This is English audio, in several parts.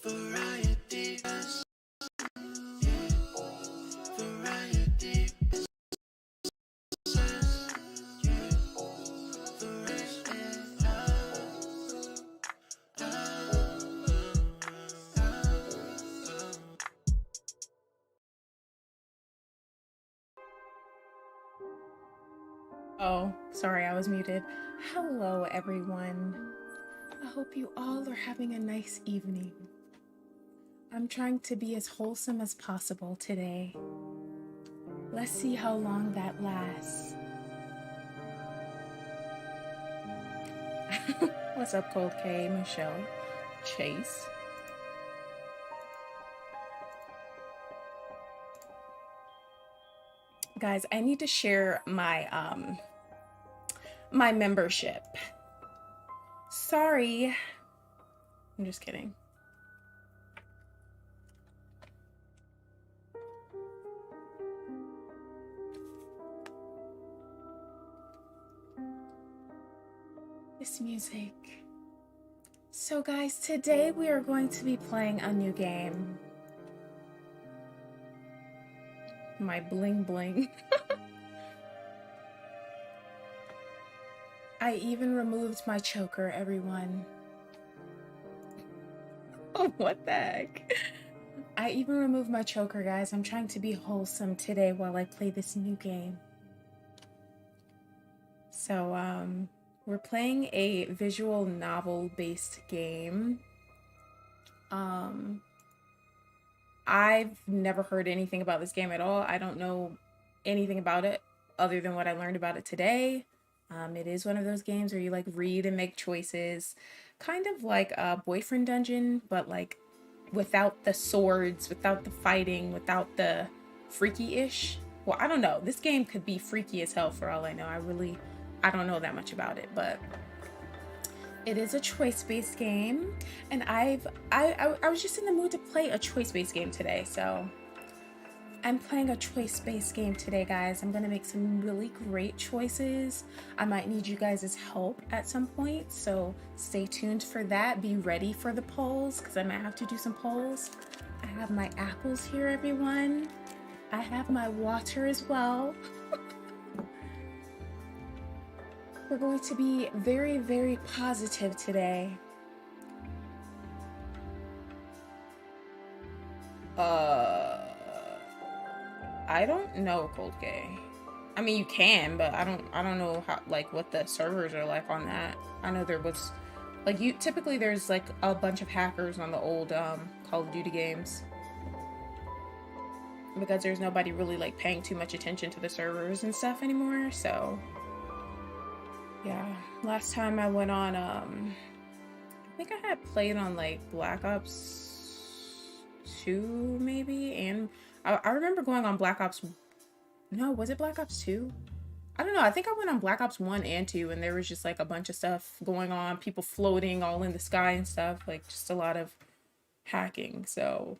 Variety, yeah, variety, yeah, the rest is Oh, sorry, I was muted. Hello, everyone. I hope you all are having a nice evening. I'm trying to be as wholesome as possible today. Let's see how long that lasts. What's up, Cold K, Michelle, Chase? Guys, I need to share my membership. Sorry. I'm just kidding. This music. So guys, today we are going to be playing a new game. My bling bling. I even removed my choker, everyone. Oh, what the heck? I even removed my choker, guys. I'm trying to be wholesome today while I play this new game. So, we're playing a visual novel-based game. I've never heard anything about this game at all. I don't know anything about it other than what I learned about it today. It is one of those games where you like read and make choices, kind of like a boyfriend dungeon, but like without the swords, without the fighting, without the freaky-ish. Well, I don't know. This game could be freaky as hell for all I know. I don't know that much about it, but it is a choice-based game, and I was just in the mood to play a choice-based game today, so I'm playing a choice-based game today, guys. I'm gonna make some really great choices. I might need you guys' help at some point, so stay tuned for that. Be ready for the polls, because I might have to do some polls. I have my apples here, everyone. I have my water as well. We're going to be very, very positive today. I don't know, Cold K. I mean, you can, but I don't know how, like, what the servers are like on that. I know there was, like, typically there's like a bunch of hackers on the old Call of Duty games, because there's nobody really like paying too much attention to the servers and stuff anymore. So yeah, last time I went on I think I had played on like Black Ops 2 maybe, and I remember going on Black Ops, no, was it Black Ops 2? I don't know. I think I went on Black Ops 1 and 2, and there was just like a bunch of stuff going on, people floating all in the sky and stuff, like just a lot of hacking. So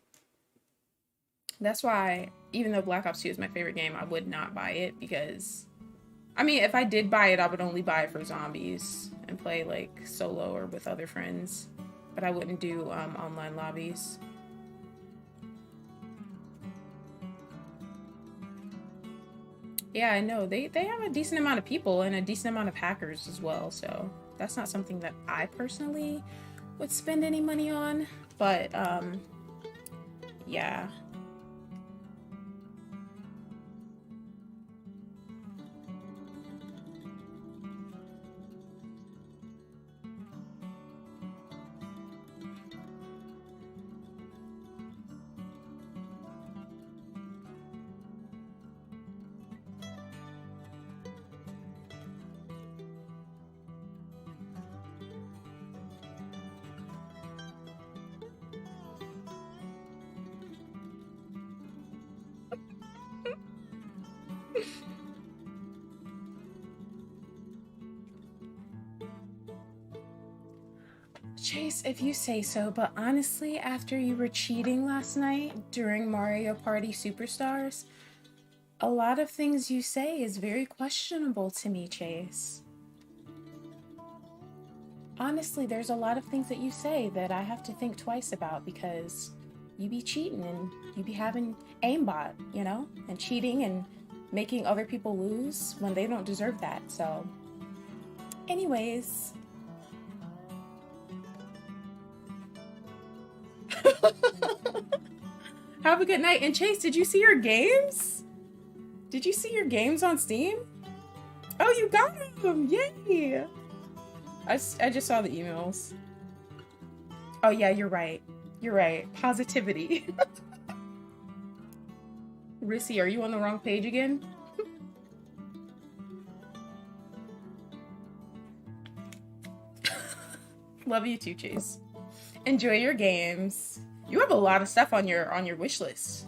that's why, even though Black Ops 2 is my favorite game, I would not buy it, because I mean, if I did buy it, I would only buy it for zombies and play like solo or with other friends, but I wouldn't do online lobbies. Yeah, I know. They have a decent amount of people and a decent amount of hackers as well, so that's not something that I personally would spend any money on, but yeah. Chase, if you say so, but honestly, after you were cheating last night during Mario Party Superstars, a lot of things you say is very questionable to me, Chase. honestly, there's a lot of things that you say that I have to think twice about because you be cheating and you be having aimbot, you know, and cheating and making other people lose when they don't deserve that. So, anyways, have a good night. And Chase, did you see your games? Did you see your games on Steam? Oh, you got them! Yay! I just saw the emails. Oh, yeah, you're right. You're right. Positivity. Rissy, are you on the wrong page again? Love you too, Chase. Enjoy your games. You have a lot of stuff on your wish list.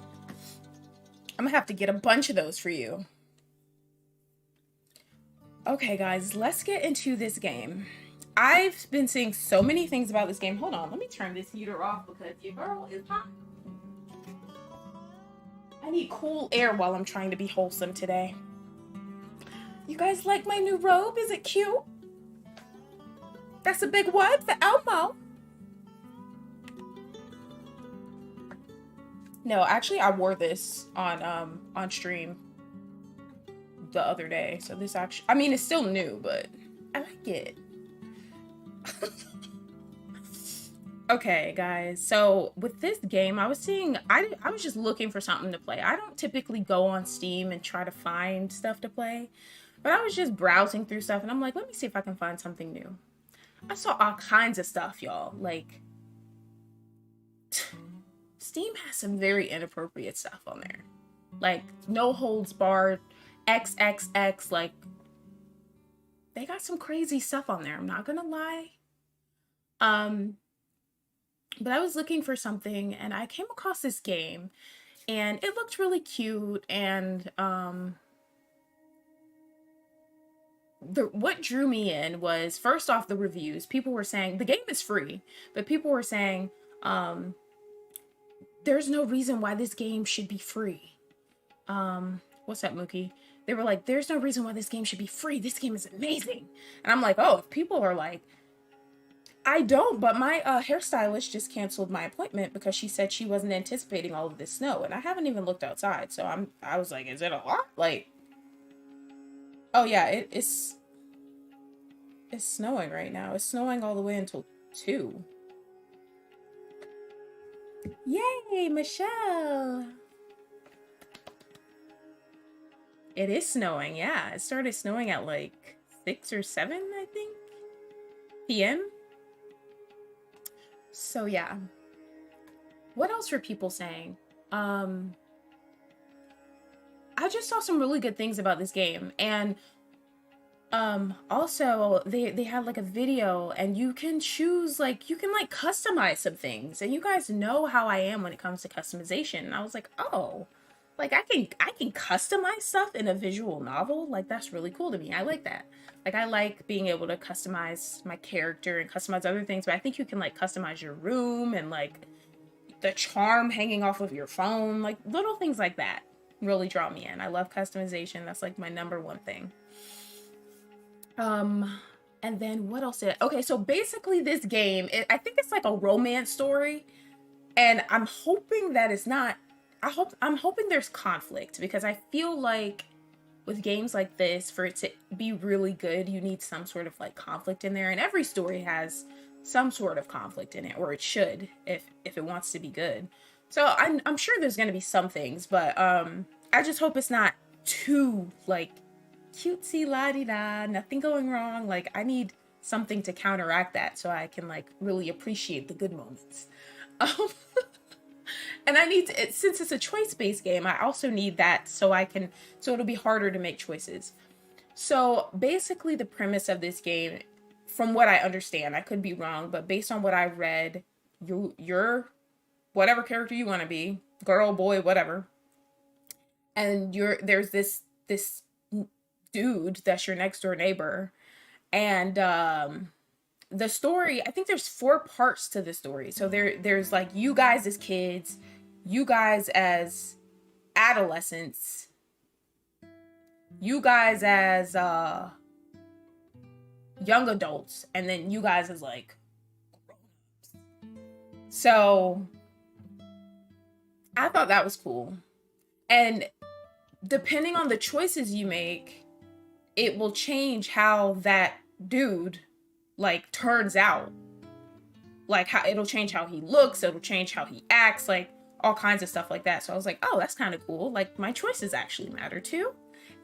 I'm gonna have to get a bunch of those for you. Okay, guys, let's get into this game. I've been seeing so many things about this game. Hold on, let me turn this heater off because your girl is hot. I need cool air while I'm trying to be wholesome today. You guys like my new robe? Is it cute? That's a big what? For Elmo. No, actually I wore this on stream the other day. So this actually, I mean, it's still new, but I like it. Okay, guys. So with this game, I was seeing, I was just looking for something to play. I don't typically go on Steam and try to find stuff to play, but I was just browsing through stuff and I'm like, let me see if I can find something new. I saw all kinds of stuff, y'all. Like, Steam has some very inappropriate stuff on there. Like, no holds barred, XXX, like, they got some crazy stuff on there. I'm not gonna lie. But I was looking for something and I came across this game and it looked really cute and what drew me in was first off the reviews. People were saying the game is free, but people were saying there's no reason why this game should be free. What's that, Mookie? They were like, there's no reason why this game should be free. This game is amazing. And I'm like, oh, if people are like, I don't, but my hairstylist just canceled my appointment because she said she wasn't anticipating all of this snow, and I haven't even looked outside. So I was like, is it a lot? Like, oh yeah, it's snowing right now. It's snowing all the way until 2. Yay, Michelle! It is snowing, yeah. It started snowing at like 6 or 7, I think, p.m. So yeah. What else were people saying? I just saw some really good things about this game, and also they had like a video and you can choose, like, you can like customize some things, and you guys know how I am when it comes to customization. And I was like, oh, like I can customize stuff in a visual novel. Like, that's really cool to me. I like that. Like, I like being able to customize my character and customize other things, but I think you can like customize your room and like the charm hanging off of your phone, like little things like that really draw me in. I love customization. That's like my number one thing. And then what else okay, so basically this game, I think it's like a romance story, and I'm hoping that it's not, I'm hoping there's conflict, because I feel like with games like this, for it to be really good, you need some sort of like conflict in there, and every story has some sort of conflict in it, or it should, if it wants to be good. So I'm sure there's gonna be some things, but I just hope it's not too like cutesy la-di-da, nothing going wrong. Like, I need something to counteract that so I can like really appreciate the good moments. Um, and I need to, since it's a choice-based game, I also need that so it'll be harder to make choices. So basically the premise of this game, from what I understand, I could be wrong, but based on what I read, you're whatever character you want to be, girl, boy, whatever. And there's this dude that's your next door neighbor, and the story, I think there's 4 parts to the story. So there's like you guys as kids, you guys as adolescents, you guys as young adults, and then you guys as like grown-ups. So I thought that was cool. And depending on the choices you make, it will change how that dude like turns out. Like how it'll change how he looks, it'll change how he acts, like all kinds of stuff like that. So I was like, oh, that's kind of cool. Like my choices actually matter too.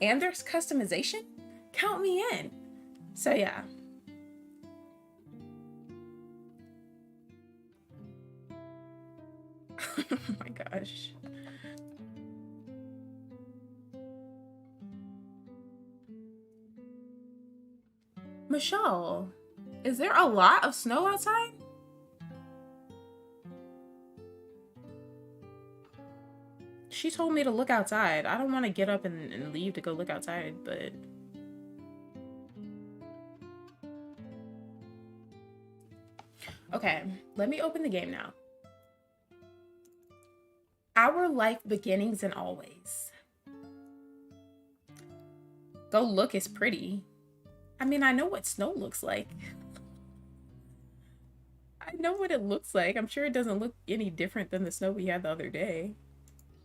And there's customization. Count me in. So yeah. Oh my gosh. Michelle, is there a lot of snow outside? She told me to look outside. I don't want to get up and leave to go look outside, but... Okay, let me open the game now. Our life beginnings and always. Go look, it's pretty. I mean, I know what snow looks like. I know what it looks like. I'm sure it doesn't look any different than the snow we had the other day.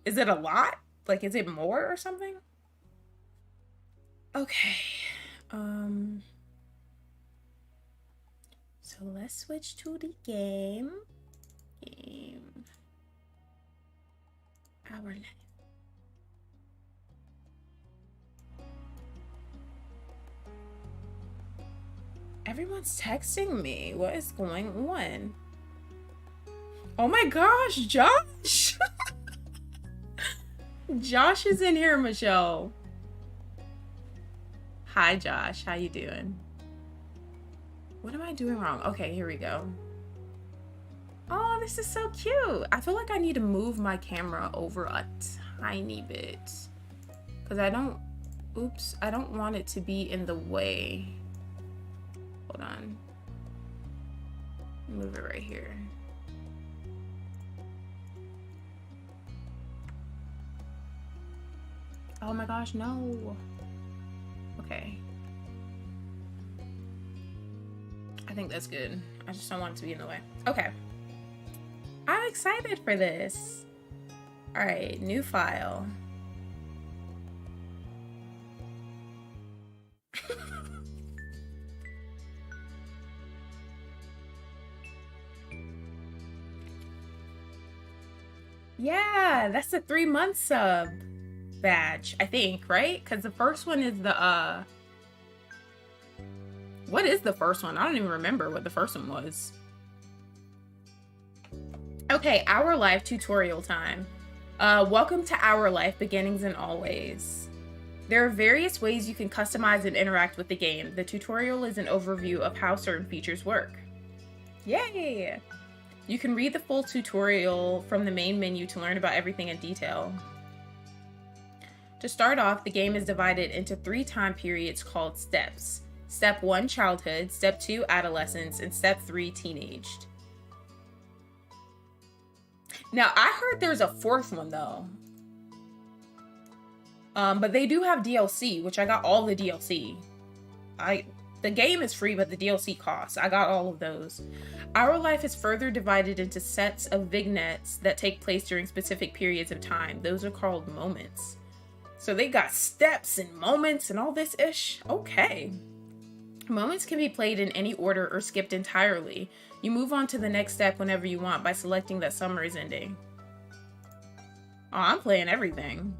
Is it a lot? Like, is it more or something? Okay. So let's switch to the game. Our life. Everyone's texting me. What is going on? Oh my gosh, Josh! Josh is in here, Michelle. Hi, Josh. How you doing? What am I doing wrong? Okay, here we go. Oh, this is so cute. I feel like I need to move my camera over a tiny bit. Because I don't... Oops. I don't want it to be in the way. Hold on. Move it right here. Oh my gosh, no. Okay. I think that's good. I just don't want it to be in the way. Okay. I'm excited for this. All right, new file. Yeah, that's a 3-month sub badge, I think, right? Because the first one is the, what is the first one? I don't even remember what the first one was. Okay, Our Life tutorial time. Welcome to Our Life, beginnings and always. There are various ways you can customize and interact with the game. The tutorial is an overview of how certain features work. Yay! You can read the full tutorial from the main menu to learn about everything in detail. To start off, the game is divided into 3 time periods called steps. Step 1, childhood, Step 2, adolescence, and Step 3, teenaged. Now, I heard there's a 4th one, though. But they do have DLC, which I got all the DLC. The game is free, but the DLC costs. I got all of those. Our Life is further divided into sets of vignettes that take place during specific periods of time. Those are called moments. So they got steps and moments and all this ish. Okay. Moments can be played in any order or skipped entirely. You move on to the next step whenever you want by selecting that summer is ending. Oh, I'm playing everything.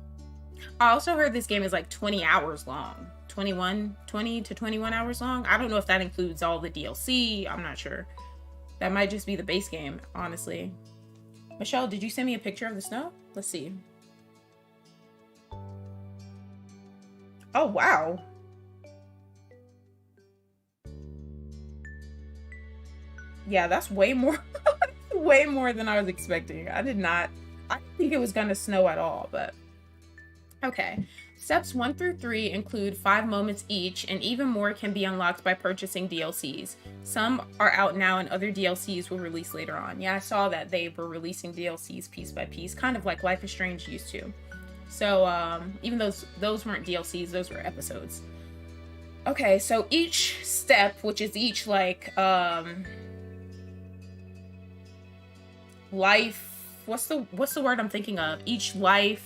I also heard this game is like 20 hours long. 20 to 21 hours long. I don't know if that includes all the DLC. I'm not sure. That might just be the base game, honestly. Michelle, did you send me a picture of the snow? Let's see. Oh, wow. Yeah, that's way more, way more than I was expecting. I didn't think it was gonna snow at all, but okay. Steps 1 through 3 include 5 moments each, and even more can be unlocked by purchasing DLCs. Some are out now and other DLCs will release later on. Yeah, I saw that they were releasing DLCs piece by piece, kind of like Life is Strange used to. So, even those weren't DLCs, those were episodes. Okay, so each step, which is each like life, what's the word I'm thinking of? Each life,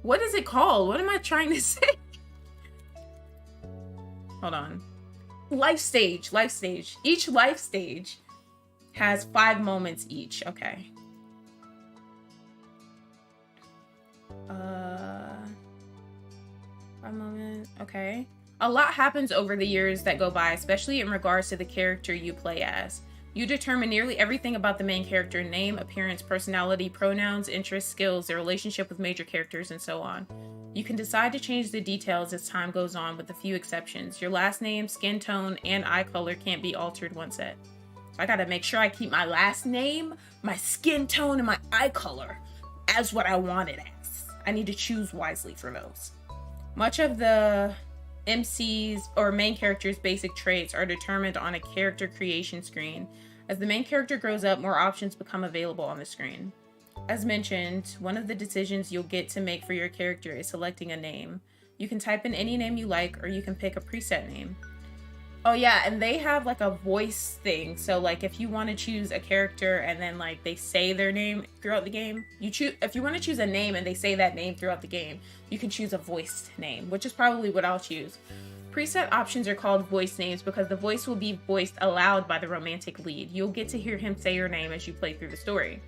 what is it called? What am I trying to say? Hold on. Life stage. Each life stage has 5 moments each. Okay. 5 moments. Okay. A lot happens over the years that go by, especially in regards to the character you play as. You determine nearly everything about the main character: name, appearance, personality, pronouns, interests, skills, their relationship with major characters, and so on. You can decide to change the details as time goes on, with a few exceptions. Your last name, skin tone, and eye color can't be altered once set. So I gotta make sure I keep my last name, my skin tone, and my eye color as what I want it as. I need to choose wisely for those. Much of the MC's or main character's basic traits are determined on a character creation screen. As the main character grows up, more options become available on the screen. As mentioned, one of the decisions you'll get to make for your character is selecting a name. You can type in any name you like, or you can pick a preset name. Oh yeah, and they have like a voice thing. So like if you want to choose a character and then like they say their name throughout the game, if you want to choose a name and they say that name throughout the game, you can choose a voiced name, which is probably what I'll choose. Preset options are called voice names because the voice will be voiced aloud by the romantic lead. You'll get to hear him say your name as you play through the story.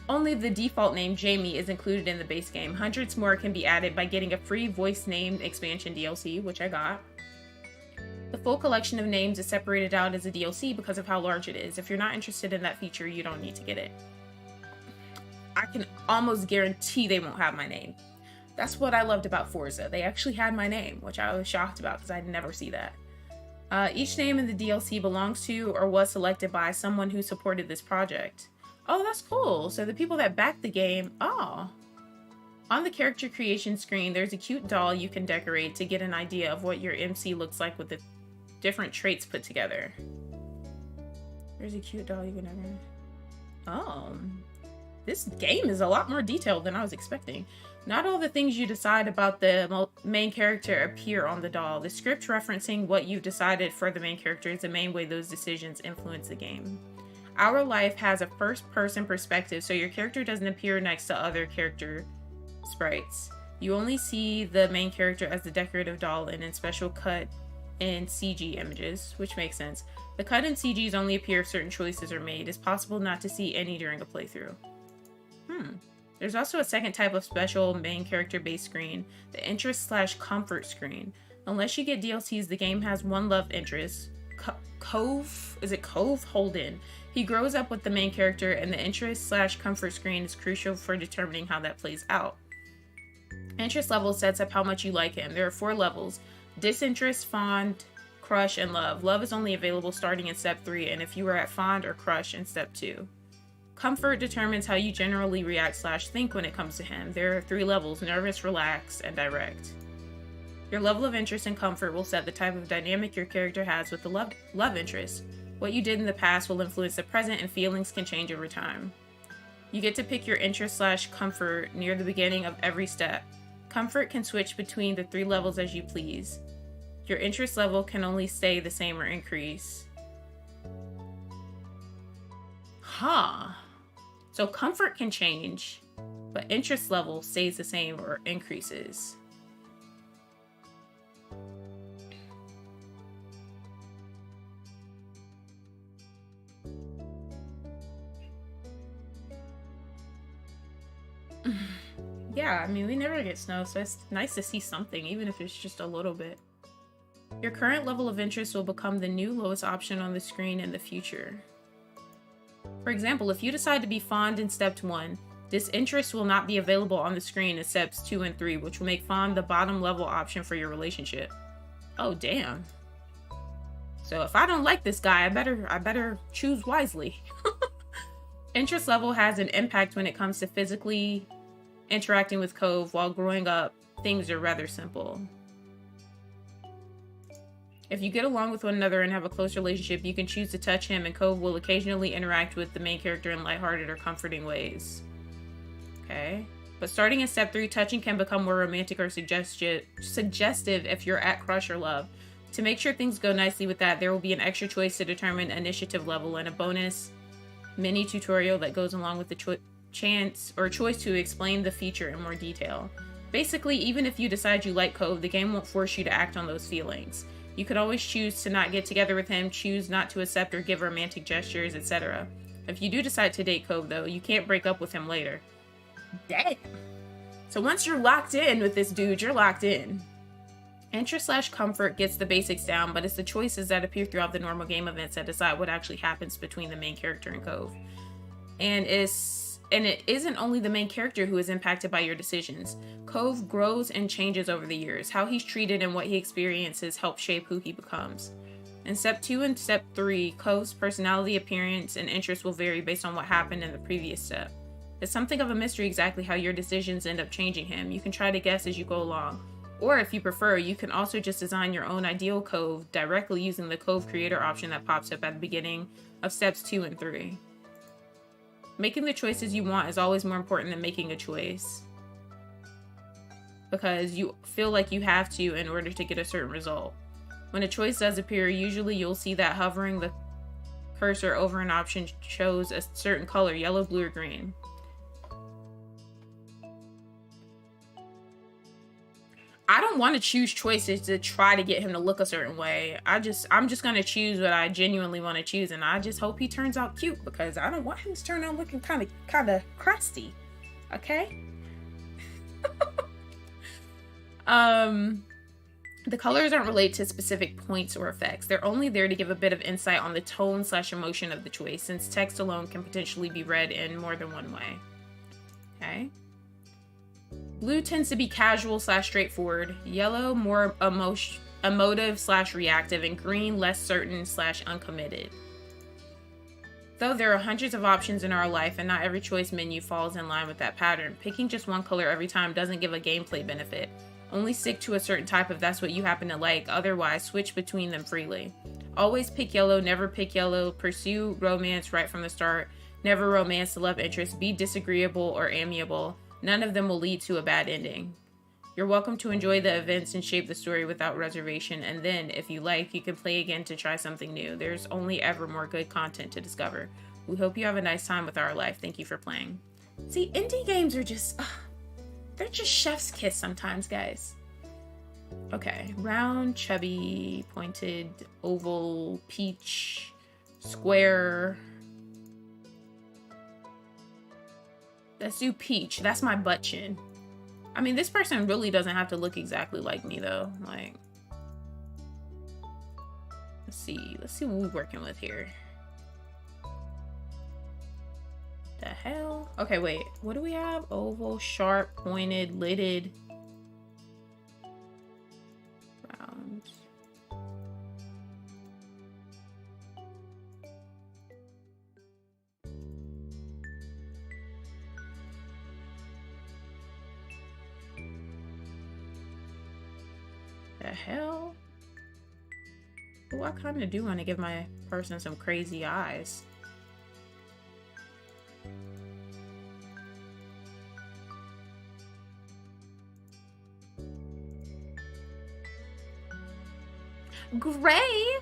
Only the default name, Jamie, is included in the base game. Hundreds more can be added by getting a free voice name expansion DLC, which I got. The full collection of names is separated out as a DLC because of how large it is. If you're not interested in that feature, you don't need to get it. I can almost guarantee they won't have my name. That's what I loved about Forza. They actually had my name, which I was shocked about because I'd never see that. Each name in the DLC belongs to or was selected by someone who supported this project. Oh, that's cool. So the people that backed the game, oh. On the character creation screen, there's a cute doll you can decorate to get an idea of what your MC looks like with the different traits put together. There's a cute doll you can decorate. Oh. This game is a lot more detailed than I was expecting. Not all the things you decide about the main character appear on the doll. The script referencing what you've decided for the main character is the main way those decisions influence the game. Our Life has a first-person perspective, so your character doesn't appear next to other character sprites. You only see the main character as the decorative doll and in special cut and CG images, which makes sense. The cut and CGs only appear if certain choices are made. It's possible not to see any during a playthrough. There's also a second type of special main character-based screen, the interest/comfort screen. Unless you get DLCs, the game has one love interest, Cove Holden. He grows up with the main character, and the interest/comfort screen is crucial for determining how that plays out. Interest level sets up how much you like him. There are 4 levels: disinterest, fond, crush, and love. Love is only available starting in step 3, and if you are at fond or crush in step 2. Comfort determines how you generally react/think when it comes to him. There are 3 levels: nervous, relaxed, and direct. Your level of interest and comfort will set the type of dynamic your character has with the love interest. What you did in the past will influence the present, and feelings can change over time. You get to pick your interest/comfort near the beginning of every step. Comfort can switch between the 3 levels as you please. Your interest level can only stay the same or increase. So comfort can change, but interest level stays the same or increases. Yeah, I mean, we never get snow, so it's nice to see something, even if it's just a little bit. Your current level of interest will become the new lowest option on the screen in the future. For example, if you decide to be fond in step 1, this interest will not be available on the screen in steps 2 and 3, which will make fond the bottom level option for your relationship. Oh, damn. So if I don't like this guy, I better choose wisely. Interest level has an impact when it comes to physically interacting with Cove. While growing up, things are rather simple. If you get along with one another and have a close relationship, you can choose to touch him, and Cove will occasionally interact with the main character in lighthearted or comforting ways. Okay. But starting in step 3, touching can become more romantic or suggestive if you're at crush or love. To make sure things go nicely with that, there will be an extra choice to determine initiative level and a bonus mini tutorial that goes along with the choice to explain the feature in more detail. Basically, even if you decide you like Cove, the game won't force you to act on those feelings. You could always choose to not get together with him, choose not to accept or give romantic gestures, etc. If you do decide to date Cove, though, you can't break up with him later. Damn! So once you're locked in with this dude, you're locked in. Interest/comfort gets the basics down, but it's the choices that appear throughout the normal game events that decide what actually happens between the main character and Cove. And it isn't only the main character who is impacted by your decisions. Cove grows and changes over the years. How he's treated and what he experiences help shape who he becomes. In step 2 and step 3, Cove's personality, appearance, and interests will vary based on what happened in the previous step. It's something of a mystery exactly how your decisions end up changing him. You can try to guess as you go along. Or if you prefer, you can also just design your own ideal Cove directly using the Cove Creator option that pops up at the beginning of steps 2 and 3. Making the choices you want is always more important than making a choice, because you feel like you have to in order to get a certain result. When a choice does appear, usually you'll see that hovering the cursor over an option shows a certain color, yellow, blue, or green. I don't want to choose choices to try to get him to look a certain way. I'm just going to choose what I genuinely want to choose, and I just hope he turns out cute, because I don't want him to turn out looking kind of crusty. Okay? The colors aren't related to specific points or effects. They're only there to give a bit of insight on the tone/emotion of the choice, since text alone can potentially be read in more than one way. Okay? Blue tends to be casual/straightforward, yellow more emotive/reactive, and green less certain/uncommitted. Though there are hundreds of options in our life and not every choice menu falls in line with that pattern, picking just one color every time doesn't give a gameplay benefit. Only stick to a certain type if that's what you happen to like, otherwise switch between them freely. Always pick yellow, never pick yellow, pursue romance right from the start, never romance the love interest, be disagreeable or amiable. None of them will lead to a bad ending. You're welcome to enjoy the events and shape the story without reservation, and then, if you like, you can play again to try something new. There's only ever more good content to discover. We hope you have a nice time with our life. Thank you for playing. See, indie games are just... they're just chef's kiss sometimes, guys. Okay. Round, chubby, pointed, oval, peach, square... Let's do peach. That's my butt chin. I mean, this person really doesn't have to look exactly like me, though. Like, let's see what we're working with here. The hell? Okay, wait. What do we have? Oval, sharp, pointed, lidded. Round. The hell? Oh, I kind of do want to give my person some crazy eyes. Gray?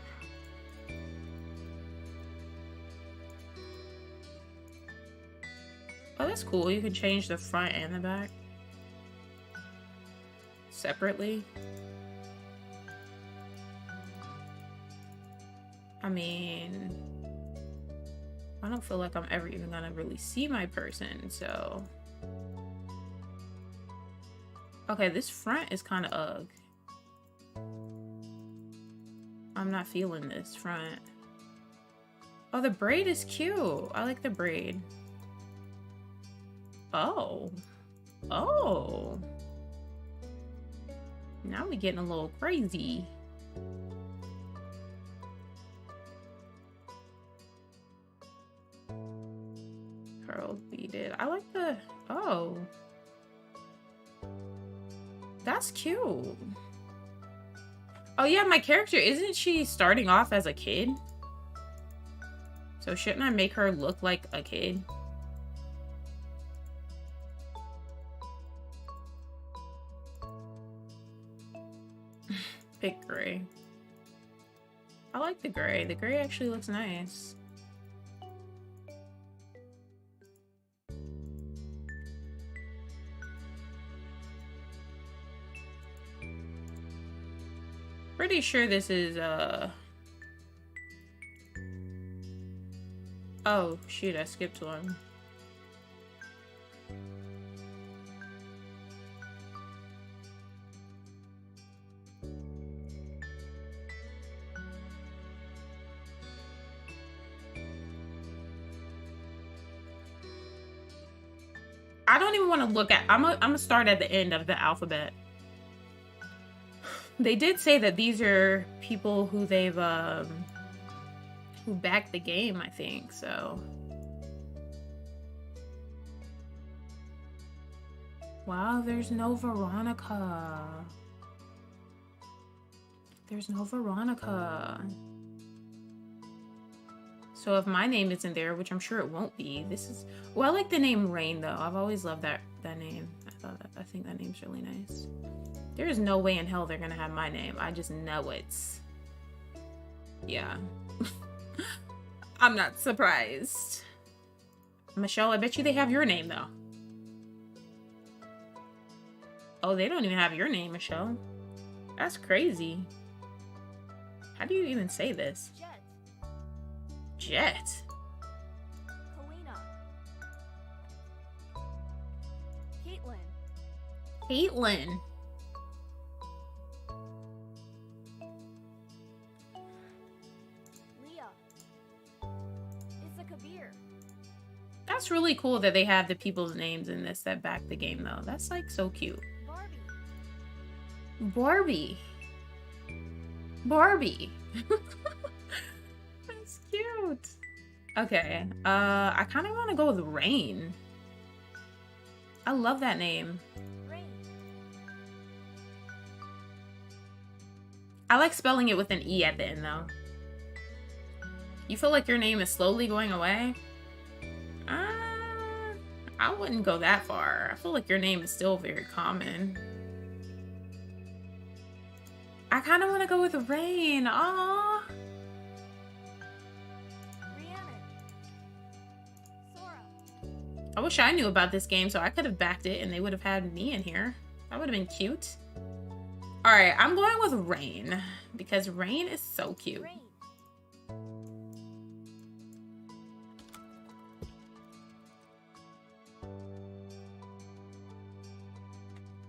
Oh, that's cool. You can change the front and the back separately. I mean, I don't feel like I'm ever even gonna really see my person, so. Okay, this front is kind of ugh. I'm not feeling this front. Oh, the braid is cute. I like the braid. Oh. Oh. Now we're getting a little crazy. Curl beaded. I like the... Oh. That's cute. Oh yeah, my character, isn't she starting off as a kid? So shouldn't I make her look like a kid? pick gray. I like the gray. The gray actually looks nice. Pretty sure this is, oh, shoot, I skipped one. I don't even want to look at... I'm gonna start at the end of the alphabet. They did say that these are people who they've, who backed the game, I think, so... Wow, there's no Veronica. There's no Veronica. So if my name isn't there, which I'm sure it won't be, this is... Well, I like the name Rain, though. I've always loved that name. I think that name's really nice. There is no way in hell they're gonna have my name. I just know it. Yeah. I'm not surprised. Michelle, I bet you they have your name, though. Oh, they don't even have your name, Michelle. That's crazy. How do you even say this? Jet. Kalina. Caitlin. Caitlin. Leah. It's a Kabir. That's really cool that they have the people's names in this that back the game, though. That's, like, so cute. Barbie. Barbie. Barbie. That's cute. Okay. I kind of want to go with Rain. I love that name. Rain. I like spelling it with an E at the end, though. You feel like your name is slowly going away? I wouldn't go that far. I feel like your name is still very common. I kind of want to go with Rain. Aww. Rhiannon. Sora. I wish I knew about this game so I could have backed it and they would have had me in here. That would have been cute. Alright, I'm going with Rain because Rain is so cute. Rain.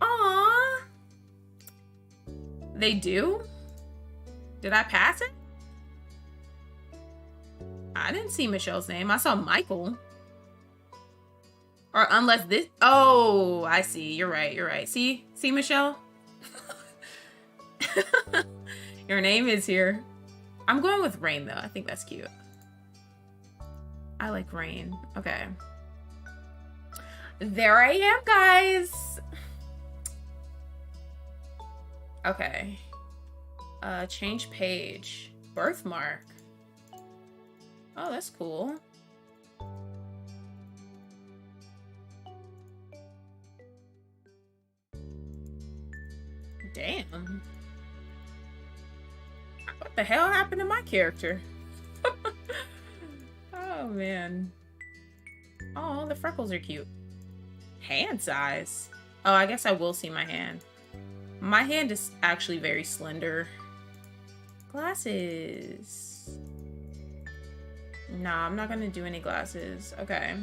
Aww. They do? Did I pass it? I didn't see Michelle's name. I saw Michael. Or unless this... Oh, I see. You're right. You're right. See? See, Michelle? Your name is here. I'm going with Rain, though. I think that's cute. I like Rain. Okay. There I am, guys. Okay. Change page. Birthmark. Oh, that's cool. Damn. What the hell happened to my character? Oh, man. Oh, the freckles are cute. Hand size. Oh, I guess I will see my hand. My hand is actually very slender. Glasses. Nah, I'm not gonna do any glasses. Okay.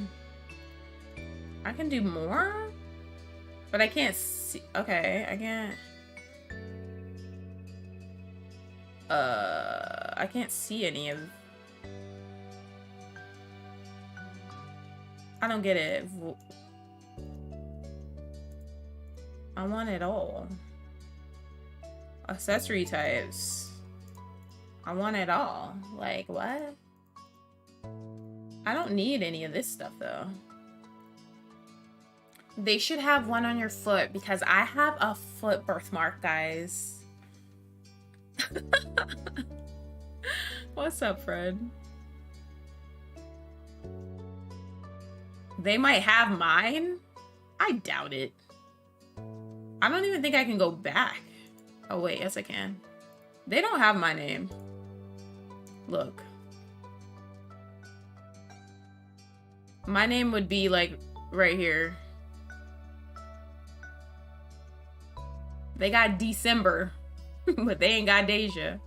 I can do more? But I can't see. Okay, I can't. I can't see any of... I don't get it. I want it all. Accessory types. I want it all. Like, what? I don't need any of this stuff, though. They should have one on your foot because I have a foot birthmark, guys. What's up, Fred? They might have mine. I doubt it. I don't even think I can go back. Oh, wait. Yes, I can. They don't have my name. Look. My name would be like right here. They got December, but they ain't got Deja.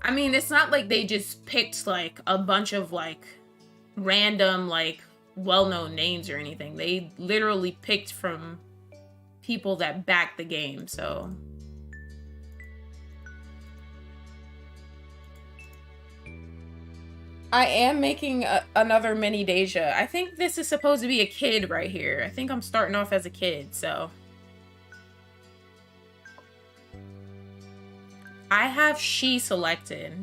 I mean, it's not like they just picked like a bunch of like random like well-known names or anything. They literally picked from people that back the game, so. I am making another mini Deja. I think this is supposed to be a kid right here. I think I'm starting off as a kid, so. I have she selected.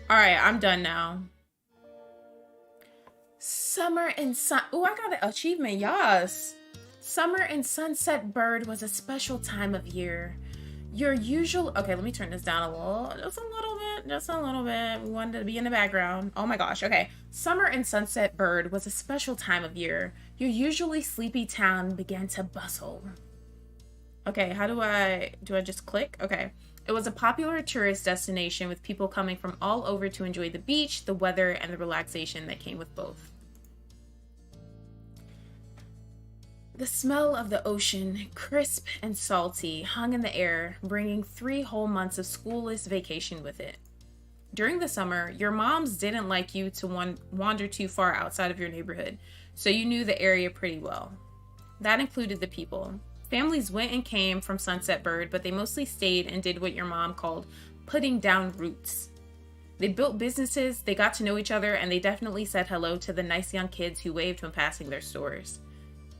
Alright, I'm done now. Summer and sun. Oh, I got an achievement, yes. Summer and sunset bird was a special time of year. Your usual... Okay, let me turn this down a little. Just a little bit. We wanted to be in the background. Oh my gosh, okay. Summer and sunset bird was a special time of year. Your usually sleepy town began to bustle. Okay, how do I just click? Okay. It was a popular tourist destination with people coming from all over to enjoy the beach, the weather, and the relaxation that came with both. The smell of the ocean, crisp and salty, hung in the air, bringing 3 whole months of schoolless vacation with it. During the summer, your moms didn't like you to wander too far outside of your neighborhood, so you knew the area pretty well. That included the people. Families went and came from Sunset Bird, but they mostly stayed and did what your mom called putting down roots. They built businesses, they got to know each other, and they definitely said hello to the nice young kids who waved when passing their stores.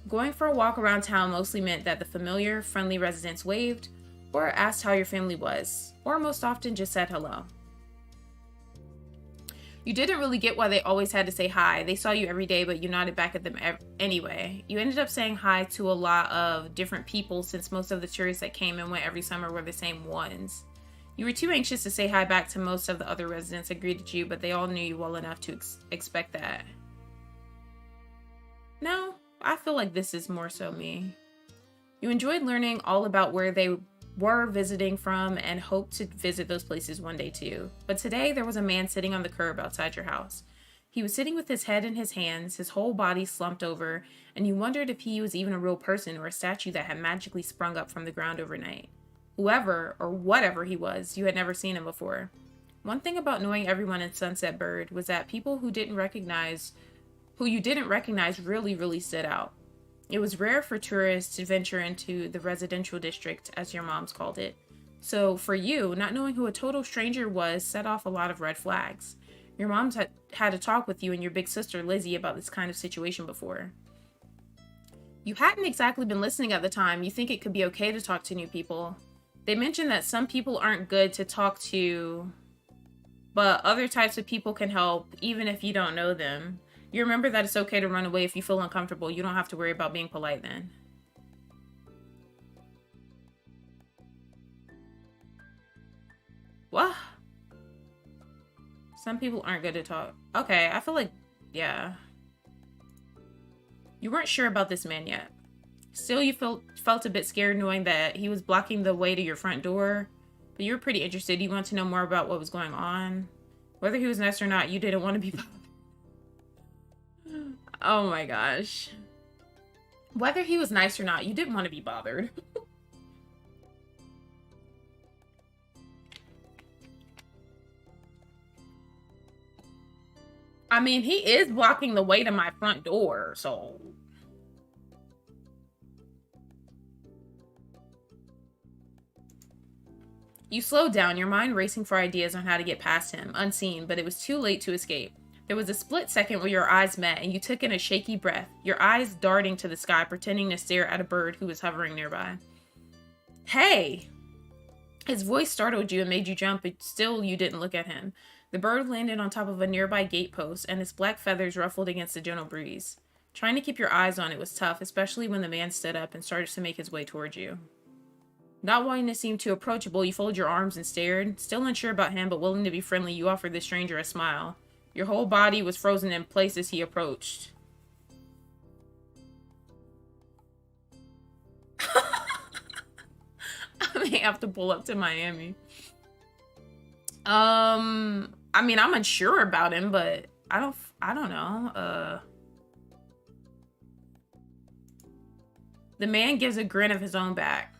Going for a walk around town mostly meant that the familiar, friendly residents waved, or asked how your family was, or most often just said hello. You didn't really get why they always had to say hi. They saw you every day, but you nodded back at them anyway. You ended up saying hi to a lot of different people since most of the tourists that came and went every summer were the same ones. You were too anxious to say hi back to most of the other residents that greeted you, but they all knew you well enough to expect that. No, I feel like this is more so me. You enjoyed learning all about where they were visiting from and hoped to visit those places one day too. But today there was a man sitting on the curb outside your house. He was sitting with his head in his hands, his whole body slumped over, and you wondered if he was even a real person or a statue that had magically sprung up from the ground overnight. Whoever or whatever he was, you had never seen him before. One thing about knowing everyone in Sunset Bird was that people who you didn't recognize really stood out. It was rare for tourists to venture into the residential district, as your moms called it. So for you, not knowing who a total stranger was set off a lot of red flags. Your moms had to talk with you and your big sister Lizzie about this kind of situation before. You hadn't exactly been listening at the time. You think it could be okay to talk to new people. They mentioned that some people aren't good to talk to, but other types of people can help even if you don't know them. You remember that it's okay to run away if you feel uncomfortable. You don't have to worry about being polite then. What? Some people aren't good to talk. Okay, I feel like, yeah. You weren't sure about this man yet. Still, you felt a bit scared knowing that he was blocking the way to your front door. But you were pretty interested. You wanted to know more about what was going on. Whether he was nice or not, you didn't want to be bothered. Oh my gosh. Whether he was nice or not, you didn't want to be bothered. I mean, he is blocking the way to my front door, so... You slowed down, your mind racing for ideas on how to get past him, unseen, but it was too late to escape. There was a split second where your eyes met and you took in a shaky breath, your eyes darting to the sky, pretending to stare at a bird who was hovering nearby. Hey! His voice startled you and made you jump, but still you didn't look at him. The bird landed on top of a nearby gatepost, and its black feathers ruffled against the gentle breeze. Trying to keep your eyes on it was tough, especially when the man stood up and started to make his way towards you. Not wanting to seem too approachable, you folded your arms and stared. Still unsure about him, but willing to be friendly, you offered the stranger a smile. Your whole body was frozen in place as he approached. They have to pull up to Miami. I mean, I'm unsure about him, but I don't know. The man gives a grin of his own back.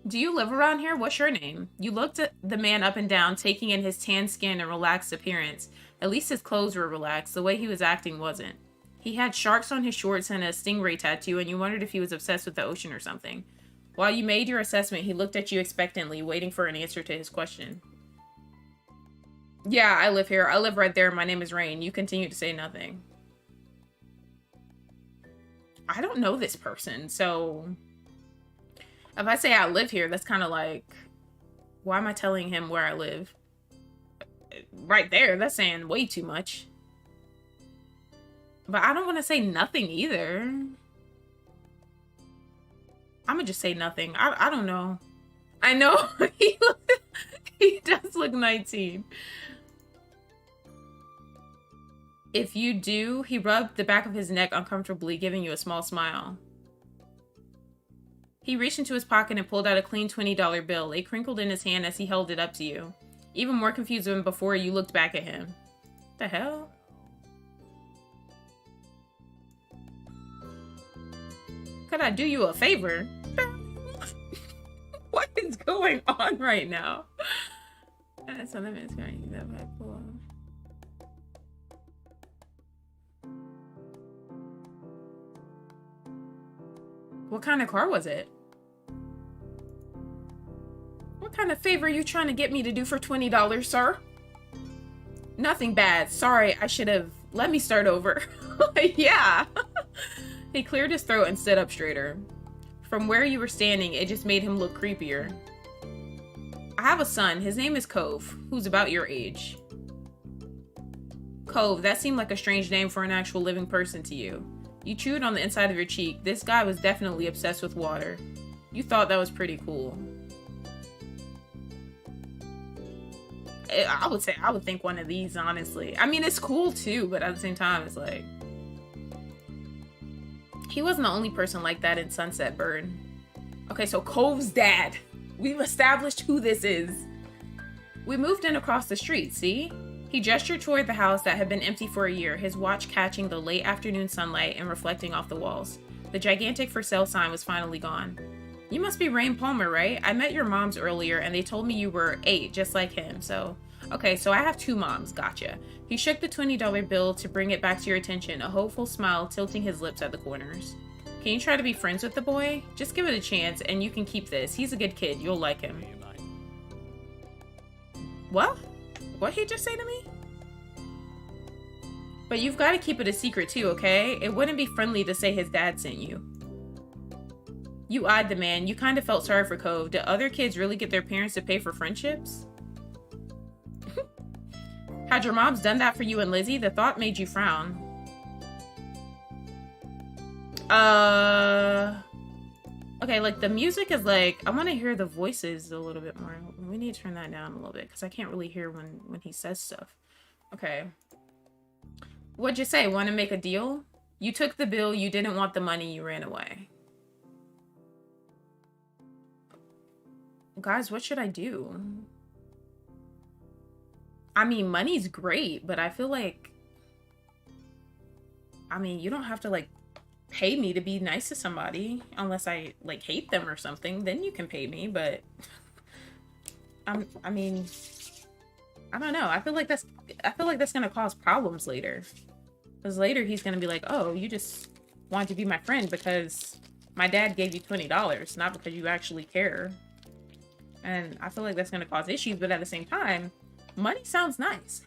Do you live around here? What's your name? You looked at the man up and down, taking in his tan skin and relaxed appearance. At least his clothes were relaxed. The way he was acting wasn't. He had sharks on his shorts and a stingray tattoo, and you wondered if he was obsessed with the ocean or something. While you made your assessment, he looked at you expectantly, waiting for an answer to his question. Yeah, I live here. I live right there. My name is Rain. You continue to say nothing. I don't know this person, so... If I say I live here, that's kind of like... Why am I telling him where I live? Right there, that's saying way too much. But I don't want to say nothing either. I'm gonna just say nothing. I don't know. I know. He does look 19. If you do, he rubbed the back of his neck uncomfortably, giving you a small smile. He reached into his pocket and pulled out a clean $20 bill. It crinkled in his hand as he held it up to you. Even more confused than before, you looked back at him. The hell? Could I do you a favor? What is going on right now? So that means what kind of car was it? What kind of favor are you trying to get me to do for $20, sir? Nothing bad. Sorry, I should have... Let me start over. Yeah. He cleared his throat and stood up straighter. From where you were standing, it just made him look creepier. I have a son. His name is Cove, who's about your age. Cove, that seemed like a strange name for an actual living person to you. You chewed on the inside of your cheek. This guy was definitely obsessed with water. You thought that was pretty cool. I would think one of these, honestly. I mean, it's cool too, but at the same time, it's like... He wasn't the only person like that in Sunset Burn. Okay, so Coves Dad. We've established who this is. We moved in across the street, see? He gestured toward the house that had been empty for a year, his watch catching the late afternoon sunlight and reflecting off the walls. The gigantic for sale sign was finally gone. You must be Rain Palmer, right? I met your moms earlier and they told me you were 8, just like him, so... Okay, so I have 2 moms, gotcha. He shook the $20 bill to bring it back to your attention, a hopeful smile tilting his lips at the corners. Can you try to be friends with the boy? Just give it a chance and you can keep this. He's a good kid, you'll like him. What? What'd he just say to me? But you've got to keep it a secret too, okay? It wouldn't be friendly to say his dad sent you. You eyed the man. You kind of felt sorry for Cove. Do other kids really get their parents to pay for friendships? Had your moms done that for you and Lizzie? The thought made you frown. Okay, like the music is like, I want to hear the voices a little bit more. We need to turn that down a little bit because I can't really hear when he says stuff. Okay. What'd you say? Want to make a deal? You took the bill, you didn't want the money, you ran away. Guys, what should I do? I mean, money's great, but I feel like... I mean, you don't have to, like, pay me to be nice to somebody. Unless I, like, hate them or something. Then you can pay me, but... I mean... I don't know. I feel like that's gonna cause problems later. Because later he's gonna be like, oh, you just wanted to be my friend because my dad gave you $20, not because you actually care. And I feel like that's gonna cause issues, but at the same time, money sounds nice.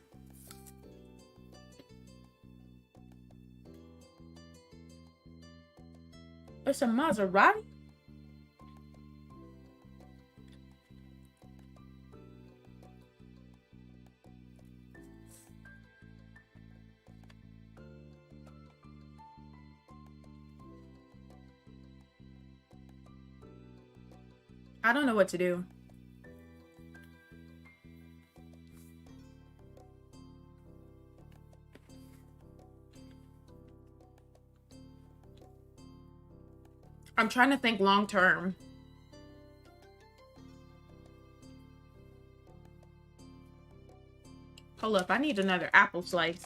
It's a Maserati? I don't know what to do. I'm trying to think long term. Hold up, I need another apple slice.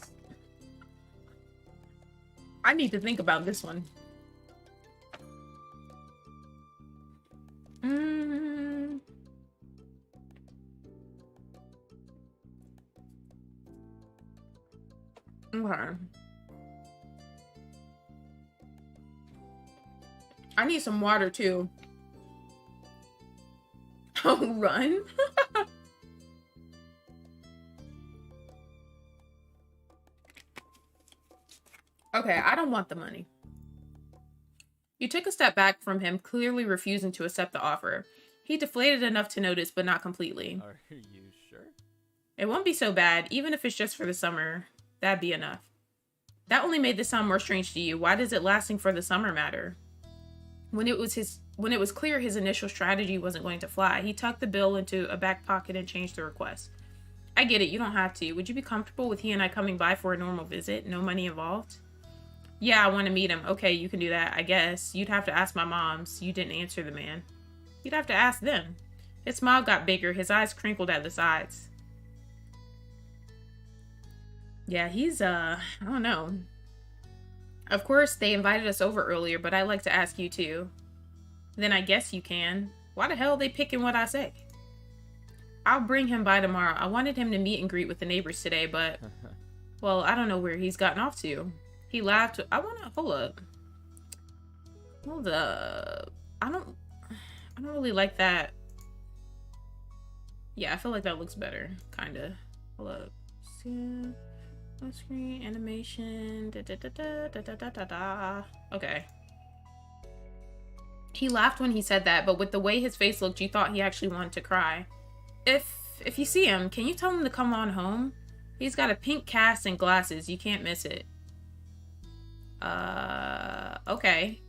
I need to think about this one. Okay. I need some water too. Oh, run. Okay, I don't want the money. You took a step back from him, clearly refusing to accept the offer. He deflated enough to notice, but not completely. Are you sure? It won't be so bad, even if it's just for the summer. That'd be enough. That only made this sound more strange to you. Why does it lasting for the summer matter? When it was clear his initial strategy wasn't going to fly, he tucked the bill into a back pocket and changed the request. I get it, you don't have to. Would you be comfortable with he and I coming by for a normal visit? No money involved? Yeah, I want to meet him. Okay, you can do that, I guess. You'd have to ask my moms. You didn't answer the man. You'd have to ask them. His smile got bigger, his eyes crinkled at the sides. Yeah, he's, I don't know. Of course, they invited us over earlier, but I'd like to ask you too. Then I guess you can. Why the hell are they picking what I say? I'll bring him by tomorrow. I wanted him to meet and greet with the neighbors today, but... Well, I don't know where he's gotten off to. He laughed. I wanna... Hold up. Hold up. I don't really like that. Yeah, I feel like that looks better. Kinda. Hold up. See... Screen, animation, Okay. He laughed when he said that, but with the way his face looked, you thought he actually wanted to cry. If you see him, can you tell him to come on home? He's got a pink cast and glasses. You can't miss it. Okay.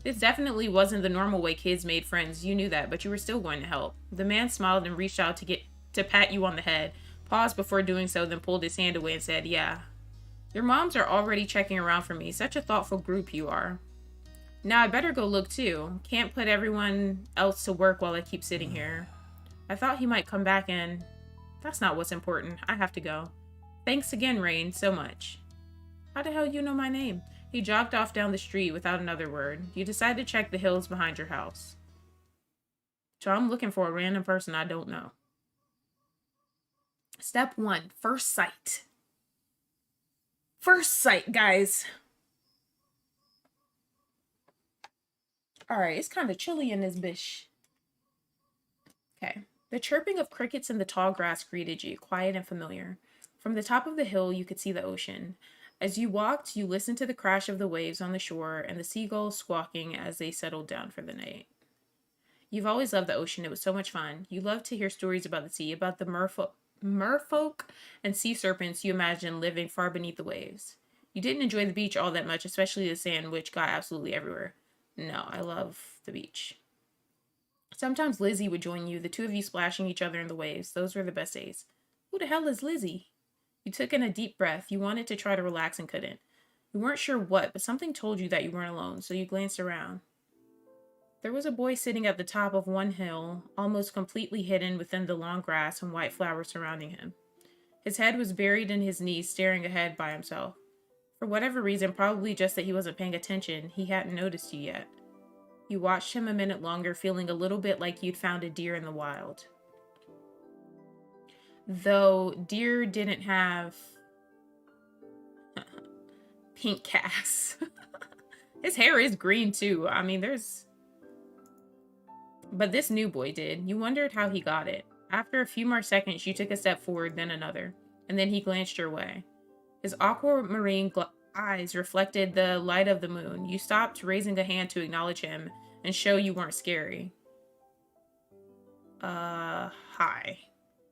This definitely wasn't the normal way kids made friends. You knew that, but you were still going to help. The man smiled and reached out to pat you on the head. Paused before doing so, then pulled his hand away and said, yeah. Your moms are already checking around for me. Such a thoughtful group you are. Now I better go look too. Can't put everyone else to work while I keep sitting here. I thought he might come back and... That's not what's important. I have to go. Thanks again, Rain, so much. How the hell you know my name? He jogged off down the street without another word. You decide to check the hills behind your house. So I'm looking for a random person I don't know. Step 1, first sight. First sight, guys. Alright, it's kind of chilly in this bitch. Okay. The chirping of crickets in the tall grass greeted you, quiet and familiar. From the top of the hill, you could see the ocean. As you walked, you listened to the crash of the waves on the shore and the seagulls squawking as they settled down for the night. You've always loved the ocean. It was so much fun. You loved to hear stories about the sea, about the merfolk and sea serpents you imagined living far beneath the waves. You didn't enjoy the beach all that much, especially the sand, which got absolutely everywhere. No, I love the beach. Sometimes Lizzie would join you, the two of you splashing each other in the waves. Those were the best days. Who the hell is Lizzie? You took in a deep breath. You wanted to try to relax and couldn't. You weren't sure what, but something told you that you weren't alone, so you glanced around. There was a boy sitting at the top of one hill, almost completely hidden within the long grass and white flowers surrounding him. His head was buried in his knees, staring ahead by himself. For whatever reason, probably just that he wasn't paying attention, he hadn't noticed you yet. You watched him a minute longer, feeling a little bit like you'd found a deer in the wild. Though deer didn't have pink casts. His hair is green too. I mean, But this new boy did. You wondered how he got it. After a few more seconds, you took a step forward, then another. And then he glanced your way. His aquamarine eyes reflected the light of the moon. You stopped, raising a hand to acknowledge him and show you weren't scary. Hi.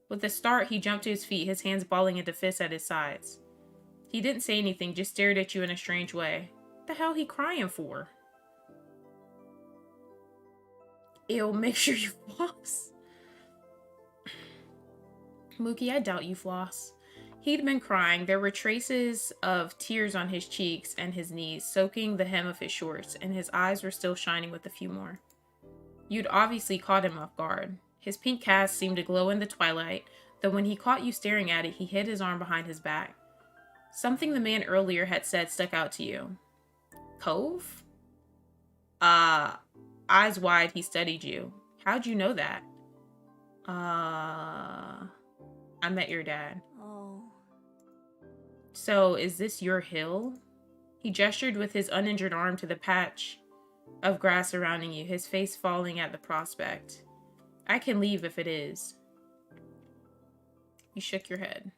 With a start, he jumped to his feet, his hands balling into fists at his sides. He didn't say anything, just stared at you in a strange way. What the hell he crying for? Ew, make sure you floss. Mookie, I doubt you floss. He'd been crying. There were traces of tears on his cheeks and his knees, soaking the hem of his shorts, and his eyes were still shining with a few more. You'd obviously caught him off guard. His pink cast seemed to glow in the twilight, though when he caught you staring at it, he hid his arm behind his back. Something the man earlier had said stuck out to you. Cove? Eyes wide, he studied you. How'd you know that? I met your dad. Oh. So, is this your hill? He gestured with his uninjured arm to the patch of grass surrounding you, his face falling at the prospect. I can leave if it is. You shook your head.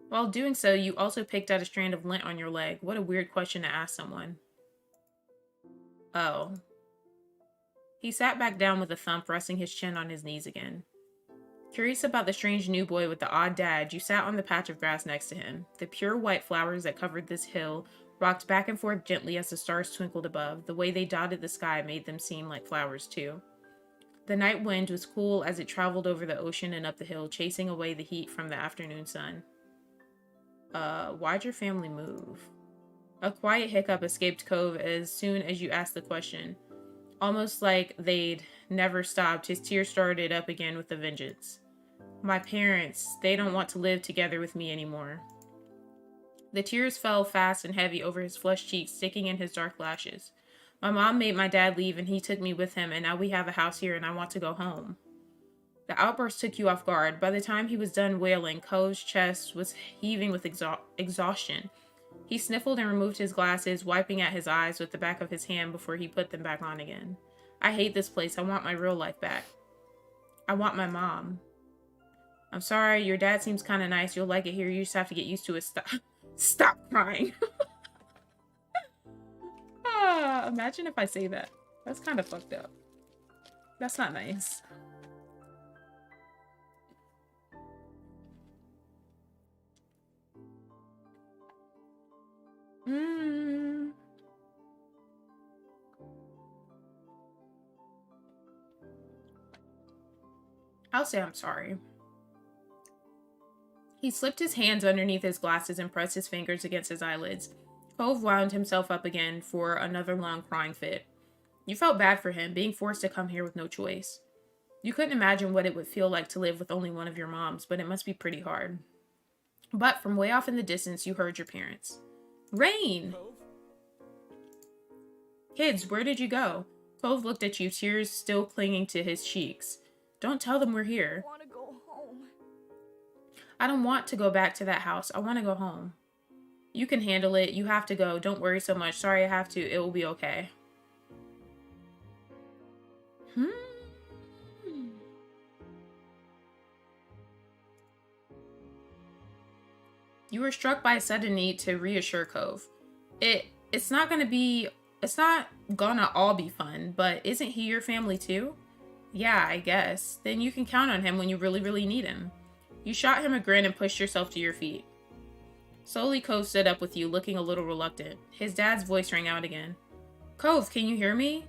While doing so, you also picked out a strand of lint on your leg. What a weird question to ask someone. Oh. He sat back down with a thump, resting his chin on his knees again. Curious about the strange new boy with the odd dad, you sat on the patch of grass next to him. The pure white flowers that covered this hill rocked back and forth gently as the stars twinkled above. The way they dotted the sky made them seem like flowers, too. The night wind was cool as it traveled over the ocean and up the hill, chasing away the heat from the afternoon sun. Why'd your family move? A quiet hiccup escaped Cove as soon as you asked the question. Almost like they'd never stopped, his tears started up again with a vengeance. My parents, they don't want to live together with me anymore. The tears fell fast and heavy over his flushed cheeks, sticking in his dark lashes. My mom made my dad leave and he took me with him, and now we have a house here and I want to go home. The outburst took you off guard. By the time he was done wailing, Cove's chest was heaving with exhaustion. He sniffled and removed his glasses, wiping at his eyes with the back of his hand before he put them back on again. I hate this place. I want my real life back. I want my mom. I'm sorry, your dad seems kind of nice. You'll like it here. You just have to get used to it. Stop crying. Imagine if I say that. That's kind of fucked up. That's not nice. I'll say I'm sorry. He slipped his hands underneath his glasses and pressed his fingers against his eyelids. Cove wound himself up again for another long crying fit. You felt bad for him, being forced to come here with no choice. You couldn't imagine what it would feel like to live with only one of your moms, but it must be pretty hard. But from way off in the distance, you heard your parents. Rain! Kids, where did you go? Cove looked at you, tears still clinging to his cheeks. Don't tell them we're here. I want to go home. I don't want to go back to that house. I want to go home. You can handle it. You have to go. Don't worry so much. Sorry I have to. It will be okay. You were struck by a sudden need to reassure Cove. It's not gonna all be fun, but isn't he your family too? Yeah, I guess. Then you can count on him when you really, really need him. You shot him a grin and pushed yourself to your feet. Slowly, Cove stood up with you, looking a little reluctant. His dad's voice rang out again. Cove, can you hear me?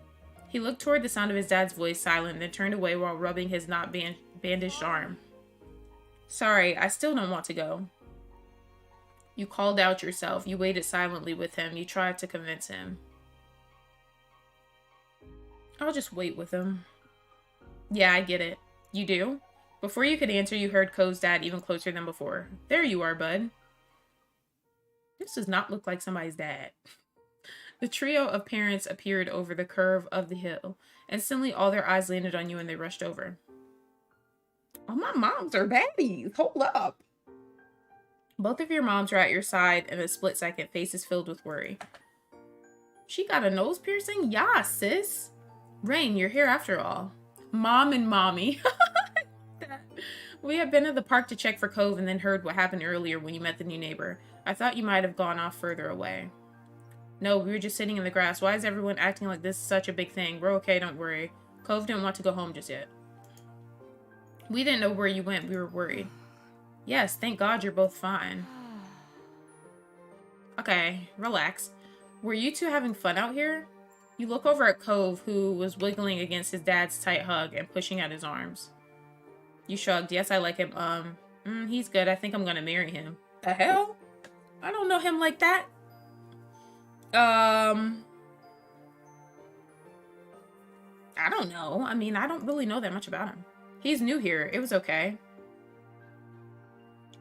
He looked toward the sound of his dad's voice, silent, then turned away while rubbing his not bandaged arm. Sorry, I still don't want to go. You called out yourself. You waited silently with him. You tried to convince him. I'll just wait with him. Yeah, I get it. You do? Before you could answer, you heard Coves Dad even closer than before. There you are, bud. This does not look like somebody's dad. The trio of parents appeared over the curve of the hill. Instantly, all their eyes landed on you and they rushed over. Oh, my moms are baddies. Hold up. Both of your moms were at your side in a split second, faces filled with worry. She got a nose piercing? Yeah, sis. Rain, you're here after all. Mom and mommy. We had been at the park to check for Cove and then heard what happened earlier when you met the new neighbor. I thought you might have gone off further away. No, we were just sitting in the grass. Why is everyone acting like this is such a big thing? We're okay, don't worry. Cove didn't want to go home just yet. We didn't know where you went. We were worried. Yes, thank God you're both fine. Okay, relax. Were you two having fun out here? You look over at Cove, who was wiggling against his dad's tight hug and pushing out his arms. You shrugged. Yes, I like him. He's good. I think I'm gonna marry him. the hell? I don't know him like that. I don't know. I mean, I don't really know that much about him. He's new here. It was okay.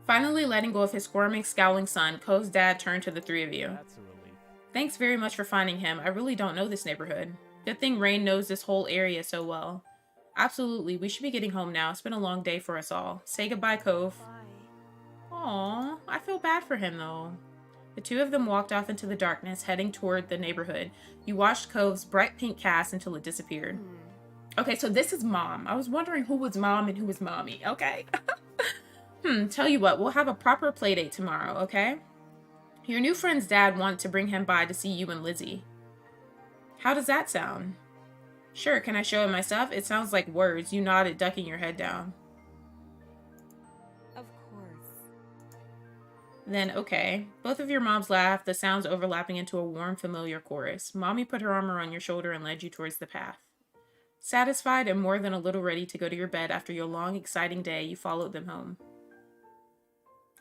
Finally letting go of his squirming, scowling son, Cove's dad turned to the three of you. That's a relief. Thanks very much for finding him. I really don't know this neighborhood. Good thing Rain knows this whole area so well. Absolutely. We should be getting home now. It's been a long day for us all. Say goodbye, Cove. Bye. Aww, I feel bad for him, though. The two of them walked off into the darkness, heading toward the neighborhood. You watched Cove's bright pink cast until it disappeared. Okay, so this is Mom. I was wondering who was Mom and who was Mommy, okay? Tell you what, we'll have a proper play date tomorrow, okay? Your new friend's dad wanted to bring him by to see you and Lizzie. How does that sound? Sure, can I show him my stuff? It sounds like words. You nodded, ducking your head down. Of course. Then, okay. Both of your moms laughed, the sounds overlapping into a warm, familiar chorus. Mommy put her arm around your shoulder and led you towards the path. Satisfied and more than a little ready to go to your bed after your long, exciting day, you followed them home.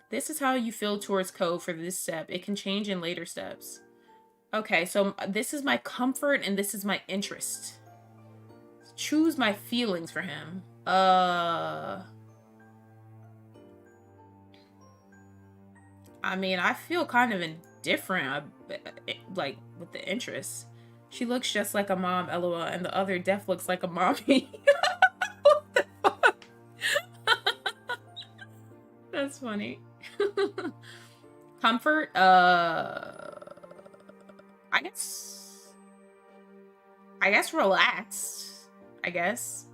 This is how you feel towards Cove for this step. It can change in later steps. Okay, so this is my comfort and this is my interest. Choose my feelings for him. I mean, I feel kind of indifferent, like, with the interest. She looks just like a mom, LOL, and the other deaf looks like a mommy. What the fuck? That's funny. Comfort, I guess relaxed. I guess.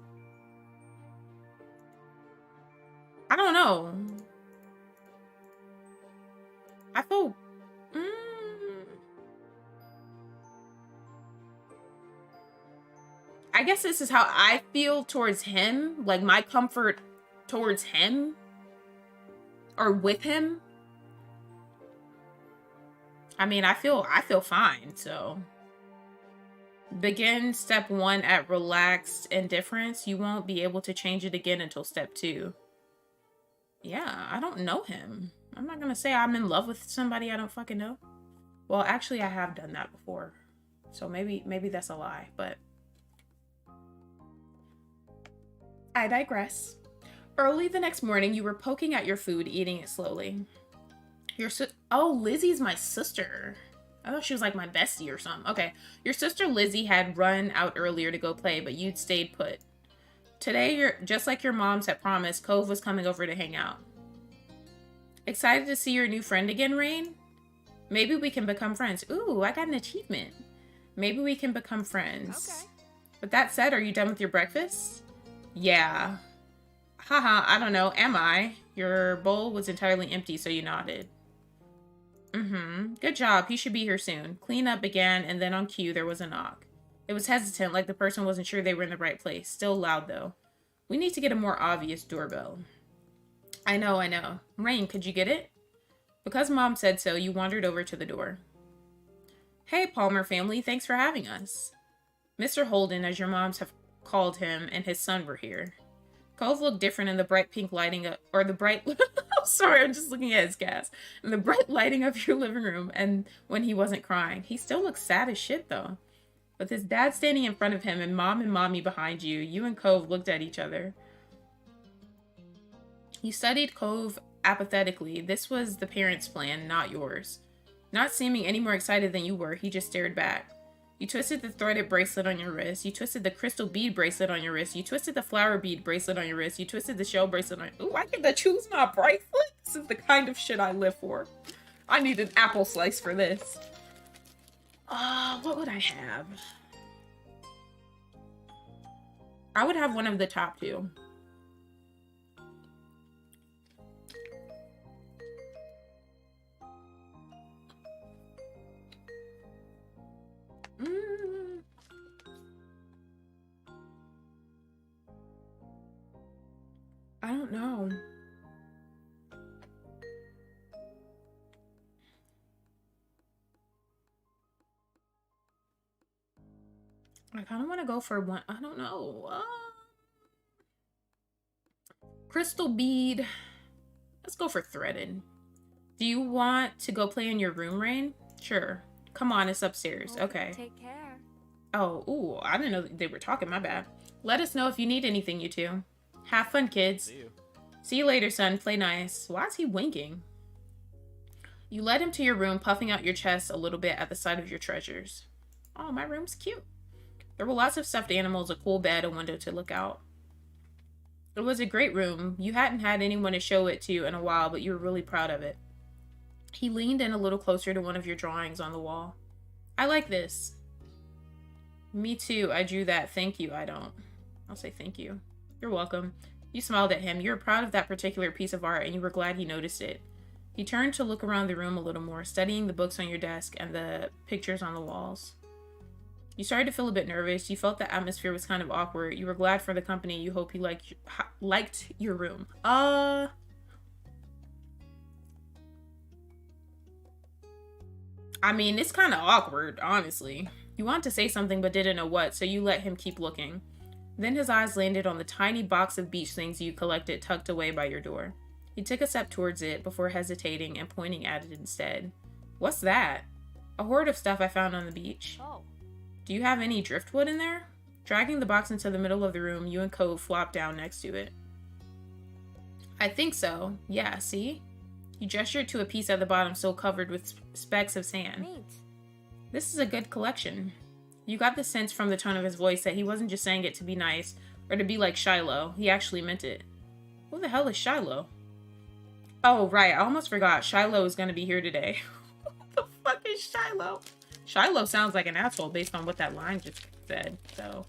I don't know. I feel... I guess this is how I feel towards him. Like, my comfort towards him. Or with him. I mean, I feel fine, so... Begin step 1 at relaxed indifference. You won't be able to change it again until step 2. Yeah, I don't know him. I'm not gonna say I'm in love with somebody I don't fucking know. Well, actually, I have done that before. So maybe that's a lie, but... I digress. Early the next morning, you were poking at your food, eating it slowly. Oh, Lizzie's my sister. I thought she was like my bestie or something. Okay. Your sister Lizzie had run out earlier to go play, but you'd stayed put. Today, you're just like your moms had promised, Cove was coming over to hang out. Excited to see your new friend again, Rain? Maybe we can become friends. Ooh, I got an achievement. Maybe we can become friends. Okay. With that said, are you done with your breakfast? Yeah. Haha, I don't know. Am I? Your bowl was entirely empty, so you nodded. Good job. He should be here soon. Cleanup began, and then on cue, there was a knock. It was hesitant, like the person wasn't sure they were in the right place. Still loud, though. We need to get a more obvious doorbell. I know. Rain, could you get it? Because Mom said so, you wandered over to the door. Hey, Palmer family. Thanks for having us. Mr. Holden, as your moms have called him, and his son were here. Cove looked different in the bright pink lighting of, or the bright, I'm sorry, I'm just looking at his gas. In the bright lighting of your living room, and when he wasn't crying. He still looks sad as shit, though. With his dad standing in front of him and Mom and Mommy behind you, you and Cove looked at each other. You studied Cove apathetically. This was the parents' plan, not yours. Not seeming any more excited than you were, he just stared back. You twisted the threaded bracelet on your wrist. You twisted the crystal bead bracelet on your wrist. You twisted the flower bead bracelet on your wrist. You twisted the shell bracelet on... Ooh, I get to choose my bracelet? This is the kind of shit I live for. I need an apple slice for this. What would I have? I would have one of the top two. I don't know. I kind of want to go for one. I don't know. Crystal bead. Let's go for threaded. Do you want to go play in your room, Rain? Sure. Come on, it's upstairs. Oh, Okay. Take care. Oh, ooh, I didn't know they were talking, my bad. Let us know if you need anything, you two. Have fun, kids. See you. See you later, son. Play nice. Why is he winking? You led him to your room, puffing out your chest a little bit at the sight of your treasures. Oh, my room's cute. There were lots of stuffed animals, a cool bed, a window to look out. It was a great room. You hadn't had anyone to show it to in a while, but you were really proud of it. He leaned in a little closer to one of your drawings on the wall. I like this. Me too. I drew that. Thank you. I don't. I'll say thank you. You're welcome. You smiled at him. You were proud of that particular piece of art, and you were glad he noticed it. He turned to look around the room a little more, studying the books on your desk and the pictures on the walls. You started to feel a bit nervous. You felt the atmosphere was kind of awkward. You were glad for the company. You hope he liked your room. I mean, it's kind of awkward, honestly. You wanted to say something but didn't know what, so you let him keep looking. Then his eyes landed on the tiny box of beach things you collected tucked away by your door. He took a step towards it before hesitating and pointing at it instead. What's that? A hoard of stuff I found on the beach. Oh. Do you have any driftwood in there? Dragging the box into the middle of the room, you and Cove flopped down next to it. I think so. Yeah, see? He gestured to a piece at the bottom still covered with specks of sand. Neat. This is a good collection. You got the sense from the tone of his voice that he wasn't just saying it to be nice or to be like Shiloh. He actually meant it. Who the hell is Shiloh? Oh, right. I almost forgot. Shiloh is going to be here today. What the fuck is Shiloh? Shiloh sounds like an asshole based on what that line just said, so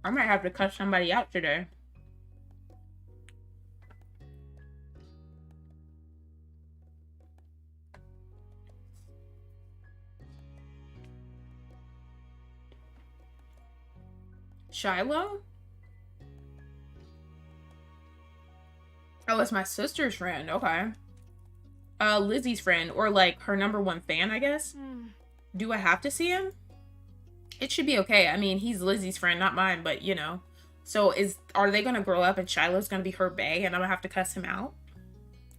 I might have to cut somebody out today. Shiloh? Oh, it's my sister's friend. Okay. Lizzie's friend, or like her #1 fan, I guess. Do I have to see him? It should be okay. I mean, he's Lizzie's friend, not mine, but you know. So are they gonna grow up and Shiloh's gonna be her bae and I'm gonna have to cuss him out?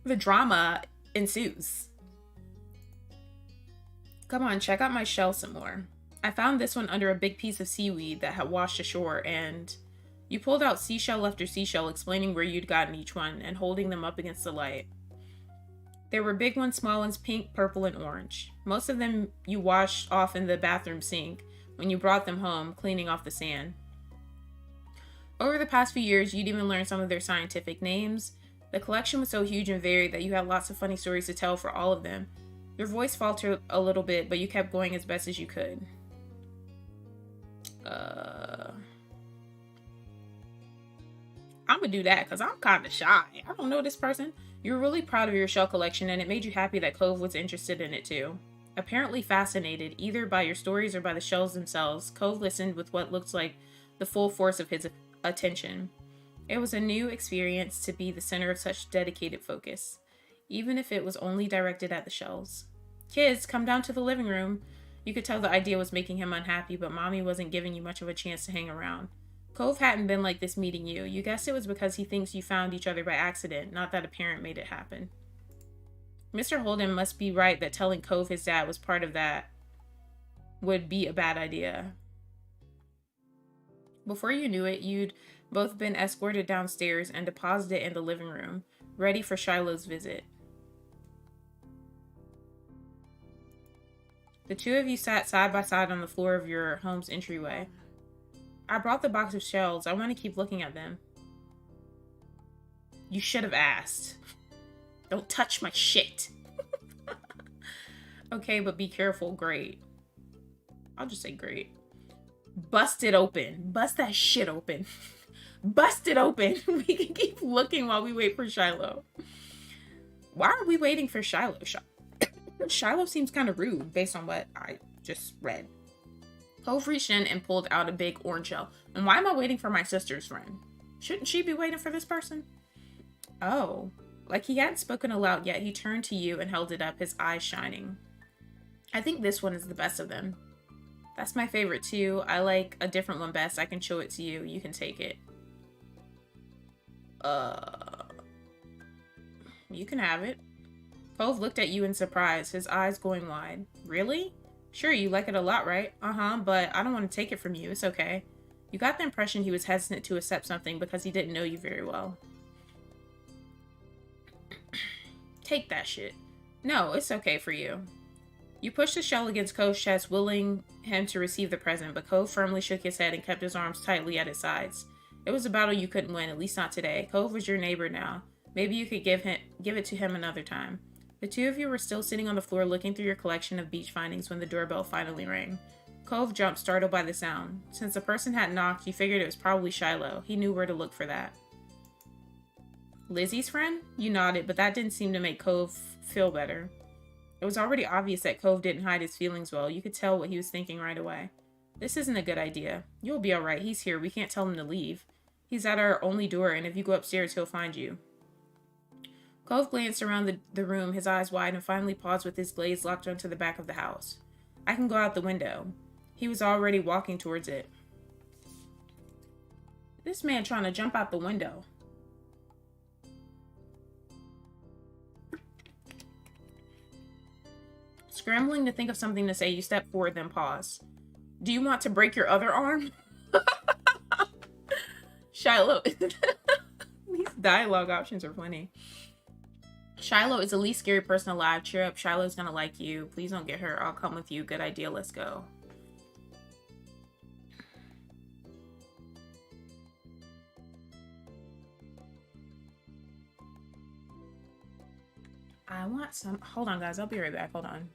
The drama ensues. Come on, check out my shell some more. I found this one under a big piece of seaweed that had washed ashore, and you pulled out seashell after seashell, explaining where you'd gotten each one and holding them up against the light. There were big ones, small ones, pink, purple, and orange. Most of them you washed off in the bathroom sink when you brought them home, cleaning off the sand. Over the past few years, you'd even learned some of their scientific names. The collection was so huge and varied that you had lots of funny stories to tell for all of them. Your voice faltered a little bit, but you kept going as best as you could. I'm gonna do that because I'm kind of shy. I don't know this person. You were really proud of your shell collection, and it made you happy that Cove was interested in it too. Apparently fascinated, either by your stories or by the shells themselves, Cove listened with what looked like the full force of his attention. It was a new experience to be the center of such dedicated focus, even if it was only directed at the shells. Kids, come down to the living room. You could tell the idea was making him unhappy, but Mommy wasn't giving you much of a chance to hang around. Cove hadn't been like this meeting you. You guessed it was because he thinks you found each other by accident, not that a parent made it happen. Mr. Holden must be right that telling Cove his dad was part of that would be a bad idea. Before you knew it, you'd both been escorted downstairs and deposited in the living room, ready for Shiloh's visit. The two of you sat side by side on the floor of your home's entryway. I brought the box of shells. I want to keep looking at them. You should have asked. Don't touch my shit. Okay, but be careful. Great. I'll just say great. Bust it open. Bust that shit open. Bust it open. We can keep looking while we wait for Shiloh. Why are we waiting for Shiloh? Shiloh seems kind of rude based on what I just read. Cove reached in and pulled out a big orange shell. And why am I waiting for my sister's friend? Shouldn't she be waiting for this person? Oh. Like he hadn't spoken aloud yet, he turned to you and held it up, his eyes shining. I think this one is the best of them. That's my favorite too. I like a different one best. I can show it to you. You can take it. You can have it. Cove looked at you in surprise, his eyes going wide. Really? Sure, you like it a lot, right? Uh-huh, but I don't want to take it from you. It's okay. You got the impression he was hesitant to accept something because he didn't know you very well. Take that shit. No, it's okay for you. You pushed the shell against Cove's chest, willing him to receive the present, but Cove firmly shook his head and kept his arms tightly at his sides. It was a battle you couldn't win, at least not today. Cove was your neighbor now. Maybe you could give it to him another time. The two of you were still sitting on the floor looking through your collection of beach findings when the doorbell finally rang. Cove jumped, startled by the sound. Since the person had knocked, you figured it was probably Shiloh. He knew where to look for that. Lizzie's friend? You nodded, but that didn't seem to make Cove feel better. It was already obvious that Cove didn't hide his feelings well. You could tell what he was thinking right away. This isn't a good idea. You'll be alright. He's here. We can't tell him to leave. He's at our only door, and if you go upstairs, he'll find you. Cove glanced around the room, his eyes wide, and finally paused with his gaze locked onto the back of the house. I can go out the window. He was already walking towards it. This man trying to jump out the window. Scrambling to think of something to say, you step forward, then pause. Do you want to break your other arm? Shiloh. These dialogue options are funny. Shiloh is the least scary person alive. Cheer up. Shiloh's gonna like you. Please don't get hurt. I'll come with you. Good idea. Let's go. I want some. Hold on, guys. I'll be right back. Hold on.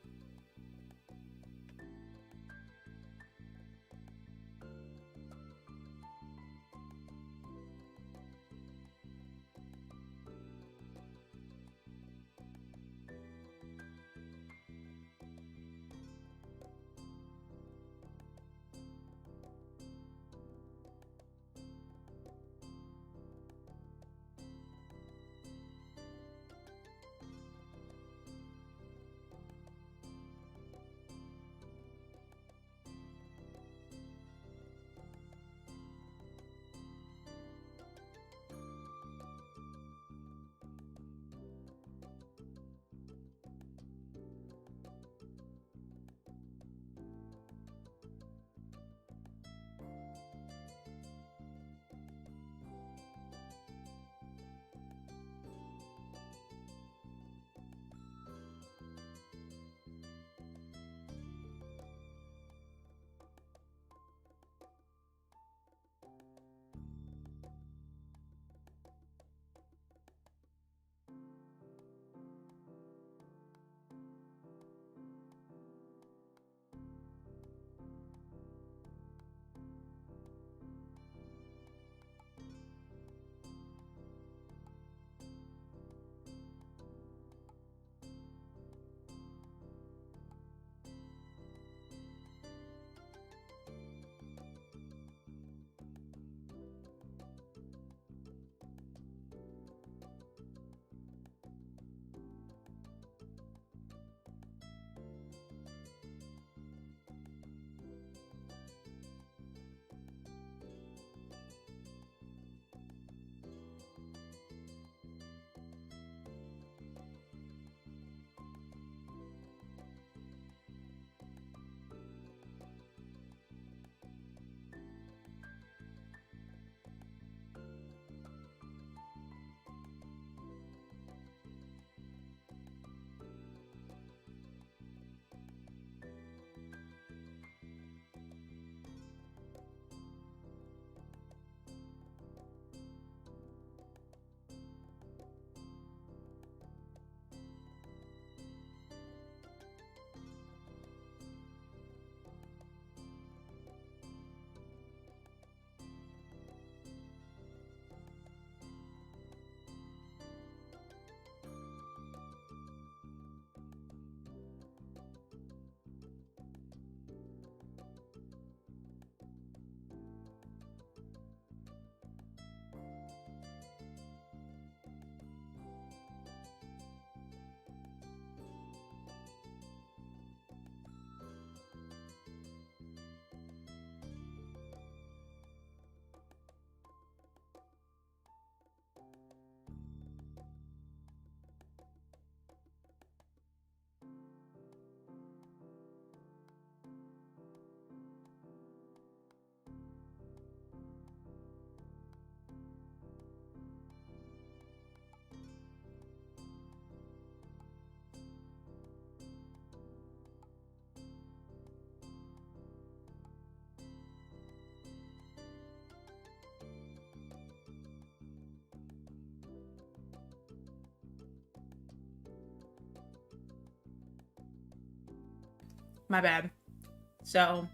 My bad. So,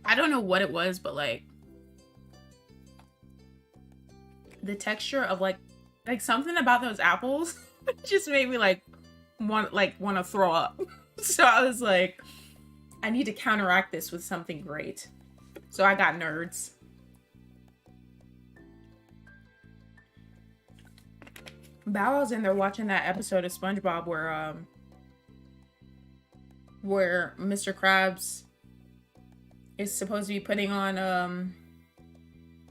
I don't know what it was, but like the texture of like something about those apples just made me like want to throw up. So I was like, I need to counteract this with something great. So I got nerds. Bow Wow's in there watching that episode of SpongeBob where Mr. Krabs is supposed to be putting on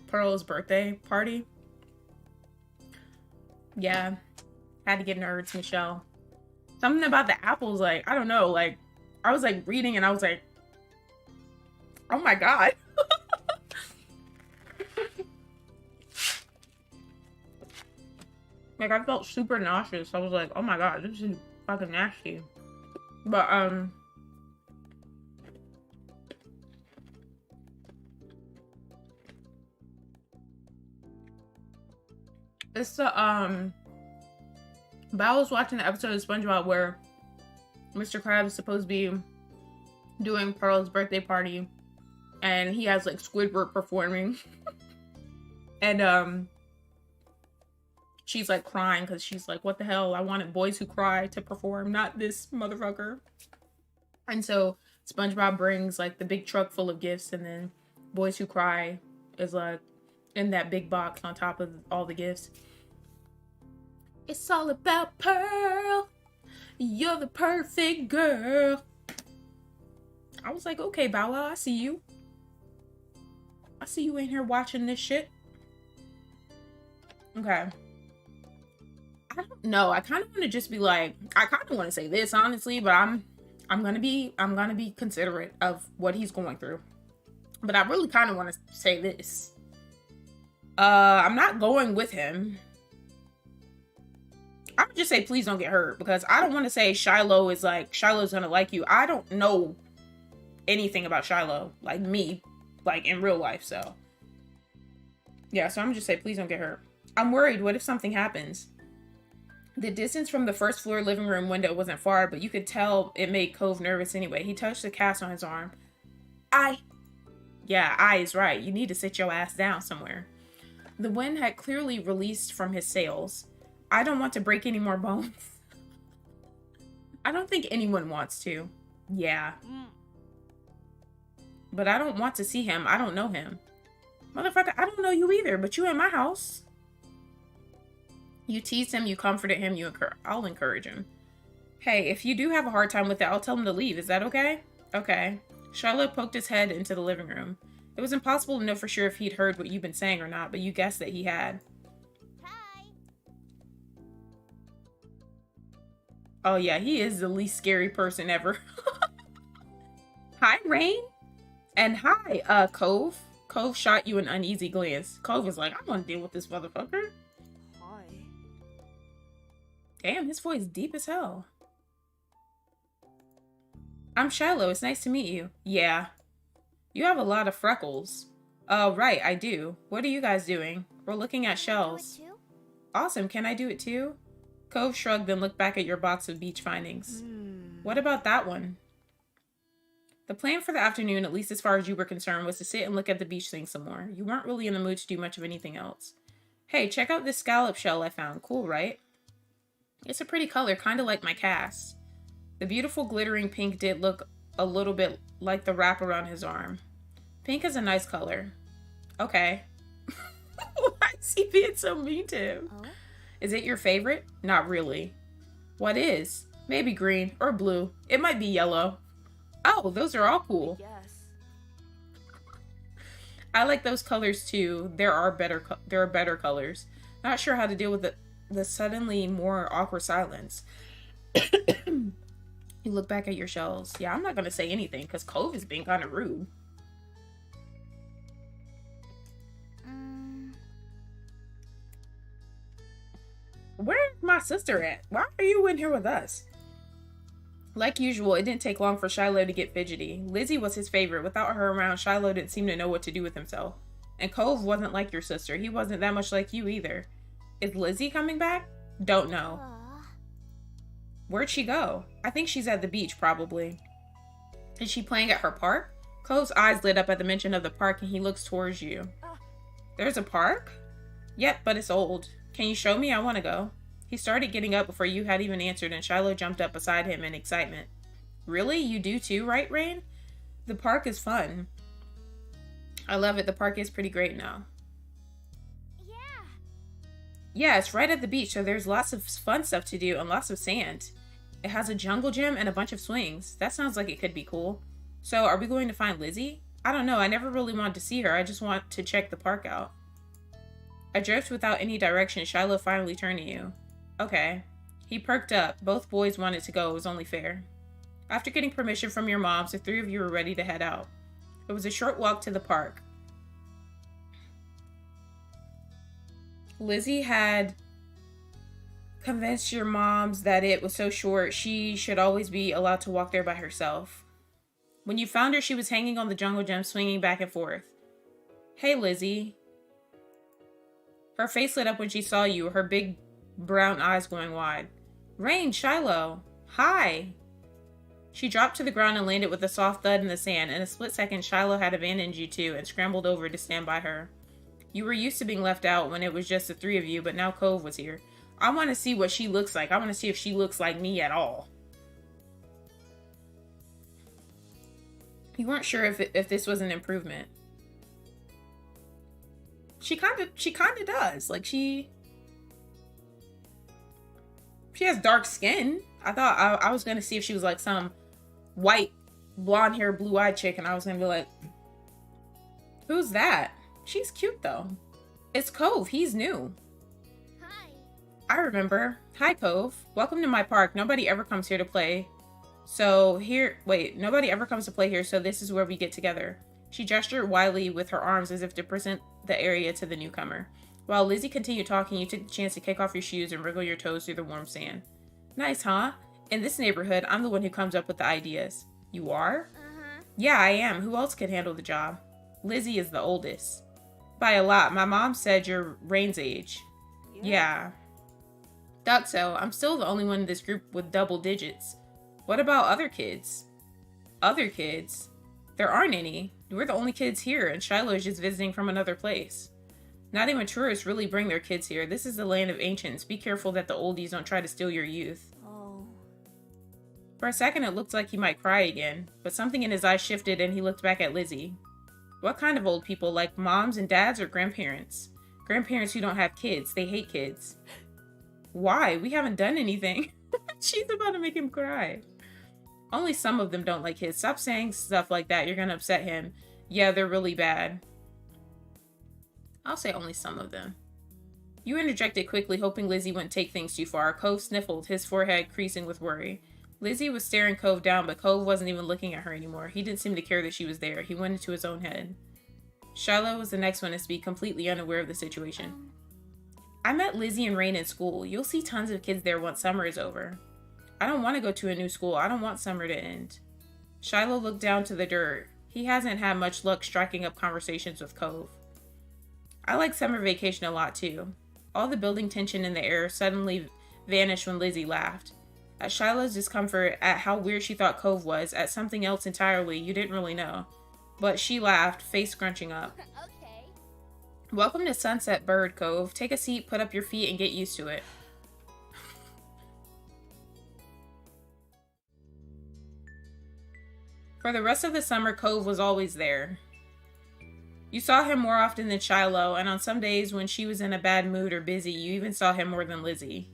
Pearl's birthday party. Yeah, had to get nerds, Michelle. Something about the apples, like, I don't know, like, I was like reading and I was like, oh my god. Like, I felt super nauseous. I was like, oh my god, this is fucking nasty. But, it's the, Bao was watching the episode of SpongeBob where Mr. Krabs is supposed to be doing Pearl's birthday party. And he has, like, Squidward performing. And, she's, like, crying because she's like, what the hell? I wanted Boys Who Cry to perform, not this motherfucker. And so SpongeBob brings, like, the big truck full of gifts, and then Boys Who Cry is, like, in that big box on top of all the gifts. It's all about Pearl. You're the perfect girl. I was like, okay, Bow Wow, I see you. I see you in here watching this shit. Okay. I don't know. I kind of want to just be like, I kind of want to say this, honestly, but I'm gonna be considerate of what he's going through. But I really kind of want to say this. I'm not going with him. I would just say, please don't get hurt, because I don't want to say Shiloh is like, Shiloh's gonna like you. I don't know anything about Shiloh, like me, like in real life, so. Yeah, so I'm gonna just say, please don't get hurt. I'm worried, what if something happens? The distance from the first floor living room window wasn't far, but you could tell it made Cove nervous anyway. He touched the cast on his arm. Yeah, I is right. You need to sit your ass down somewhere. The wind had clearly released from his sails. I don't want to break any more bones. I don't think anyone wants to. Yeah. But I don't want to see him. I don't know him. Motherfucker, I don't know you either, but you in my house. You teased him, you comforted him, I'll encourage him. Hey, if you do have a hard time with it, I'll tell him to leave. Is that okay? Okay. Charlotte poked his head into the living room. It was impossible to know for sure if he'd heard what you've been saying or not, but you guessed that he had. Hi. Oh yeah, he is the least scary person ever. Hi, Rain. And hi, Cove. Cove shot you an uneasy glance. Cove was like, I want to deal with this motherfucker. Hi. Damn, his voice deep as hell. I'm Shiloh. It's nice to meet you. Yeah. You have a lot of freckles. Oh, right, I do. What are you guys doing? We're looking at shells. Do it too? Awesome, can I do it too? Cove shrugged and looked back at your box of beach findings. What about that one? The plan for the afternoon, at least as far as you were concerned, was to sit and look at the beach thing some more. You weren't really in the mood to do much of anything else. Hey, check out this scallop shell I found. Cool, right? It's a pretty color, kind of like my cast. The beautiful glittering pink did look a little bit like the wrap around his arm. Pink is a nice color. Okay. Why is he being so mean to him? Oh? Is it your favorite? Not really. What is? Maybe green or blue. It might be yellow. Oh, those are all cool. Yes. I like those colors too. There are better colors. Not sure how to deal with the suddenly more awkward silence. You look back at your shells. Yeah, I'm not gonna say anything because Cove is being kind of rude. Where's my sister at? Why are you in here with us? Like usual, it didn't take long for Shiloh to get fidgety. Lizzie was his favorite. Without her around, Shiloh didn't seem to know what to do with himself. And Cove wasn't like your sister. He wasn't that much like you either. Is Lizzie coming back? Don't know. Where'd she go? I think she's at the beach, probably. Is she playing at her park? Cove's eyes lit up at the mention of the park and he looks towards you. There's a park? Yep, but it's old. Can you show me? I want to go. He started getting up before you had even answered and Shiloh jumped up beside him in excitement. Really? You do too, right, Rain? The park is fun. I love it. The park is pretty great now. Yeah. Yeah, it's right at the beach, so there's lots of fun stuff to do and lots of sand. It has a jungle gym and a bunch of swings. That sounds like it could be cool. So, are we going to find Lizzie? I don't know. I never really wanted to see her. I just want to check the park out. Adrift without any direction, Shiloh finally turned to you. Okay. He perked up. Both boys wanted to go. It was only fair. After getting permission from your moms, the three of you were ready to head out. It was a short walk to the park. Lizzie had convinced your moms that it was so short she should always be allowed to walk there by herself. When you found her, she was hanging on the jungle gym, swinging back and forth. Hey, Lizzie. Her face lit up when she saw you, her big brown eyes going wide. Rain, Shiloh. Hi. She dropped to the ground and landed with a soft thud in the sand. In a split second, Shiloh had abandoned you two and scrambled over to stand by her. You were used to being left out when it was just the three of you, but now Cove was here. I want to see what she looks like. I want to see if she looks like me at all. You weren't sure if this was an improvement. She kind of does. Like she has dark skin. I thought I was gonna see if she was like some white, blonde hair, blue eyed chick, and I was gonna be like, who's that? She's cute though. It's Cove. He's new. Hi. I remember. Hi, Cove. Welcome to my park. Nobody ever comes here to play. Nobody ever comes to play here, so this is where we get together. She gestured wildly with her arms as if to present the area to the newcomer. While Lizzie continued talking, you took the chance to kick off your shoes and wriggle your toes through the warm sand. Nice, huh? In this neighborhood, I'm the one who comes up with the ideas. You are? Uh-huh. Yeah, I am. Who else could handle the job? Lizzie is the oldest. By a lot. My mom said you're Rain's age. Yeah. Thought so. I'm still the only one in this group with double digits. What about other kids? Other kids? There aren't any. We're the only kids here, and Shiloh is just visiting from another place. Not even tourists really bring their kids here. This is the land of ancients. Be careful that the oldies don't try to steal your youth. Oh. For a second, it looked like he might cry again, but something in his eyes shifted and he looked back at Lizzie. What kind of old people? Like moms and dads or grandparents? Grandparents who don't have kids. They hate kids. Why? We haven't done anything. She's about to make him cry. Only some of them don't like kids. Stop saying stuff like that. You're gonna upset him. Yeah, they're really bad. I'll say only some of them. You interjected quickly, hoping Lizzie wouldn't take things too far. Cove sniffled, his forehead creasing with worry. Lizzie was staring Cove down, but Cove wasn't even looking at her anymore. He didn't seem to care that she was there. He went into his own head. Shiloh was the next one to speak, completely unaware of the situation. I met Lizzie and Rain in school. You'll see tons of kids there once summer is over. I don't want to go to a new school. I don't want summer to end. Shiloh looked down to the dirt. He hasn't had much luck striking up conversations with Cove. I like summer vacation a lot too. All the building tension in the air suddenly vanished when Lizzie laughed. At Shiloh's discomfort at how weird she thought Cove was, at something else entirely you didn't really know. But she laughed, face scrunching up. Okay. Welcome to Sunset Bird Cove. Take a seat, put up your feet, and get used to it. For the rest of the summer, Cove was always there. You saw him more often than Shiloh, and on some days when she was in a bad mood or busy, you even saw him more than Lizzie.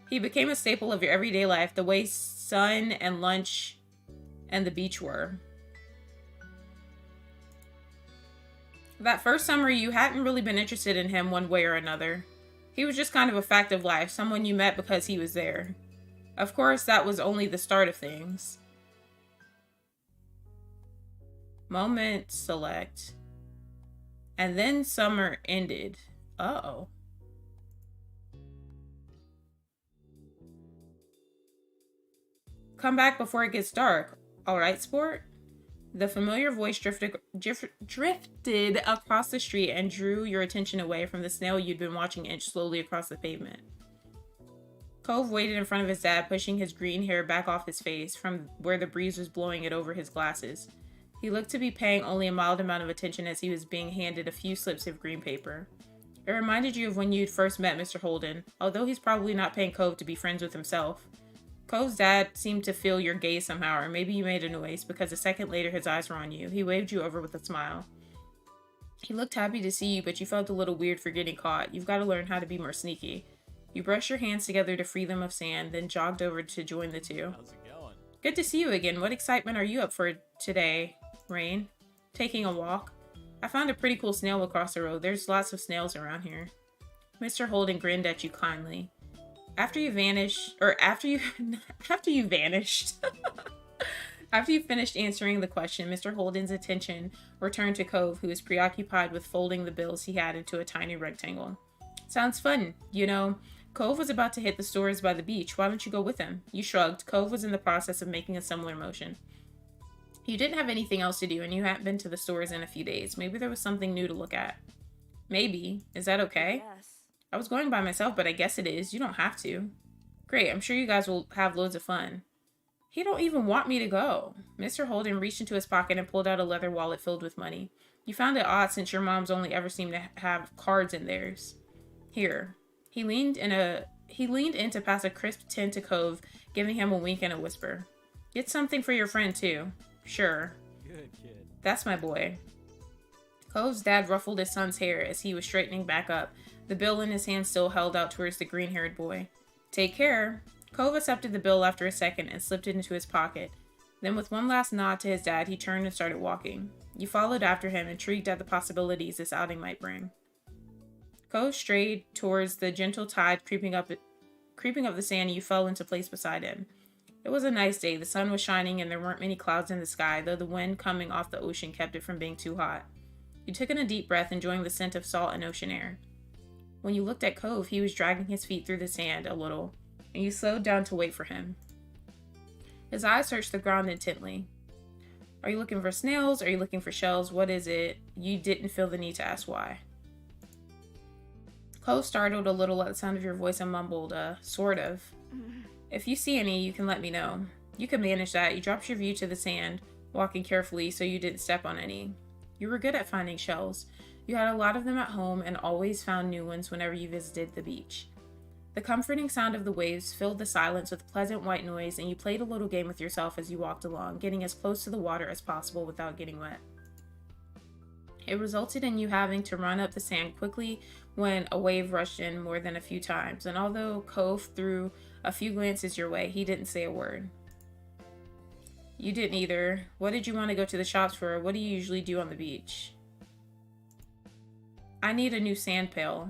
He became a staple of your everyday life, the way sun and lunch and the beach were. That first summer, you hadn't really been interested in him one way or another. He was just kind of a fact of life, someone you met because he was there. Of course, that was only the start of things. Moment select. And then summer ended. Uh-oh. Come back before it gets dark. All right, sport? The familiar voice drifted across the street and drew your attention away from the snail you'd been watching inch slowly across the pavement. Cove waited in front of his dad, pushing his green hair back off his face from where the breeze was blowing it over his glasses. He looked to be paying only a mild amount of attention as he was being handed a few slips of green paper. It reminded you of when you'd first met Mr. Holden, although he's probably not paying Cove to be friends with himself. Cove's dad seemed to feel your gaze somehow, or maybe you made a noise, because a second later his eyes were on you. He waved you over with a smile. He looked happy to see you, but you felt a little weird for getting caught. You've got to learn how to be more sneaky. You brushed your hands together to free them of sand, then jogged over to join the two. How's it going? Good to see you again. What excitement are you up for today, Rain? Taking a walk? I found a pretty cool snail across the road. There's lots of snails around here. Mr. Holden grinned at you kindly. After you finished answering the question, Mr. Holden's attention returned to Cove, who was preoccupied with folding the bills he had into a tiny rectangle. Sounds fun. You know, Cove was about to hit the stores by the beach. Why don't you go with him? You shrugged. Cove was in the process of making a similar motion. You didn't have anything else to do, and you hadn't been to the stores in a few days. Maybe there was something new to look at. Maybe. Is that okay? Yes. I was going by myself, but I guess it is. You don't have to. Great, I'm sure you guys will have loads of fun. He don't even want me to go. Mr. Holden reached into his pocket and pulled out a leather wallet filled with money. You found it odd since your mom's only ever seemed to have cards in theirs. Here. He leaned in to pass a crisp tin to Cove, giving him a wink and a whisper. Get something for your friend, too. Sure. Good kid. That's my boy. Cove's dad ruffled his son's hair as he was straightening back up, the bill in his hand still held out towards the green-haired boy. Take care. Cove accepted the bill after a second and slipped it into his pocket. Then with one last nod to his dad, he turned and started walking. You followed after him, intrigued at the possibilities this outing might bring. Cove strayed towards the gentle tide creeping up the sand, and you fell into place beside him. It was a nice day. The sun was shining and there weren't many clouds in the sky, though the wind coming off the ocean kept it from being too hot. You took in a deep breath, enjoying the scent of salt and ocean air. When you looked at Cove, he was dragging his feet through the sand a little, and you slowed down to wait for him. His eyes searched the ground intently. Are you looking for snails? Are you looking for shells? What is it? You didn't feel the need to ask why. Cove startled a little at the sound of your voice and mumbled, sort of. If you see any, you can let me know. You can manage that. You dropped your view to the sand, walking carefully so you didn't step on any. You were good at finding shells. You had a lot of them at home and always found new ones whenever you visited the beach. The comforting sound of the waves filled the silence with pleasant white noise, and you played a little game with yourself as you walked along, getting as close to the water as possible without getting wet. It resulted in you having to run up the sand quickly when a wave rushed in more than a few times, and although Cove threw a few glances your way, he didn't say a word. You didn't either. What did you want to go to the shops for? What do you usually do on the beach? I need a new sand pail.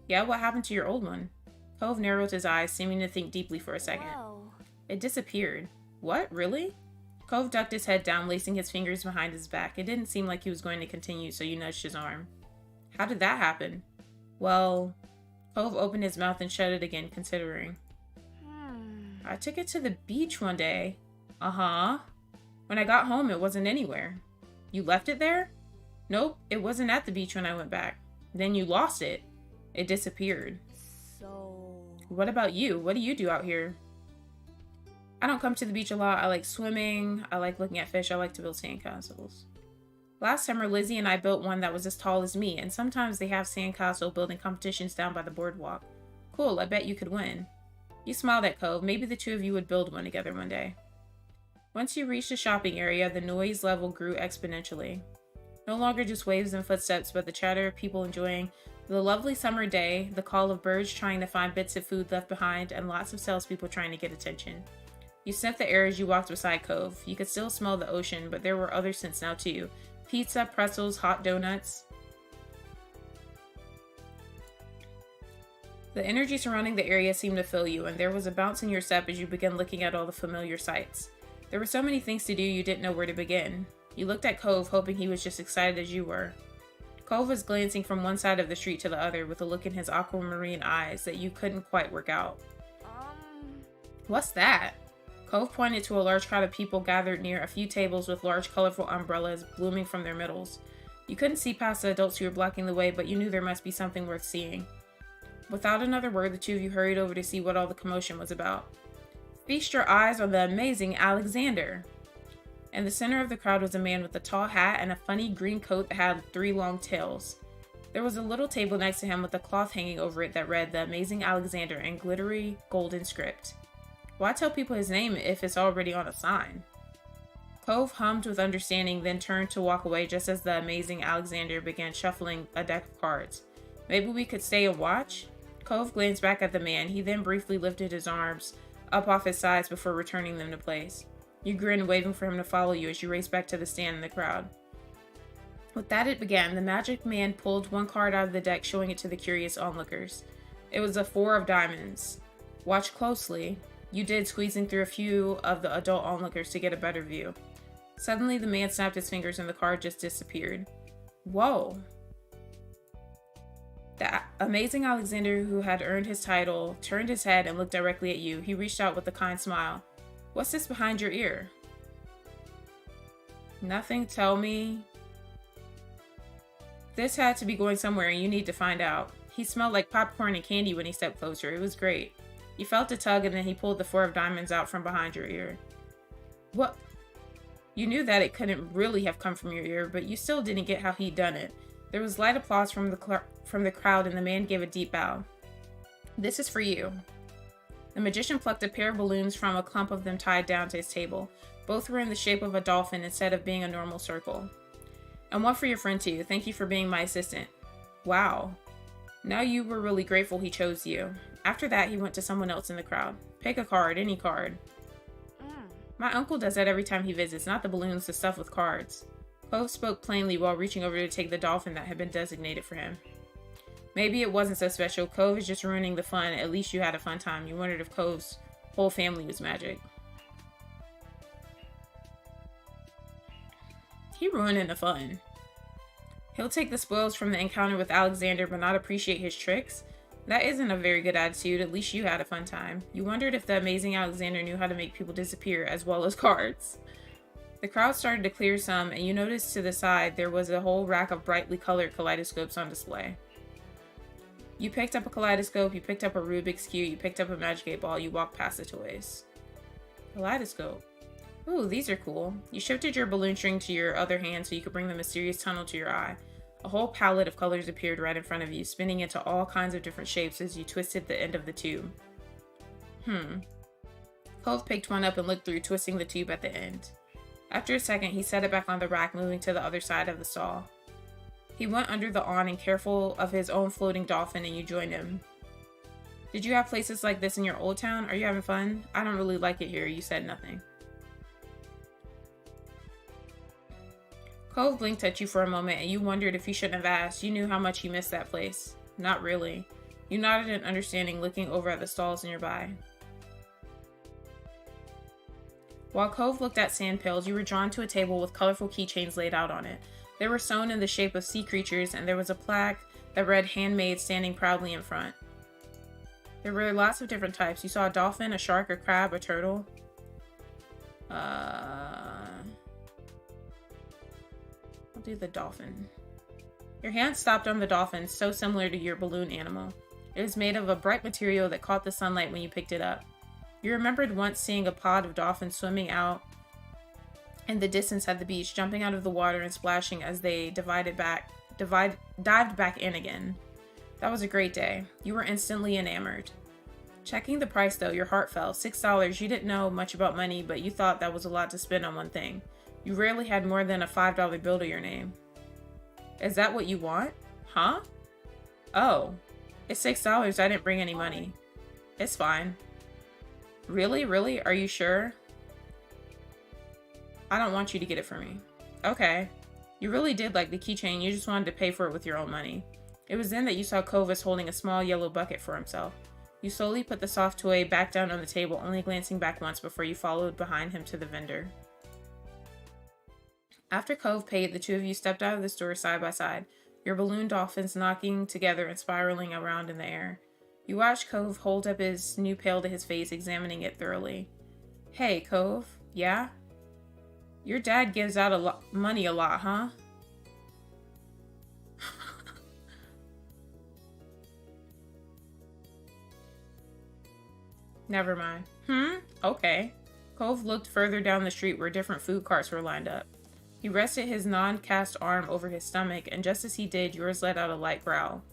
Yeah, what happened to your old one? Cove narrowed his eyes, seeming to think deeply for a second. Whoa. It disappeared. What? Really? Cove ducked his head down, lacing his fingers behind his back. It didn't seem like he was going to continue, so you nudged his arm. How did that happen? Well, Cove opened his mouth and shut it again, considering. I took it to the beach one day. Uh-huh. When I got home, it wasn't anywhere. You left it there? Nope, it wasn't at the beach when I went back. Then you lost it. It disappeared. So... What about you? What do you do out here? I don't come to the beach a lot. I like swimming. I like looking at fish. I like to build sandcastles. Last summer, Lizzie and I built one that was as tall as me, and sometimes they have sandcastle building competitions down by the boardwalk. Cool, I bet you could win. You smiled at Cove. Maybe the two of you would build one together one day. Once you reached the shopping area, the noise level grew exponentially. No longer just waves and footsteps, but the chatter of people enjoying the lovely summer day, the call of birds trying to find bits of food left behind, and lots of salespeople trying to get attention. You sniffed the air as you walked beside Cove. You could still smell the ocean, but there were other scents now too. Pizza, pretzels, hot donuts. The energy surrounding the area seemed to fill you, and there was a bounce in your step as you began looking at all the familiar sights. There were so many things to do you didn't know where to begin. You looked at Cove, hoping he was just excited as you were. Cove was glancing from one side of the street to the other with a look in his aquamarine eyes that you couldn't quite work out. What's that? Cove pointed to a large crowd of people gathered near a few tables with large colorful umbrellas blooming from their middles. You couldn't see past the adults who were blocking the way, but you knew there must be something worth seeing. Without another word, the two of you hurried over to see what all the commotion was about. Feast your eyes on the amazing Alexander. In the center of the crowd was a man with a tall hat and a funny green coat that had 3 long tails. There was a little table next to him with a cloth hanging over it that read The Amazing Alexander in glittery golden script. Why tell people his name if it's already on a sign? Cove hummed with understanding, then turned to walk away just as the Amazing Alexander began shuffling a deck of cards. Maybe we could stay and watch? Cove glanced back at the man. He then briefly lifted his arms up off his sides before returning them to place. You grinned, waving for him to follow you as you raced back to the stand in the crowd. With that, it began. The magic man pulled one card out of the deck, showing it to the curious onlookers. It was a 4 of diamonds. Watch closely. You did, squeezing through a few of the adult onlookers to get a better view. Suddenly, the man snapped his fingers and the card just disappeared. Whoa. The amazing Alexander, who had earned his title, turned his head and looked directly at you. He reached out with a kind smile. What's this behind your ear? Nothing, tell me. This had to be going somewhere and you need to find out. He smelled like popcorn and candy when he stepped closer. It was great. You felt a tug and then he pulled the 4 of diamonds out from behind your ear. What? You knew that it couldn't really have come from your ear, but you still didn't get how he'd done it. There was light applause from the crowd and the man gave a deep bow. This is for you. The magician plucked a pair of balloons from a clump of them tied down to his table. Both were in the shape of a dolphin instead of being a normal circle. And one for your friend too. Thank you for being my assistant. Wow. Now you were really grateful he chose you. After that, he went to someone else in the crowd. Pick a card, any card. My uncle does that every time he visits, not the balloons, the stuff with cards. Cove spoke plainly while reaching over to take the dolphin that had been designated for him. Maybe it wasn't so special. Cove is just ruining the fun. At least you had a fun time. You wondered if Cove's whole family was magic. He ruining the fun. He'll take the spoils from the encounter with Alexander but not appreciate his tricks? That isn't a very good attitude. At least you had a fun time. You wondered if the amazing Alexander knew how to make people disappear as well as cards. The crowd started to clear some, and you noticed to the side there was a whole rack of brightly colored kaleidoscopes on display. You picked up a kaleidoscope, you picked up a Rubik's Cube, you picked up a Magic 8 Ball, you walked past the toys. Kaleidoscope. Ooh, these are cool. You shifted your balloon string to your other hand so you could bring the mysterious tunnel to your eye. A whole palette of colors appeared right in front of you, spinning into all kinds of different shapes as you twisted the end of the tube. Cove picked one up and looked through, twisting the tube at the end. After a second, he set it back on the rack, moving to the other side of the stall. He went under the awning, careful of his own floating dolphin, and you joined him. Did you have places like this in your old town? Are you having fun? I don't really like it here. You said nothing. Cove blinked at you for a moment, and you wondered if you shouldn't have asked. You knew how much you missed that place. Not really. You nodded in understanding, looking over at the stalls nearby. While Cove looked at sand pails, you were drawn to a table with colorful keychains laid out on it. They were sewn in the shape of sea creatures, and there was a plaque that read "Handmade" standing proudly in front. There were lots of different types. You saw a dolphin, a shark, a crab, a turtle. I'll do the dolphin. Your hand stopped on the dolphin, so similar to your balloon animal. It was made of a bright material that caught the sunlight when you picked it up. You remembered once seeing a pod of dolphins swimming out in the distance at the beach, jumping out of the water and splashing as they dived back in again. That was a great day. You were instantly enamored. Checking the price though, your heart fell. $6. You didn't know much about money, but you thought that was a lot to spend on one thing. You rarely had more than a $5 bill to your name. Is that what you want? Huh? Oh. It's $6. I didn't bring any money. It's fine. Really? Really? Are you sure? I don't want you to get it for me. Okay. You really did like the keychain. You just wanted to pay for it with your own money. It was then that you saw Coves holding a small yellow bucket for himself. You slowly put the soft toy back down on the table, only glancing back once before you followed behind him to the vendor. After Cove paid, the two of you stepped out of the store side by side, your balloon dolphins knocking together and spiraling around in the air. You watched Cove hold up his new pail to his face, examining it thoroughly. Hey, Cove. Yeah? Your dad gives out money a lot, huh? Never mind. Okay. Cove looked further down the street where different food carts were lined up. He rested his non-cast arm over his stomach, and just as he did, yours let out a light growl.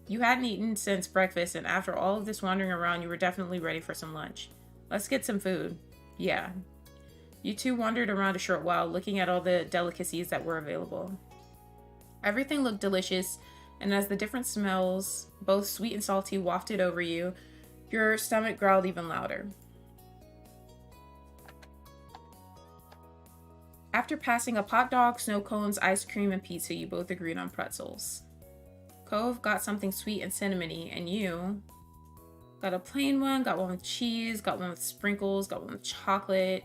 You hadn't eaten since breakfast, and after all of this wandering around, you were definitely ready for some lunch. Let's get some food. Yeah. You two wandered around a short while, looking at all the delicacies that were available. Everything looked delicious, and as the different smells, both sweet and salty, wafted over you, your stomach growled even louder. After passing up hot dogs, snow cones, ice cream, and pizza, you both agreed on pretzels. Cove got something sweet and cinnamony, and you got a plain one, got one with cheese, got one with sprinkles, got one with chocolate.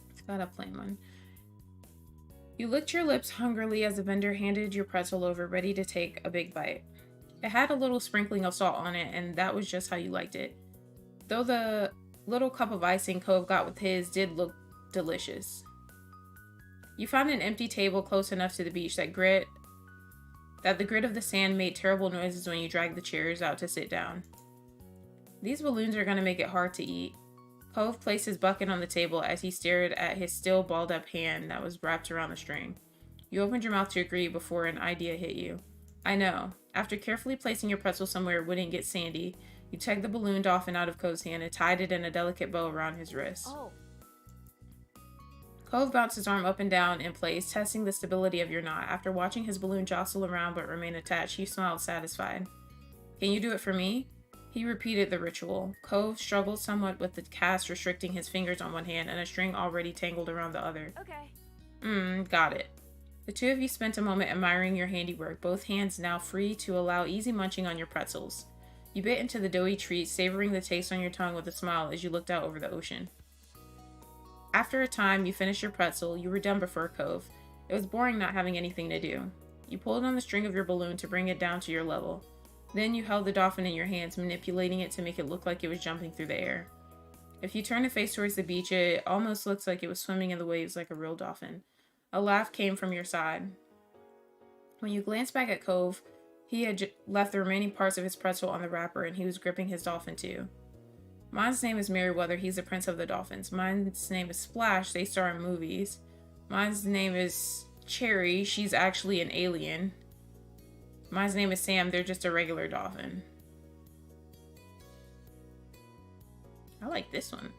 It's got a plain one. You licked your lips hungrily as the vendor handed your pretzel over, ready to take a big bite. It had a little sprinkling of salt on it, and that was just how you liked it. Though the little cup of icing Cove got with his did look delicious. You found an empty table close enough to the beach that the grit of the sand made terrible noises when you dragged the chairs out to sit down. These balloons are going to make it hard to eat. Cove placed his bucket on the table as he stared at his still balled up hand that was wrapped around the string. You opened your mouth to agree before an idea hit you. I know. After carefully placing your pretzel somewhere it wouldn't get sandy, you tugged the balloon dolphin out of Cove's hand and tied it in a delicate bow around his wrist. Oh. Cove bounced his arm up and down in place, testing the stability of your knot. After watching his balloon jostle around but remain attached, he smiled satisfied. Can you do it for me? He repeated the ritual. Cove struggled somewhat with the cast restricting his fingers on one hand and a string already tangled around the other. Okay. Got it. The two of you spent a moment admiring your handiwork, both hands now free to allow easy munching on your pretzels. You bit into the doughy treat, savoring the taste on your tongue with a smile as you looked out over the ocean. After a time, you finished your pretzel. You were done before Cove. It was boring not having anything to do. You pulled on the string of your balloon to bring it down to your level. Then you held the dolphin in your hands, manipulating it to make it look like it was jumping through the air. If you turned to face towards the beach, it almost looked like it was swimming in the waves like a real dolphin. A laugh came from your side. When you glanced back at Cove, he had left the remaining parts of his pretzel on the wrapper and he was gripping his dolphin too. Mine's name is Merryweather, he's the prince of the dolphins. Mine's name is Splash, they star in movies. Mine's name is Cherry, she's actually an alien. Mine's name is Sam, they're just a regular dolphin. I like this one.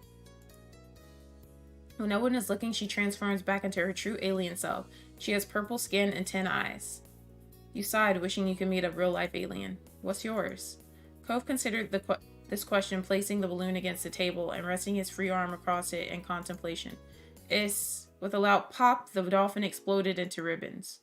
When no one is looking, she transforms back into her true alien self. She has purple skin and 10 eyes. You sighed, wishing you could meet a real-life alien. What's yours? Cove considered this question, placing the balloon against the table and resting his free arm across it in contemplation. With a loud pop, the dolphin exploded into ribbons.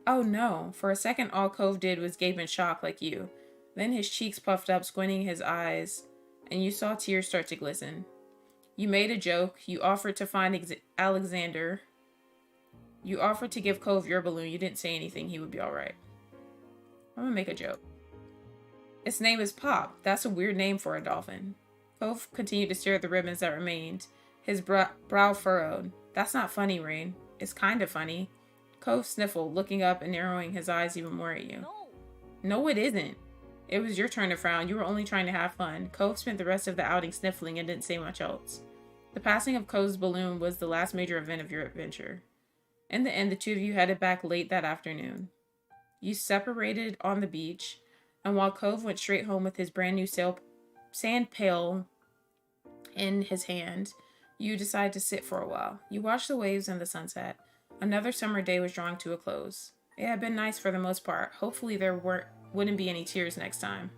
Oh no. For a second, all Cove did was gape in shock like you. Then his cheeks puffed up, squinting his eyes, and you saw tears start to glisten. You made a joke. You offered to find Alexander. You offered to give Cove your balloon. You didn't say anything. He would be alright. I'm gonna make a joke. Its name is Pop. That's a weird name for a dolphin. Cove continued to stare at the ribbons that remained, his brow furrowed. That's not funny, Rain. It's kind of funny. Cove sniffled, looking up and narrowing his eyes even more at you. No, it isn't. It was your turn to frown. You were only trying to have fun. Cove spent the rest of the outing sniffling and didn't say much else. The passing of Cove's balloon was the last major event of your adventure. In the end, the two of you headed back late that afternoon. You separated on the beach, and while Cove went straight home with his brand new sand pail in his hand, you decided to sit for a while. You watched the waves and the sunset. Another summer day was drawing to a close. It had been nice for the most part. Hopefully there wouldn't be any tears next time.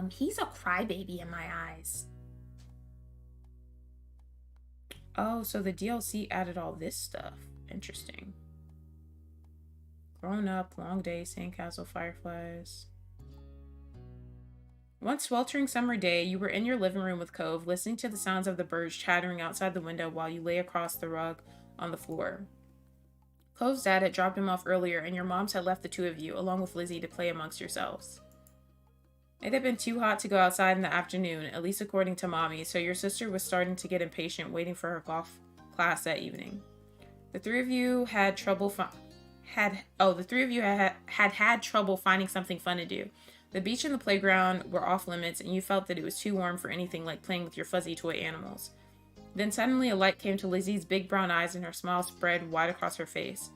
He's a crybaby in my eyes. Oh, so the DLC added all this stuff. Interesting. Grown up, long day, sandcastle, fireflies. One sweltering summer day, you were in your living room with Cove, listening to the sounds of the birds chattering outside the window while you lay across the rug on the floor. Coves Dad had dropped him off earlier, and your moms had left the two of you, along with Lizzie, to play amongst yourselves. It had been too hot to go outside in the afternoon, at least according to Mommy, so your sister was starting to get impatient waiting for her golf class that evening. The three of you had trouble had trouble finding something fun to do. The beach and the playground were off limits, and you felt that it was too warm for anything like playing with your fuzzy toy animals. Then suddenly a light came to Lizzie's big brown eyes and her smile spread wide across her face.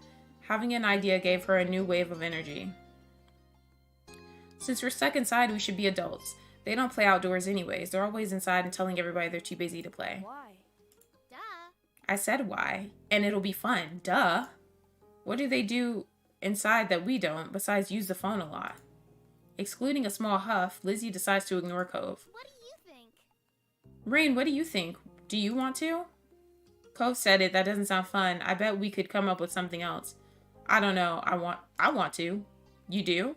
Having an idea gave her a new wave of energy. Since we're stuck inside, we should be adults. They don't play outdoors anyways. They're always inside and telling everybody they're too busy to play. Why? Duh. I said why. And it'll be fun. Duh. What do they do inside that we don't, besides use the phone a lot? Excluding a small huff, Lizzie decides to ignore Cove. What do you think? Rain, what do you think? Do you want to? Cove said it. That doesn't sound fun. I bet we could come up with something else. I don't know. I want to. You do?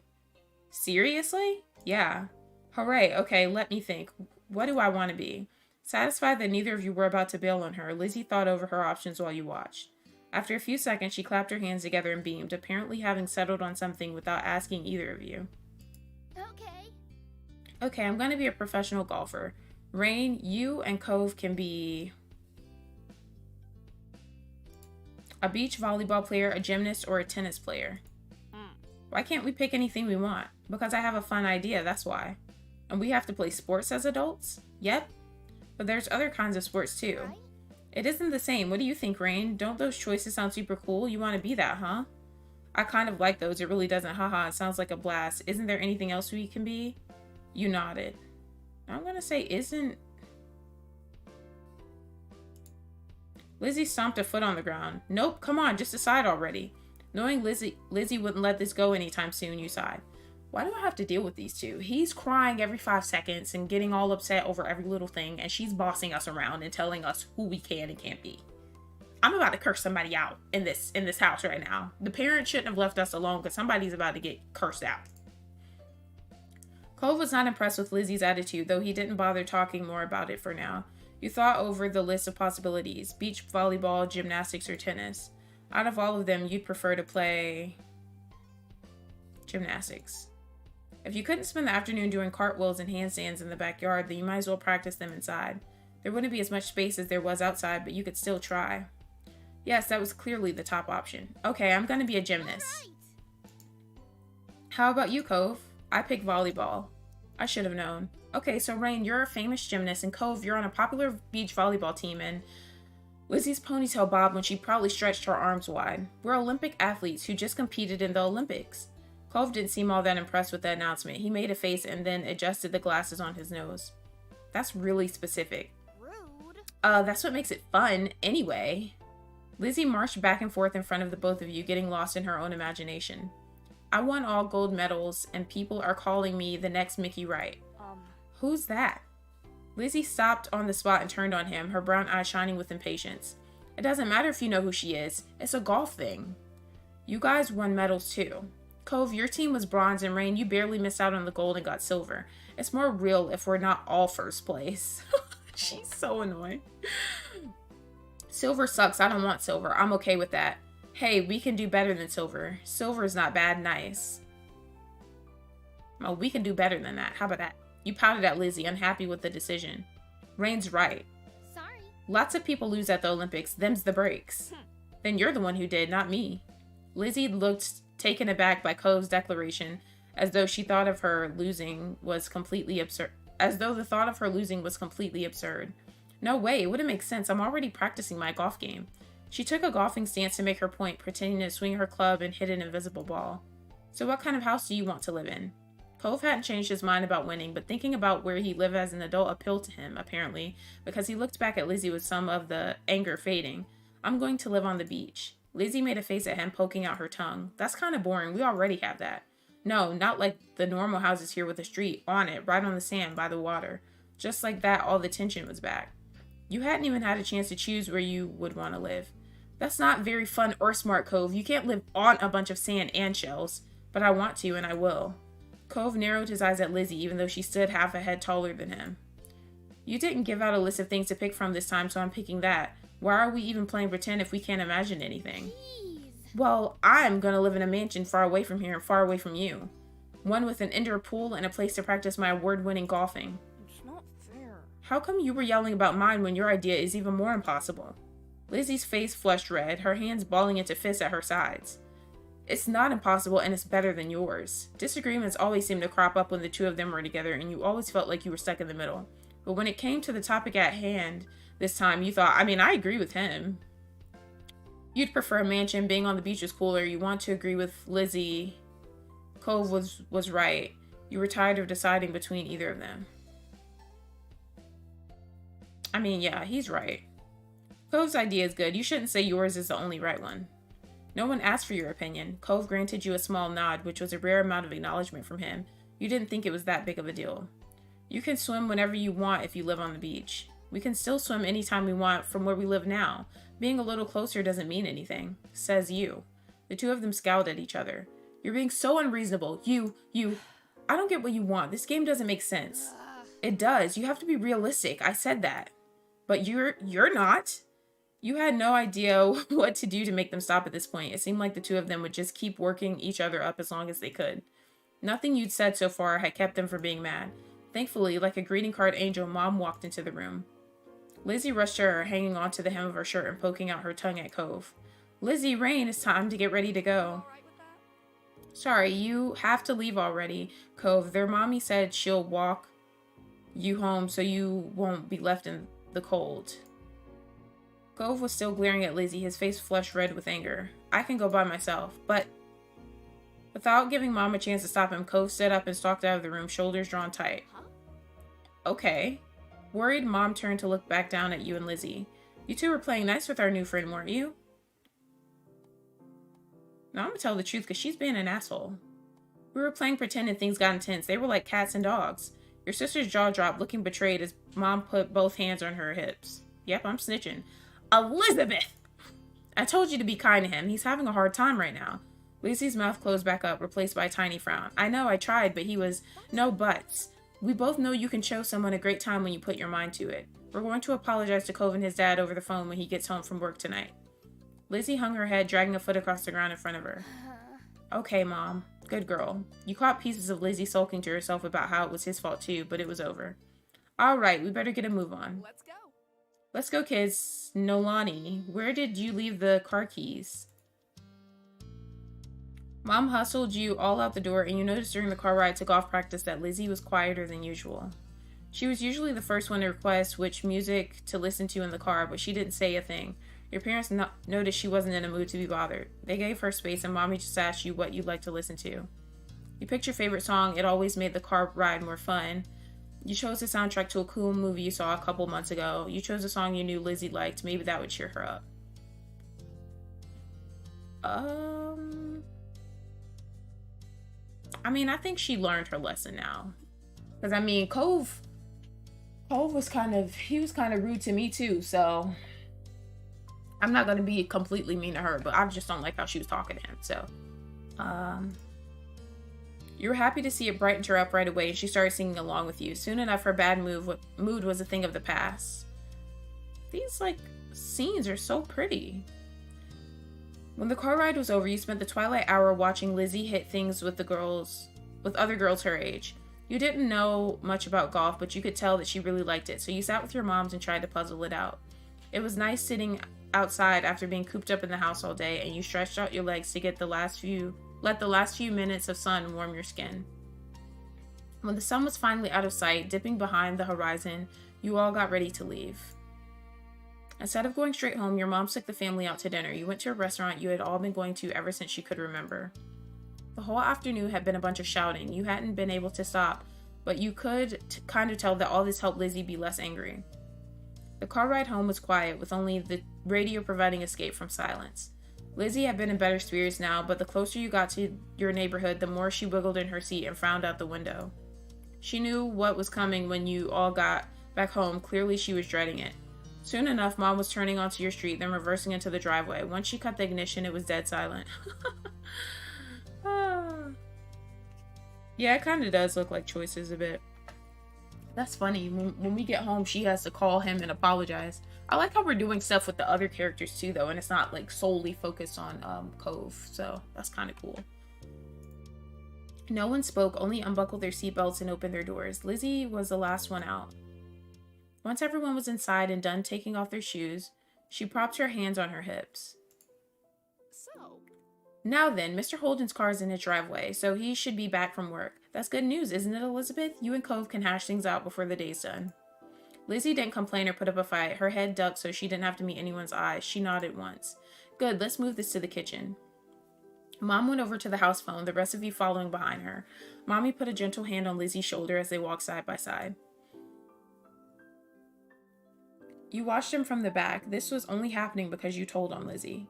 Seriously? Yeah. Hooray. Okay, let me think. What do I want to be? Satisfied that neither of you were about to bail on her, Lizzie thought over her options while you watched. After a few seconds, she clapped her hands together and beamed, apparently having settled on something without asking either of you. Okay. Okay, I'm going to be a professional golfer. Rain, you and Cove can be a beach volleyball player, a gymnast, or a tennis player. Why can't we pick anything we want? Because I have a fun idea, that's why. And we have to play sports as adults? Yep. But there's other kinds of sports too. Right? It isn't the same. What do you think, Rain? Don't those choices sound super cool? You want to be that, huh? I kind of like those. It really doesn't. Haha, it sounds like a blast. Isn't there anything else we can be? You nodded. I'm gonna say isn't... Lizzie stomped a foot on the ground. Nope, come on, just decide already. Knowing Lizzie wouldn't let this go anytime soon, you sighed. Why do I have to deal with these two? He's crying every 5 seconds and getting all upset over every little thing, and she's bossing us around and telling us who we can and can't be. I'm about to curse somebody out in this house right now. The parents shouldn't have left us alone because somebody's about to get cursed out. Cove was not impressed with Lizzie's attitude, though he didn't bother talking more about it for now. You thought over the list of possibilities: beach volleyball, gymnastics, or tennis. Out of all of them, you'd prefer to play gymnastics. If you couldn't spend the afternoon doing cartwheels and handstands in the backyard, then you might as well practice them inside. There wouldn't be as much space as there was outside, but you could still try. Yes, that was clearly the top option. Okay, I'm gonna be a gymnast. Right. How about you, Cove? I picked volleyball. I should have known. Okay, so Rain, you're a famous gymnast, and Cove, you're on a popular beach volleyball team, and Lizzie's ponytail bobbed when she proudly stretched her arms wide. We're Olympic athletes who just competed in the Olympics. Cove didn't seem all that impressed with the announcement. He made a face and then adjusted the glasses on his nose. That's really specific. Rude. That's what makes it fun, anyway. Lizzie marched back and forth in front of the both of you, getting lost in her own imagination. I won all gold medals, and people are calling me the next Mickey Wright. Who's that? Lizzie stopped on the spot and turned on him, her brown eyes shining with impatience. It doesn't matter if you know who she is. It's a golf thing. You guys won medals too. Cove, your team was bronze, and Rain, you barely missed out on the gold and got silver. It's more real if we're not all first place. She's so annoying. Silver sucks. I don't want silver. I'm okay with that. Hey, we can do better than silver. Silver is not bad, nice. Oh, we can do better than that. How about that? You pouted at Lizzie, unhappy with the decision. Rain's right. Sorry. Lots of people lose at the Olympics. Them's the breaks. Then you're the one who did, not me. Lizzie looked taken aback by Cove's declaration, as though she thought of her losing was completely absurd. As though the thought of her losing was completely absurd. No way, it wouldn't make sense. I'm already practicing my golf game. She took a golfing stance to make her point, pretending to swing her club and hit an invisible ball. So what kind of house do you want to live in? Cove hadn't changed his mind about winning, but thinking about where he lived as an adult appealed to him, apparently, because he looked back at Lizzie with some of the anger fading. I'm going to live on the beach. Lizzie made a face at him, poking out her tongue. That's kind of boring. We already have that. No, not like the normal houses here with a street on it, right on the sand by the water. Just like that, all the tension was back. You hadn't even had a chance to choose where you would want to live. That's not very fun or smart, Cove. You can't live on a bunch of sand and shells. But I want to, and I will. Cove narrowed his eyes at Lizzie, even though she stood half a head taller than him. You didn't give out a list of things to pick from this time, so I'm picking that. Why are we even playing pretend if we can't imagine anything? Jeez. Well, I'm gonna live in a mansion far away from here and far away from you. One with an indoor pool and a place to practice my award-winning golfing. It's not fair. How come you were yelling about mine when your idea is even more impossible? Lizzie's face flushed red, her hands balling into fists at her sides. It's not impossible and it's better than yours. Disagreements always seem to crop up when the two of them were together and you always felt like you were stuck in the middle. But when it came to the topic at hand this time, you thought, I agree with him. You'd prefer a mansion, being on the beach is cooler, you want to agree with Lizzie. Cove was right. You were tired of deciding between either of them. Yeah, he's right. Cove's idea is good. You shouldn't say yours is the only right one. No one asked for your opinion. Cove granted you a small nod, which was a rare amount of acknowledgement from him. You didn't think it was that big of a deal. You can swim whenever you want if you live on the beach. We can still swim anytime we want from where we live now. Being a little closer doesn't mean anything, says you. The two of them scowled at each other. You're being so unreasonable. You. I don't get what you want. This game doesn't make sense. It does. You have to be realistic. I said that. But you're not. You had no idea what to do to make them stop at this point. It seemed like the two of them would just keep working each other up as long as they could. Nothing you'd said so far had kept them from being mad. Thankfully, like a greeting card angel, Mom walked into the room. Lizzie rushed to her, hanging onto the hem of her shirt and poking out her tongue at Cove. Lizzie, Rain, it's time to get ready to go. Sorry, you have to leave already, Cove. Their mommy said she'll walk you home so you won't be left in the cold. Cove was still glaring at Lizzie, his face flushed red with anger. I can go by myself, but... Without giving Mom a chance to stop him, Cove stood up and stalked out of the room, shoulders drawn tight. Okay. Worried, Mom turned to look back down at you and Lizzie. You two were playing nice with our new friend, weren't you? No, I'm gonna tell the truth because she's being an asshole. We were playing pretend and things got intense. They were like cats and dogs. Your sister's jaw dropped, looking betrayed as Mom put both hands on her hips. Yep, I'm snitching. Elizabeth! I told you to be kind to him. He's having a hard time right now. Lizzie's mouth closed back up, replaced by a tiny frown. I know, I tried, but he was... No buts. We both know you can show someone a great time when you put your mind to it. We're going to apologize to Cove and his dad over the phone when he gets home from work tonight. Lizzie hung her head, dragging a foot across the ground in front of her. Okay, Mom. Good girl. You caught pieces of Lizzie sulking to herself about how it was his fault too, but it was over. Alright, we better get a move on. Let's go. Let's go, kids. Nolani, where did you leave the car keys? Mom hustled you all out the door, and you noticed during the car ride to golf practice that Lizzie was quieter than usual. She was usually the first one to request which music to listen to in the car, but she didn't say a thing. Your parents noticed she wasn't in a mood to be bothered. They gave her space, and Mommy just asked you what you'd like to listen to. You picked your favorite song. It always made the car ride more fun. You chose the soundtrack to a cool movie you saw a couple months ago. You chose a song you knew Lizzie liked. Maybe that would cheer her up. I think she learned her lesson now. Because, Cove was kind of rude to me too, so... I'm not going to be completely mean to her, but I just don't like how she was talking to him, so... You were happy to see it brightened her up right away, and she started singing along with you. Soon enough, her bad mood was a thing of the past. These, scenes are so pretty. When the car ride was over, you spent the twilight hour watching Lizzie hit things with other girls her age. You didn't know much about golf, but you could tell that she really liked it, so you sat with your moms and tried to puzzle it out. It was nice sitting outside after being cooped up in the house all day, and you stretched out your legs to let the last few minutes of sun warm your skin. When the sun was finally out of sight, dipping behind the horizon, you all got ready to leave. Instead of going straight home, your mom took the family out to dinner. You went to a restaurant you had all been going to ever since you could remember. The whole afternoon had been a bunch of shouting. You hadn't been able to stop, but you could kind of tell that all this helped Lizzie be less angry. The car ride home was quiet, with only the radio providing escape from silence. Lizzie had been in better spirits now, but the closer you got to your neighborhood, the more she wiggled in her seat and frowned out the window. She knew what was coming when you all got back home. Clearly, she was dreading it. Soon enough, Mom was turning onto your street, then reversing into the driveway. Once she cut the ignition, it was dead silent. Yeah, it kind of does look like Choices a bit. That's funny. When we get home, she has to call him and apologize. I like how we're doing stuff with the other characters too, though, and it's not like solely focused on Cove. So that's kind of cool. No one spoke, only unbuckled their seatbelts and opened their doors. Lizzie was the last one out. Once everyone was inside and done taking off their shoes, she propped her hands on her hips. So, Now then, Mr. Holden's car is in his driveway, so he should be back from work. That's good news, isn't it, Elizabeth? You and Cove can hash things out before the day's done. Lizzie didn't complain or put up a fight. Her head ducked so she didn't have to meet anyone's eyes. She nodded once. Good, let's move this to the kitchen. Mom went over to the house phone, the rest of you following behind her. Mommy put a gentle hand on Lizzie's shoulder as they walked side by side. You watched him from the back. This was only happening because you told on Lizzie.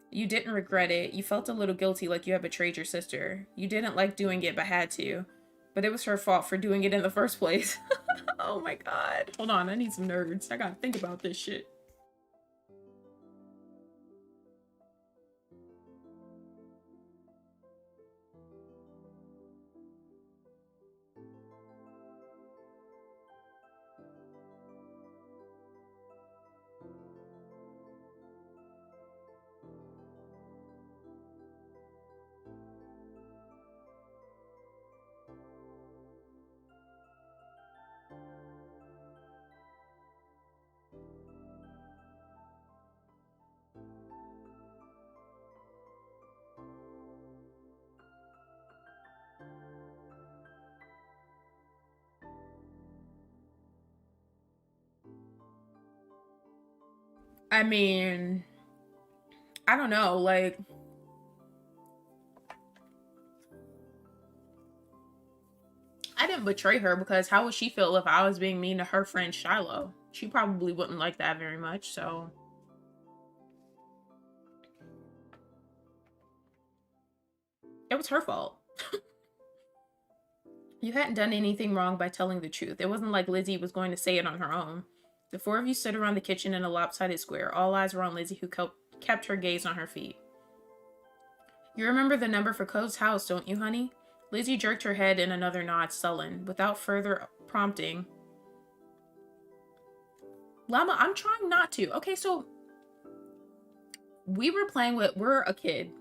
You didn't regret it. You felt a little guilty, like you had betrayed your sister. You didn't like doing it, but had to. But it was her fault for doing it in the first place. Oh my god. Hold on, I need some nerds. I gotta think about this shit. I mean, I don't know, like, I didn't betray her because how would she feel if I was being mean to her friend Shiloh? She probably wouldn't like that very much, so. It was her fault. You hadn't done anything wrong by telling the truth. It wasn't like Lizzie was going to say it on her own. The four of you stood around the kitchen in a lopsided square. All eyes were on Lizzie, who kept her gaze on her feet. You remember the number for Cove's house, don't you, honey? Lizzie jerked her head in another nod, sullen. Without further prompting. Llama, I'm trying not to. Okay, so we were playing with, we're a kid.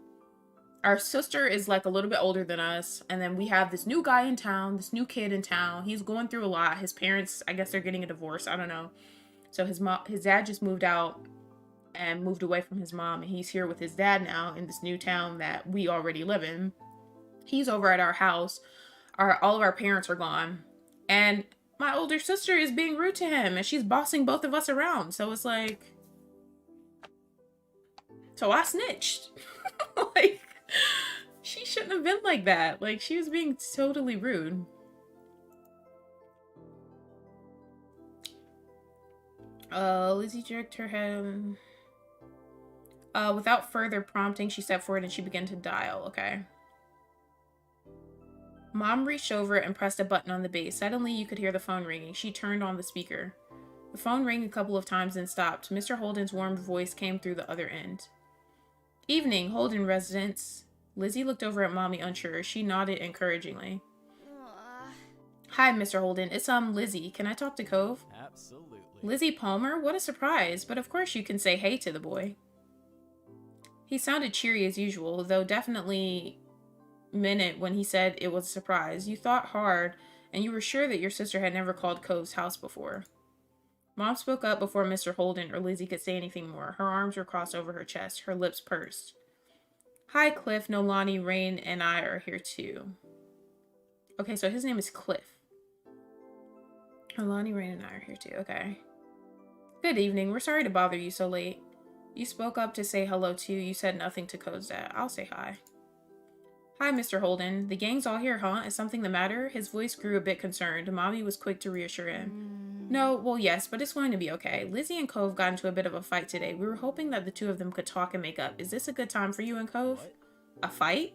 Our sister is like a little bit older than us. And then we have this new guy in town, this new kid in town. He's going through a lot. His parents, I guess they're getting a divorce. I don't know. So his dad just moved out and moved away from his mom. And he's here with his dad now in this new town that we already live in. He's over at our house. All of our parents are gone. And my older sister is being rude to him. And she's bossing both of us around. So it's like... So I snitched. Like... She shouldn't have been like that. Like, she was being totally rude. Lizzie jerked her head. Without further prompting, she stepped forward and she began to dial. Okay. Mom reached over and pressed a button on the base. Suddenly, you could hear the phone ringing. She turned on the speaker. The phone rang a couple of times and stopped. Mr. Holden's warm voice came through the other end. Evening, Holden residence. Lizzie looked over at Mommy, unsure. She nodded encouragingly. Hi, Mr. Holden. It's Lizzie. Can I talk to Cove? Absolutely. Lizzie Palmer? What a surprise. But of course you can say hey to the boy. He sounded cheery as usual, though definitely meant it when he said it was a surprise. You thought hard, and you were sure that your sister had never called Cove's house before. Mom spoke up before Mr. Holden or Lizzie could say anything more. Her arms were crossed over her chest, her lips pursed. Hi, Cliff, Nolani, Rain, and I are here too. Okay, so his name is Cliff. Nolani, Rain, and I are here too. Okay. Good evening. We're sorry to bother you so late. You spoke up to say hello too. You said nothing to Coves Dad. I'll say hi. Hi, Mr. Holden. The gang's all here, huh? Is something the matter? His voice grew a bit concerned. Mommy was quick to reassure him. No, well, yes, but it's going to be okay. Lizzie and Cove got into a bit of a fight today. We were hoping that the two of them could talk and make up. Is this a good time for you and Cove? What? A fight?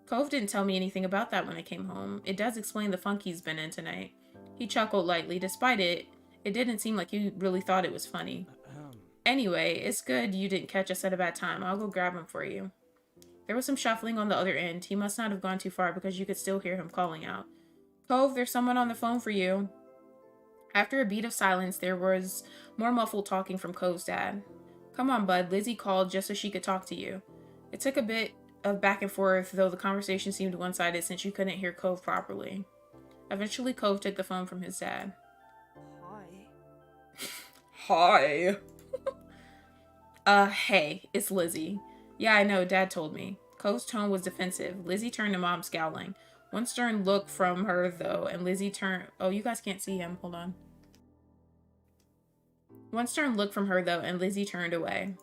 Cove didn't tell me anything about that when I came home. It does explain the funk he's been in tonight. He chuckled lightly. Despite it, it didn't seem like he really thought it was funny. Anyway, it's good you didn't catch us at a bad time. I'll go grab him for you. There was some shuffling on the other end. He must not have gone too far because you could still hear him calling out. Cove, there's someone on the phone for you. After a beat of silence, there was more muffled talking from Cove's dad. Come on, bud. Lizzie called just so she could talk to you. It took a bit of back and forth, though the conversation seemed one-sided since you couldn't hear Cove properly. Eventually, Cove took the phone from his dad. Hi. Hi. Hey, it's Lizzie. Yeah, I know, Dad told me. Cove's tone was defensive. Lizzie turned to Mom, scowling. One stern look from her, though, and Lizzie turned... Oh, you guys can't see him. Hold on. One stern look from her, though, and Lizzie turned away.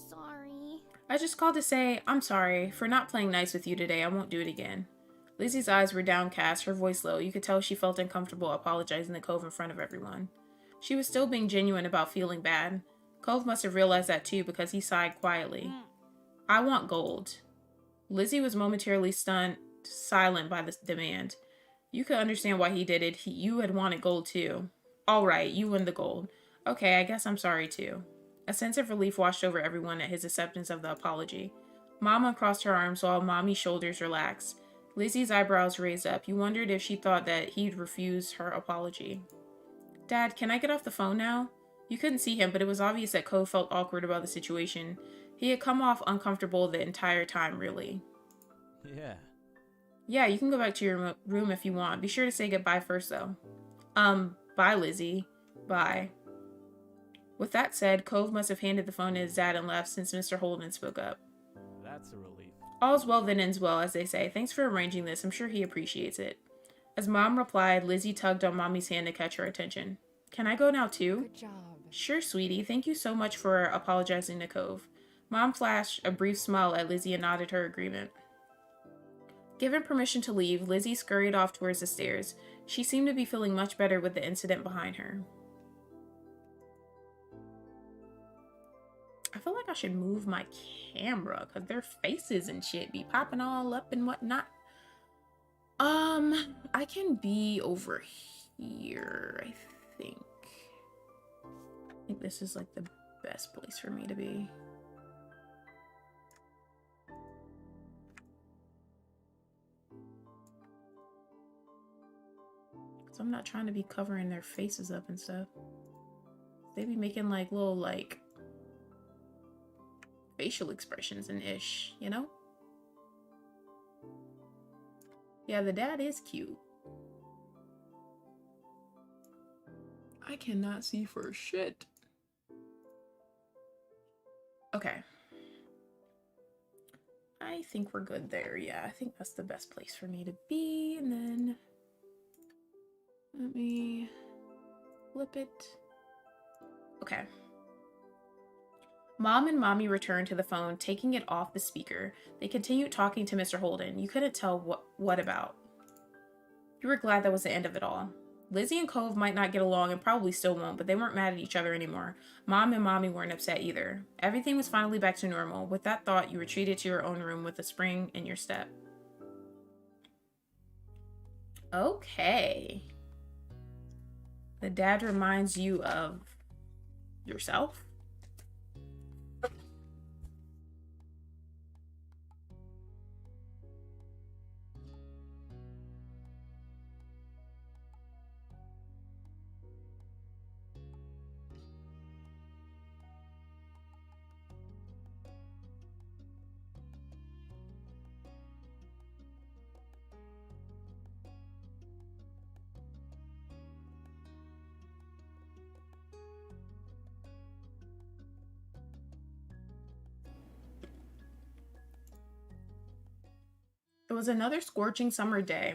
Sorry. I just called to say, I'm sorry. For not playing nice with you today, I won't do it again. Lizzie's eyes were downcast, her voice low. You could tell she felt uncomfortable apologizing to Cove in front of everyone. She was still being genuine about feeling bad. Cove must have realized that too, because he sighed quietly. I want gold. Lizzie was momentarily stunned, silent by this demand. You could understand why he did it. You had wanted gold too. All right, you win the gold. Okay, I guess I'm sorry too. A sense of relief washed over everyone at his acceptance of the apology. Mom uncrossed her arms while Mommy's shoulders relaxed. Lizzie's eyebrows raised up. You wondered if she thought that he'd refuse her apology. Dad, can I get off the phone now? You couldn't see him, but it was obvious that Cove felt awkward about the situation. He had come off uncomfortable the entire time, really. Yeah. Yeah, you can go back to your room if you want. Be sure to say goodbye first, though. Bye, Lizzie. Bye. With that said, Cove must have handed the phone to his dad and left since Mr. Holden spoke up. That's a relief. All's well that ends well, as they say. Thanks for arranging this. I'm sure he appreciates it. As Mom replied, Lizzie tugged on Mommy's hand to catch her attention. Can I go now, too? Good job. Sure, sweetie. Thank you so much for apologizing to Cove. Mom flashed a brief smile at Lizzie and nodded her agreement. Given permission to leave, Lizzie scurried off towards the stairs. She seemed to be feeling much better with the incident behind her. I feel like I should move my camera because their faces and shit be popping all up and whatnot. I can be over here, I think. I think this is like the best place for me to be. Because I'm not trying to be covering their faces up and stuff. They be making like little like facial expressions and ish, you know? Yeah, the dad is cute. I cannot see for shit. Okay. I think we're good there. Yeah, I think that's the best place for me to be. And then let me flip it. Okay. Mom and Mommy returned to the phone, taking it off the speaker. They continued talking to Mr. Holden. You couldn't tell what about. You were glad that was the end of it all. Lizzie and Cove might not get along and probably still won't, but they weren't mad at each other anymore. Mom and Mommy weren't upset either. Everything was finally back to normal. With that thought, you retreated to your own room with a spring in your step. Okay. The dad reminds you of yourself? It was another scorching summer day.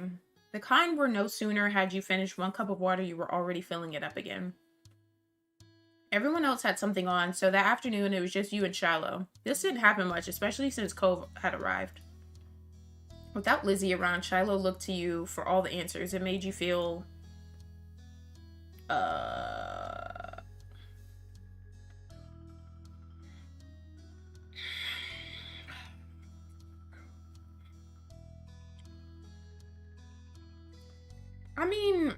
The kind where no sooner had you finished one cup of water, you were already filling it up again. Everyone else had something on, so that afternoon it was just you and Shiloh. This didn't happen much, especially since Cove had arrived. Without Lizzie around, Shiloh looked to you for all the answers. It made you feel... I mean,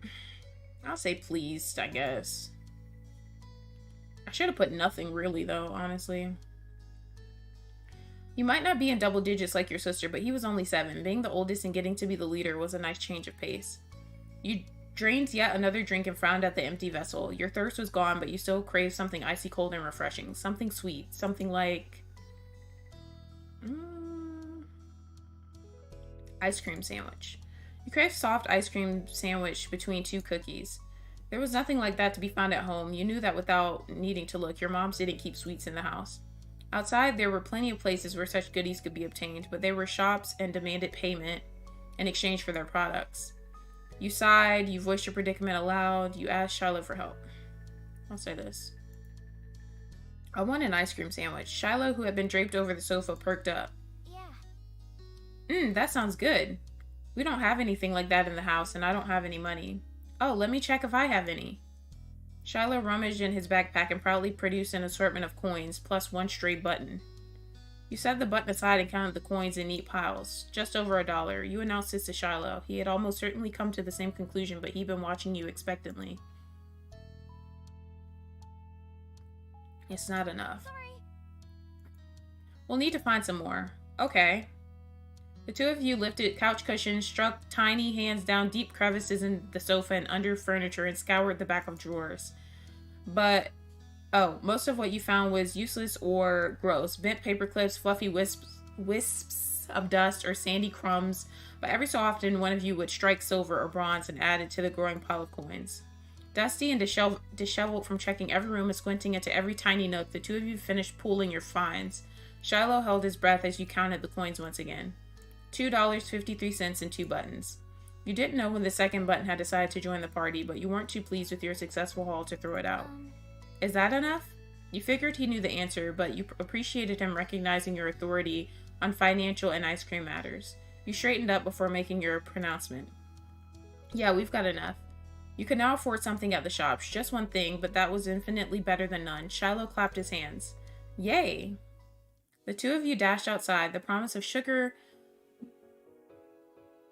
I'll say pleased, I guess. I should have put nothing really, though, honestly. You might not be in double digits like your sister, but he was only 7. Being the oldest and getting to be the leader was a nice change of pace. You drained yet another drink and frowned at the empty vessel. Your thirst was gone, but you still craved something icy cold and refreshing. Something sweet. Something like... ice cream sandwich. You craved soft ice cream sandwich between two cookies. There was nothing like that to be found at home. You knew that without needing to look. Your moms didn't keep sweets in the house. Outside, there were plenty of places where such goodies could be obtained, but they were shops and demanded payment in exchange for their products. You sighed, you voiced your predicament aloud, you asked Shiloh for help. I'll say this. I want an ice cream sandwich. Shiloh, who had been draped over the sofa, perked up. Yeah. That sounds good. We don't have anything like that in the house, and I don't have any money. Oh, let me check if I have any. Shiloh rummaged in his backpack and proudly produced an assortment of coins, plus one stray button. You set the button aside and counted the coins in neat piles. Just over $1. You announced this to Shiloh. He had almost certainly come to the same conclusion, but he'd been watching you expectantly. It's not enough. Sorry. We'll need to find some more. Okay. The two of you lifted couch cushions, struck tiny hands down deep crevices in the sofa and under furniture, and scoured the back of drawers. But, most of what you found was useless or gross. Bent paper clips, fluffy wisps of dust, or sandy crumbs. But every so often, one of you would strike silver or bronze and add it to the growing pile of coins. Dusty and disheveled from checking every room and squinting into every tiny nook, the two of you finished pooling your finds. Shiloh held his breath as you counted the coins once again. $2.53 and 2 buttons. You didn't know when the second button had decided to join the party, but you weren't too pleased with your successful haul to throw it out. Is that enough? You figured he knew the answer, but you appreciated him recognizing your authority on financial and ice cream matters. You straightened up before making your pronouncement. Yeah, we've got enough. You could now afford something at the shops, just one thing, but that was infinitely better than none. Shiloh clapped his hands. Yay! The two of you dashed outside, the promise of sugar...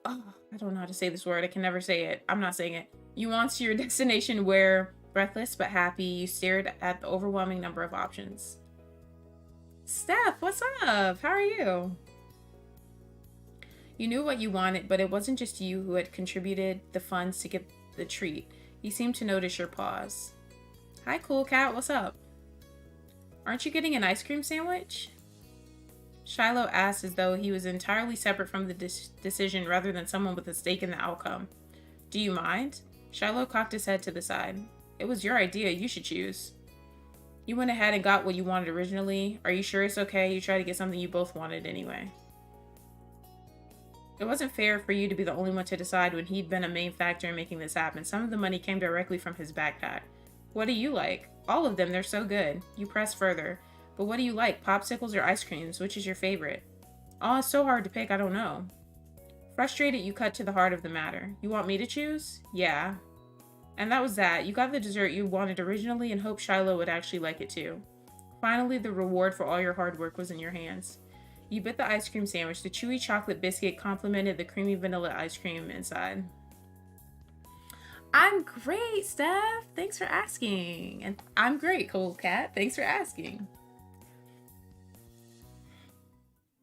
I don't know how to say this word. I can never say it. I'm not saying it. You want to your destination where, breathless but happy, you stared at the overwhelming number of options. Steph, what's up? How are you? You knew what you wanted, but it wasn't just you who had contributed the funds to get the treat. He seemed to notice your pause. Hi, cool cat. What's up? Aren't you getting an ice cream sandwich? Shiloh asked as though he was entirely separate from the decision rather than someone with a stake in the outcome. Do you mind? Shiloh cocked his head to the side. It was your idea. You should choose. You went ahead and got what you wanted originally. Are you sure it's okay? You tried to get something you both wanted anyway. It wasn't fair for you to be the only one to decide when he'd been a main factor in making this happen. Some of the money came directly from his backpack. What do you like? All of them. They're so good. You pressed further. But what do you like? Popsicles or ice creams? Which is your favorite? Oh, it's so hard to pick. I don't know. Frustrated, you cut to the heart of the matter. You want me to choose? Yeah. And that was that. You got the dessert you wanted originally and hoped Shiloh would actually like it too. Finally, the reward for all your hard work was in your hands. You bit the ice cream sandwich. The chewy chocolate biscuit complemented the creamy vanilla ice cream inside. I'm great, Steph. Thanks for asking. And I'm great, cool cat. Thanks for asking.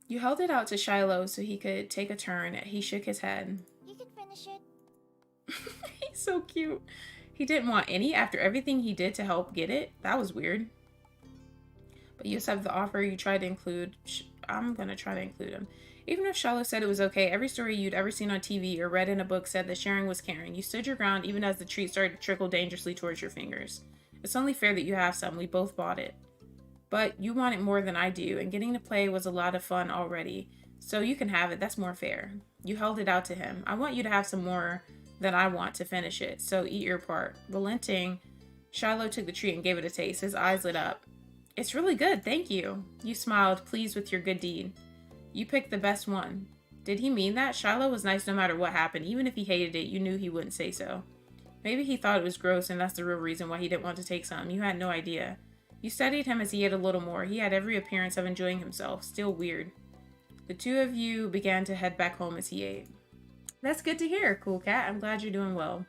You held it out to Shiloh so he could take a turn. He shook his head. You can finish it. He's so cute. He didn't want any after everything he did to help get it. That was weird. But you accepted the offer. You tried to include... I'm going to try to include him. Even if Shiloh said it was okay, every story you'd ever seen on TV or read in a book said that sharing was caring. You stood your ground even as the treat started to trickle dangerously towards your fingers. It's only fair that you have some. We both bought it. But you want it more than I do, and getting to play was a lot of fun already. So you can have it. That's more fair. You held it out to him. I want you to have some more than I want to finish it, so eat your part. Relenting, Shiloh took the treat and gave it a taste. His eyes lit up. It's really good, thank you. You smiled, pleased with your good deed. You picked the best one. Did he mean that? Shiloh was nice no matter what happened. Even if he hated it, you knew he wouldn't say so. Maybe he thought it was gross and that's the real reason why he didn't want to take some. You had no idea. You studied him as he ate a little more. He had every appearance of enjoying himself. Still weird. The two of you began to head back home as he ate. That's good to hear, cool cat. I'm glad you're doing well.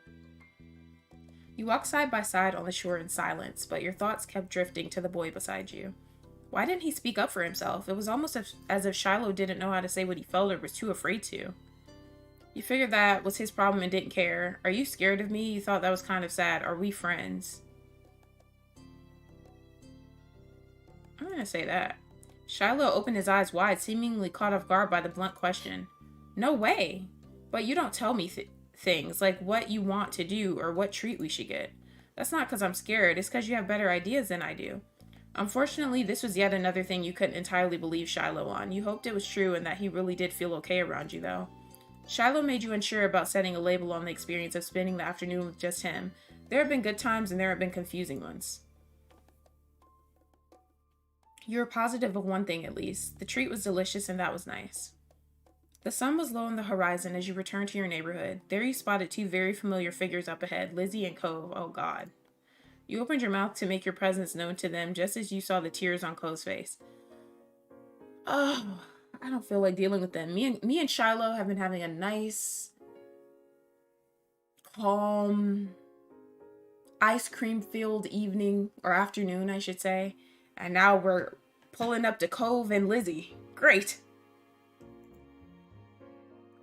You walked side by side on the shore in silence, but your thoughts kept drifting to the boy beside you. Why didn't he speak up for himself? It was almost as if Shiloh didn't know how to say what he felt or was too afraid to. You figured that was his problem and didn't care. Are you scared of me? You thought that was kind of sad. Are we friends? I'm gonna say that. Shiloh opened his eyes wide, seemingly caught off guard by the blunt question. No way. But you don't tell me things like what you want to do or what treat we should get. That's not because I'm scared. It's because you have better ideas than I do. Unfortunately, this was yet another thing you couldn't entirely believe Shiloh on. You hoped it was true and that he really did feel okay around you, though. Shiloh made you unsure about setting a label on the experience of spending the afternoon with just him. There have been good times and there have been confusing ones. You were positive of one thing at least. The treat was delicious and that was nice. The sun was low on the horizon as you returned to your neighborhood. There you spotted two very familiar figures up ahead, Lizzie and Cove. Oh God. You opened your mouth to make your presence known to them just as you saw the tears on Cove's face. Oh, I don't feel like dealing with them. Me and Shiloh have been having a nice, calm, ice cream filled evening, or afternoon, I should say. And now we're pulling up to Cove and Lizzie. Great.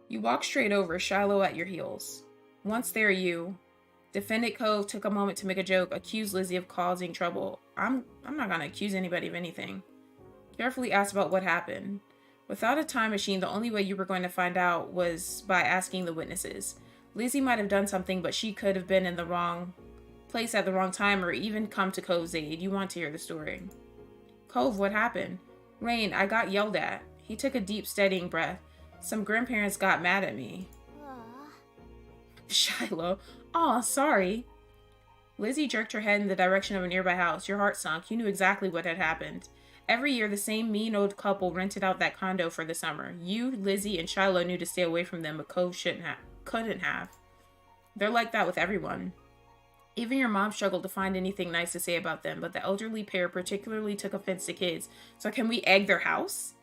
You walked straight over, Shiloh at your heels. Once there, you, Defendant Cove, took a moment to make a joke, accused Lizzie of causing trouble. I'm not gonna accuse anybody of anything. Carefully asked about what happened. Without a time machine, the only way you were going to find out was by asking the witnesses. Lizzie might have done something, but she could have been in the wrong place at the wrong time or even come to Cove's aid. You want to hear the story. Cove, what happened? Rain, I got yelled at. He took a deep, steadying breath. Some grandparents got mad at me. Shiloh, aw, sorry. Lizzie jerked her head in the direction of a nearby house. Your heart sunk. You knew exactly what had happened. Every year, the same mean old couple rented out that condo for the summer. You, Lizzie, and Shiloh knew to stay away from them, but Cove couldn't have. They're like that with everyone. Even your mom struggled to find anything nice to say about them, but the elderly pair particularly took offense to kids. So can we egg their house?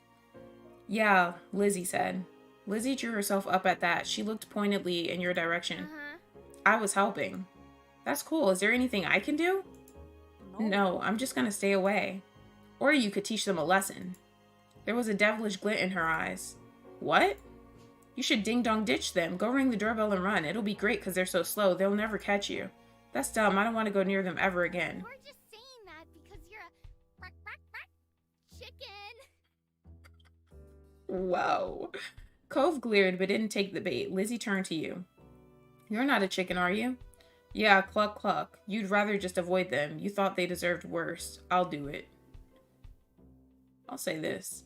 Yeah, Lizzie said. Lizzie drew herself up at that. She looked pointedly in your direction. I was helping. That's cool. Is there anything I can do? No, I'm just gonna stay away. Or you could teach them a lesson. There was a devilish glint in her eyes. What? You should ding-dong ditch them. Go ring the doorbell and run. It'll be great because they're so slow. They'll never catch you. That's dumb. I don't want to go near them ever again. We're just saying that because you're a chicken. Whoa. Cove glared but didn't take the bait. Lizzie turned to you. You're not a chicken, are you? Yeah, cluck cluck. You'd rather just avoid them. You thought they deserved worse. I'll do it. I'll say this.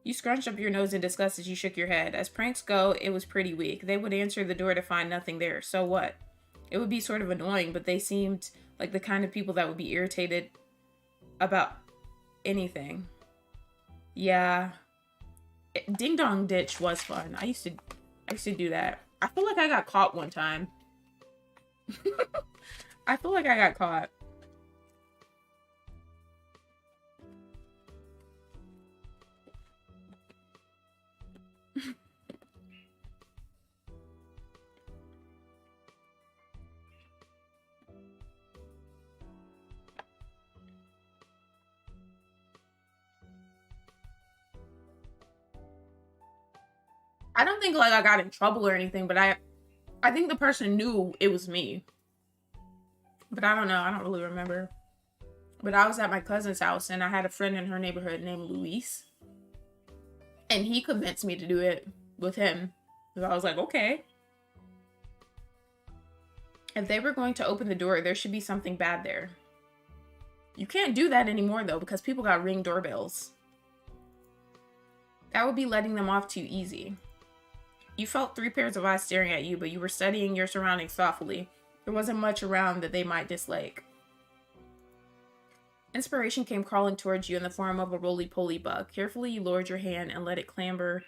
You scrunched up your nose in disgust as you shook your head. As pranks go, it was pretty weak. They would answer the door to find nothing there. So what? It would be sort of annoying, but they seemed like the kind of people that would be irritated about anything. Yeah. Ding Dong Ditch was fun. I used to do that. I feel like I got caught one time. I feel like I got caught. I don't think like I got in trouble or anything, but I think the person knew it was me. But I don't know. I don't really remember. But I was at my cousin's house and I had a friend in her neighborhood named Luis. And he convinced me to do it with him. So I was like, okay. If they were going to open the door, there should be something bad there. You can't do that anymore though because people got Ring doorbells. That would be letting them off too easy. You felt 3 pairs of eyes staring at you, but you were studying your surroundings thoughtfully. There wasn't much around that they might dislike. Inspiration came crawling towards you in the form of a roly-poly bug. Carefully, you lowered your hand and let it clamber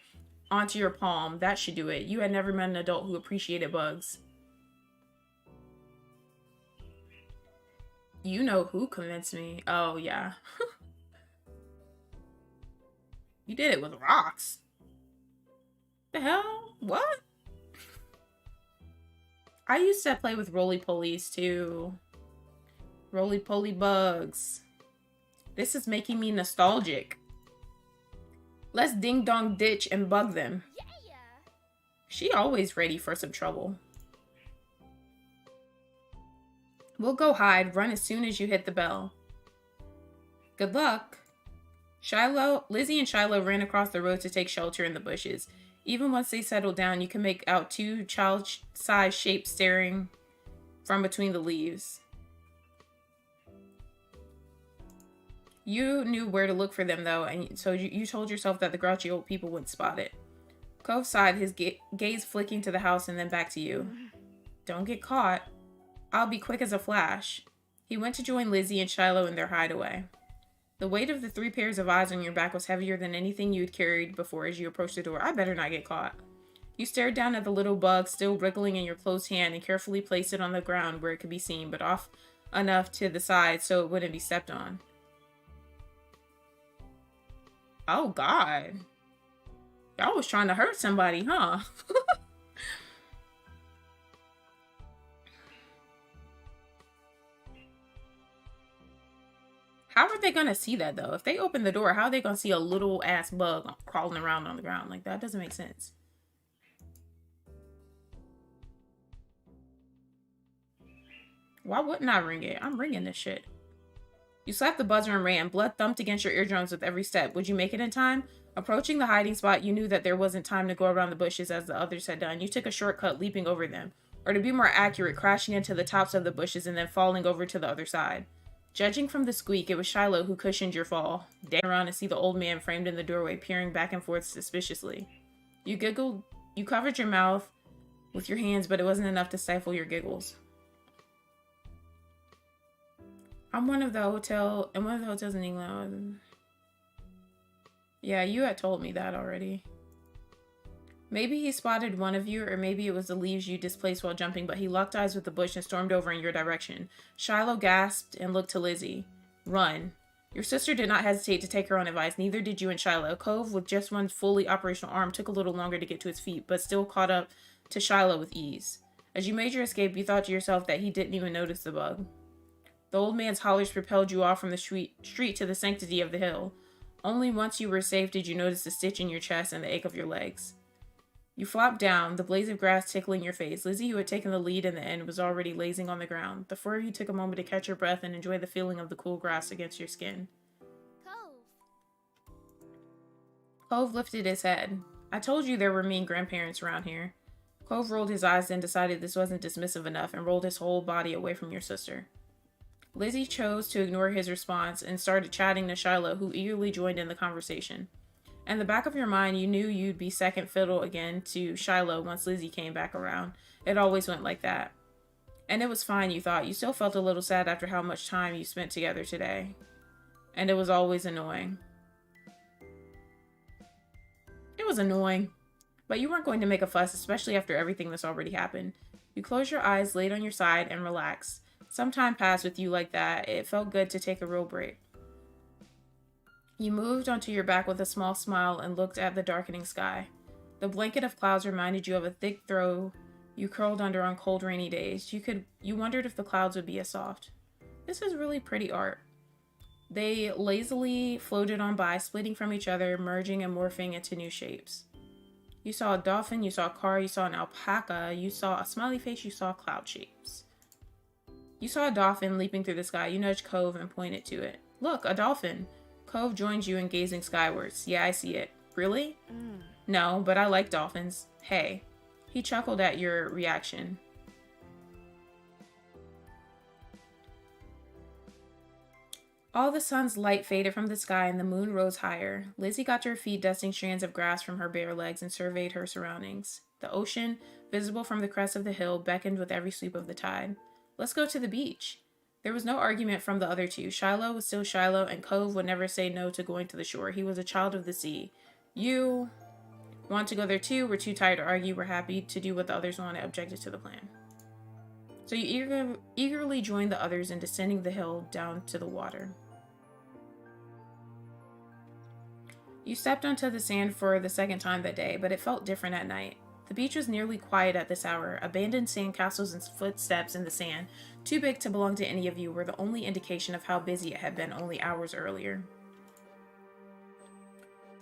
onto your palm. That should do it. You had never met an adult who appreciated bugs. You know who convinced me. Oh, yeah. You did it with rocks. The hell? What? I used to play with roly-polies too. Roly-poly bugs. This is making me nostalgic. Let's ding-dong ditch and bug them. Yeah. She always ready for some trouble. We'll go hide. Run as soon as you hit the bell. Good luck. Lizzie and Shiloh ran across the road to take shelter in the bushes. Even once they settled down, you can make out two child-sized shapes staring from between the leaves. You knew where to look for them, though, and so you told yourself that the grouchy old people wouldn't spot it. Cove sighed, his gaze flicking to the house and then back to you. Don't get caught. I'll be quick as a flash. He went to join Lizzie and Shiloh in their hideaway. The weight of the 3 pairs of eyes on your back was heavier than anything you'd carried before as you approached the door. I better not get caught. You stared down at the little bug still wriggling in your closed hand and carefully placed it on the ground where it could be seen, but off enough to the side so it wouldn't be stepped on. Oh, God. Y'all was trying to hurt somebody, huh? How are they gonna see that, though? If they open the door, how are they gonna see a little ass bug crawling around on the ground? Like, that doesn't make sense. Why wouldn't I ring it? I'm ringing this shit. You slapped the buzzer and ran. Blood thumped against your eardrums with every step. Would you make it in time? Approaching the hiding spot, you knew that there wasn't time to go around the bushes as the others had done. You took a shortcut, leaping over them. Or to be more accurate, crashing into the tops of the bushes and then falling over to the other side. Judging from the squeak, it was Shiloh who cushioned your fall. Daring around to see the old man framed in the doorway, peering back and forth suspiciously. You giggled. You covered your mouth with your hands, but it wasn't enough to stifle your giggles. I'm one of the hotels in England. Yeah, you had told me that already. Maybe he spotted one of you, or maybe it was the leaves you displaced while jumping, but he locked eyes with the bush and stormed over in your direction. Shiloh gasped and looked to Lizzie. Run. Your sister did not hesitate to take her own advice, neither did you and Shiloh. Cove, with just one fully operational arm, took a little longer to get to his feet, but still caught up to Shiloh with ease. As you made your escape, you thought to yourself that he didn't even notice the bug. The old man's hollers propelled you off from the street to the sanctity of the hill. Only once you were safe did you notice the stitch in your chest and the ache of your legs. You flopped down, the blaze of grass tickling your face. Lizzie, who had taken the lead in the end, was already lazing on the ground. The four of you took a moment to catch your breath and enjoy the feeling of the cool grass against your skin. Cove. Cove lifted his head. I told you there were mean grandparents around here. Cove rolled his eyes, then decided this wasn't dismissive enough and rolled his whole body away from your sister. Lizzie chose to ignore his response and started chatting to Shiloh, who eagerly joined in the conversation. In the back of your mind, you knew you'd be second fiddle again to Shiloh once Lizzie came back around. It always went like that. And it was fine, you thought. You still felt a little sad after how much time you spent together today. And it was always annoying. It was annoying. But you weren't going to make a fuss, especially after everything that's already happened. You closed your eyes, laid on your side, and relaxed. Some time passed with you like that. It felt good to take a real break. You moved onto your back with a small smile and looked at the darkening sky. The blanket of clouds reminded you of a thick throw you curled under on cold, rainy days. You wondered if the clouds would be as soft. This is really pretty art. They lazily floated on by, splitting from each other, merging and morphing into new shapes. You saw a dolphin, you saw a car, you saw an alpaca, you saw a smiley face, you saw cloud shapes. You saw a dolphin leaping through the sky. You nudged Cove and pointed to it. Look, a dolphin. Cove joined you in gazing skywards. Yeah, I see it. Really? No, but I like dolphins. Hey. He chuckled at your reaction. All the sun's light faded from the sky and the moon rose higher. Lizzie got to her feet, dusting strands of grass from her bare legs, and surveyed her surroundings. The ocean, visible from the crest of the hill, beckoned with every sweep of the tide. Let's go to the beach. There was no argument from the other two. Shiloh was still Shiloh, and Cove would never say no to going to the shore. He was a child of the sea. You want to go there too? We're too tired to argue. We're happy to do what the others wanted, objected to the plan. So you eagerly joined the others in descending the hill down to the water. You stepped onto the sand for the second time that day, but it felt different at night. The beach was nearly quiet at this hour. Abandoned sandcastles and footsteps in the sand, too big to belong to any of you, were the only indication of how busy it had been only hours earlier.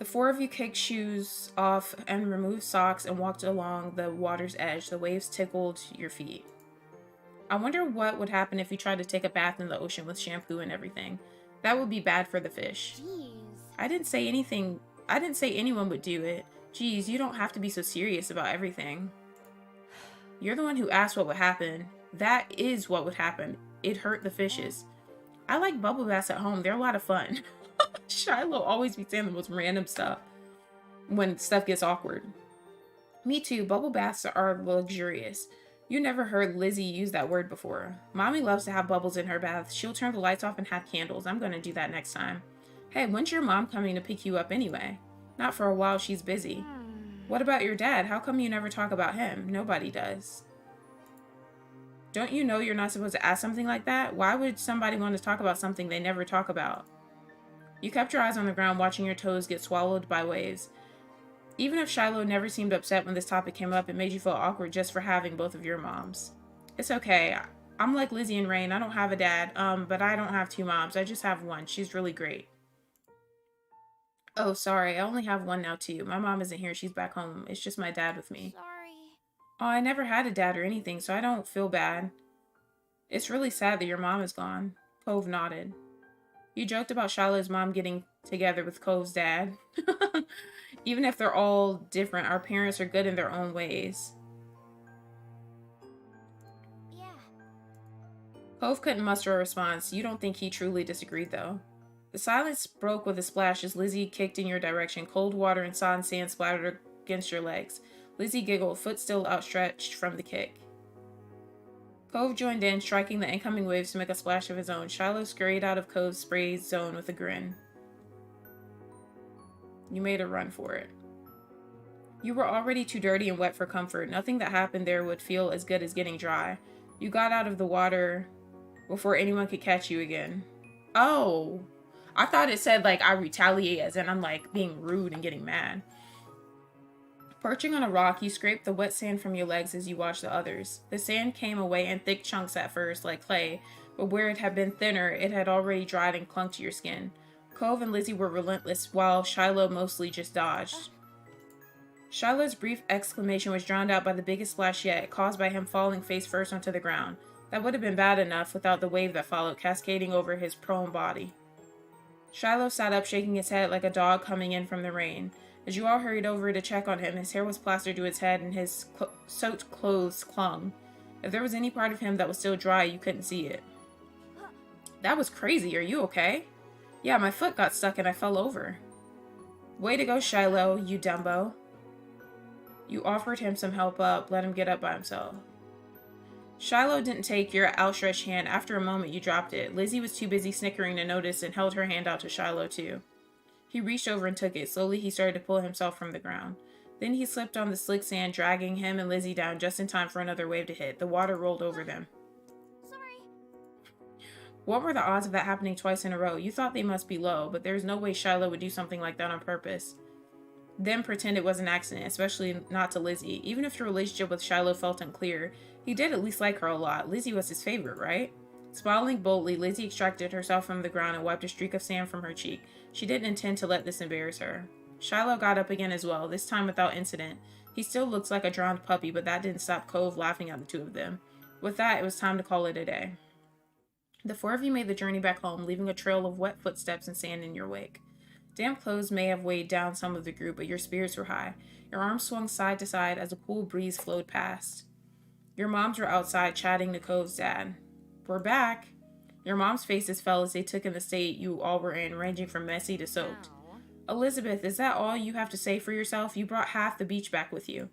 The four of you kicked shoes off and removed socks and walked along the water's edge. The waves tickled your feet. I wonder what would happen if you tried to take a bath in the ocean with shampoo and everything. That would be bad for the fish. Jeez. I didn't say anything. I didn't say anyone would do it. Geez, you don't have to be so serious about everything. You're the one who asked what would happen. That is what would happen. It hurt the fishes. I like bubble baths at home. They're a lot of fun. Shiloh always be saying the most random stuff when stuff gets awkward. Me too. Bubble baths are luxurious. You never heard Lizzie use that word before. Mommy loves to have bubbles in her bath. She'll turn the lights off and have candles. I'm going to do that next time. Hey, when's your mom coming to pick you up anyway? Not for a while. She's busy. What about your dad? How come you never talk about him? Nobody does. Don't you know you're not supposed to ask something like that? Why would somebody want to talk about something they never talk about? You kept your eyes on the ground, watching your toes get swallowed by waves. Even if Shiloh never seemed upset when this topic came up, it made you feel awkward just for having both of your moms. It's okay. I'm like Lizzie and Rain. I don't have a dad, but I don't have two moms. I just have one. She's really great. Oh, sorry. I only have one now, too. My mom isn't here. She's back home. It's just my dad with me. Sorry. Oh, I never had a dad or anything, so I don't feel bad. It's really sad that your mom is gone. Cove nodded. You joked about Shiloh's mom getting together with Coves Dad. Even if they're all different, our parents are good in their own ways. Yeah. Cove couldn't muster a response. You don't think he truly disagreed, though. The silence broke with a splash as Lizzie kicked in your direction. Cold water and sodden sand splattered against your legs. Lizzie giggled, foot still outstretched from the kick. Cove joined in, striking the incoming waves to make a splash of his own. Shiloh scurried out of Cove's spray zone with a grin. You made a run for it. You were already too dirty and wet for comfort. Nothing that happened there would feel as good as getting dry. You got out of the water before anyone could catch you again. Oh, I thought it said like I retaliate as in I'm like being rude and getting mad. Perching on a rock, you scraped the wet sand from your legs as you watched the others. The sand came away in thick chunks at first, like clay, but where it had been thinner, it had already dried and clung to your skin. Cove and Lizzie were relentless, while Shiloh mostly just dodged. Shiloh's brief exclamation was drowned out by the biggest splash yet, caused by him falling face first onto the ground. That would have been bad enough without the wave that followed, cascading over his prone body. Shiloh sat up, shaking his head like a dog coming in from the rain. As you all hurried over to check on him, his hair was plastered to his head and his soaked clothes clung. If there was any part of him that was still dry, you couldn't see it. That was crazy. Are you okay? Yeah, my foot got stuck and I fell over. Way to go, Shiloh, you Dumbo. You offered him some help up, let him get up by himself. Shiloh didn't take your outstretched hand. After a moment, you dropped it. Lizzie was too busy snickering to notice and held her hand out to Shiloh, too. He reached over and took it. Slowly, he started to pull himself from the ground. Then he slipped on the slick sand, dragging him and Lizzie down just in time for another wave to hit. The water rolled over them. Sorry. What were the odds of that happening twice in a row? You thought they must be low, but there's no way Shiloh would do something like that on purpose. Then pretend it was an accident, especially not to Lizzie. Even if your relationship with Shiloh felt unclear, he did at least like her a lot. Lizzie was his favorite, right? Smiling boldly, Lizzie extracted herself from the ground and wiped a streak of sand from her cheek. She didn't intend to let this embarrass her. Shiloh got up again as well, this time without incident. He still looks like a drowned puppy, but that didn't stop Cove laughing at the two of them. With that, it was time to call it a day. The four of you made the journey back home, leaving a trail of wet footsteps and sand in your wake. Damp clothes may have weighed down some of the group, but your spirits were high. Your arms swung side to side as a cool breeze flowed past. Your moms were outside chatting to Coves Dad. We're back. Your mom's faces fell as they took in the state you all were in, ranging from messy to soaked. Ow. Elizabeth, is that all you have to say for yourself? You brought half the beach back with you.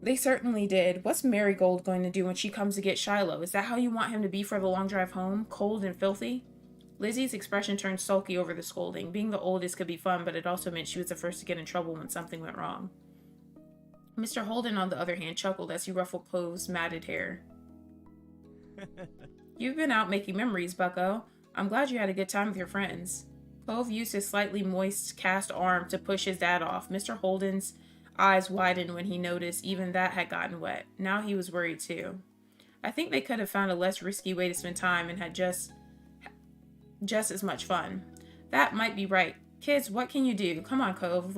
They certainly did. What's Marigold going to do when she comes to get Shiloh? Is that how you want him to be for the long drive home? Cold and filthy? Lizzie's expression turned sulky over the scolding. Being the oldest could be fun, but it also meant she was the first to get in trouble when something went wrong. Mr. Holden, on the other hand, chuckled as he ruffled Cove's matted hair. You've been out making memories, bucko. I'm glad you had a good time with your friends. Cove used his slightly moist cast arm to push his dad off. Mr. Holden's eyes widened when he noticed even that had gotten wet. Now he was worried too. I think they could have found a less risky way to spend time and had just as much fun. That might be right. Kids, what can you do? Come on, Cove.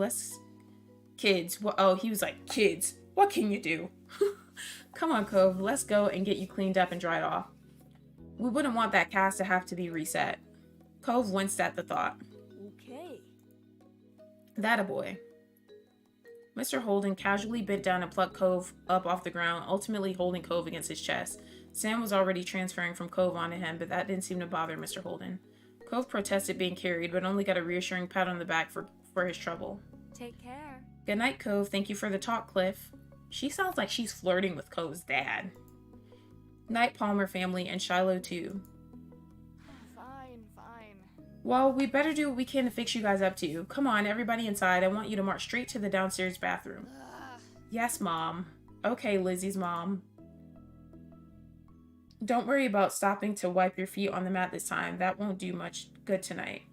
Kids. Oh, he was like, kids, what can you do? Come on, Cove. Let's go and get you cleaned up and dried off. We wouldn't want that cast to have to be reset. Cove winced at the thought. Okay. That a boy. Mr. Holden casually bent down and plucked Cove up off the ground, ultimately holding Cove against his chest. Sam was already transferring from Cove onto him, but that didn't seem to bother Mr. Holden. Cove protested being carried, but only got a reassuring pat on the back for his trouble. Take care. Good night, Cove. Thank you for the talk, Cliff. She sounds like she's flirting with Cove's dad. Night, Palmer family, and Shiloh too. Fine. Well, we better do what we can to fix you guys up too. Come on, everybody inside. I want you to march straight to the downstairs bathroom. Yes, Mom. Okay, Lizzie's mom. Don't worry about stopping to wipe your feet on the mat this time. That won't do much good tonight.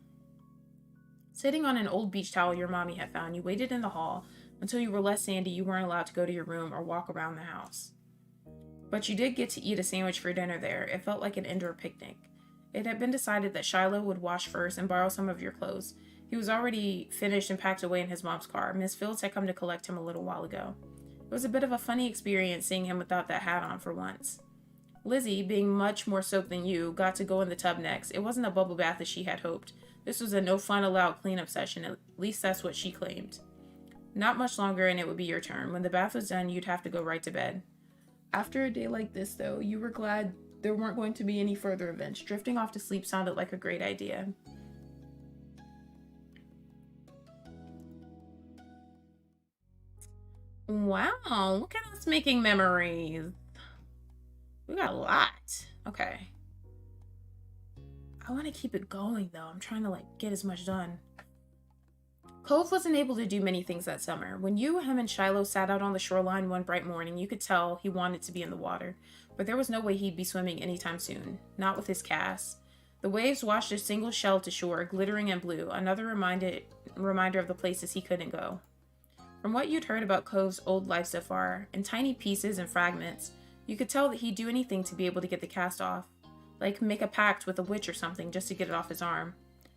Sitting on an old beach towel your mommy had found, you waited in the hall until you were less sandy. You weren't allowed to go to your room or walk around the house. But you did get to eat a sandwich for dinner there. It felt like an indoor picnic. It had been decided that Shiloh would wash first and borrow some of your clothes. He was already finished and packed away in his mom's car. Miss Fields had come to collect him a little while ago. It was a bit of a funny experience seeing him without that hat on for once. Lizzie, being much more soaked than you, got to go in the tub next. It wasn't a bubble bath as she had hoped. This was a no fun allowed cleanup session. At least that's what she claimed. Not much longer and it would be your turn. When the bath was done, you'd have to go right to bed. After a day like this, though, you were glad there weren't going to be any further events. Drifting off to sleep sounded like a great idea. Wow, look at us making memories. We got a lot. Okay. I want to keep it going, though. I'm trying to, get as much done. Cove wasn't able to do many things that summer. When him and Shiloh sat out on the shoreline one bright morning, you could tell he wanted to be in the water. But there was no way he'd be swimming anytime soon. Not with his cast. The waves washed a single shell to shore, glittering and blue, another reminder of the places he couldn't go. From what you'd heard about Cove's old life so far, in tiny pieces and fragments, you could tell that he'd do anything to be able to get the cast off. Like make a pact with a witch or something just to get it off his arm.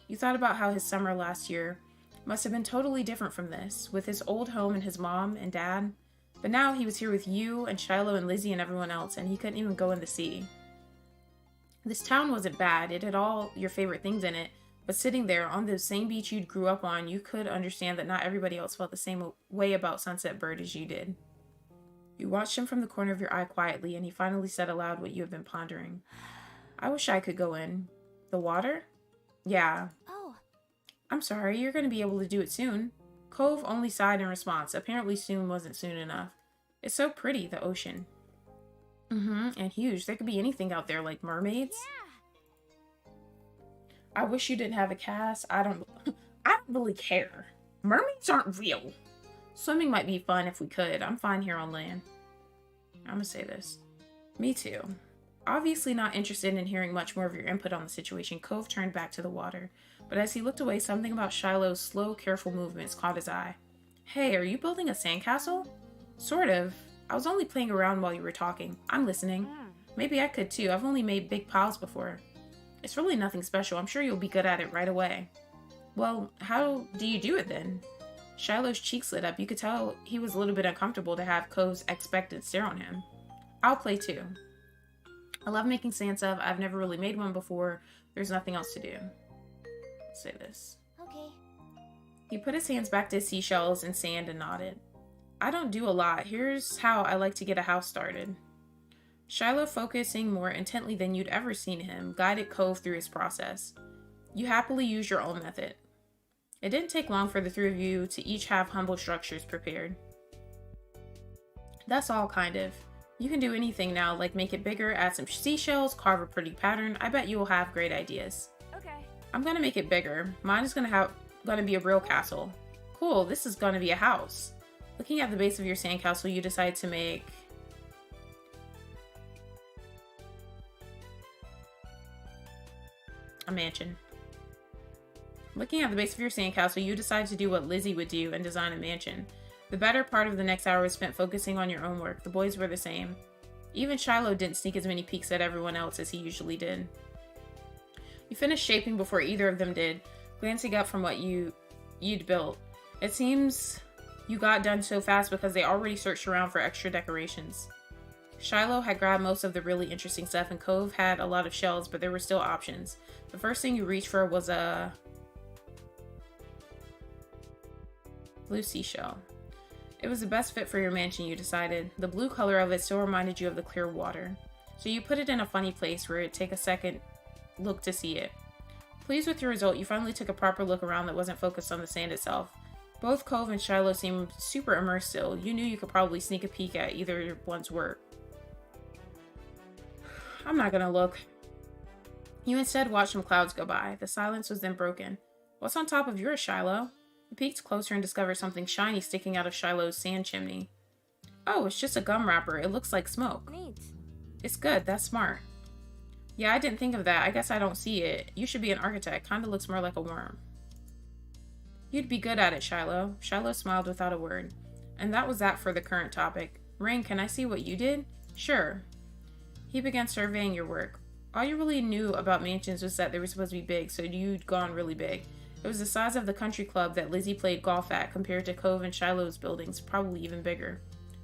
You thought about how his summer last year must have been totally different from this, with his old home and his mom and dad. But now he was here with you and Shiloh and Lizzie and everyone else, and he couldn't even go in the sea. This town wasn't bad. It had all your favorite things in it, but sitting there on the same beach you'd grew up on, you could understand that not everybody else felt the same way about Sunset Bird as you did. You watched him from the corner of your eye quietly, and he finally said aloud what you have been pondering. I wish I could go in. The water? Yeah. Oh, I'm sorry, you're going to be able to do it soon. Cove only sighed in response. Apparently soon wasn't soon enough. It's so pretty, the ocean. And huge. There could be anything out there, like mermaids. yeah. I wish you didn't have a cast. I don't really care. Mermaids aren't real. Swimming might be fun if we could. I'm fine here on land. I'm gonna say this. Me too. Obviously not interested in hearing much more of your input on the situation, Cove turned back to the water. But as he looked away, something about Shiloh's slow, careful movements caught his eye. Hey, are you building a sandcastle? Sort of. I was only playing around while you were talking. I'm listening. Maybe I could too. I've only made big piles before. It's really nothing special. I'm sure you'll be good at it right away. Well, how do you do it then? Shiloh's cheeks lit up. You could tell he was a little bit uncomfortable to have Cove's expectant stare on him. I'll play too. I love making sand stuff. I've never really made one before. There's nothing else to do. Let's say this. Okay. He put his hands back to his seashells and sand and nodded. I don't do a lot. Here's how I like to get a house started. Shiloh, focusing more intently than you'd ever seen him, guided Cove through his process. You happily used your own method. It didn't take long for the three of you to each have humble structures prepared. That's all, kind of. You can do anything now, like make it bigger, add some seashells, carve a pretty pattern. I bet you will have great ideas. Okay. I'm gonna make it bigger. Mine is gonna be a real castle. Cool, this is gonna be a house. Looking at the base of your sandcastle, you decide to make a mansion. Looking at the base of your sandcastle, you decide to do what Lizzie would do and design a mansion. The better part of the next hour was spent focusing on your own work. The boys were the same. Even Shiloh didn't sneak as many peeks at everyone else as he usually did. You finished shaping before either of them did. glancing up from what you'd built. It seems you got done so fast because they already searched around for extra decorations. Shiloh had grabbed most of the really interesting stuff, and Cove had a lot of shells, but there were still options. The first thing you reached for was a blue seashell. It was the best fit for your mansion, you decided. The blue color of it still reminded you of the clear water. So you put it in a funny place where it'd take a second look to see it. Pleased with your result, you finally took a proper look around that wasn't focused on the sand itself. Both Cove and Shiloh seemed super immersed still. You knew you could probably sneak a peek at either one's work. I'm not gonna look. You instead watched some clouds go by. The silence was then broken. What's on top of yours, Shiloh? You peeked closer and discovered something shiny sticking out of Shiloh's sand chimney. Oh, it's just a gum wrapper. It looks like smoke. Neat. It's good. That's smart. Yeah, I didn't think of that. I guess I don't see it. You should be an architect. Kinda looks more like a worm. You'd be good at it, Shiloh. Shiloh smiled without a word. And that was that for the current topic. Rain, can I see what you did? Sure. He began surveying your work. All you really knew about mansions was that they were supposed to be big, so you'd gone really big. It was the size of the country club that Lizzie played golf at compared to Cove and Shiloh's buildings, probably even bigger.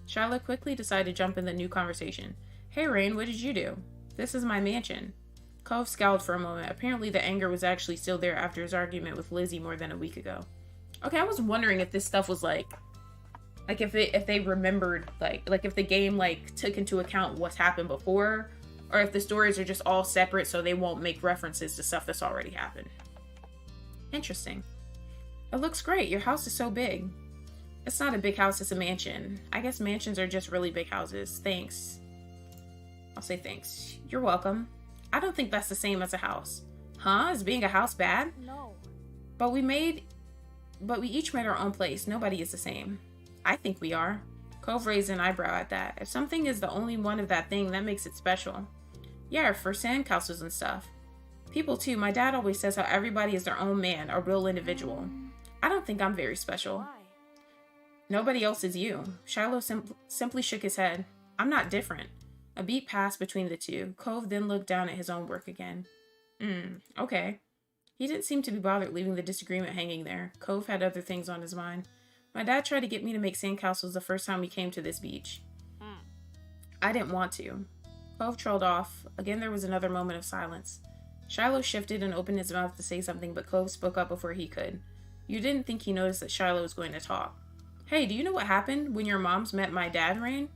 Shiloh quickly decided to jump in the new conversation. Hey Rain, what did you do? This is my mansion. Cove scowled for a moment. Apparently the anger was actually still there after his argument with Lizzie more than a week ago. Okay, I was wondering if this stuff was like if they remembered like if the game like took into account what's happened before, or if the stories are just all separate so they won't make references to stuff that's already happened. Interesting. It looks great. Your house is so big. It's not a big house, it's a mansion. I guess mansions are just really big houses. Thanks. I'll say thanks. You're welcome. I don't think that's the same as a house. Huh? Is being a house bad? No. But we each made our own place. Nobody is the same. I think we are. Cove raised an eyebrow at that. If something is the only one of that thing, that makes it special. Yeah, for sandcastles and stuff. People too. My dad always says how everybody is their own man, a real individual. I don't think I'm very special. Why? Nobody else is you. Shiloh simply shook his head. I'm not different. A beat passed between the two. Cove then looked down at his own work again. Okay. He didn't seem to be bothered leaving the disagreement hanging there. Cove had other things on his mind. My dad tried to get me to make sandcastles the first time we came to this beach. I didn't want to. Cove trolled off. Again, there was another moment of silence. Shiloh shifted and opened his mouth to say something, but Cove spoke up before he could. You didn't think he noticed that Shiloh was going to talk. Hey, do you know what happened when your moms met my dad, Rain?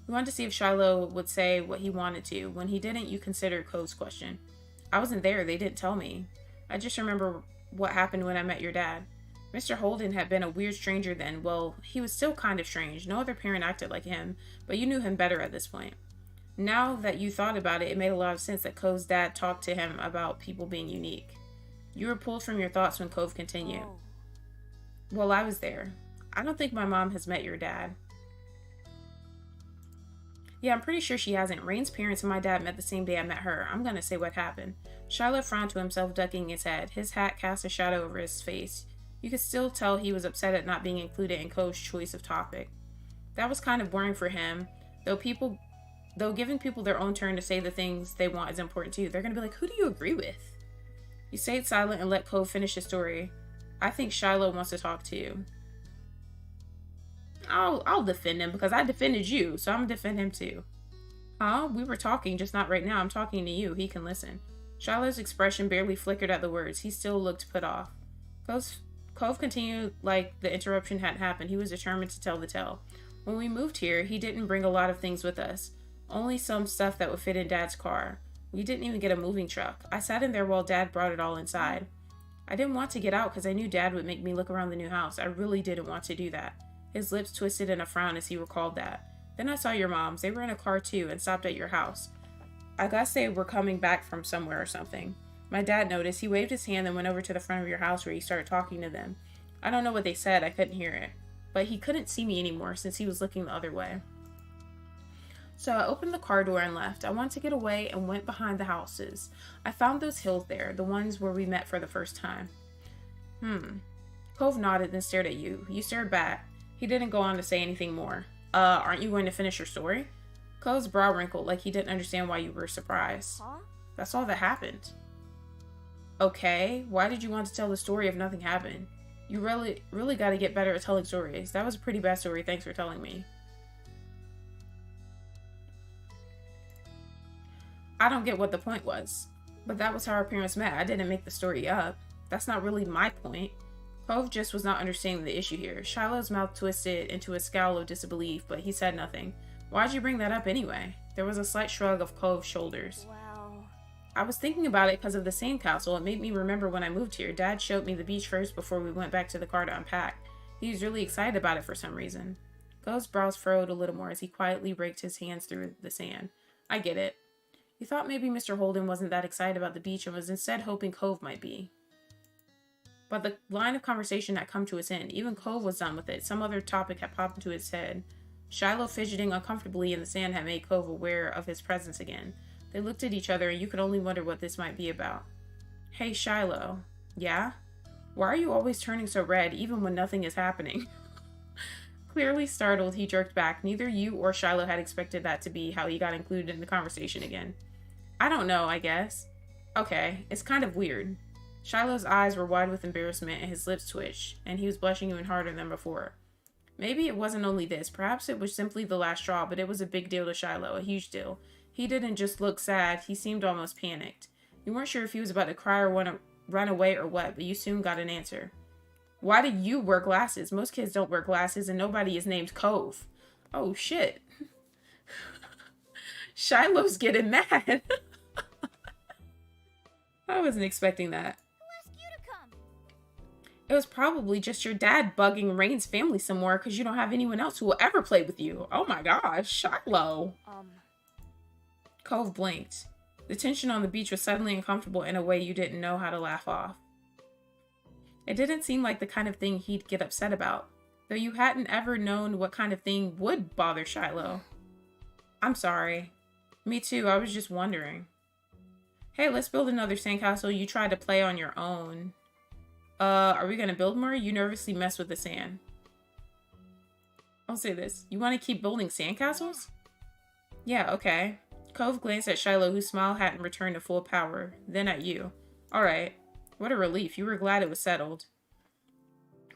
We wanted to see if Shiloh would say what he wanted to. When he didn't, you considered Cove's question. I wasn't there. They didn't tell me. I just remember what happened when I met your dad. Mr. Holden had been a weird stranger then. Well, he was still kind of strange. No other parent acted like him, but you knew him better at this point. Now that you thought about it, it made a lot of sense that Cove's dad talked to him about people being unique. You were pulled from your thoughts when Cove continued. Oh. Well, I was there. I don't think my mom has met your dad. Yeah, I'm pretty sure she hasn't. Rain's parents and my dad met the same day I met her. I'm gonna say what happened. Shiloh frowned to himself, ducking his head. His hat cast a shadow over his face. You could still tell he was upset at not being included in Cove's choice of topic. That was kind of boring for him, though giving people their own turn to say the things they want is important too. They're gonna be like, who do you agree with? You stayed silent and let Cove finish his story. I think Shiloh wants to talk too. I'll defend him because I defended you, so I'm gonna defend him too. Huh? We were talking, just not right now. I'm talking to you. He can listen. Shiloh's expression barely flickered at the words. He still looked put off. Cove continued like the interruption hadn't happened. He was determined to tell the tale. When we moved here, he didn't bring a lot of things with us. Only some stuff that would fit in Dad's car. We didn't even get a moving truck. I sat in there while Dad brought it all inside. I didn't want to get out because I knew Dad would make me look around the new house. I really didn't want to do that. His lips twisted in a frown as he recalled that. Then I saw your moms. They were in a car too and stopped at your house. I guess they were coming back from somewhere or something. My dad noticed. He waved his hand and went over to the front of your house where he started talking to them. I don't know what they said. I couldn't hear it. But he couldn't see me anymore since he was looking the other way. So I opened the car door and left. I wanted to get away and went behind the houses. I found those hills there, the ones where we met for the first time. Cove nodded and stared at you. You stared back. He didn't go on to say anything more. Aren't you going to finish your story? Cove's brow wrinkled like he didn't understand why you were surprised. Huh? That's all that happened. Okay, why did you want to tell the story if nothing happened? You really got to get better at telling stories. That was a pretty bad story, thanks for telling me. I don't get what the point was. But that was how our parents met. I didn't make the story up. That's not really my point. Cove just was not understanding the issue here. Shiloh's mouth twisted into a scowl of disbelief, but he said nothing. Why'd you bring that up anyway? There was a slight shrug of Cove's shoulders. Well, I was thinking about it because of the sandcastle. It made me remember when I moved here. Dad showed me the beach first before we went back to the car to unpack. He was really excited about it for some reason. Cove's brows furrowed a little more as he quietly raked his hands through the sand. I get it. You thought maybe Mr. Holden wasn't that excited about the beach and was instead hoping Cove might be. But the line of conversation had come to its end. Even Cove was done with it. Some other topic had popped into his head. Shiloh fidgeting uncomfortably in the sand had made Cove aware of his presence again. They looked at each other, and you could only wonder what this might be about. Hey, Shiloh. Yeah? Why are you always turning so red, even when nothing is happening? Clearly startled, he jerked back. Neither you or Shiloh had expected that to be how he got included in the conversation again. I don't know, I guess. Okay, it's kind of weird. Shiloh's eyes were wide with embarrassment and his lips twitched, and he was blushing even harder than before. Maybe it wasn't only this. Perhaps it was simply the last straw, but it was a big deal to Shiloh, a huge deal. He didn't just look sad, he seemed almost panicked. You weren't sure if he was about to cry or want to run away or what, but you soon got an answer. Why do you wear glasses? Most kids don't wear glasses, and nobody is named Cove. Oh, shit. Shiloh's getting mad. I wasn't expecting that. Who asked you to come? It was probably just your dad bugging Rain's family some more because you don't have anyone else who will ever play with you. Oh my gosh, Shiloh. Cove blinked. The tension on the beach was suddenly uncomfortable in a way you didn't know how to laugh off. It didn't seem like the kind of thing he'd get upset about, though you hadn't ever known what kind of thing would bother Shiloh. I'm sorry. Me too, I was just wondering. Hey, let's build another sandcastle. You tried to play on your own. Are we gonna build more? You nervously messed with the sand. I'll say this. You want to keep building sandcastles? Yeah, okay. Cove glanced at Shiloh, whose smile hadn't returned to full power, then at you. Alright. What a relief. You were glad it was settled.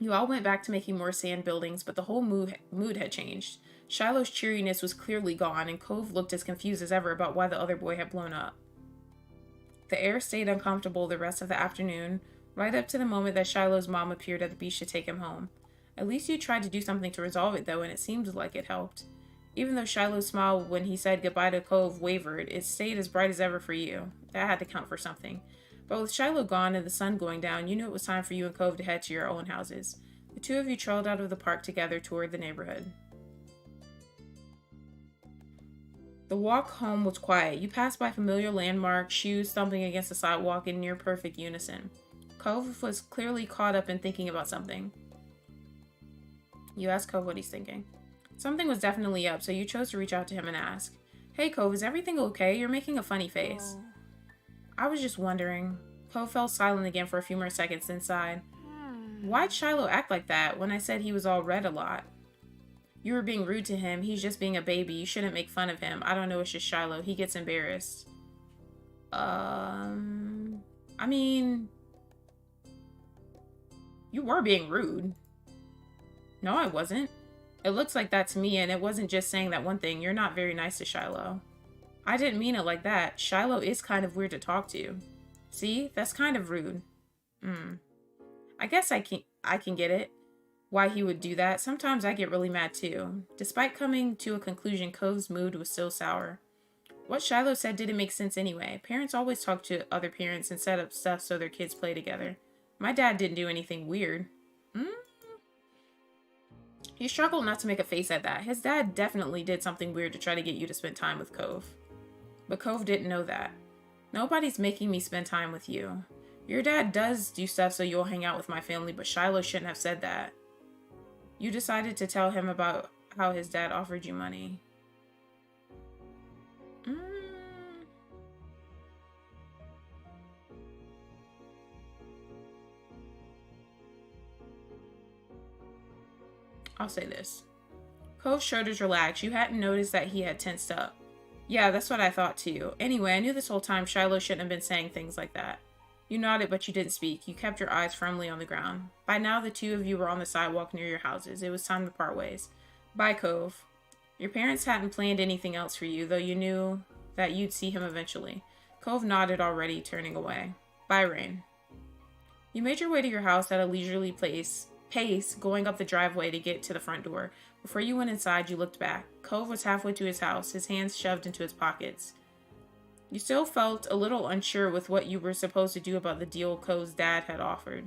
You all went back to making more sand buildings, but the whole mood had changed. Shiloh's cheeriness was clearly gone, and Cove looked as confused as ever about why the other boy had blown up. The air stayed uncomfortable the rest of the afternoon, right up to the moment that Shiloh's mom appeared at the beach to take him home. At least you tried to do something to resolve it, though, and it seemed like it helped. Even though Shiloh's smile when he said goodbye to Cove wavered, it stayed as bright as ever for you. That had to count for something. But with Shiloh gone and the sun going down, you knew it was time for you and Cove to head to your own houses. The two of you trailed out of the park together toward the neighborhood. The walk home was quiet. You passed by familiar landmarks, shoes thumping against the sidewalk in near-perfect unison. Cove was clearly caught up in thinking about something. You asked Cove what he's thinking. Something was definitely up, so you chose to reach out to him and ask. Hey, Cove, is everything okay? You're making a funny face. Oh. I was just wondering. Cove fell silent again for a few more seconds, then sighed. Why'd Shiloh act like that when I said he was all red a lot? You were being rude to him. He's just being a baby. You shouldn't make fun of him. I don't know, it's just Shiloh. He gets embarrassed. I mean... You were being rude. No, I wasn't. It looks like that to me, and it wasn't just saying that one thing. You're not very nice to Shiloh. I didn't mean it like that. Shiloh is kind of weird to talk to. See? That's kind of rude. I guess I can get it. Why he would do that. Sometimes I get really mad too. Despite coming to a conclusion, Cove's mood was still sour. What Shiloh said didn't make sense anyway. Parents always talk to other parents and set up stuff so their kids play together. My dad didn't do anything weird. He struggled not to make a face at that. His dad definitely did something weird to try to get you to spend time with Cove. But Cove didn't know that. Nobody's making me spend time with you. Your dad does do stuff so you'll hang out with my family, but Shiloh shouldn't have said that. You decided to tell him about how his dad offered you money. I'll say this. Cove's shoulders relaxed. You hadn't noticed that he had tensed up. Yeah, that's what I thought too. Anyway, I knew this whole time Shiloh shouldn't have been saying things like that. You nodded, but you didn't speak. You kept your eyes firmly on the ground. By now, the two of you were on the sidewalk near your houses. It was time to part ways. Bye, Cove. Your parents hadn't planned anything else for you, though you knew that you'd see him eventually. Cove nodded already, turning away. Bye, Rain. You made your way to your house at a leisurely pace, going up the driveway to get to the front door. Before you went inside, you looked back. Cove was halfway to his house, his hands shoved into his pockets. You still felt a little unsure with what you were supposed to do about the deal Cove's dad had offered.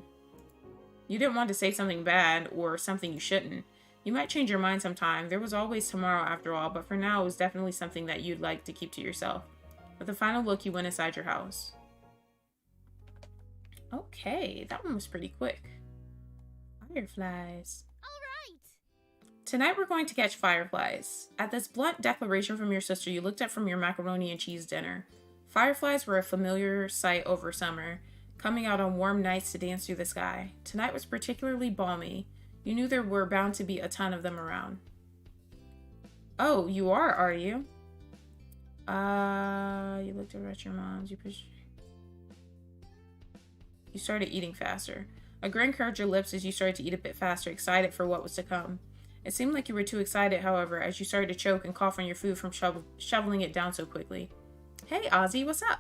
You didn't want to say something bad or something you shouldn't. You might change your mind sometime. There was always tomorrow after all, but for now it was definitely something that you'd like to keep to yourself. With a final look, you went inside your house. Okay, that one was pretty quick. Fireflies. All right. Tonight we're going to catch fireflies. At this blunt declaration from your sister, you looked up from your macaroni and cheese dinner. Fireflies were a familiar sight over summer, coming out on warm nights to dance through the sky. Tonight was particularly balmy. You knew there were bound to be a ton of them around. Oh, you are you? You looked over at your mom's. You started eating faster. A grin curved your lips as you started to eat a bit faster, excited for what was to come. It seemed like you were too excited, however, as you started to choke and cough on your food from shoveling it down so quickly. Hey, Ozzy, what's up?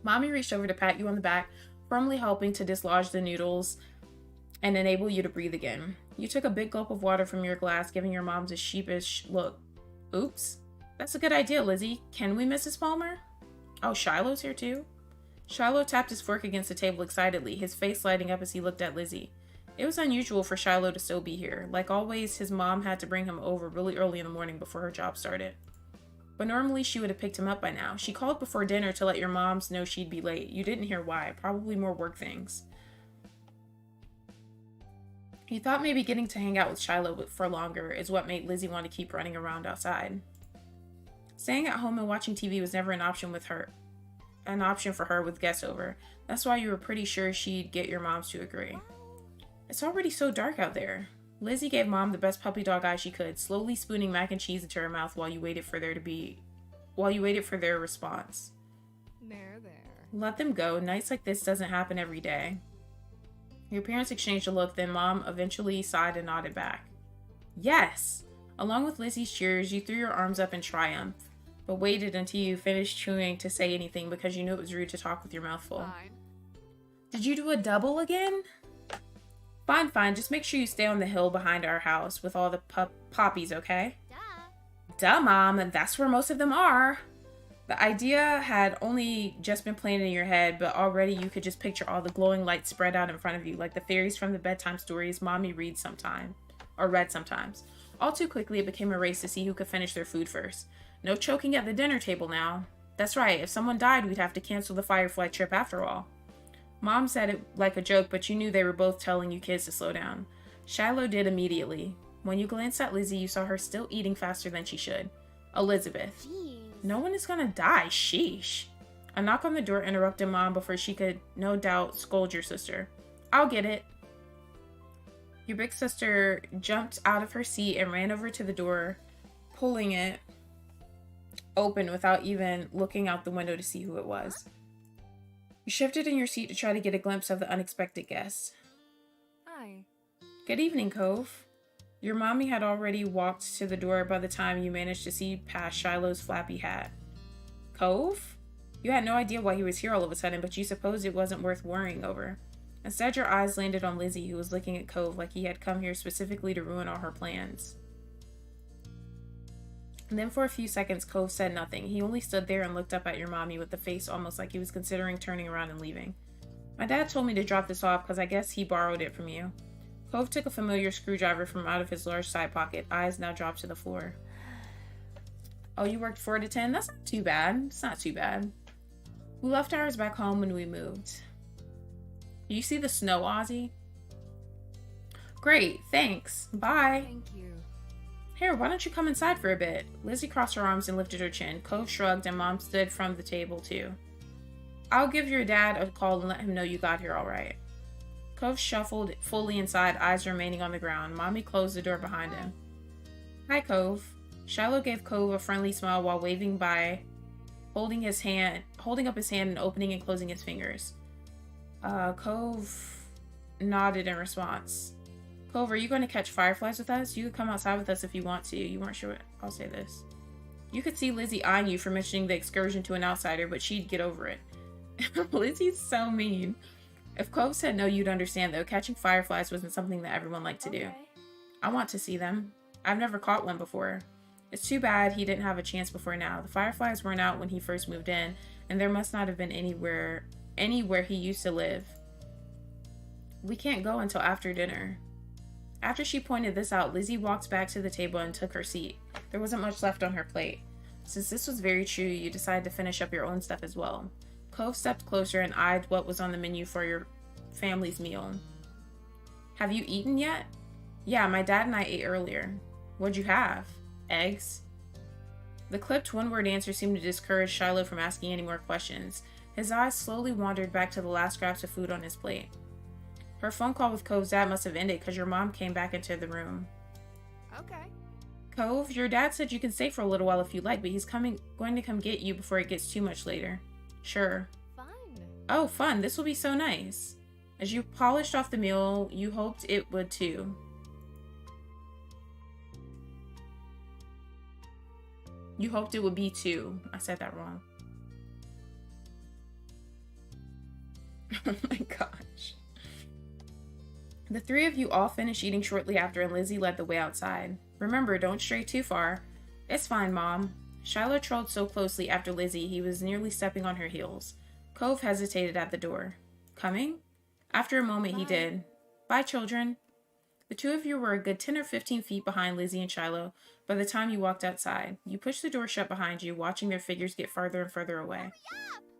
Mommy reached over to pat you on the back, firmly helping to dislodge the noodles and enable you to breathe again. You took a big gulp of water from your glass, giving your mom a sheepish look. Oops. That's a good idea, Lizzie. Can we, Mrs. Palmer? Oh, Shiloh's here too? Shiloh tapped his fork against the table excitedly, his face lighting up as he looked at Lizzie. It was unusual for Shiloh to still be here. Like always, his mom had to bring him over really early in the morning before her job started. But normally she would have picked him up by now. She called before dinner to let your moms know she'd be late. You didn't hear why. Probably more work things. You thought maybe getting to hang out with Shiloh for longer is what made Lizzie want to keep running around outside. Staying at home and watching TV was never an option for her with guests over. That's why you were pretty sure she'd get your moms to agree. It's already so dark out there. Lizzie gave Mom the best puppy dog eye she could, slowly spooning mac and cheese into her mouth while you waited for their response. There. Let them go. Nights like this doesn't happen every day. Your parents exchanged a look, then Mom eventually sighed and nodded back. Yes! Along with Lizzie's cheers, you threw your arms up in triumph, but waited until you finished chewing to say anything because you knew it was rude to talk with your mouth full. Fine. Did you do a double again? Fine. Just make sure you stay on the hill behind our house with all the poppies, okay? Duh, Mom. That's where most of them are. The idea had only just been planted in your head, but already you could just picture all the glowing lights spread out in front of you, like the fairies from the bedtime stories Mommy read sometimes. All too quickly, it became a race to see who could finish their food first. No choking at the dinner table now. That's right, if someone died, we'd have to cancel the Firefly trip after all. Mom said it like a joke, but you knew they were both telling you kids to slow down. Shiloh did immediately. When you glanced at Lizzie, you saw her still eating faster than she should. Elizabeth. Jeez. No one is gonna die, sheesh. A knock on the door interrupted Mom before she could, no doubt, scold your sister. I'll get it. Your big sister jumped out of her seat and ran over to the door, pulling it open without even looking out the window to see who it was. You shifted in your seat to try to get a glimpse of the unexpected guest. Hi. Good evening, Cove. Your mommy had already walked to the door by the time you managed to see past Shiloh's flappy hat. Cove? You had no idea why he was here all of a sudden, but you supposed it wasn't worth worrying over. Instead, your eyes landed on Lizzie, who was looking at Cove like he had come here specifically to ruin all her plans. And then for a few seconds, Cove said nothing. He only stood there and looked up at your mommy with a face almost like he was considering turning around and leaving. My dad told me to drop this off because I guess he borrowed it from you. Cove took a familiar screwdriver from out of his large side pocket, eyes now dropped to the floor. Oh, you worked 4 to 10? That's not too bad. It's not too bad. We left ours back home when we moved. You see the snow, Ozzy? Great, thanks. Bye. Thank you. Here, why don't you come inside for a bit? Lizzie crossed her arms and lifted her chin. Cove shrugged and Mom stood from the table too. I'll give your dad a call and let him know you got here all right. Cove shuffled fully inside, eyes remaining on the ground. Mommy closed the door behind him. Hi, Cove. Shiloh gave Cove a friendly smile while waving by, holding up his hand and opening and closing his fingers. Cove nodded in response. Cove, are you going to catch fireflies with us? You could come outside with us if you want to. You weren't sure. I'll say this. You could see Lizzie eyeing you for mentioning the excursion to an outsider, but she'd get over it. Lizzie's so mean. If Cove said no, you'd understand, though. Catching fireflies wasn't something that everyone liked to do. I want to see them. I've never caught one before. It's too bad he didn't have a chance before now. The fireflies weren't out when he first moved in, and there must not have been anywhere he used to live. We can't go until after dinner. After she pointed this out, Lizzie walked back to the table and took her seat. There wasn't much left on her plate. Since this was very true, you decided to finish up your own stuff as well. Cove stepped closer and eyed what was on the menu for your family's meal. Have you eaten yet? Yeah, my dad and I ate earlier. What'd you have? Eggs? The clipped one-word answer seemed to discourage Shiloh from asking any more questions. His eyes slowly wandered back to the last scraps of food on his plate. Her phone call with Cove's dad must have ended because your mom came back into the room. Okay. Cove, your dad said you can stay for a little while if you like, but he's going to come get you before it gets too much later. Sure. Fun. Oh, fun. This will be so nice. As you polished off the meal, you hoped it would too. You hoped it would be too. I said that wrong. Oh my gosh. The three of you all finished eating shortly after, and Lizzie led the way outside. Remember, don't stray too far. It's fine, Mom. Shiloh trod so closely after Lizzie, he was nearly stepping on her heels. Cove hesitated at the door. Coming? After a moment, he did. Bye, children. The two of you were a good 10 or 15 feet behind Lizzie and Shiloh by the time you walked outside. You pushed the door shut behind you, watching their figures get farther and further away.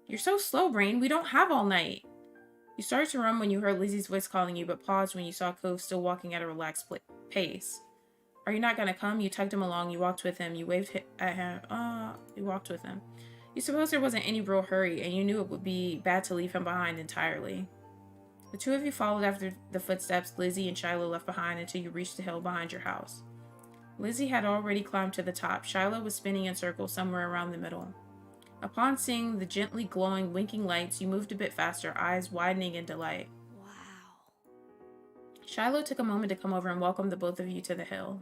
You're so slow, Brain. We don't have all night. You started to run when you heard Lizzie's voice calling you, but paused when you saw Cove still walking at a relaxed pace. Are you not going to come? You tugged him along. You walked with him. You waved at him. You walked with him. You supposed there wasn't any real hurry, and you knew it would be bad to leave him behind entirely. The two of you followed after the footsteps Lizzie and Shiloh left behind until you reached the hill behind your house. Lizzie had already climbed to the top. Shiloh was spinning in circles somewhere around the middle. Upon seeing the gently glowing, winking lights, you moved a bit faster, eyes widening in delight. Wow. Shiloh took a moment to come over and welcome the both of you to the hill.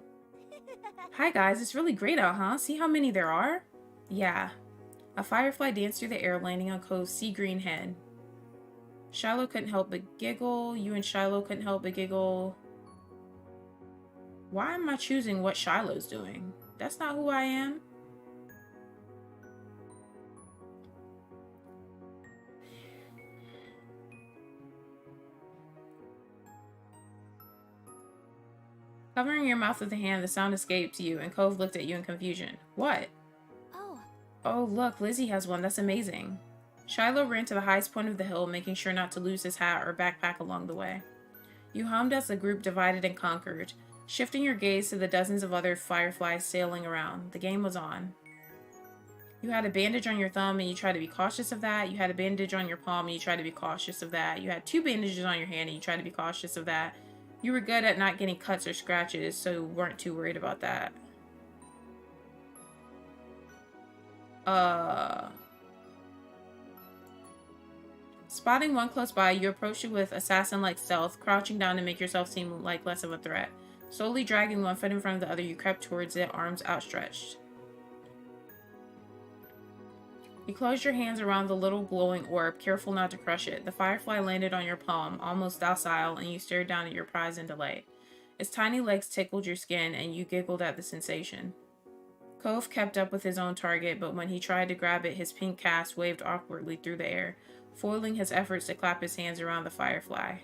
Hi guys, it's really great out, huh? See how many there are? Yeah. A firefly danced through the air, landing on Cove's sea green head. Shiloh couldn't help but giggle. You and Shiloh couldn't help but giggle. Why am I choosing what Shiloh's doing? That's not who I am. Covering your mouth with a hand, the sound escaped you, and Cove looked at you in confusion. What? Oh, Oh, look, Lizzie has one. That's amazing. Shiloh ran to the highest point of the hill, making sure not to lose his hat or backpack along the way. You hummed as the group divided and conquered, shifting your gaze to the dozens of other fireflies sailing around. The game was on. You had a bandage on your thumb, and you tried to be cautious of that. You had a bandage on your palm, and you tried to be cautious of that. You had 2 bandages on your hand, and you tried to be cautious of that. You were good at not getting cuts or scratches, so you weren't too worried about that. Spotting one close by, you approached it with assassin-like stealth, crouching down to make yourself seem like less of a threat. Slowly dragging one foot in front of the other, you crept towards it, arms outstretched. You closed your hands around the little glowing orb, careful not to crush it. The firefly landed on your palm, almost docile, and you stared down at your prize in delight. Its tiny legs tickled your skin, and you giggled at the sensation. Cove kept up with his own target, but when he tried to grab it, his pink cast waved awkwardly through the air, foiling his efforts to clap his hands around the firefly.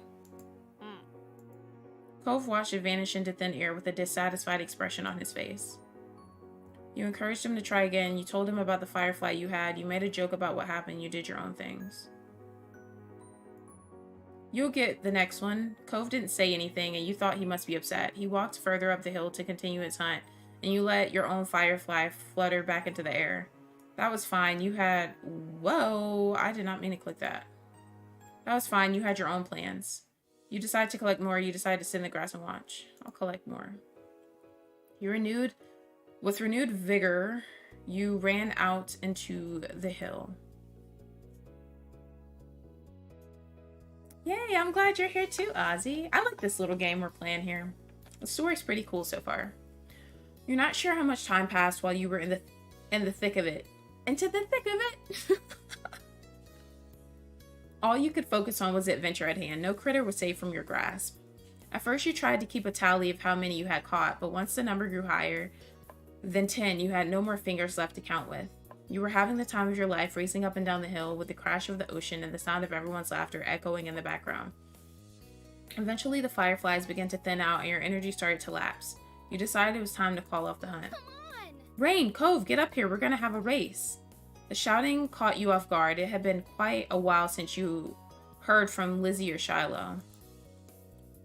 Cove watched it vanish into thin air with a dissatisfied expression on his face. You encouraged him to try again. You told him about the firefly you had. You made a joke about what happened. You did your own things. You'll get the next one. Cove didn't say anything, and you thought he must be upset. He walked further up the hill to continue his hunt, and you let your own firefly flutter back into the air. That was fine. You had... Whoa! I did not mean to click that. That was fine. You had your own plans. You decided to collect more. You decided to sit in the grass and watch. I'll collect more. With renewed vigor, you ran out into the hill. Yay, I'm glad you're here too, Ozzy. I like this little game we're playing here. The story's pretty cool so far. You're not sure how much time passed while you were in the thick of it. Into the thick of it? All you could focus on was the adventure at hand. No critter was safe from your grasp. At first you tried to keep a tally of how many you had caught, but once the number grew higher than 10, you had no more fingers left to count with. You were having the time of your life, racing up and down the hill with the crash of the ocean and the sound of everyone's laughter echoing in the background. Eventually the fireflies began to thin out and your energy started to lapse. You decided it was time to call off the hunt. Come on! Rain, Cove, get up here, we're gonna have a race. The shouting caught you off guard. It had been quite a while since you heard from Lizzie or Shiloh.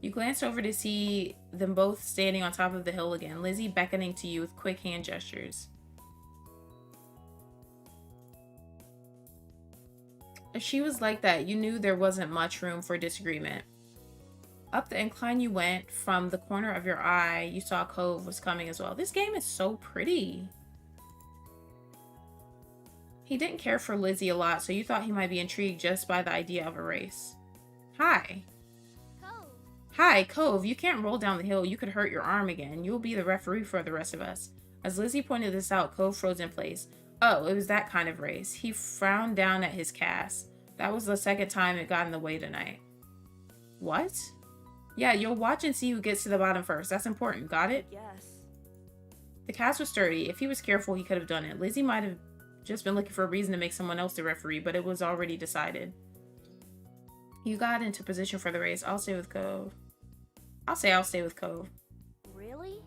You glanced over to see them both standing on top of the hill again, Lizzie beckoning to you with quick hand gestures. If she was like that, you knew there wasn't much room for disagreement. Up the incline you went. From the corner of your eye, you saw Cove was coming as well. This game is so pretty. He didn't care for Lizzie a lot, so you thought he might be intrigued just by the idea of a race. Hi. Cove. Hi, Cove. You can't roll down the hill. You could hurt your arm again. You'll be the referee for the rest of us. As Lizzie pointed this out, Cove froze in place. Oh, it was that kind of race. He frowned down at his cast. That was the second time it got in the way tonight. What? Yeah, you'll watch and see who gets to the bottom first. That's important. Got it? Yes. The cast was sturdy. If he was careful, he could have done it. Lizzie might have just been looking for a reason to make someone else the referee, but it was already decided. You got into position for the race. I'll stay with Cove. I'll stay with Cove. Really?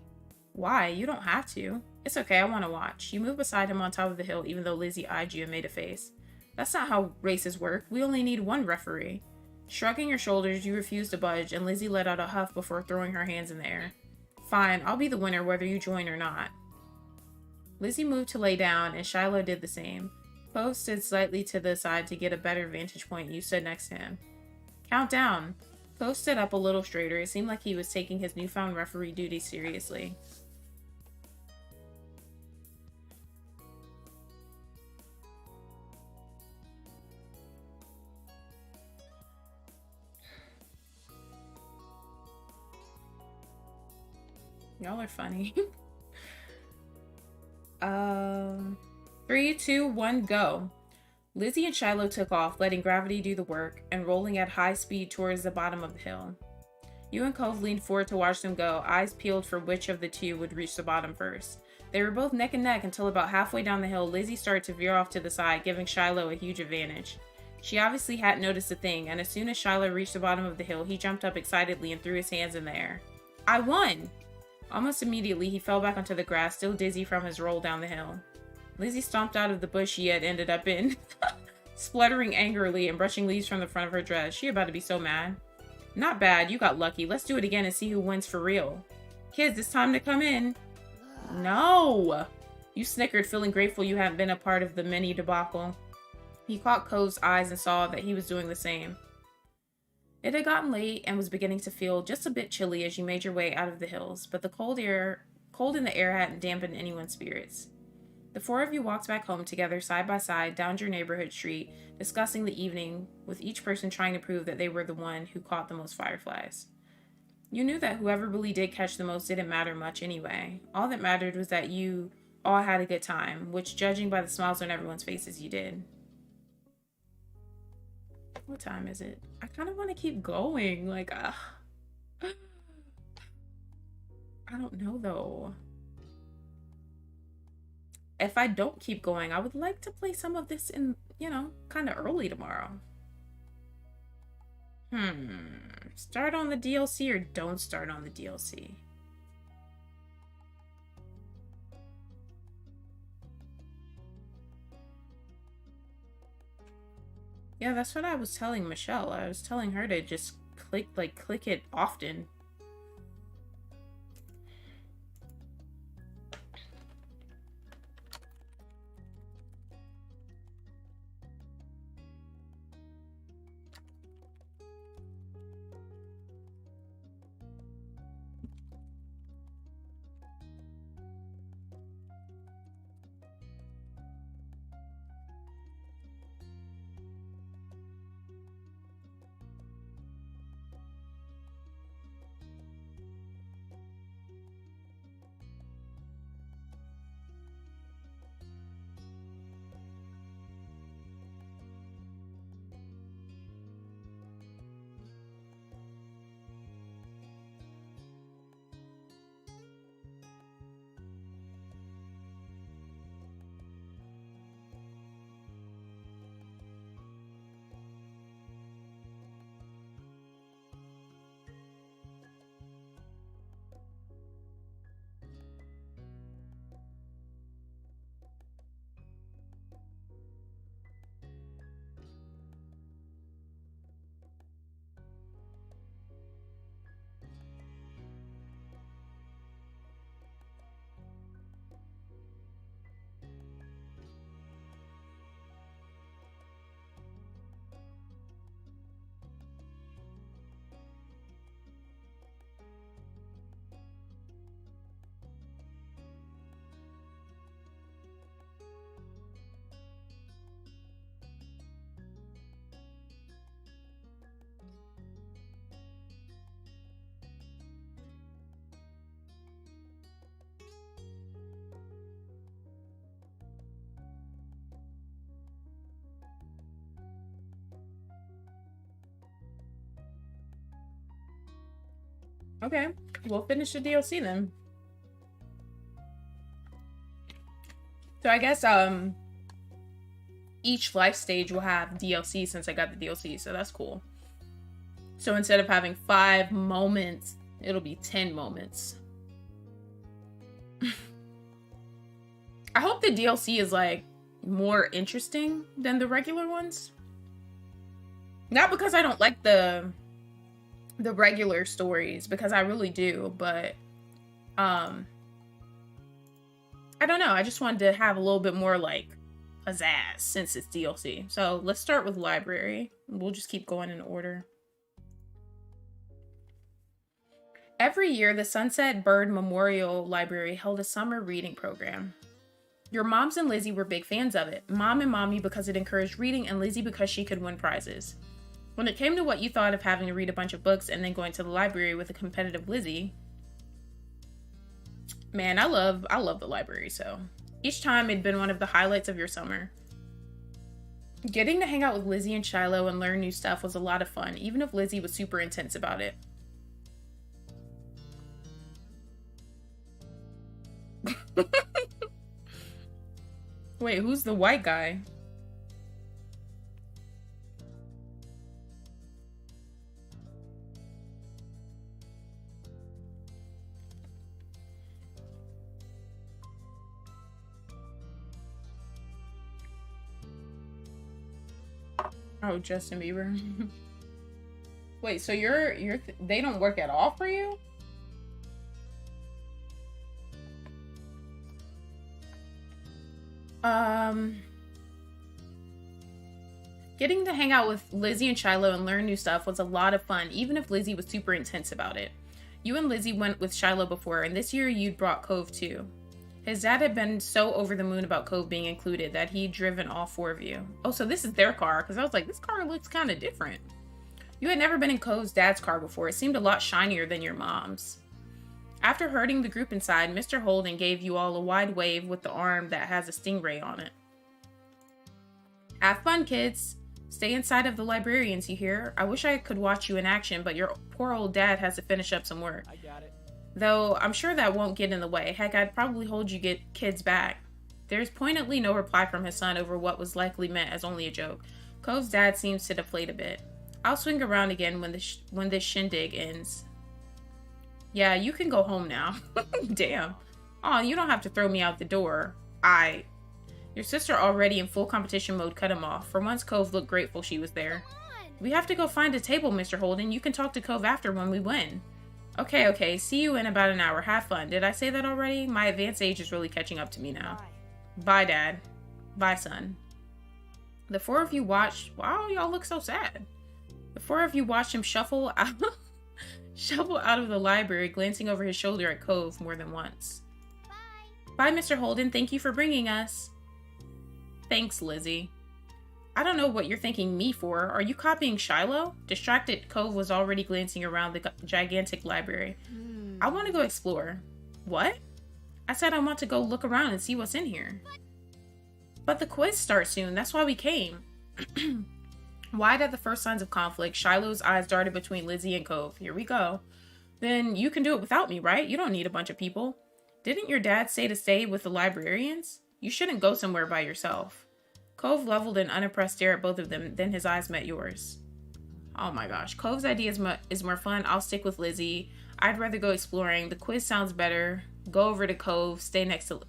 Why? You don't have to. It's okay, I want to watch. You moved beside him on top of the hill, even though Lizzie eyed you and made a face. That's not how races work. We only need one referee. Shrugging your shoulders, you refused to budge, and Lizzie let out a huff before throwing her hands in the air. Fine, I'll be the winner whether you join or not. Lizzie moved to lay down, and Shiloh did the same. Cove stood slightly to the side to get a better vantage point. You stood next to him. Count down. Cove stood up a little straighter. It seemed like he was taking his newfound referee duty seriously. Y'all are funny. 3, 2, 1, go. Lizzie and Shiloh took off, letting gravity do the work, and rolling at high speed towards the bottom of the hill. You and Cove leaned forward to watch them go, eyes peeled for which of the two would reach the bottom first. They were both neck and neck until about halfway down the hill, Lizzie started to veer off to the side, giving Shiloh a huge advantage. She obviously hadn't noticed a thing, and as soon as Shiloh reached the bottom of the hill, he jumped up excitedly and threw his hands in the air. I won! Almost immediately, he fell back onto the grass, still dizzy from his roll down the hill. Lizzie stomped out of the bush he had ended up in, spluttering angrily and brushing leaves from the front of her dress. She about to be so mad. Not bad, you got lucky. Let's do it again and see who wins for real. Kids, it's time to come in. No! You snickered, feeling grateful you hadn't been a part of the mini debacle. He caught Cove's eyes and saw that he was doing the same. It had gotten late and was beginning to feel just a bit chilly as you made your way out of the hills, but the cold in the air hadn't dampened anyone's spirits. The four of you walked back home together side by side down your neighborhood street, discussing the evening, with each person trying to prove that they were the one who caught the most fireflies. You knew that whoever really did catch the most didn't matter much anyway. All that mattered was that you all had a good time, which, judging by the smiles on everyone's faces, you did. What time is it? I kind of want to keep going. Like, I don't know, though. If I don't keep going, I would like to play some of this in, kind of early tomorrow. Start on the DLC or don't start on the DLC? Yeah, that's what I was telling Michelle. I was telling her to just click it often. Okay, we'll finish the DLC then. So I guess each life stage will have DLC since I got the DLC, so that's cool. So instead of having 5 moments, it'll be 10 moments. I hope the DLC is like more interesting than the regular ones. Not because I don't like the regular stories, because I really do, but I don't know. I just wanted to have a little bit more like pizzazz since it's DLC. So let's start with library. We'll just keep going in order. Every year, the Sunset Bird Memorial Library held a summer reading program. Your moms and Lizzie were big fans of it. Mom and Mommy because it encouraged reading, and Lizzie because she could win prizes. When it came to what you thought of having to read a bunch of books and then going to the library with a competitive Lizzie, man, I love the library, so each time it'd been one of the highlights of your summer. Getting to hang out with Lizzie and Shiloh and learn new stuff was a lot of fun, even if Lizzie was super intense about it. Wait, who's the white guy? Oh, Justin Bieber. Wait, so they don't work at all for you? Getting to hang out with Lizzie and Shiloh and learn new stuff was a lot of fun, even if Lizzie was super intense about it. You and Lizzie went with Shiloh before, and this year you'd brought Cove too. His dad had been so over the moon about Cove being included that he'd driven all 4 of you. Oh, so this is their car, because I was like, this car looks kind of different. You had never been in Cove's dad's car before. It seemed a lot shinier than your mom's. After herding the group inside, Mr. Holden gave you all a wide wave with the arm that has a stingray on it. Have fun, kids. Stay inside of the librarians, you hear? I wish I could watch you in action, but your poor old dad has to finish up some work. I got it. Though I'm sure that won't get in the way. Heck, I'd probably hold you kids back. There's pointedly no reply from his son over what was likely meant as only a joke. Cove's dad seems to deflate a bit. I'll swing around again when this shindig ends. Yeah, you can go home now. Damn. Aw, you don't have to throw me out the door. Your sister, already in full competition mode, cut him off. For once, Cove looked grateful she was there. We have to go find a table, Mr. Holden. You can talk to Cove after when we win. Okay. See you in about an hour. Have fun. Did I say that already? My advanced age is really catching up to me now. Bye, Dad. Bye, son. The 4 of you watched... Wow, y'all look so sad. The 4 of you watched him shuffle out of the library, glancing over his shoulder at Cove more than once. Bye, Mr. Holden. Thank you for bringing us. Thanks, Lizzie. I don't know what you're thanking me for. Are you copying Shiloh? Distracted, Cove was already glancing around the gigantic library. I want to go explore. What? I said I want to go look around and see what's in here. But the quiz starts soon. That's why we came. Wide at the first signs of conflict, Shiloh's eyes darted between Lizzie and Cove. Here we go. Then you can do it without me, right? You don't need a bunch of people. Didn't your dad say to stay with the librarians? You shouldn't go somewhere by yourself. Cove leveled an unimpressed stare at both of them, then his eyes met yours. Oh my gosh. Cove's idea is more fun. I'll stick with Lizzie. I'd rather go exploring. The quiz sounds better. Go over to Cove. Stay next to...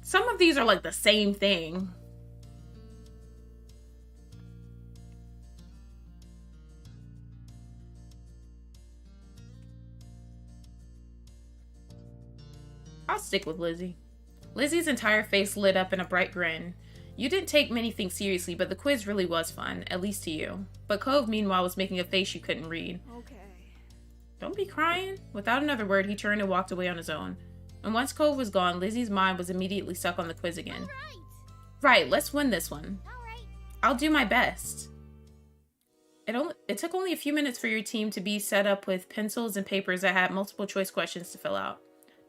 Some of these are like the same thing. I'll stick with Lizzie. Lizzie's entire face lit up in a bright grin. You didn't take many things seriously, but the quiz really was fun, at least to you. But Cove, meanwhile, was making a face you couldn't read. Okay. Don't be crying. Without another word, he turned and walked away on his own. And once Cove was gone, Lizzie's mind was immediately stuck on the quiz again. Right, let's win this one. I'll do my best. It took only a few minutes for your team to be set up with pencils and papers that had multiple choice questions to fill out.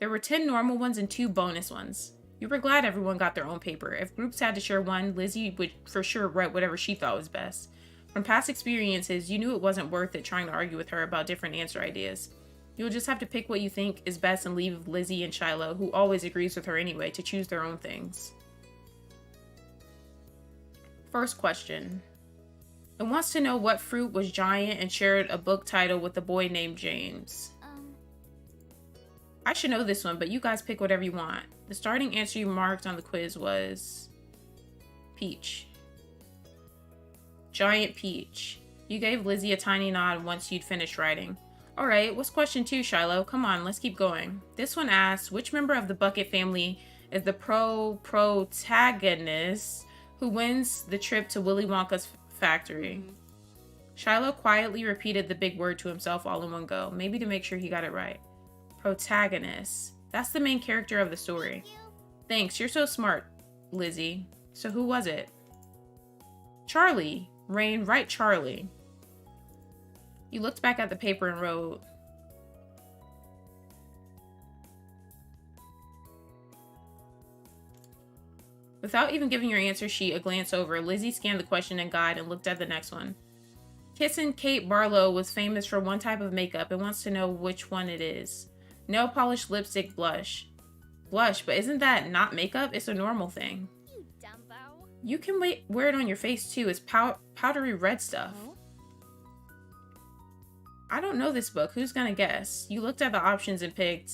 There were 10 normal ones and 2 bonus ones. You were glad everyone got their own paper. If groups had to share one, Lizzie would for sure write whatever she thought was best. From past experiences, you knew it wasn't worth it trying to argue with her about different answer ideas. You'll just have to pick what you think is best and leave Lizzie and Shiloh, who always agrees with her anyway, to choose their own things. First question. It wants to know what fruit was giant and shared a book title with a boy named James. I should know this one, but you guys pick whatever you want. The starting answer you marked on the quiz was peach. Giant peach. You gave Lizzie a tiny nod once you'd finished writing. Alright, what's question 2, Shiloh? Come on, let's keep going. This one asks, which member of the Bucket family is the protagonist who wins the trip to Willy Wonka's factory? Shiloh quietly repeated the big word to himself all in one go, maybe to make sure he got it right. Protagonist. That's the main character of the story. Thanks, you're so smart, Lizzie. So who was it? Charlie. Rain, right, Charlie. You looked back at the paper and wrote, without even giving your answer sheet a glance over, Lizzie scanned the question and guide and looked at the next one. Kissin' Kate Barlow was famous for one type of makeup and wants to know which one it is. Nail polish, lipstick, blush. Blush, but isn't that not makeup? It's a normal thing. You dumbo. You can wear it on your face too. It's powdery red stuff. Oh? I don't know this book. Who's gonna guess? You looked at the options and picked...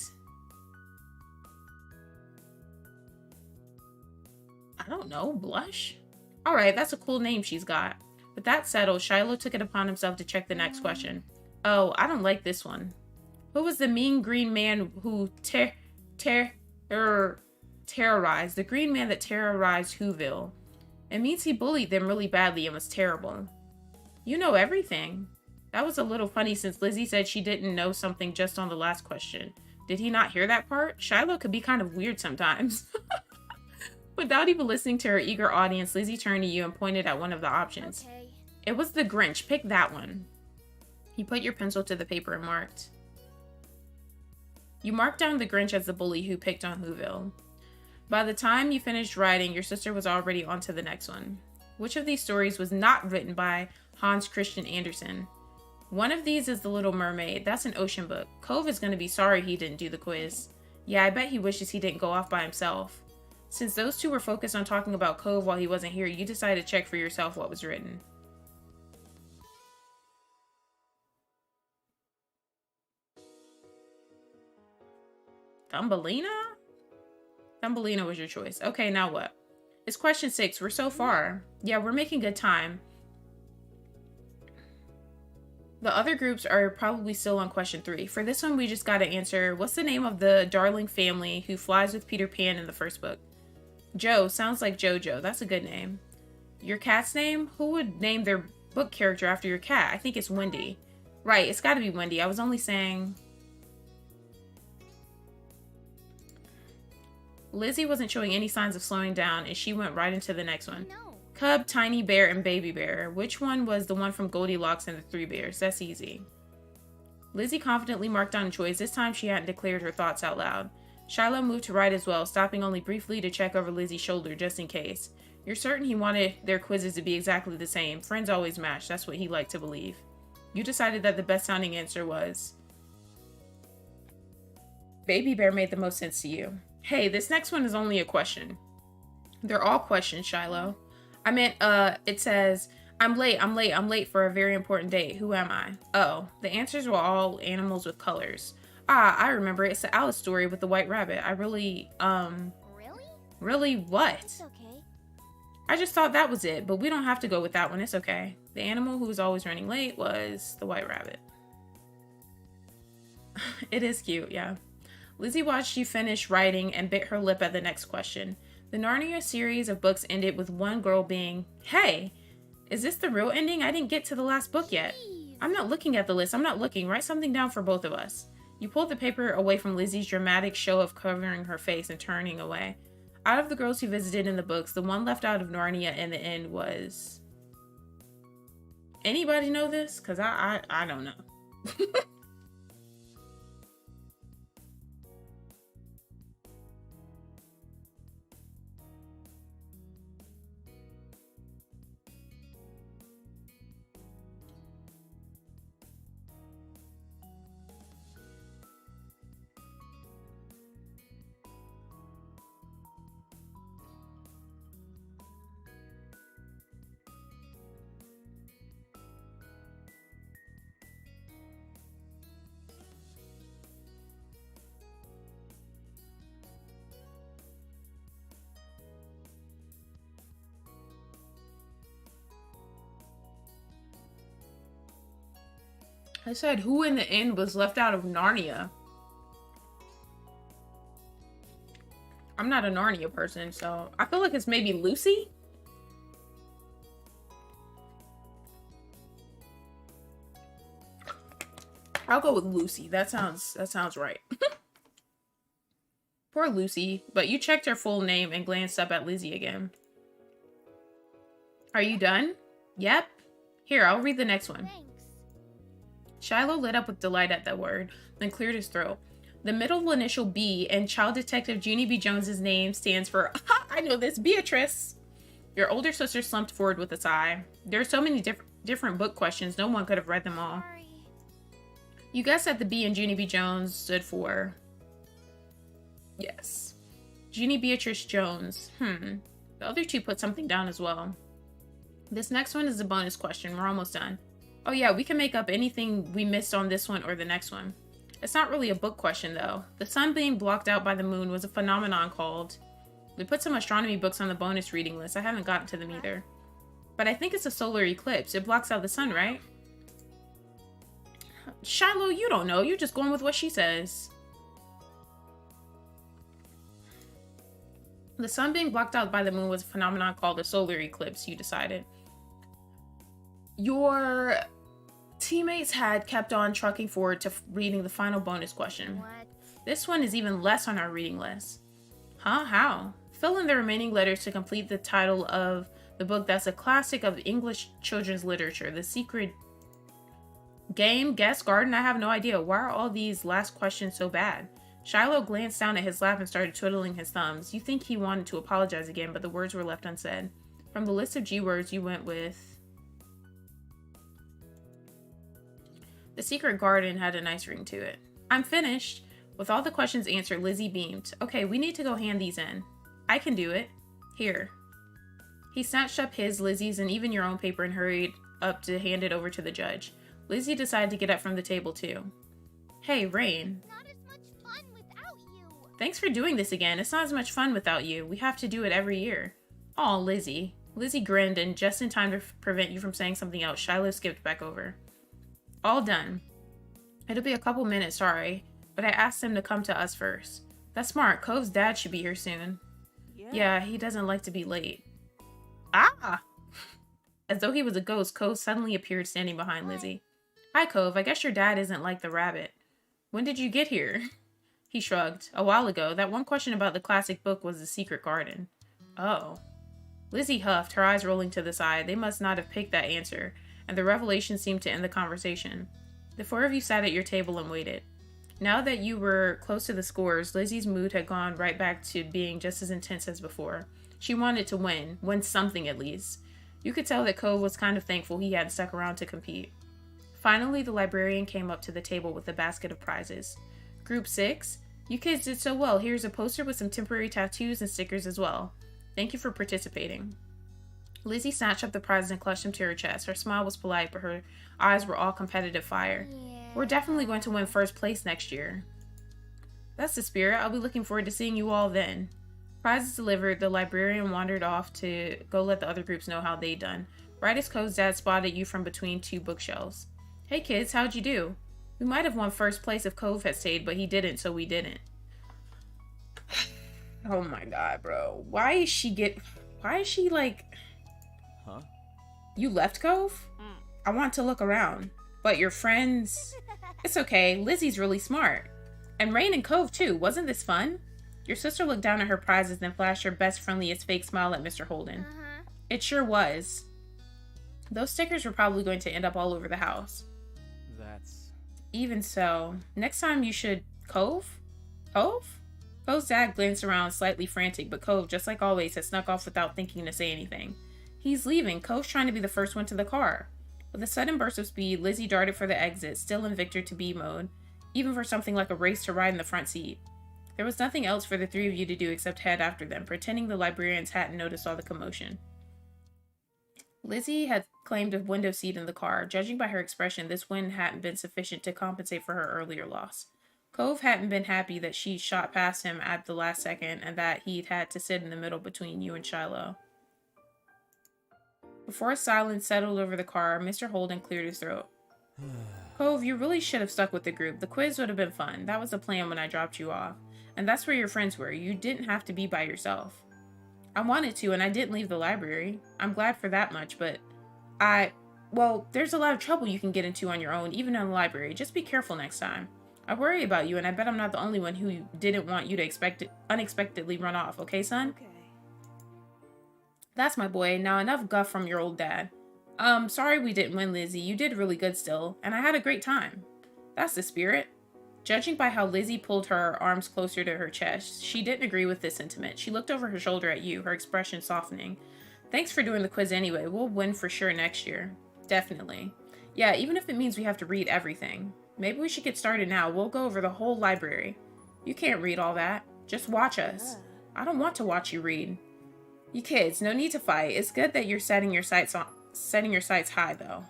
I don't know. Blush? Alright, that's a cool name she's got. With that settled, Shiloh took it upon himself to check the next question. Oh, I don't like this one. Who was the mean green man who terrorized? The green man that terrorized Whoville. It means he bullied them really badly and was terrible. You know everything. That was a little funny since Lizzie said she didn't know something just on the last question. Did he not hear that part? Shiloh could be kind of weird sometimes. Without even listening to her eager audience, Lizzie turned to you and pointed at one of the options. Okay. It was the Grinch. Pick that one. You put your pencil to the paper and marked. You marked down the Grinch as the bully who picked on Whoville. By the time you finished writing, your sister was already on to the next one. Which of these stories was not written by Hans Christian Andersen? One of these is The Little Mermaid. That's an ocean book. Cove is going to be sorry he didn't do the quiz. Yeah, I bet he wishes he didn't go off by himself. Since those two were focused on talking about Cove while he wasn't here, you decided to check for yourself what was written. Thumbelina? Thumbelina was your choice. Okay, now what? It's question 6. We're so far. Yeah, we're making good time. The other groups are probably still on question 3. For this one, we just gotta answer, what's the name of the darling family who flies with Peter Pan in the first book? Joe. Sounds like Jojo. That's a good name. Your cat's name? Who would name their book character after your cat? I think it's Wendy. Right, it's gotta be Wendy. I was only saying... Lizzie wasn't showing any signs of slowing down, and she went right into the next one. No. Cub, Tiny Bear, and Baby Bear. Which one was the one from Goldilocks and the Three Bears? That's easy. Lizzie confidently marked down a choice. This time she hadn't declared her thoughts out loud. Shiloh moved to write as well, stopping only briefly to check over Lizzie's shoulder just in case. You're certain he wanted their quizzes to be exactly the same. Friends always match. That's what he liked to believe. You decided that the best sounding answer was... Baby Bear made the most sense to you. Hey, this next one is only a question. They're all questions, Shiloh. I meant, it says, I'm late for a very important date. Who am I? Oh, the answers were all animals with colors. Ah, I remember. It's the Alice story with the white rabbit. I really, Really? Really what? It's okay. I just thought that was it, but we don't have to go with that one. It's okay. The animal who was always running late was the white rabbit. It is cute, yeah. Lizzie watched you finish writing and bit her lip at the next question. The Narnia series of books ended with one girl being, hey, is this the real ending? I didn't get to the last book yet. Jeez. I'm not looking at the list. I'm not looking. Write something down for both of us. You pulled the paper away from Lizzie's dramatic show of covering her face and turning away. Out of the girls who visited in the books, the one left out of Narnia in the end was... Anybody know this? Because I don't know. I said, who in the inn was left out of Narnia? I'm not a Narnia person, so I feel like it's maybe Lucy. I'll go with Lucy. That sounds right. Poor Lucy, but you checked her full name and glanced up at Lizzie again. Are you done? Yep. Here, I'll read the next one. Thanks. Shiloh lit up with delight at that word, then cleared his throat. The middle initial B in Child Detective Junie B. Jones's name stands for, I know this, Beatrice. Your older sister slumped forward with a sigh. There are so many different book questions, no one could have read them all. Sorry. You guessed that the B in Junie B. Jones stood for... Yes. Junie Beatrice Jones. The other two put something down as well. This next one is a bonus question. We're almost done. Oh yeah, we can make up anything we missed on this one or the next one. It's not really a book question though. The sun being blocked out by the moon was a phenomenon called... We put some astronomy books on the bonus reading list. I haven't gotten to them either. But I think it's a solar eclipse. It blocks out the sun, right? Shiloh, you don't know. You're just going with what she says. The sun being blocked out by the moon was a phenomenon called a solar eclipse, you decided. Your teammates had kept on trucking forward to reading the final bonus question. What? This one is even less on our reading list. Huh? How? Fill in the remaining letters to complete the title of the book that's a classic of English children's literature, The Secret Game, Guess, Garden. I have no idea. Why are all these last questions so bad? Shiloh glanced down at his lap and started twiddling his thumbs. You think he wanted to apologize again, but the words were left unsaid. From the list of G words, you went with... The Secret Garden had a nice ring to it. I'm finished. With all the questions answered, Lizzie beamed. Okay, we need to go hand these in. I can do it. Here. He snatched up his, Lizzie's, and even your own paper and hurried up to hand it over to the judge. Lizzie decided to get up from the table too. Hey, Rain. Not as much fun without you. Thanks for doing this again. It's not as much fun without you. We have to do it every year. Aw, Lizzie. Lizzie grinned, and just in time to prevent you from saying something else, Shiloh skipped back over. All done. It'll be a couple minutes, sorry, but I asked him to come to us first. That's smart. Coves Dad should be here soon. Yeah, he doesn't like to be late. Ah! As though he was a ghost, Cove suddenly appeared standing behind Lizzie. Hi, Cove. I guess your dad isn't like the rabbit. When did you get here? He shrugged. A while ago. That one question about the classic book was The Secret Garden. Oh. Lizzie huffed, her eyes rolling to the side. They must not have picked that answer, and the revelation seemed to end the conversation. The four of you sat at your table and waited. Now that you were close to the scores, Lizzie's mood had gone right back to being just as intense as before. She wanted to win something at least. You could tell that Cove was kind of thankful he hadn't stuck around to compete. Finally, the librarian came up to the table with a basket of prizes. Group 6, you kids did so well. Here's a poster with some temporary tattoos and stickers as well. Thank you for participating. Lizzie snatched up the prizes and clutched them to her chest. Her smile was polite, but her eyes were all competitive fire. Yeah. We're definitely going to win first place next year. That's the spirit. I'll be looking forward to seeing you all then. Prizes delivered, the librarian wandered off to go let the other groups know how they'd done. Right as Coves Dad spotted you from between two bookshelves. Hey kids, how'd you do? We might have won first place if Cove had stayed, but he didn't, so we didn't. Oh my god, bro. Why is she like... Huh? You left Cove? I want to look around. But your friends... It's okay, Lizzie's really smart. And Rain and Cove too, wasn't this fun? Your sister looked down at her prizes and flashed her best friendliest fake smile at Mr. Holden. It sure was. Those stickers were probably going to end up all over the house. That's... Even so, next time you should... Cove? Cove? Cove's dad glanced around, slightly frantic, but Cove, just like always, had snuck off without thinking to say anything. He's leaving. Cove's trying to be the first one to the car. With a sudden burst of speed, Lizzie darted for the exit, still in Victor to be mode, even for something like a race to ride in the front seat. There was nothing else for the three of you to do except head after them, pretending the librarians hadn't noticed all the commotion. Lizzie had claimed a window seat in the car. Judging by her expression, this win hadn't been sufficient to compensate for her earlier loss. Cove hadn't been happy that she shot past him at the last second and that he'd had to sit in the middle between you and Shiloh. Before silence settled over the car, Mr. Holden cleared his throat. Cove, you really should have stuck with the group. The quiz would have been fun. That was the plan when I dropped you off. And that's where your friends were. You didn't have to be by yourself. I wanted to, and I didn't leave the library. I'm glad for that much, but well, there's a lot of trouble you can get into on your own, even in the library. Just be careful next time. I worry about you, and I bet I'm not the only one who didn't want you to unexpectedly run off, okay, son? Okay. That's my boy. Now enough guff from your old dad. Sorry we didn't win, Lizzie. You did really good still, and I had a great time. That's the spirit. Judging by how Lizzie pulled her arms closer to her chest, she didn't agree with this sentiment. She looked over her shoulder at you, her expression softening. Thanks for doing the quiz anyway. We'll win for sure next year. Definitely. Yeah, even if it means we have to read everything. Maybe we should get started now. We'll go over the whole library. You can't read all that. Just watch us. I don't want to watch you read. You kids, no need to fight. It's good that you're setting your sights high, though.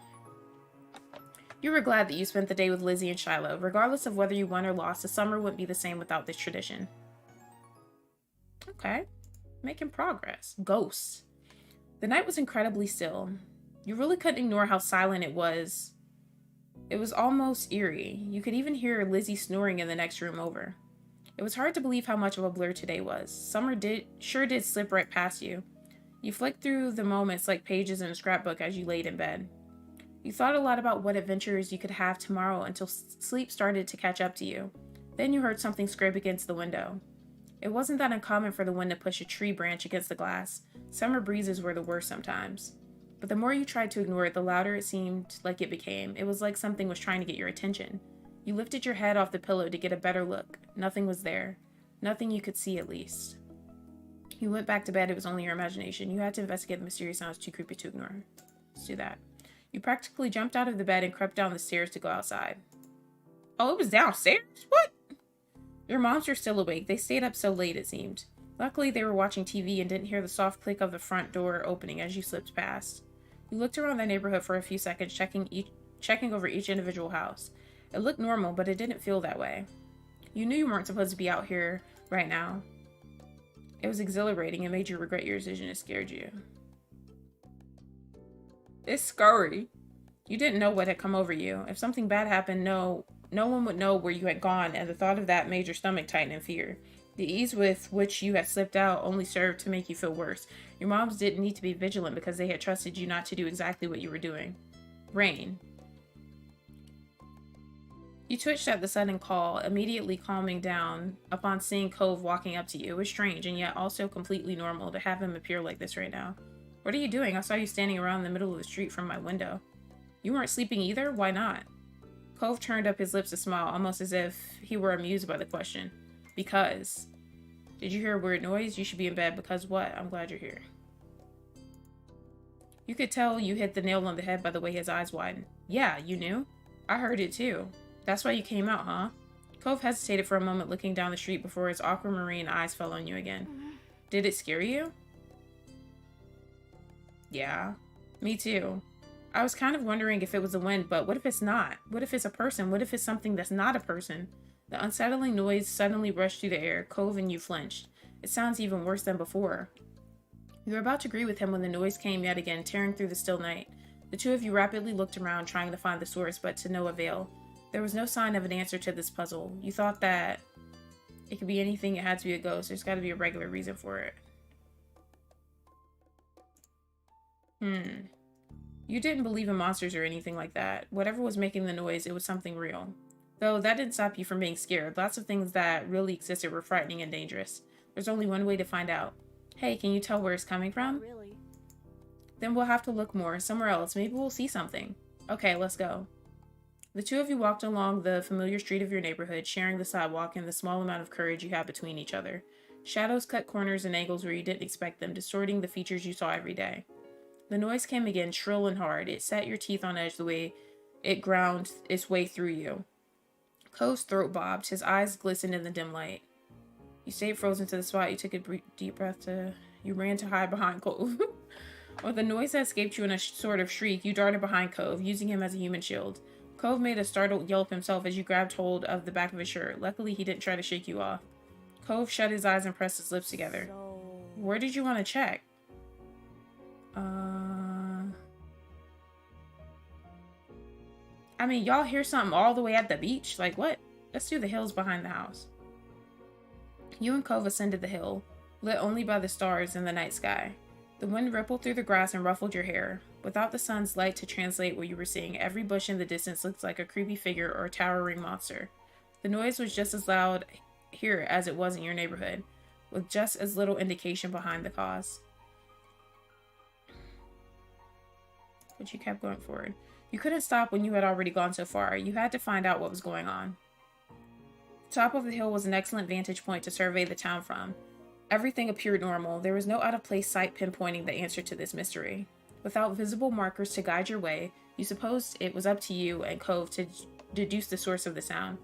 You were glad that you spent the day with Lizzie and Shiloh. Regardless of whether you won or lost, the summer wouldn't be the same without this tradition. Okay. Making progress. Ghosts. The night was incredibly still. You really couldn't ignore how silent it was. It was almost eerie. You could even hear Lizzie snoring in the next room over. It was hard to believe how much of a blur today was. Summer sure did slip right past you. You flicked through the moments like pages in a scrapbook as you laid in bed. You thought a lot about what adventures you could have tomorrow until sleep started to catch up to you. Then you heard something scrape against the window. It wasn't that uncommon for the wind to push a tree branch against the glass. Summer breezes were the worst sometimes. But the more you tried to ignore it, the louder it seemed like it became. It was like something was trying to get your attention. You lifted your head off the pillow to get a better look. Nothing was there. Nothing you could see, at least. You went back to bed. It was only your imagination. You had to investigate the mysterious sounds too creepy to ignore. Let's do that. You practically jumped out of the bed and crept down the stairs to go outside. Oh, it was downstairs? What? Your moms were still awake. They stayed up so late, it seemed. Luckily, they were watching TV and didn't hear the soft click of the front door opening as you slipped past. You looked around the neighborhood for a few seconds, checking over each individual house. It looked normal, but it didn't feel that way. You knew you weren't supposed to be out here right now. It was exhilarating and made you regret your decision. It scared you. It's scary. You didn't know what had come over you. If something bad happened, no one would know where you had gone, and the thought of that made your stomach tighten in fear. The ease with which you had slipped out only served to make you feel worse. Your moms didn't need to be vigilant because they had trusted you not to do exactly what you were doing. Rain. You twitched at the sudden call, immediately calming down upon seeing Cove walking up to you. It was strange and yet also completely normal to have him appear like this right now. What are you doing? I saw you standing around in the middle of the street from my window. You weren't sleeping either? Why not? Cove turned up his lips to smile, almost as if he were amused by the question. Because. Did you hear a weird noise? You should be in bed. Because what? I'm glad you're here. You could tell you hit the nail on the head by the way his eyes widened. Yeah, you knew? I heard it too. That's why you came out, huh? Cove hesitated for a moment, looking down the street before his aquamarine eyes fell on you again. Did it scare you? Yeah, me too. I was kind of wondering if it was the wind, but what if it's not? What if it's a person? What if it's something that's not a person? The unsettling noise suddenly rushed through the air. Cove and you flinched. It sounds even worse than before. You were about to agree with him when the noise came yet again, tearing through the still night. The two of you rapidly looked around, trying to find the source, but to no avail. There was no sign of an answer to this puzzle. You thought that it could be anything, it had to be a ghost. There's got to be a regular reason for it. You didn't believe in monsters or anything like that. Whatever was making the noise, it was something real. Though that didn't stop you from being scared. Lots of things that really existed were frightening and dangerous. There's only one way to find out. Hey, can you tell where it's coming from? Really? Then we'll have to look more, somewhere else. Maybe we'll see something. Okay, let's go. The two of you walked along the familiar street of your neighborhood, sharing the sidewalk and the small amount of courage you had between each other. Shadows cut corners and angles where you didn't expect them, distorting the features you saw every day. The noise came again, shrill and hard. It set your teeth on edge the way it ground its way through you. Cove's throat bobbed. His eyes glistened in the dim light. You stayed frozen to the spot. You took a deep breath. You ran to hide behind Cove. With the noise that escaped you in a sort of shriek, you darted behind Cove, using him as a human shield. Cove made a startled yelp himself as you grabbed hold of the back of his shirt. Luckily, he didn't try to shake you off. Cove shut his eyes and pressed his lips together. Where did you want to check? I mean, y'all hear something all the way at the beach? Like, what? Let's do the hills behind the house. You and Cove ascended the hill, lit only by the stars in the night sky. The wind rippled through the grass and ruffled your hair. Without the sun's light to translate what you were seeing, every bush in the distance looked like a creepy figure or a towering monster. The noise was just as loud here as it was in your neighborhood, with just as little indication behind the cause. But you kept going forward. You couldn't stop when you had already gone so far. You had to find out what was going on. Top of the hill was an excellent vantage point to survey the town from. Everything appeared normal. There was no out-of-place sight pinpointing the answer to this mystery. Without visible markers to guide your way, you supposed it was up to you and Cove to deduce the source of the sound.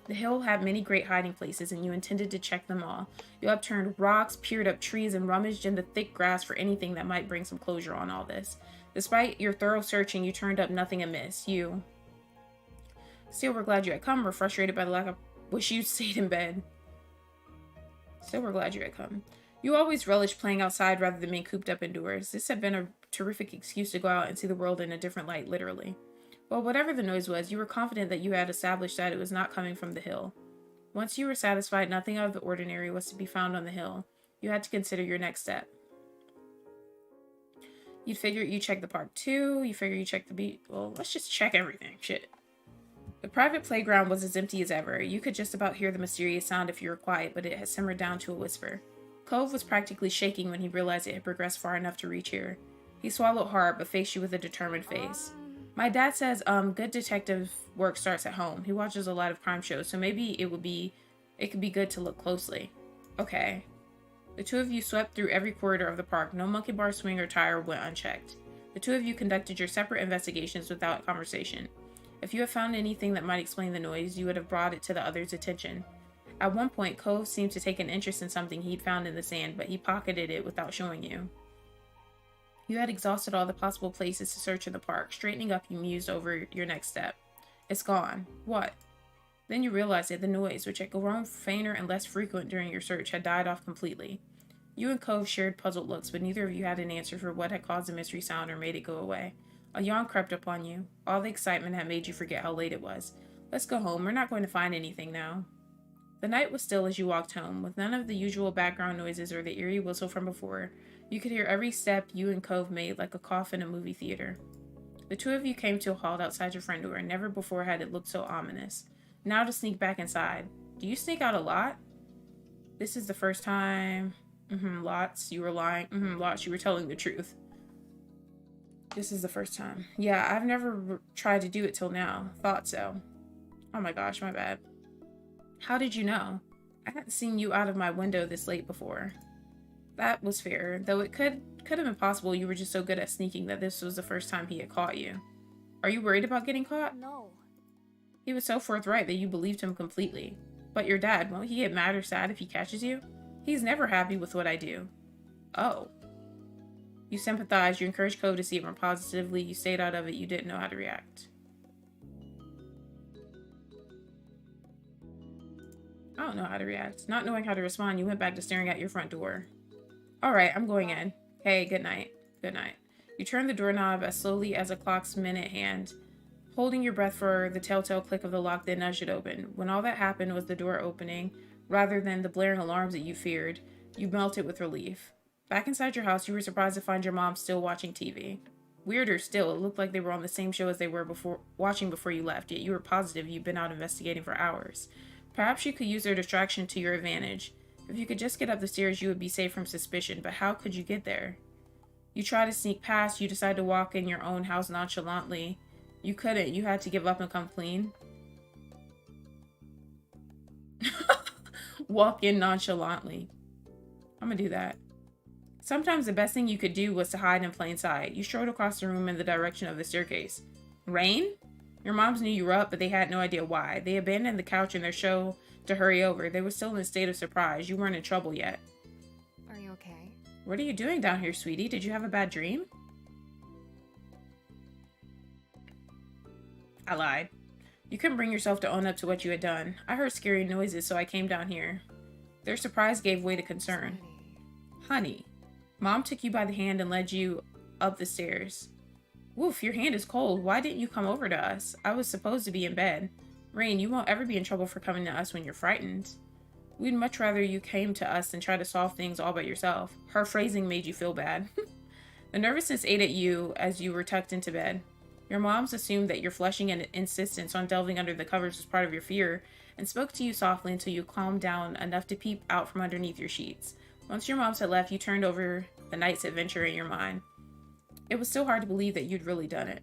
The hill had many great hiding places, and you intended to check them all. You upturned rocks, peered up trees, and rummaged in the thick grass for anything that might bring some closure on all this. Despite your thorough searching, you turned up nothing amiss. You still were glad you had come, were frustrated by the lack of wish you'd stayed in bed. Still were glad you had come. You always relished playing outside rather than being cooped up indoors. This had been a terrific excuse to go out and see the world in a different light, literally. Well, whatever the noise was, you were confident that you had established that it was not coming from the hill. Once you were satisfied nothing out of the ordinary was to be found on the hill, you had to consider your next step. You'd figure you check the park too, you figure you check the beach. Well, let's just check everything. Shit. The private playground was as empty as ever. You could just about hear the mysterious sound if you were quiet, but it had simmered down to a whisper. Cove was practically shaking when he realized it had progressed far enough to reach here. He swallowed hard, but faced you with a determined face. My dad says, good detective work starts at home. He watches a lot of crime shows, so maybe it could be good to look closely. Okay. The two of you swept through every corridor of the park. No monkey bar, swing, or tire went unchecked. The two of you conducted your separate investigations without conversation. If you had found anything that might explain the noise, you would have brought it to the others' attention. At one point, Cove seemed to take an interest in something he'd found in the sand, but he pocketed it without showing you. You had exhausted all the possible places to search in the park. Straightening up, you mused over your next step. It's gone. What? Then you realized that the noise, which had grown fainter and less frequent during your search, had died off completely. You and Cove shared puzzled looks, but neither of you had an answer for what had caused the mystery sound or made it go away. A yawn crept upon you. All the excitement had made you forget how late it was. Let's go home. We're not going to find anything now. The night was still as you walked home, with none of the usual background noises or the eerie whistle from before. You could hear every step you and Cove made like a cough in a movie theater. The two of you came to a halt outside your front door, and never before had it looked so ominous. Now to sneak back inside. Do you sneak out a lot? This is the first time. Lots. You were lying. Lots. You were telling the truth. This is the first time. Yeah, I've never tried to do it till now. Thought so. Oh my gosh, my bad. How did you know? I hadn't seen you out of my window this late before. That was fair, though it could have been possible you were just so good at sneaking that this was the first time he had caught you. Are you worried about getting caught? No. He was so forthright that you believed him completely. But your dad, won't he get mad or sad if he catches you? He's never happy with what I do. Oh. You sympathized, you encouraged Cove to see it more positively, you stayed out of it, you didn't know how to react. I don't know how to react. Not knowing how to respond, you went back to staring at your front door. Alright, I'm going in. Hey, good night. Good night. You turned the doorknob as slowly as a clock's minute hand, holding your breath for the telltale click of the lock, then nudged it open. When all that happened was the door opening, rather than the blaring alarms that you feared, you melted with relief. Back inside your house, you were surprised to find your mom still watching TV. Weirder still, it looked like they were on the same show as they were watching before you left, yet you were positive you'd been out investigating for hours. Perhaps you could use their distraction to your advantage. If you could just get up the stairs, you would be safe from suspicion, but how could you get there? You tried to sneak past, you decided to walk in your own house nonchalantly. You couldn't, you had to give up and come clean. Walk in nonchalantly. I'm gonna do that. Sometimes the best thing you could do was to hide in plain sight. You strode across the room in the direction of the staircase. Rain? Your moms knew you were up, but they had no idea why. They abandoned the couch in their show to hurry over. They were still in a state of surprise. You weren't in trouble yet. Are you okay? What are you doing down here, sweetie? Did you have a bad dream? I lied. You couldn't bring yourself to own up to what you had done. I heard scary noises, so I came down here. Their surprise gave way to concern. Sweetie. Honey. Mom took you by the hand and led you up the stairs. Woof, your hand is cold. Why didn't you come over to us? I was supposed to be in bed. Rain, you won't ever be in trouble for coming to us when you're frightened. We'd much rather you came to us than try to solve things all by yourself. Her phrasing made you feel bad. The nervousness ate at you as you were tucked into bed. Your moms assumed that your flushing and insistence on delving under the covers was part of your fear, and spoke to you softly until you calmed down enough to peep out from underneath your sheets. Once your moms had left, you turned over the night's adventure in your mind. It was still hard to believe that you'd really done it.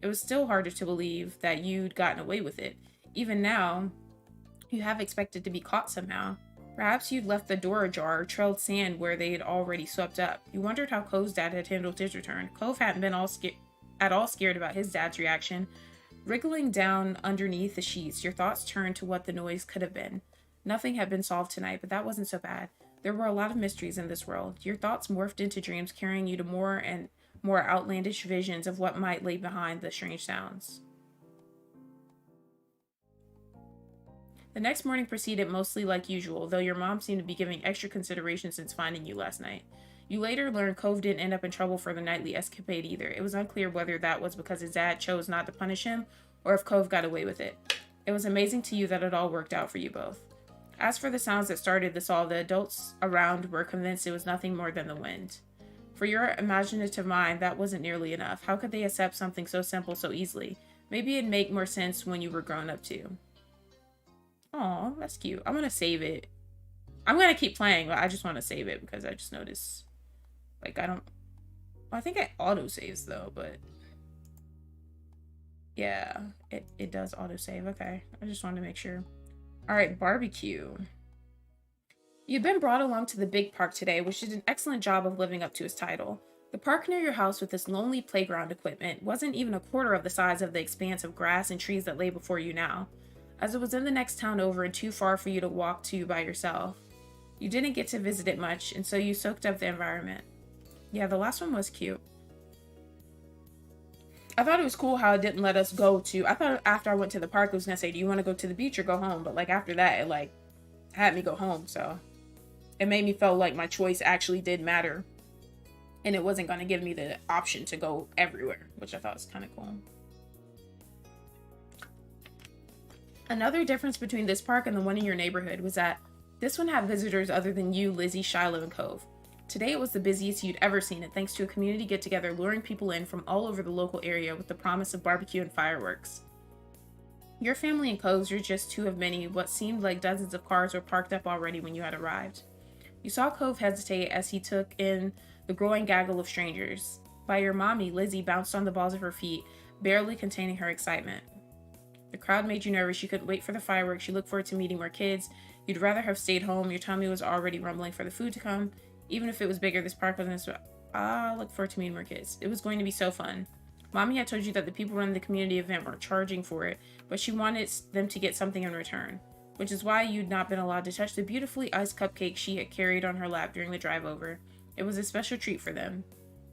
It was still harder to believe that you'd gotten away with it. Even now, you have expected to be caught somehow. Perhaps you'd left the door ajar or trailed sand where they had already swept up. You wondered how Cove's dad had handled his return. Cove hadn't been at all scared about his dad's reaction. Wriggling down underneath the sheets, your thoughts turned to what the noise could have been. Nothing had been solved tonight, but that wasn't so bad. There were a lot of mysteries in this world. Your thoughts morphed into dreams, carrying you to more and more outlandish visions of what might lay behind the strange sounds. The next morning proceeded mostly like usual, though your mom seemed to be giving extra consideration since finding you last night. You later learned Cove didn't end up in trouble for the nightly escapade either. It was unclear whether that was because his dad chose not to punish him, or if Cove got away with it. It was amazing to you that it all worked out for you both. As for the sounds that started this all, the adults around were convinced it was nothing more than the wind. For your imaginative mind, that wasn't nearly enough. How could they accept something so simple so easily? Maybe it'd make more sense when you were grown up too. Aw, that's cute. I'm gonna save it. I'm gonna keep playing, but I just want to save it because I just noticed, like, I don't... Well, I think it auto-saves, though, but... Yeah, it does auto-save. Okay, I just wanted to make sure. Alright, barbecue. You've been brought along to the big park today, which did an excellent job of living up to its title. The park near your house with its lonely playground equipment wasn't even a quarter of the size of the expanse of grass and trees that lay before you now, as it was in the next town over and too far for you to walk to by yourself. You didn't get to visit it much, and so you soaked up the environment. Yeah, the last one was cute. I thought it was cool how it didn't let us go to... I thought after I went to the park, it was going to say, do you want to go to the beach or go home? But, like, after that, it, like, had me go home, so... It made me feel like my choice actually did matter. And it wasn't going to give me the option to go everywhere, which I thought was kind of cool. Another difference between this park and the one in your neighborhood was that this one had visitors other than you, Lizzie, Shiloh, and Cove. Today it was the busiest you'd ever seen it, thanks to a community get-together luring people in from all over the local area with the promise of barbecue and fireworks. Your family and Cove's were just two of many. What seemed like dozens of cars were parked up already when you had arrived. You saw Cove hesitate as he took in the growing gaggle of strangers. By your mommy, Lizzie bounced on the balls of her feet, barely containing her excitement. The crowd made you nervous. You couldn't wait for the fireworks. You looked forward to meeting more kids. You'd rather have stayed home. Your tummy was already rumbling for the food to come. Even if it was bigger, this park wasn't so... I look forward to meeting more kids. It was going to be so fun. Mommy had told you that the people running the community event were charging for it, but she wanted them to get something in return, which is why you'd not been allowed to touch the beautifully iced cupcake she had carried on her lap during the drive over. It was a special treat for them.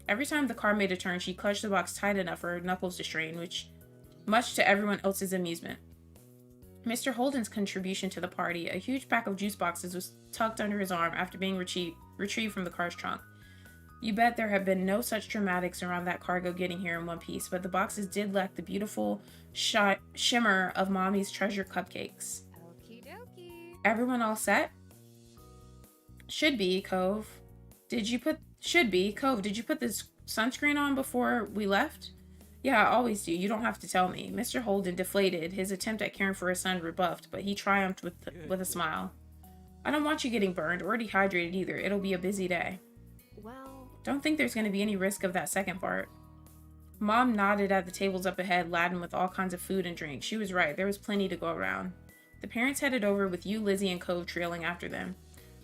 Every time the car made a turn, she clutched the box tight enough for her knuckles to strain, which, much to everyone else's amusement. Mr. Holden's contribution to the party, a huge pack of juice boxes, was tucked under his arm after being retrieved from the car's trunk. You bet there have been no such dramatics around that cargo getting here in one piece, but the boxes did lack the beautiful shimmer of Mommy's treasure cupcakes. Okie dokie. Everyone all set? Should be, Cove. Did you put this sunscreen on before we left? Yeah, I always do. You don't have to tell me. Mr. Holden deflated, his attempt at caring for his son rebuffed, but he triumphed with a smile. I don't want you getting burned or dehydrated either. It'll be a busy day. Well, Don't think there's going to be any risk of that second part. Mom nodded at the tables up ahead, laden with all kinds of food and drink. She was right. There was plenty to go around. The parents headed over with you, Lizzie, and Cove trailing after them.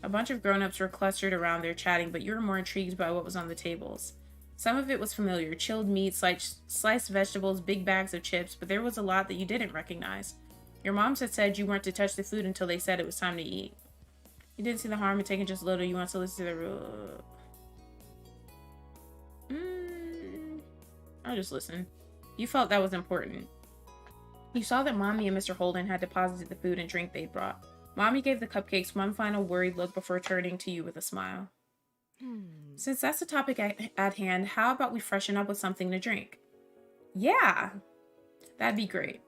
A bunch of grown-ups were clustered around there chatting, but you were more intrigued by what was on the tables. Some of it was familiar. Chilled meat, sliced vegetables, big bags of chips, but there was a lot that you didn't recognize. Your moms had said you weren't to touch the food until they said it was time to eat. You didn't see the harm in taking just a little. You want to listen to the rule. I'll just listen. You felt that was important. You saw that Mommy and Mr. Holden had deposited the food and drink they'd brought. Mommy gave the cupcakes one final worried look before turning to you with a smile. Since that's the topic at hand, how about we freshen up with something to drink? Yeah, that'd be great.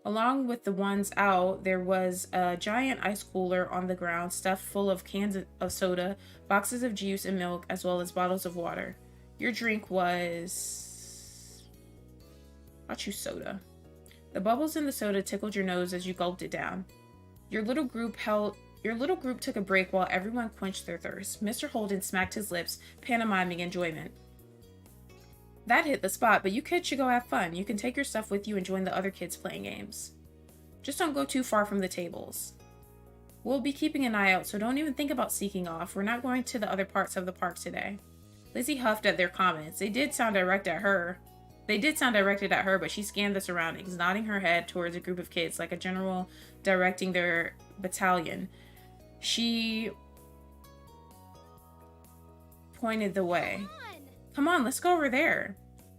Along with the ones out, there was a giant ice cooler on the ground stuffed full of cans of soda, boxes of juice and milk, as well as bottles of water. Your drink was... I'll choose soda. The bubbles in the soda tickled your nose as you gulped it down. Your little group took a break while everyone quenched their thirst. Mr. Holden smacked his lips, pantomiming enjoyment. That hit the spot, but you kids should go have fun. You can take your stuff with you and join the other kids playing games. Just don't go too far from the tables. We'll be keeping an eye out, so don't even think about sneaking off. We're not going to the other parts of the park today. Lizzie huffed at their comments. They did sound directed at her, but she scanned the surroundings, nodding her head towards a group of kids like a general directing their battalion. She pointed the way. Come on, let's go over there.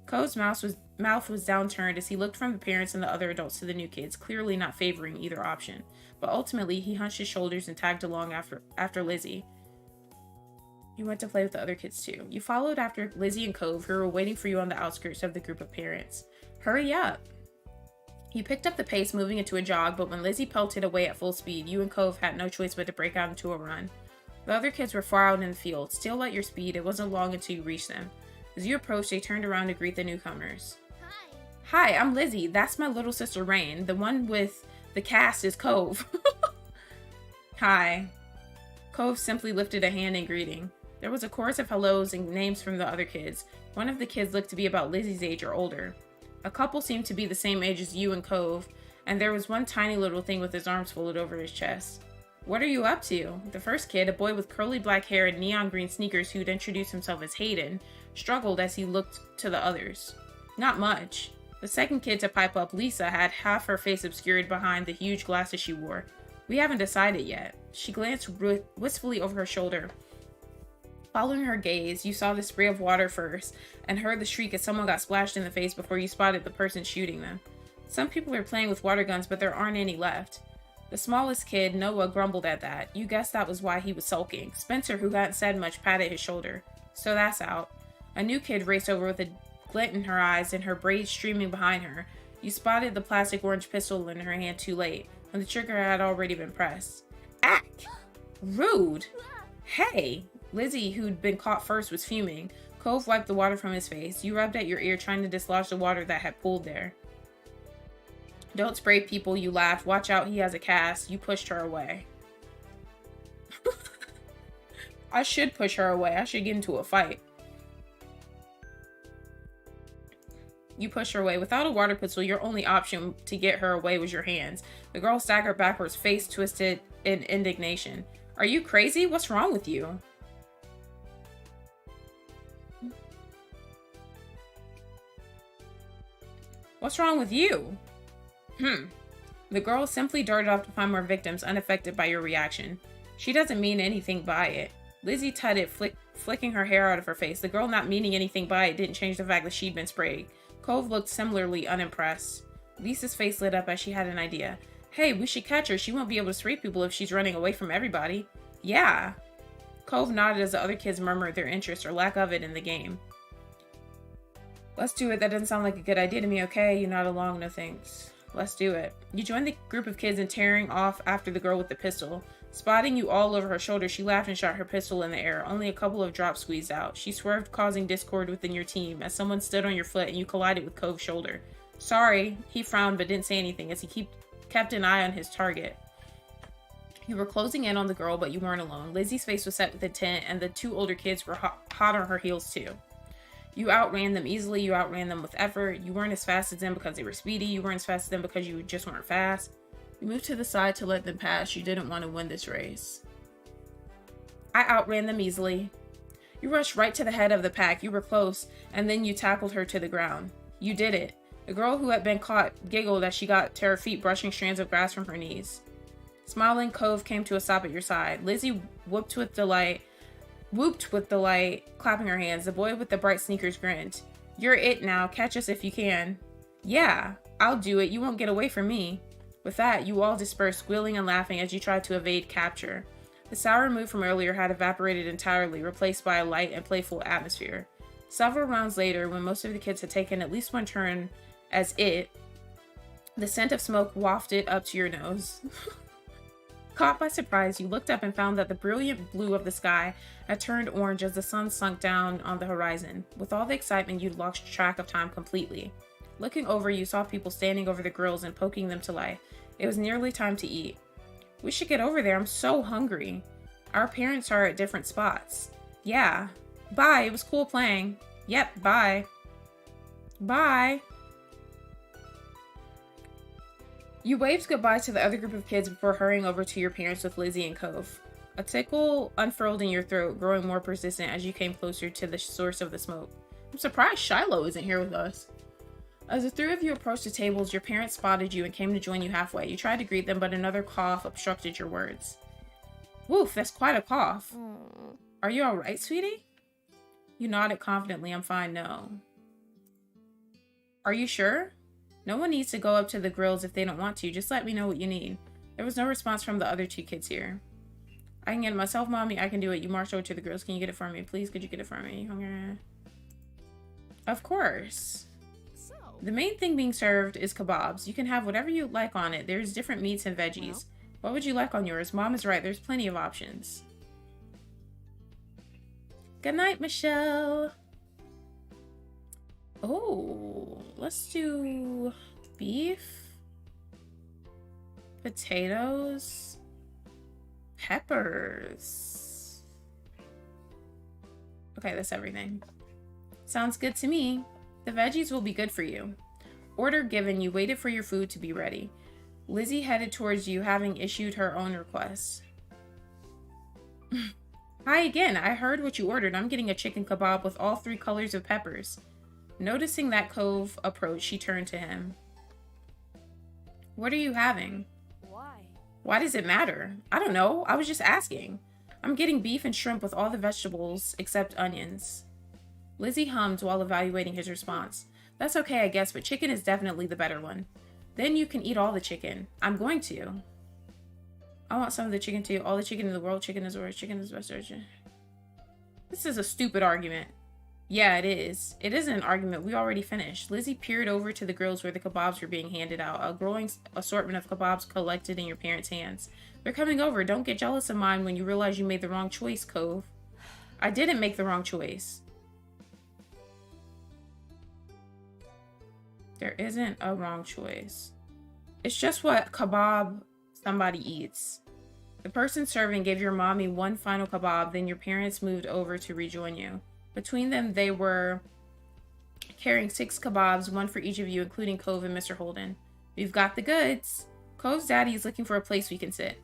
Cove's mouth was downturned as he looked from the parents and the other adults to the new kids, clearly not favoring either option. But ultimately, he hunched his shoulders and tagged along after Lizzie. You went to play with the other kids too. You followed after Lizzie and Cove, who were waiting for you on the outskirts of the group of parents. Hurry up. You picked up the pace, moving into a jog, but when Lizzie pelted away at full speed, you and Cove had no choice but to break out into a run. The other kids were far out in the field. Still at your speed, it wasn't long until you reached them. As you approached, they turned around to greet the newcomers. Hi, I'm Lizzie. That's my little sister Rain. The one with the cast is Cove. Hi. Cove simply lifted a hand in greeting. There was a chorus of hellos and names from the other kids. One of the kids looked to be about Lizzie's age or older. A couple seemed to be the same age as you and Cove, and there was one tiny little thing with his arms folded over his chest. What are you up to? The first kid, a boy with curly black hair and neon green sneakers who'd introduced himself as Hayden, struggled as he looked to the others. Not much. The second kid to pipe up, Lisa, had half her face obscured behind the huge glasses she wore. We haven't decided yet. She glanced wistfully over her shoulder. Following her gaze, you saw the spray of water first, and heard the shriek as someone got splashed in the face before you spotted the person shooting them. Some people are playing with water guns, but there aren't any left. The smallest kid, Noah, grumbled at that. You guessed that was why he was sulking. Spencer, who hadn't said much, patted his shoulder. So that's out. A new kid raced over with a glint in her eyes and her braids streaming behind her. You spotted the plastic orange pistol in her hand too late, when the trigger had already been pressed. Ack! Rude! Hey! Lizzie, who'd been caught first, was fuming. Cove wiped the water from his face. You rubbed at your ear, trying to dislodge the water that had pooled there. Don't spray people, you laughed. Watch out, he has a cast. You pushed her away. I should push her away. I should get into a fight. You pushed her away. Without a water pistol, your only option to get her away was your hands. The girl staggered backwards, face twisted in indignation. Are you crazy? What's wrong with you? What's wrong with you? The girl simply darted off to find more victims, unaffected by your reaction. She doesn't mean anything by it. Lizzie tutted, flicking her hair out of her face. The girl not meaning anything by it didn't change the fact that she'd been sprayed. Cove looked similarly unimpressed. Lisa's face lit up as she had an idea. Hey, we should catch her. She won't be able to spray people if she's running away from everybody. Yeah. Cove nodded as the other kids murmured their interest or lack of it in the game. Let's do it. That doesn't sound like a good idea to me, okay? You nod along, no thanks. Let's do it. You joined the group of kids in tearing off after the girl with the pistol. Spotting you all over her shoulder, she laughed and shot her pistol in the air. Only a couple of drops squeezed out. She swerved, causing discord within your team as someone stood on your foot and you collided with Cove's shoulder. Sorry. He frowned but didn't say anything as he kept an eye on his target. You were closing in on the girl, but you weren't alone. Lizzie's face was set with intent, and the two older kids were hot on her heels too. You outran them easily, you outran them with effort. You weren't as fast as them because they were speedy, you weren't as fast as them because you just weren't fast. You moved to the side to let them pass, you didn't want to win this race. I outran them easily. You rushed right to the head of the pack, you were close, and then you tackled her to the ground. You did it. The girl who had been caught giggled as she got to her feet, brushing strands of grass from her knees. Smiling, Cove came to a stop at your side. Lizzie whooped with delight, clapping her hands. The boy with the bright sneakers grinned. You're it now. Catch us if you can. Yeah, I'll do it. You won't get away from me. With that, you all dispersed, squealing and laughing as you tried to evade capture. The sour mood from earlier had evaporated entirely, replaced by a light and playful atmosphere. Several rounds later, when most of the kids had taken at least one turn the scent of smoke wafted up to your nose. Caught by surprise, you looked up and found that the brilliant blue of the sky had turned orange as the sun sunk down on the horizon. With all the excitement, you'd lost track of time completely. Looking over, you saw people standing over the grills and poking them to life. It was nearly time to eat. We should get over there. I'm so hungry. Our parents are at different spots. Yeah. Bye. It was cool playing. Yep. Bye. Bye. You waved goodbye to the other group of kids before hurrying over to your parents with Lizzie and Cove. A tickle unfurled in your throat, growing more persistent as you came closer to the source of the smoke. I'm surprised Shiloh isn't here with us. As the three of you approached the tables, your parents spotted you and came to join you halfway. You tried to greet them, but another cough obstructed your words. Woof, that's quite a cough. Are you alright, sweetie? You nodded confidently. I'm fine, no. Are you sure? No one needs to go up to the grills if they don't want to. Just let me know what you need. There was no response from the other two kids here. I can get it myself, Mommy. I can do it. You marched over to the grills. Can you get it for me? Please, could you get it for me? Okay. Of course. So, The main thing being served is kebabs. You can have whatever you like on it. There's different meats and veggies. Well. What would you like on yours? Mom is right. There's plenty of options. Good night, Michelle. Oh, let's do beef, potatoes, peppers. Okay, that's everything. Sounds good to me. The veggies will be good for you. Order given, you waited for your food to be ready. Lizzie headed towards you, having issued her own request. Hi again, I heard what you ordered. I'm getting a chicken kebab with all 3 colors of peppers. Noticing that Cove approached, she turned to him. What are you having? why? Why does it matter? I don't know. I was just asking. I'm getting beef and shrimp with all the vegetables except onions. Lizzie hummed while evaluating his response. That's okay, I guess, but chicken is definitely the better one. Then you can eat all the chicken. I'm going to. I want some of the chicken too. All the chicken in the world. Chicken is the worst. Chicken is the best. This is a stupid argument. Yeah, it is. It isn't an argument. We already finished. Lizzie peered over to the grills where the kebabs were being handed out. A growing assortment of kebabs collected in your parents' hands. They're coming over. Don't get jealous of mine when you realize you made the wrong choice, Cove. I didn't make the wrong choice. There isn't a wrong choice. It's just what kebab somebody eats. The person serving gave your mommy one final kebab, then your parents moved over to rejoin you. Between them, they were carrying 6 kebabs, one for each of you, including Cove and Mr. Holden. We've got the goods. Cove's daddy is looking for a place we can sit.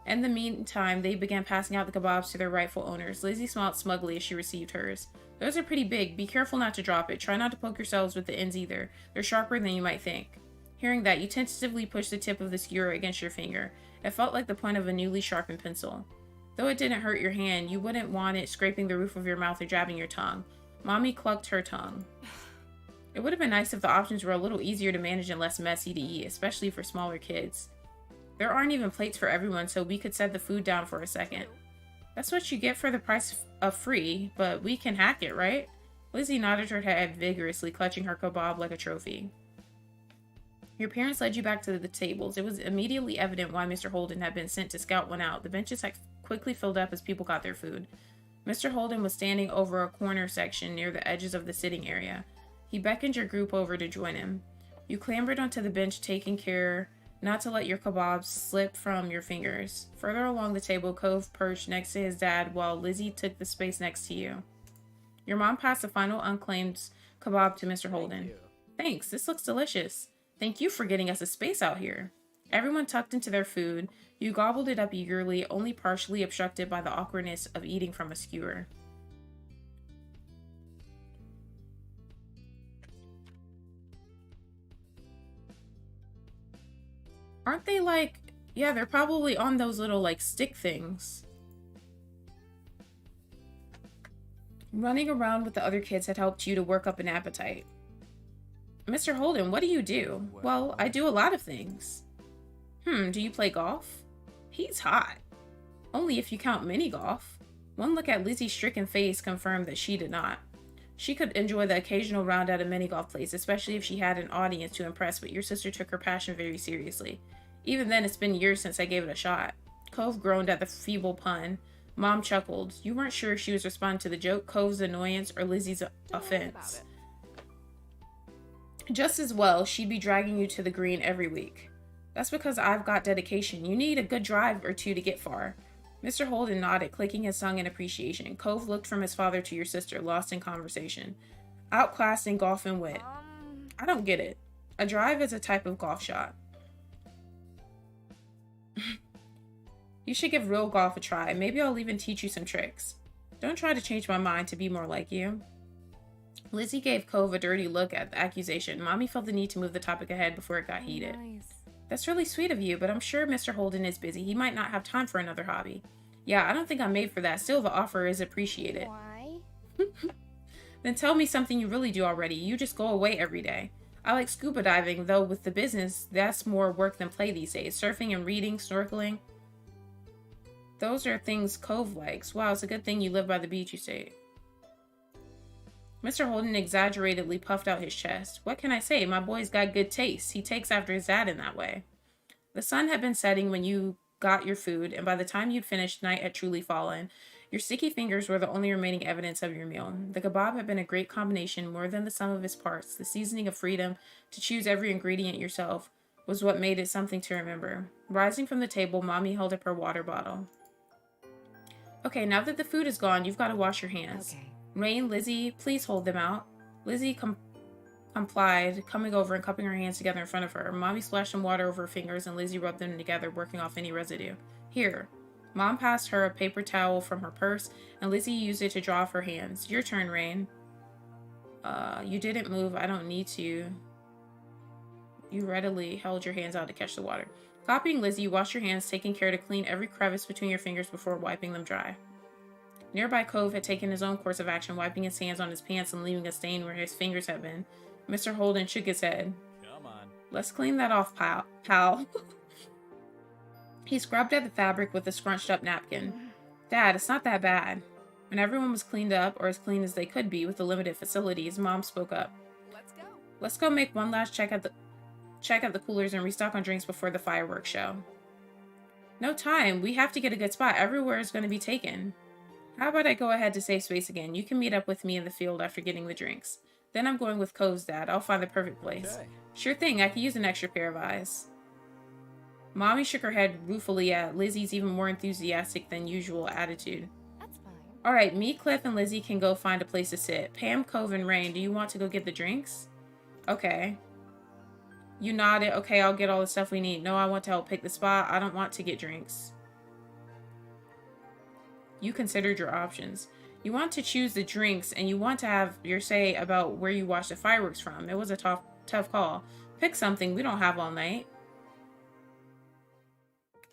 In the meantime, they began passing out the kebabs to their rightful owners. Lizzie smiled smugly as she received hers. Those are pretty big. Be careful not to drop it. Try not to poke yourselves with the ends either. They're sharper than you might think. Hearing that, you tentatively pushed the tip of the skewer against your finger. It felt like the point of a newly sharpened pencil. Though it didn't hurt your hand, you wouldn't want it scraping the roof of your mouth or jabbing your tongue. Mommy clucked her tongue. It would have been nice if the options were a little easier to manage and less messy to eat, especially for smaller kids. There aren't even plates for everyone, so we could set the food down for a second. That's what you get for the price of free, but we can hack it, right? Lizzie nodded her head vigorously, clutching her kebab like a trophy. Your parents led you back to the tables. It was immediately evident why Mr. Holden had been sent to scout one out. The benches had quickly filled up as people got their food. Mr. Holden was standing over a corner section near the edges of the sitting area. He beckoned your group over to join him. You clambered onto the bench, taking care not to let your kebabs slip from your fingers. Further along the table, Cove perched next to his dad while Lizzie took the space next to you. Your mom passed the final unclaimed kebab to Mr. Holden. Thanks, this looks delicious. Thank you for getting us a space out here. Everyone tucked into their food. You gobbled it up eagerly, only partially obstructed by the awkwardness of eating from a skewer. Aren't they like... Yeah, they're probably on those little, like, stick things. Running around with the other kids had helped you to work up an appetite. Mr. Holden, what do you do? Well, I do a lot of things. Do you play golf? He's hot. Only if you count mini golf. One look at Lizzie's stricken face confirmed that she did not. She could enjoy the occasional round at a mini golf place, especially if she had an audience to impress, but your sister took her passion very seriously. Even then, it's been years since I gave it a shot. Cove groaned at the feeble pun. Mom chuckled. You weren't sure if she was responding to the joke, Cove's annoyance, or Lizzie's offense. Just as well, she'd be dragging you to the green every week. That's because I've got dedication. You need a good drive or two to get far. Mr. Holden nodded, clicking his tongue in appreciation. Cove looked from his father to your sister, lost in conversation. Outclassed in golf and wit. I don't get it. A drive is a type of golf shot. You should give real golf a try. Maybe I'll even teach you some tricks. Don't try to change my mind to be more like you. Lizzie gave Cove a dirty look at the accusation. Mommy felt the need to move the topic ahead before it got heated. Nice. That's really sweet of you, but I'm sure Mr. Holden is busy. He might not have time for another hobby. Yeah, I don't think I'm made for that. Still, the offer is appreciated. Why? Then tell me something you really do already. You just go away every day. I like scuba diving, though with the business, that's more work than play these days. Surfing and reading, snorkeling. Those are things Cove likes. Wow, it's a good thing you live by the beach, you say. Mr. Holden exaggeratedly puffed out his chest. What can I say? My boy's got good taste. He takes after his dad in that way. The sun had been setting when you got your food, and by the time you'd finished, night had truly fallen. Your sticky fingers were the only remaining evidence of your meal. The kebab had been a great combination, more than the sum of its parts. The seasoning of freedom to choose every ingredient yourself was what made it something to remember. Rising from the table, Mommy held up her water bottle. Okay, now that the food is gone, you've got to wash your hands. Okay. Rain, Lizzie, please hold them out. Lizzie complied, coming over and cupping her hands together in front of her. Mommy splashed some water over her fingers, and Lizzie rubbed them together, working off any residue. Here. Mom passed her a paper towel from her purse, and Lizzie used it to dry off her hands. Your turn, Rain. You didn't move. I don't need to. You readily held your hands out to catch the water. Copying Lizzie, you washed your hands, taking care to clean every crevice between your fingers before wiping them dry. Nearby Cove had taken his own course of action, wiping his hands on his pants and leaving a stain where his fingers had been. Mr. Holden shook his head. Come on. Let's clean that off, pal. He scrubbed at the fabric with a scrunched up napkin. Dad, it's not that bad. When everyone was cleaned up, or as clean as they could be with the limited facilities, Mom spoke up. Let's go. Let's go make one last check at the coolers and restock on drinks before the fireworks show. No time. We have to get a good spot. Everywhere is going to be taken. How about I go ahead to save space again? You can meet up with me in the field after getting the drinks. Then I'm going with Coves Dad. I'll find the perfect place. Okay. Sure thing. I could use an extra pair of eyes. Mommy shook her head ruefully at Lizzie's even more enthusiastic than usual attitude. That's fine. Alright, me, Cliff, and Lizzie can go find a place to sit. Pam, Cove, and Rain, do you want to go get the drinks? Okay. You nodded. Okay, I'll get all the stuff we need. No, I want to help pick the spot. I don't want to get drinks. You considered your options. You want to choose the drinks, and you want to have your say about where you watch the fireworks from. It was a tough call. Pick something. We don't have all night.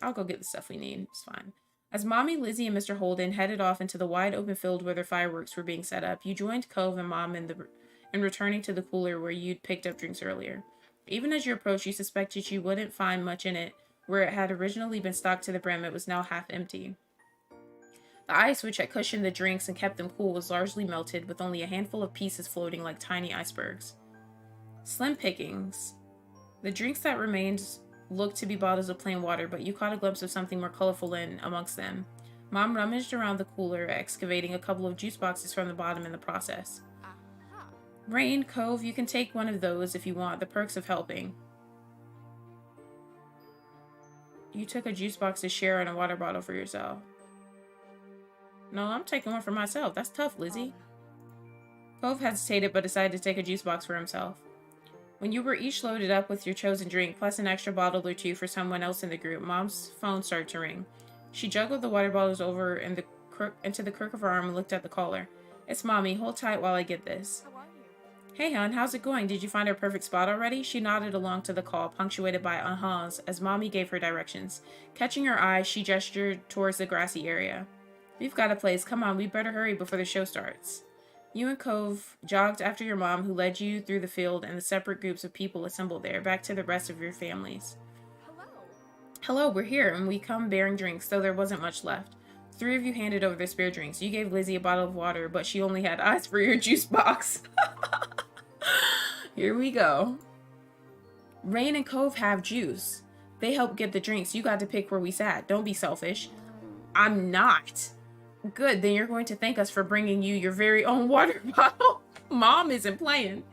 I'll go get the stuff we need. It's fine. As Mommy, Lizzie, and Mr. Holden headed off into the wide open field where their fireworks were being set up, you joined Cove and Mom in returning to the cooler where you'd picked up drinks earlier. Even as you approached, you suspected you wouldn't find much in it. Where it had originally been stocked to the brim, it was now half empty. The ice, which had cushioned the drinks and kept them cool, was largely melted, with only a handful of pieces floating like tiny icebergs. Slim pickings. The drinks that remained looked to be bottles of plain water, but you caught a glimpse of something more colorful in amongst them. Mom rummaged around the cooler, excavating a couple of juice boxes from the bottom in the process. Aha. Rain, Cove, you can take one of those if you want. The perks of helping. You took a juice box to share and a water bottle for yourself. No, I'm taking one for myself. That's tough, Lizzie. Cove hesitated but decided to take a juice box for himself. When you were each loaded up with your chosen drink, plus an extra bottle or two for someone else in the group, Mom's phone started to ring. She juggled the water bottles over into the crook of her arm and looked at the caller. It's Mommy. Hold tight while I get this. How are you? Hey, hon. How's it going? Did you find our perfect spot already? She nodded along to the call, punctuated by uh-huhs, as Mommy gave her directions. Catching her eye, she gestured towards the grassy area. We've got a place. Come on, we better hurry before the show starts. You and Cove jogged after your mom, who led you through the field and the separate groups of people assembled there, back to the rest of your families. Hello. Hello, we're here, and we come bearing drinks, though there wasn't much left. Three of you handed over their spare drinks. You gave Lizzie a bottle of water, but she only had eyes for your juice box. Here we go. Rain and Cove have juice. They helped get the drinks. You got to pick where we sat. Don't be selfish. I'm not. Good, then you're going to thank us for bringing you your very own water bottle. Mom isn't playing.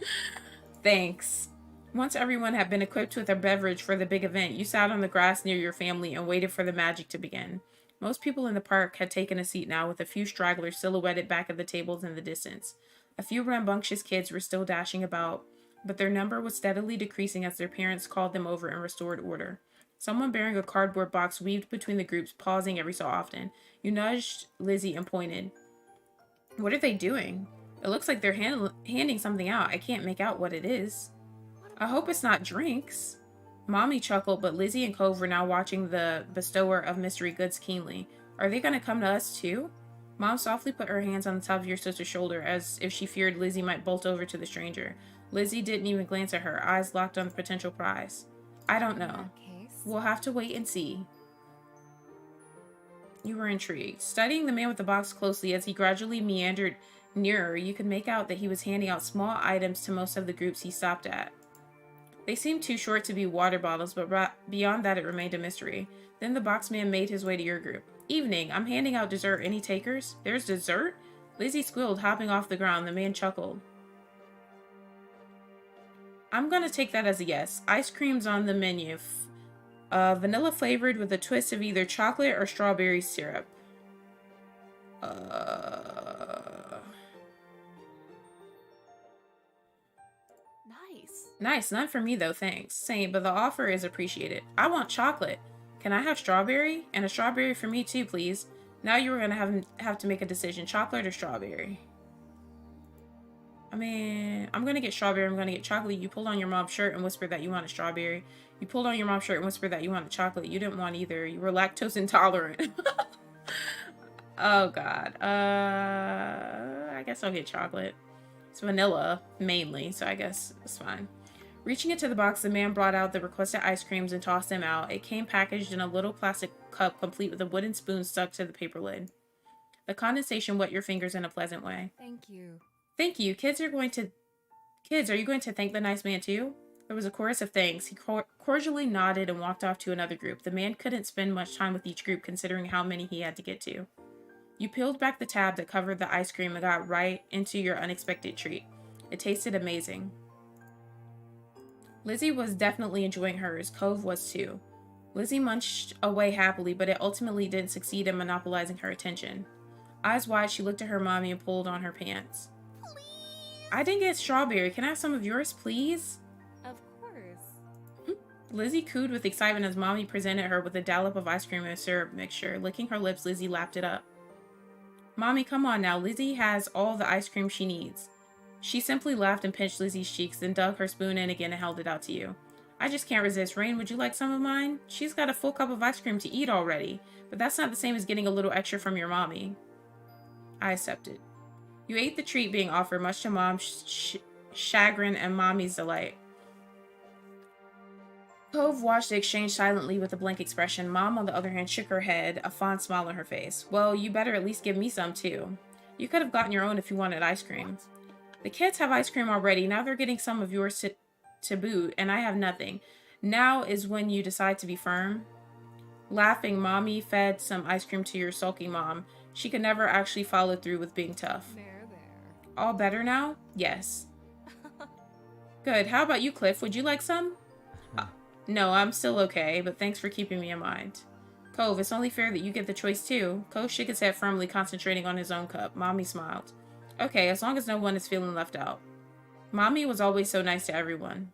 Thanks. Once everyone had been equipped with a beverage for the big event, you sat on the grass near your family and waited for the magic to begin. Most people in the park had taken a seat now, with a few stragglers silhouetted back at the tables in the distance. A few rambunctious kids were still dashing about, but their number was steadily decreasing as their parents called them over and restored order. Someone bearing a cardboard box weaved between the groups, pausing every so often. You nudged Lizzie and pointed. What are they doing? It looks like they're handing something out. I can't make out what it is. I hope it's not drinks. Mommy chuckled, but Lizzie and Cove were now watching the bestower of mystery goods keenly. Are they going to come to us too? Mom softly put her hands on the top of your sister's shoulder as if she feared Lizzie might bolt over to the stranger. Lizzie didn't even glance at her, eyes locked on the potential prize. I don't know. We'll have to wait and see. You were intrigued. Studying the man with the box closely as he gradually meandered nearer, you could make out that he was handing out small items to most of the groups he stopped at. They seemed too short to be water bottles, but beyond that it remained a mystery. Then the boxman made his way to your group. Evening, I'm handing out dessert. Any takers? There's dessert? Lizzie squealed, hopping off the ground. The man chuckled. I'm gonna take that as a yes. Ice cream's on the menu. Vanilla flavored with a twist of either chocolate or strawberry syrup. Nice, none for me though, thanks. Same, but the offer is appreciated. I want chocolate. Can I have strawberry? And a strawberry for me too, please. Now you're gonna have to make a decision, chocolate or strawberry. I mean, I'm gonna get strawberry, I'm gonna get chocolate. You pulled on your mom's shirt and whispered that you want a strawberry. You pulled on your mom's shirt and whispered that you wanted chocolate. You didn't want either. You were lactose intolerant. Oh god. I guess I'll get chocolate. It's vanilla, mainly, so I guess it's fine. Reaching into the box, the man brought out the requested ice creams and tossed them out. It came packaged in a little plastic cup, complete with a wooden spoon stuck to the paper lid. The condensation wet your fingers in a pleasant way. Thank you. Thank you. Kids, are you going to thank the nice man too? There was a chorus of thanks. He cordially nodded and walked off to another group. The man couldn't spend much time with each group considering how many he had to get to. You peeled back the tab that covered the ice cream and got right into your unexpected treat. It tasted amazing. Lizzie was definitely enjoying hers. Cove was too. Lizzie munched away happily, but it ultimately didn't succeed in monopolizing her attention. Eyes wide, she looked at her mommy and pulled on her pants. Please. I didn't get strawberry. Can I have some of yours, please? Of course. Lizzie cooed with excitement as mommy presented her with a dollop of ice cream and syrup mixture. Licking her lips, Lizzie lapped it up. Mommy, come on now. Lizzie has all the ice cream she needs. She simply laughed and pinched Lizzie's cheeks, then dug her spoon in again and held it out to you. I just can't resist. Rain, would you like some of mine? She's got a full cup of ice cream to eat already, but that's not the same as getting a little extra from your mommy. I accepted. You ate the treat being offered, much to Mom's chagrin and Mommy's delight. Cove watched the exchange silently with a blank expression. Mom, on the other hand, shook her head, a fond smile on her face. Well, you better at least give me some, too. You could have gotten your own if you wanted ice cream. The kids have ice cream already. Now they're getting some of yours to boot, and I have nothing. Now is when you decide to be firm. Laughing, Mommy fed some ice cream to your sulking mom. She could never actually follow through with being tough. There. All better now? Yes. Good. How about you, Cliff? Would you like some? No, I'm still okay, but thanks for keeping me in mind. Cove, it's only fair that you get the choice too. Cove shook his head firmly, concentrating on his own cup. Mommy smiled. Okay, as long as no one is feeling left out. Mommy was always so nice to everyone.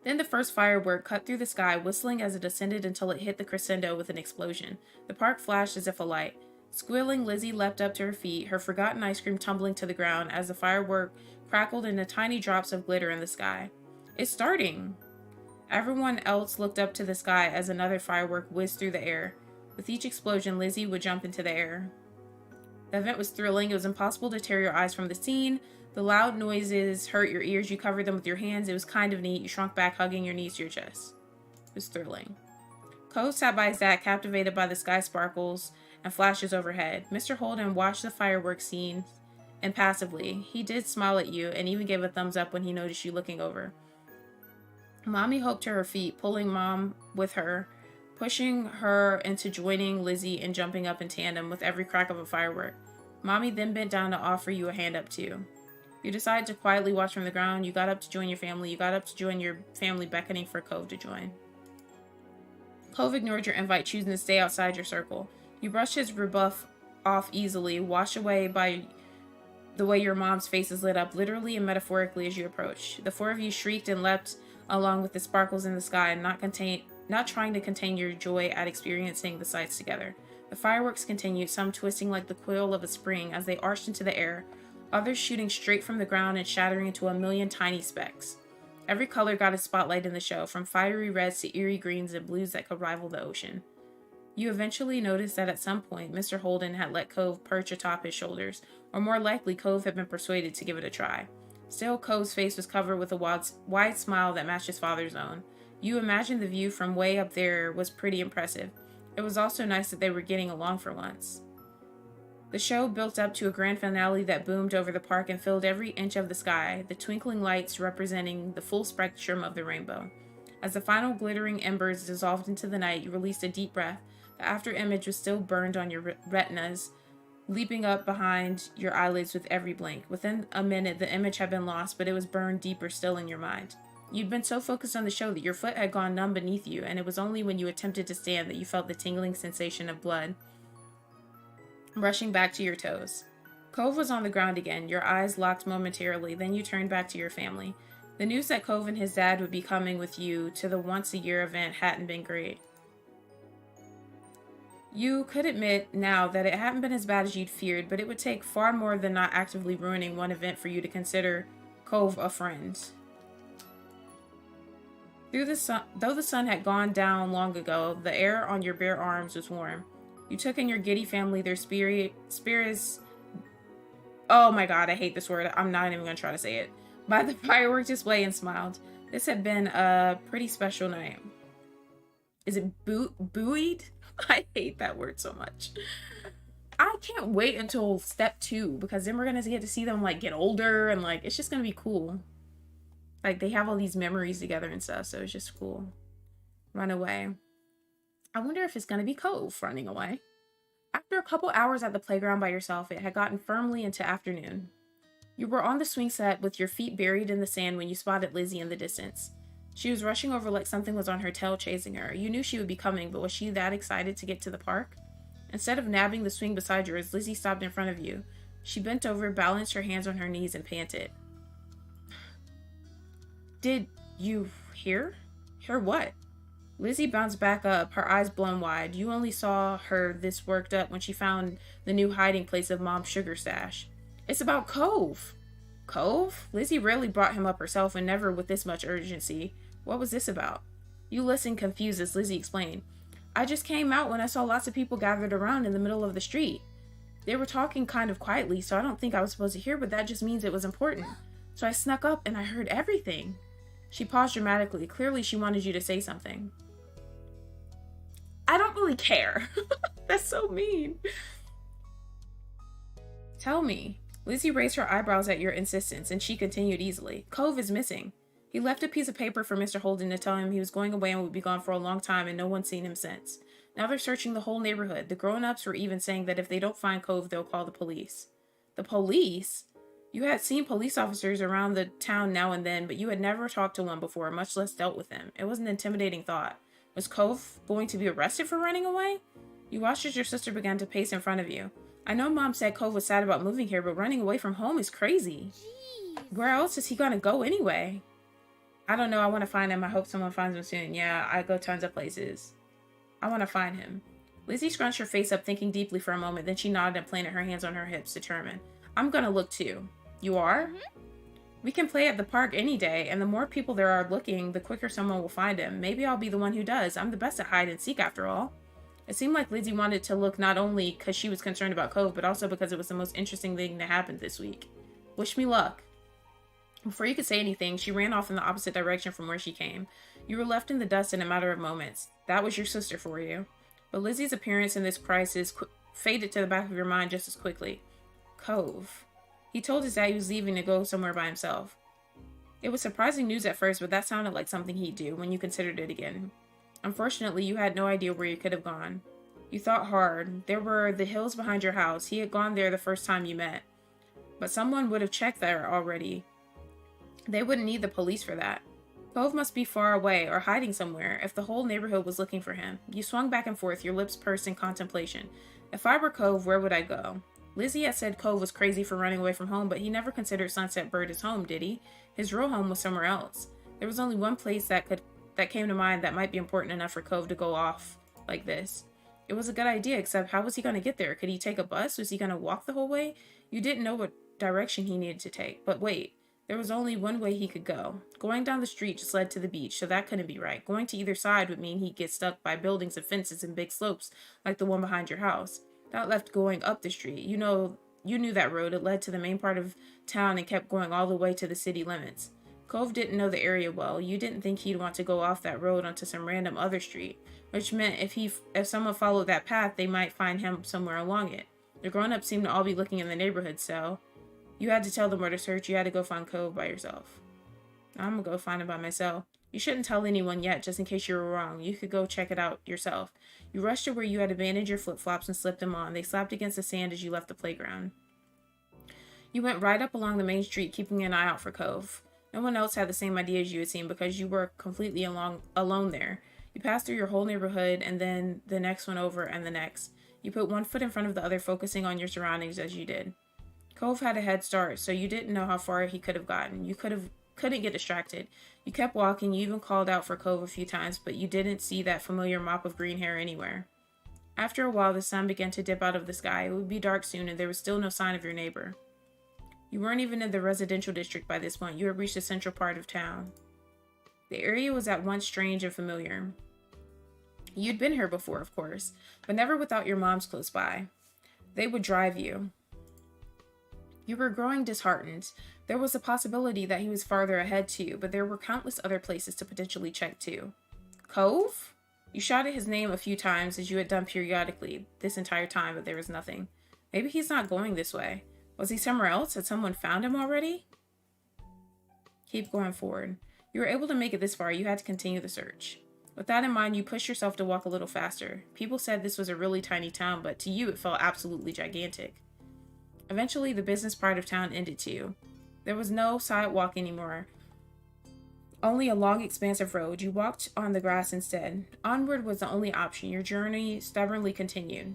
Then the first firework cut through the sky, whistling as it ascended until it hit the crescendo with an explosion. The park flashed as if alight. Squealing, Lizzie leapt up to her feet, her forgotten ice cream tumbling to the ground as the firework crackled into tiny drops of glitter in the sky. It's starting! Everyone else looked up to the sky as another firework whizzed through the air. With each explosion, Lizzie would jump into the air. The event was thrilling. It was impossible to tear your eyes from the scene. The loud noises hurt your ears. You covered them with your hands. It was kind of neat. You shrunk back, hugging your knees to your chest. It was thrilling. Cove sat by his dad, captivated by the sky sparkles and flashes overhead. Mr. Holden watched the fireworks scene impassively. He did smile at you and even gave a thumbs up when he noticed you looking over. Mommy hoped to her feet, pulling Mom with her, pushing her into joining Lizzie and jumping up in tandem with every crack of a firework. Mommy then bent down to offer you a hand up too. You decided to quietly watch from the ground. You got up to join your family. You got up to join your family, beckoning for Cove to join. Cove ignored your invite, choosing to stay outside your circle. You brushed his rebuff off easily, washed away by the way your mom's faces lit up, literally and metaphorically, as you approached. The four of you shrieked and leapt along with the sparkles in the sky, not trying to contain your joy at experiencing the sights together. The fireworks continued, some twisting like the coil of a spring as they arched into the air, others shooting straight from the ground and shattering into a million tiny specks. Every color got a spotlight in the show, from fiery reds to eerie greens and blues that could rival the ocean. You eventually noticed that at some point, Mr. Holden had let Cove perch atop his shoulders, or more likely, Cove had been persuaded to give it a try. Still, Cove's face was covered with a wide smile that matched his father's own. You imagined the view from way up there was pretty impressive. It was also nice that they were getting along for once. The show built up to a grand finale that boomed over the park and filled every inch of the sky, the twinkling lights representing the full spectrum of the rainbow. As the final glittering embers dissolved into the night, you released a deep breath. The after image was still burned on your retinas, leaping up behind your eyelids with every blink. Within a minute, the image had been lost, but it was burned deeper still in your mind. You'd been so focused on the show that your foot had gone numb beneath you, and it was only when you attempted to stand that you felt the tingling sensation of blood rushing back to your toes. Cove was on the ground again, your eyes locked momentarily, then you turned back to your family. The news that Cove and his dad would be coming with you to the once-a-year event hadn't been great. You could admit now that it hadn't been as bad as you'd feared, but it would take far more than not actively ruining one event for you to consider Cove a friend. Though the sun had gone down long ago, the air on your bare arms was warm. You took in your giddy family, their spirits. Oh my god, I hate this word. I'm not even going to try to say it. By the firework display and smiled. This had been a pretty special night. Is it buoyed? I hate that word so much. I can't wait until step 2 because then we're going to get to see them like get older and like it's just going to be cool. Like they have all these memories together and stuff, so it's just cool. Run away. I wonder if it's going to be Cove running away. After a couple hours at the playground by yourself, it had gotten firmly into afternoon. You were on the swing set with your feet buried in the sand when you spotted Lizzie in the distance. She was rushing over like something was on her tail chasing her. You knew she would be coming, but was she that excited to get to the park? Instead of nabbing the swing beside yours, Lizzie stopped in front of you. She bent over, balanced her hands on her knees, and panted. Did you hear? Hear what? Lizzie bounced back up, her eyes blown wide. You only saw her this worked up when she found the new hiding place of Mom's sugar stash. It's about Cove. Cove? Lizzie rarely brought him up herself and never with this much urgency. What was this about? You listened confused as Lizzie explained. I just came out when I saw lots of people gathered around in the middle of the street. They were talking kind of quietly, so I don't think I was supposed to hear, but that just means it was important. So I snuck up and I heard everything. She paused dramatically. Clearly she wanted you to say something. I don't really care. That's so mean. Tell me. Lizzie raised her eyebrows at your insistence, and she continued easily. Cove is missing. He left a piece of paper for Mr. Holden to tell him he was going away and would be gone for a long time, and no one's seen him since. Now they're searching the whole neighborhood. The grown-ups were even saying that if they don't find Cove, they'll call the police. The police? You had seen police officers around the town now and then, but you had never talked to one before, much less dealt with them. It was an intimidating thought. Was Cove going to be arrested for running away? You watched as your sister began to pace in front of you. I know Mom said Cove was sad about moving here, but running away from home is crazy. Jeez. Where else is he gonna go anyway? I don't know. I want to find him. I hope someone finds him soon. Yeah, I go tons of places. I want to find him. Lizzie scrunched her face up, thinking deeply for a moment. Then she nodded and planted her hands on her hips, determined. I'm gonna look too. You are? Mm-hmm. We can play at the park any day, and the more people there are looking, the quicker someone will find him. Maybe I'll be the one who does. I'm the best at hide and seek after all. It seemed like Lizzie wanted to look not only because she was concerned about Cove, but also because it was the most interesting thing that happened this week. Wish me luck. Before you could say anything, she ran off in the opposite direction from where she came. You were left in the dust in a matter of moments. That was your sister for you. But Lizzie's appearance in this crisis faded to the back of your mind just as quickly. Cove. He told his dad he was leaving to go somewhere by himself. It was surprising news at first, but that sounded like something he'd do when you considered it again. Unfortunately, you had no idea where you could have gone. You thought hard. There were the hills behind your house. He had gone there the first time you met. But someone would have checked there already. They wouldn't need the police for that. Cove must be far away or hiding somewhere if the whole neighborhood was looking for him. You swung back and forth, your lips pursed in contemplation. If I were Cove, where would I go? Lizzie had said Cove was crazy for running away from home, but he never considered Sunset Bird his home, did he? His real home was somewhere else. There was only one place that came to mind that might be important enough for Cove to go off like this. It was a good idea, except how was he going to get there? Could he take a bus? Was he going to walk the whole way? You didn't know what direction he needed to take. But wait, there was only one way he could go. Going down the street just led to the beach, so that couldn't be right. Going to either side would mean he'd get stuck by buildings and fences and big slopes like the one behind your house. That left going up the street. You knew that road. It led to the main part of town and kept going all the way to the city limits. Cove didn't know the area well. You didn't think he'd want to go off that road onto some random other street, which meant if someone followed that path, they might find him somewhere along it. The grown-ups seemed to all be looking in the neighborhood, so you had to tell them where to search. You had to go find Cove by yourself. I'm gonna go find him by myself. You shouldn't tell anyone yet, just in case you were wrong. You could go check it out yourself. You rushed to where you had abandoned your flip-flops and slipped them on. They slapped against the sand as you left the playground. You went right up along the main street, keeping an eye out for Cove. No one else had the same idea as you had seen because you were completely alone there. You passed through your whole neighborhood and then the next one over and the next. You put one foot in front of the other, focusing on your surroundings as you did. Cove had a head start, so you didn't know how far he could have gotten. You couldn't get distracted. You kept walking. You even called out for Cove a few times, but you didn't see that familiar mop of green hair anywhere. After a while, the sun began to dip out of the sky. It would be dark soon, and there was still no sign of your neighbor. You weren't even in the residential district by this point. You had reached the central part of town. The area was at once strange and familiar. You'd been here before, of course, but never without your moms close by. They would drive you. You were growing disheartened. There was a possibility that he was farther ahead too, but there were countless other places to potentially check too. Cove? You shouted his name a few times as you had done periodically this entire time, but there was nothing. Maybe he's not going this way. Was he somewhere else? Had someone found him already? Keep going forward. You were able to make it this far. You had to continue the search. With that in mind, you pushed yourself to walk a little faster. People said this was a really tiny town, but to you it felt absolutely gigantic. Eventually, the business part of town ended too. There was no sidewalk anymore. Only a long, expansive road. You walked on the grass instead. Onward was the only option. Your journey stubbornly continued.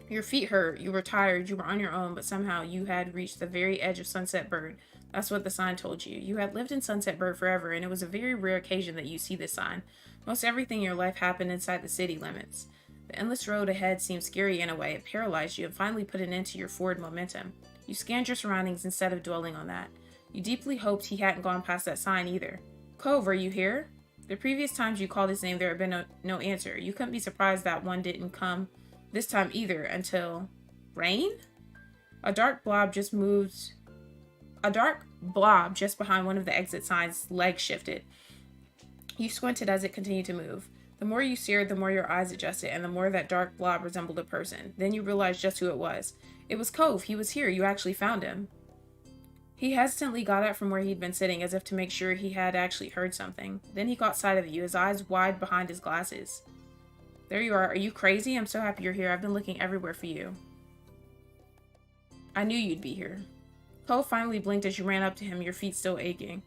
Your feet hurt. You were tired. You were on your own, but somehow you had reached the very edge of Sunset Bird. That's what the sign told you. You had lived in Sunset Bird forever, and it was a very rare occasion that you see this sign. Most everything in your life happened inside the city limits. The endless road ahead seemed scary in a way. It paralyzed you and finally put an end to your forward momentum. You scanned your surroundings instead of dwelling on that. You deeply hoped he hadn't gone past that sign either. Cove, are you here? The previous times you called his name, there had been no answer. You couldn't be surprised that one didn't come this time either until... Rain? A dark blob just behind one of the exit signs' legs shifted. You squinted as it continued to move. The more you stared, the more your eyes adjusted, and the more that dark blob resembled a person. Then you realized just who it was. It was Cove. He was here. You actually found him. He hesitantly got up from where he'd been sitting, as if to make sure he had actually heard something. Then he caught sight of you, his eyes wide behind his glasses. There you are. Are you crazy? I'm so happy you're here. I've been looking everywhere for you. I knew you'd be here. Cove finally blinked as you ran up to him, your feet still aching.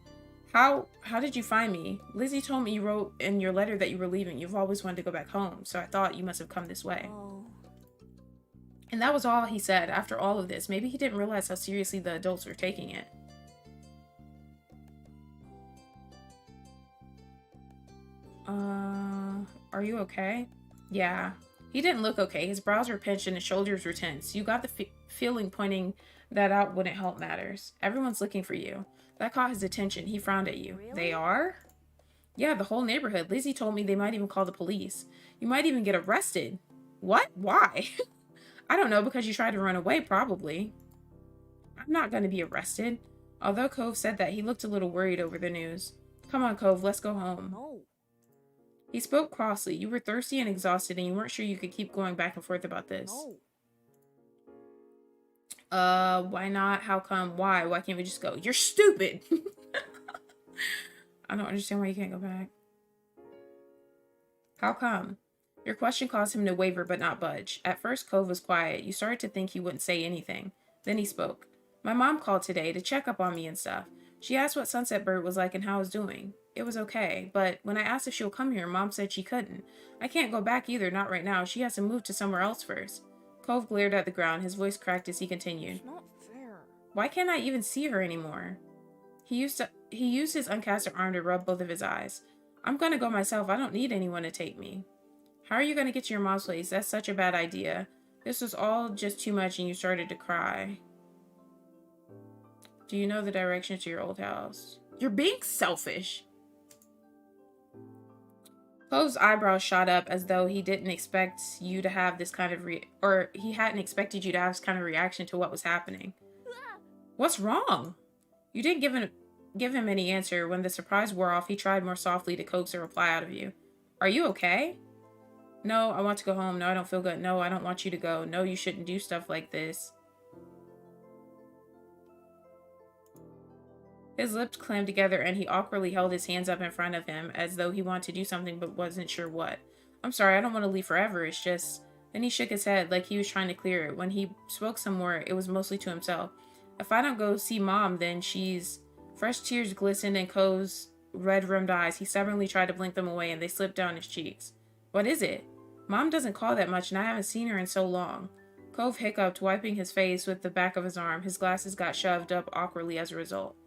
How did you find me? Lizzie told me you wrote in your letter that you were leaving. You've always wanted to go back home, so I thought you must have come this way. Oh. And that was all he said after all of this. Maybe he didn't realize how seriously the adults were taking it. Are you okay? Yeah. He didn't look okay. His brows were pinched and his shoulders were tense. You got the feeling pointing that out wouldn't help matters. Everyone's looking for you. That caught his attention. He frowned at you. Really? They are? Yeah, the whole neighborhood. Lizzie told me they might even call the police. You might even get arrested. What? Why? I don't know, because you tried to run away, probably. I'm not going to be arrested. Although Cove said that, he looked a little worried over the news. Come on, Cove, let's go home. No. He spoke crossly. You were thirsty and exhausted, and you weren't sure you could keep going back and forth about this. No. Why not? How come? Why? Why can't we just go? You're stupid! I don't understand why you can't go back. How come? Your question caused him to waver but not budge. At first, Cove was quiet. You started to think he wouldn't say anything. Then he spoke. My mom called today to check up on me and stuff. She asked what Sunset Bird was like and how I was doing. It was okay, but when I asked if she'll come here, Mom said she couldn't. I can't go back either, not right now. She has to move to somewhere else first. Cove glared at the ground. His voice cracked as he continued. It's not fair. Why can't I even see her anymore? He used his uncasted arm to rub both of his eyes. I'm gonna go myself. I don't need anyone to take me. How are you gonna get to your mom's place? That's such a bad idea. This was all just too much and you started to cry. Do you know the direction to your old house? You're being selfish. Cove's eyebrows shot up as though he didn't expect you to have this kind of he hadn't expected you to have this kind of reaction to what was happening. What's wrong? You didn't give him any answer. When the surprise wore off, he tried more softly to coax a reply out of you. Are you okay? No, I want to go home. No, I don't feel good. No, I don't want you to go. No, you shouldn't do stuff like this. His lips clamped together and he awkwardly held his hands up in front of him as though he wanted to do something but wasn't sure what. I'm sorry, I don't want to leave forever. It's just... Then he shook his head like he was trying to clear it. When he spoke some more, it was mostly to himself. If I don't go see Mom, then she's... Fresh tears glistened in Cove's red-rimmed eyes. He stubbornly tried to blink them away and they slipped down his cheeks. What is it? Mom doesn't call that much and I haven't seen her in so long. Cove hiccuped, wiping his face with the back of his arm. His glasses got shoved up awkwardly as a result.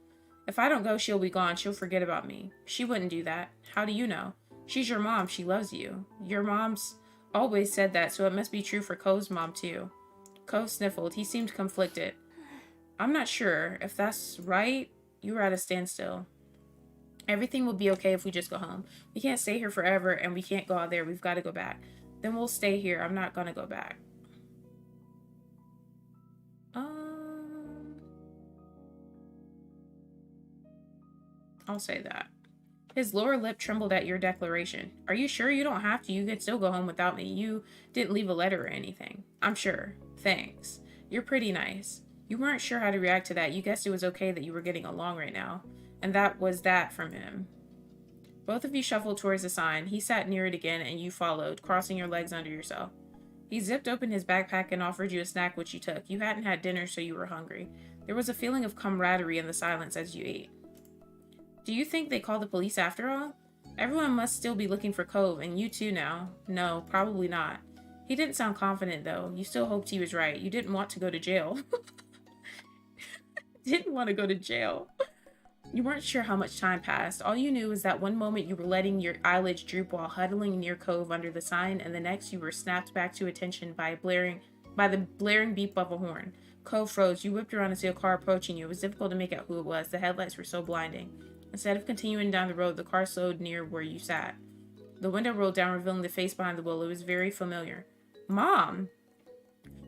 If I don't go, she'll be gone. She'll forget about me. She wouldn't do that. How do you know? She's your mom. She loves you. Your mom's always said that, so it must be true for Cove's mom, too. Cove sniffled. He seemed conflicted. I'm not sure. If that's right, you were at a standstill. Everything will be okay if we just go home. We can't stay here forever, and we can't go out there. We've got to go back. Then we'll stay here. I'm not gonna go back. I'll say that. His lower lip trembled at your declaration. Are you sure? You don't have to. You could still go home without me. You didn't leave a letter or anything. I'm sure. Thanks. You're pretty nice. You weren't sure how to react to that. You guessed it was okay that you were getting along right now. And that was that from him. Both of you shuffled towards the sign. He sat near it again and you followed, crossing your legs under yourself. He zipped open his backpack and offered you a snack, which you took. You hadn't had dinner, so you were hungry. There was a feeling of camaraderie in the silence as you ate. Do you think they called the police after all? Everyone must still be looking for Cove, and you too now. No, probably not. He didn't sound confident, though. You still hoped he was right. You didn't want to go to jail. Didn't want to go to jail. You weren't sure how much time passed. All you knew was that one moment you were letting your eyelids droop while huddling near Cove under the sign, and the next you were snapped back to attention by the blaring beep of a horn. Cove froze. You whipped around to see a car approaching you. It was difficult to make out who it was. The headlights were so blinding. Instead of continuing down the road, the car slowed near where you sat. The window rolled down, revealing the face behind the wheel. It was very familiar. Mom!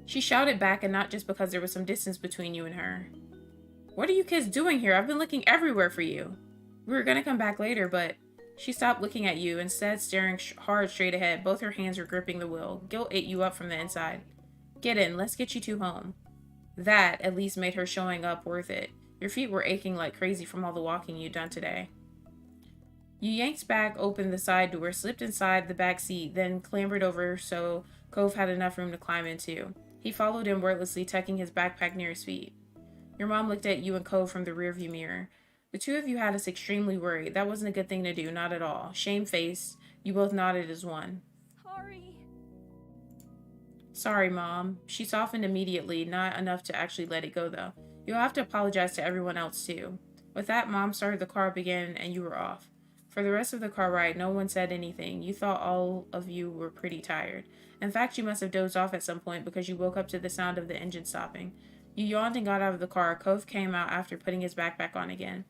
She shouted back, and not just because there was some distance between you and her. What are you kids doing here? I've been looking everywhere for you. We were gonna come back later, but... She stopped looking at you, instead staring hard straight ahead. Both her hands were gripping the wheel. Guilt ate you up from the inside. Get in. Let's get you two home. That, at least, made her showing up worth it. Your feet were aching like crazy from all the walking you'd done today. You yanked back open the side door, slipped inside the back seat, then clambered over so Cove had enough room to climb into. He followed in wordlessly, tucking his backpack near his feet. Your mom looked at you and Cove from the rearview mirror. The two of you had us extremely worried. That wasn't a good thing to do, not at all. Shamefaced, you both nodded as one. Sorry. Sorry, Mom. She softened immediately, not enough to actually let it go, though. You'll have to apologize to everyone else, too. With that, Mom started the car up again, and you were off. For the rest of the car ride, no one said anything. You thought all of you were pretty tired. In fact, you must have dozed off at some point because you woke up to the sound of the engine stopping. You yawned and got out of the car. Cove came out after putting his backpack on again.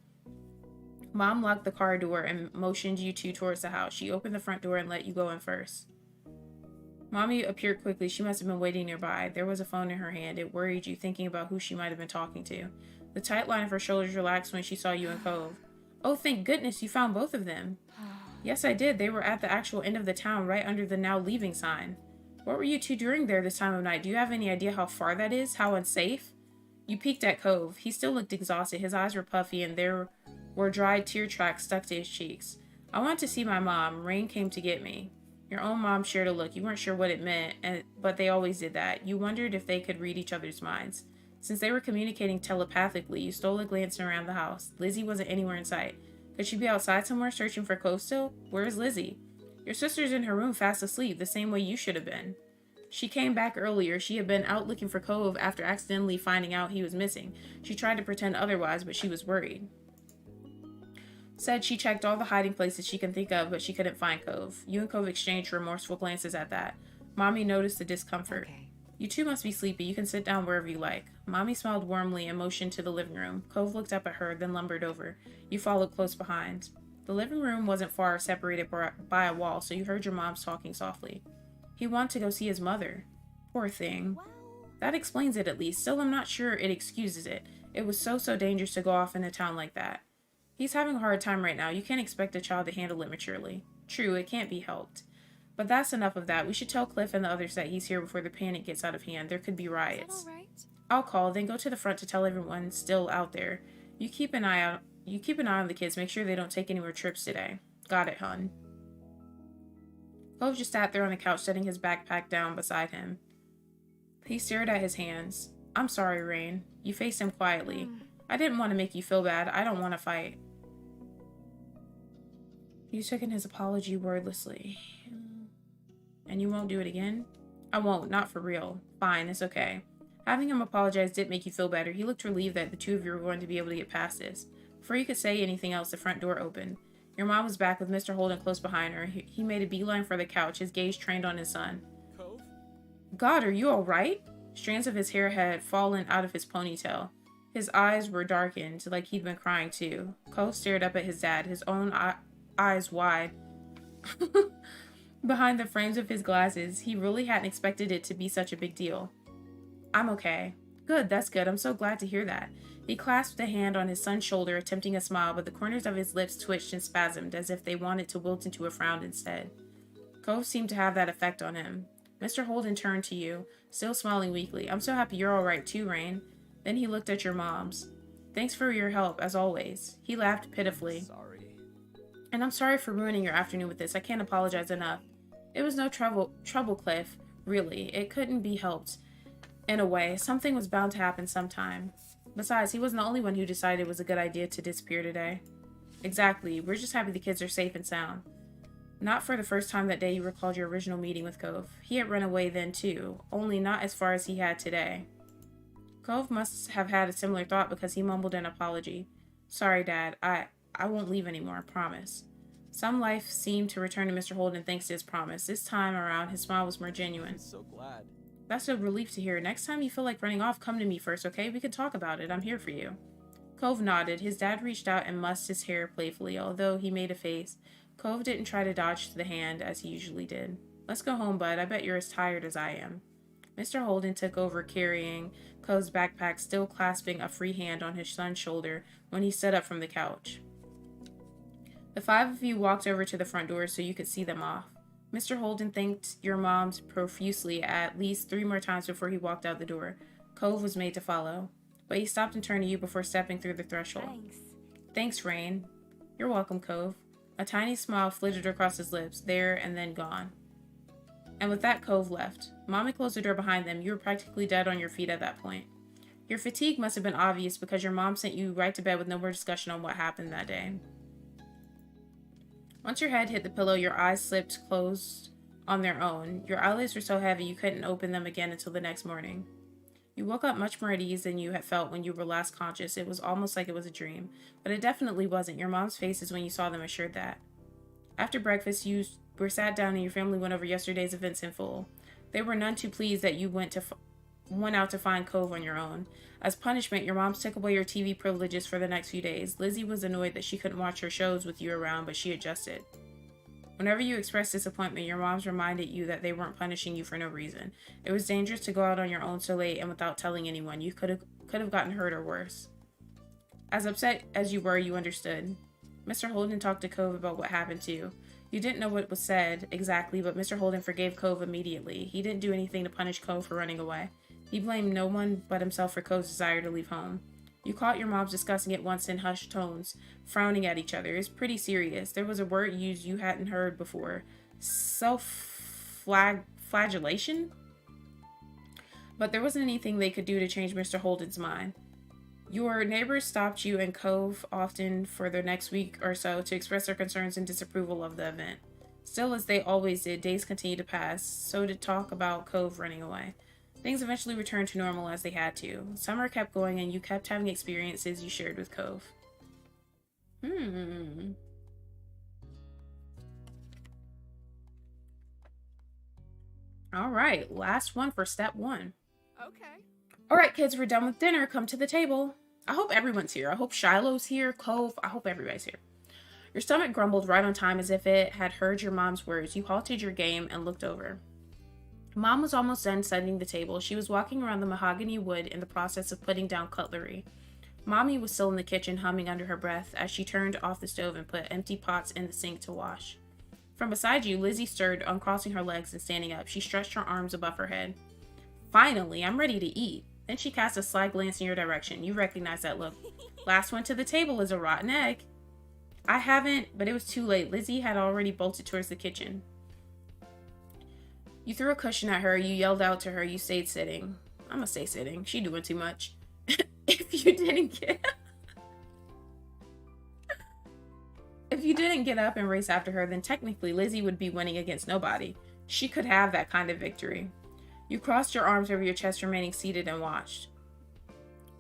Mom locked the car door and motioned you two towards the house. She opened the front door and let you go in first. Mommy appeared quickly. She must have been waiting nearby. There was a phone in her hand. It worried you, thinking about who she might have been talking to. The tight line of her shoulders relaxed when she saw you and Cove. Oh, thank goodness you found both of them. Yes, I did. They were at the actual end of the town, right under the now leaving sign. What were you two doing there this time of night? Do you have any idea how far that is? How unsafe? You peeked at Cove. He still looked exhausted. His eyes were puffy, and there were dry tear tracks stuck to his cheeks. I wanted to see my mom. Rain came to get me. Your own mom shared a look. You weren't sure what it meant, but they always did that. You wondered if they could read each other's minds. Since they were communicating telepathically, you stole a glance around the house. Lizzie wasn't anywhere in sight. Could she be outside somewhere searching for Cove still? Where is Lizzie? Your sister's in her room fast asleep, the same way you should have been. She came back earlier. She had been out looking for Cove after accidentally finding out he was missing. She tried to pretend otherwise, but she was worried. Said she checked all the hiding places she can think of, but she couldn't find Cove. You and Cove exchanged remorseful glances at that. Mommy noticed the discomfort. Okay. You two must be sleepy. You can sit down wherever you like. Mommy smiled warmly and motioned to the living room. Cove looked up at her, then lumbered over. You followed close behind. The living room wasn't far separated by a wall, so you heard your moms talking softly. He wanted to go see his mother. Poor thing. Well, That explains it at least. Still, I'm not sure it excuses it. It was so dangerous to go off in a town like that. He's having a hard time right now. You can't expect a child to handle it maturely. True, it can't be helped. But that's enough of that. We should tell Cliff and the others that he's here before the panic gets out of hand. There could be Is that riots. all right? I'll call, then go to the front to tell everyone still out there. You keep an eye on the kids. Make sure they don't take any more trips today. Got it, hun. Cove just sat there on the couch, setting his backpack down beside him. He stared at his hands. I'm sorry, Rain. You faced him quietly. I didn't want to make you feel bad. I don't want to fight. You took in his apology wordlessly. And you won't do it again? I won't, not for real. Fine, it's okay. Having him apologize did make you feel better. He looked relieved that the two of you were going to be able to get past this. Before you could say anything else, the front door opened. Your mom was back with Mr. Holden close behind her. He made a beeline for the couch, his gaze trained on his son. Cove? God, are you alright? Strands of his hair had fallen out of his ponytail. His eyes were darkened, like he'd been crying too. Cove stared up at his dad, his own eyes wide. Behind the frames of his glasses, he really hadn't expected it to be such a big deal. I'm okay. Good, that's good. I'm so glad to hear that. He clasped a hand on his son's shoulder, attempting a smile, but the corners of his lips twitched and spasmed as if they wanted to wilt into a frown instead. Cove seemed to have that effect on him. Mr. Holden turned to you, still smiling weakly. I'm so happy you're all right too, Rain. Then he looked at your moms. Thanks for your help, as always. He laughed pitifully. Sorry. And I'm sorry for ruining your afternoon with this. I can't apologize enough. It was no trouble, Cliff. Really. It couldn't be helped. In a way, something was bound to happen sometime. Besides, he wasn't the only one who decided it was a good idea to disappear today. Exactly. We're just happy the kids are safe and sound. Not for the first time that day you recalled your original meeting with Cove. He had run away then too, only not as far as he had today. Cove must have had a similar thought because he mumbled an apology. Sorry, Dad. I won't leave anymore, I promise. Some life seemed to return to Mr. Holden thanks to his promise. This time around, his smile was more genuine. I'm so glad. That's a relief to hear. Next time you feel like running off, come to me first, okay? We can talk about it. I'm here for you. Cove nodded. His dad reached out and mussed his hair playfully, although he made a face. Cove didn't try to dodge the hand as he usually did. Let's go home, bud. I bet you're as tired as I am. Mr. Holden took over, carrying Cove's backpack, still clasping a free hand on his son's shoulder when he stood up from the couch. The five of you walked over to the front door so you could see them off. Mr. Holden thanked your moms profusely at least 3 more times before he walked out the door. Cove was made to follow, but he stopped and turned to you before stepping through the threshold. Thanks. Thanks, Rain. You're welcome, Cove. A tiny smile flitted across his lips, there and then gone. And with that, Cove left. Mommy closed the door behind them. You were practically dead on your feet at that point. Your fatigue must have been obvious because your mom sent you right to bed with no more discussion on what happened that day. Once your head hit the pillow, your eyes slipped closed on their own. Your eyelids were so heavy you couldn't open them again until the next morning. You woke up much more at ease than you had felt when you were last conscious. It was almost like it was a dream, but it definitely wasn't. Your mom's faces when you saw them assured that. After breakfast, you were sat down and your family went over yesterday's events in full. They were none too pleased that you went out to find Cove on your own. As punishment, your moms took away your TV privileges for the next few days. Lizzie was annoyed that she couldn't watch her shows with you around, but she adjusted. Whenever you expressed disappointment, your moms reminded you that they weren't punishing you for no reason. It was dangerous to go out on your own so late and without telling anyone. You could have gotten hurt or worse. As upset as you were, you understood. Mr. Holden talked to Cove about what happened too. You didn't know what was said exactly, but Mr. Holden forgave Cove immediately. He didn't do anything to punish Cove for running away. He blamed no one but himself for Cove's desire to leave home. You caught your moms discussing it once in hushed tones, frowning at each other. It's pretty serious. There was a word used you hadn't heard before. Self-flagellation? But there wasn't anything they could do to change Mr. Holden's mind. Your neighbors stopped you and Cove often for the next week or so to express their concerns and disapproval of the event. Still, as they always did, days continued to pass. So did talk about Cove running away. Things eventually returned to normal as they had to. Summer kept going and you kept having experiences you shared with Cove. Alright, last one for step 1. Okay. Alright, kids, we're done with dinner. Come to the table. I hope everyone's here. I hope Shiloh's here, Cove. I hope everybody's here. Your stomach grumbled right on time as if it had heard your mom's words. You halted your game and looked over. Mom was almost done setting the table. She was walking around the mahogany wood in the process of putting down cutlery. Mommy was still in the kitchen, humming under her breath as she turned off the stove and put empty pots in the sink to wash. From beside you, Lizzie stirred, uncrossing her legs and standing up. She stretched her arms above her head. Finally, I'm ready to eat. Then she cast a sly glance in your direction. You recognize that look. Last one to the table is a rotten egg. I haven't, but it was too late. Lizzie had already bolted towards the kitchen. You threw a cushion at her. You yelled out to her. You stayed sitting. I'm gonna stay sitting. She doing too much. If you didn't get up and race after her, then technically Lizzie would be winning against nobody. She could have that kind of victory. You crossed your arms over your chest, remaining seated and watched.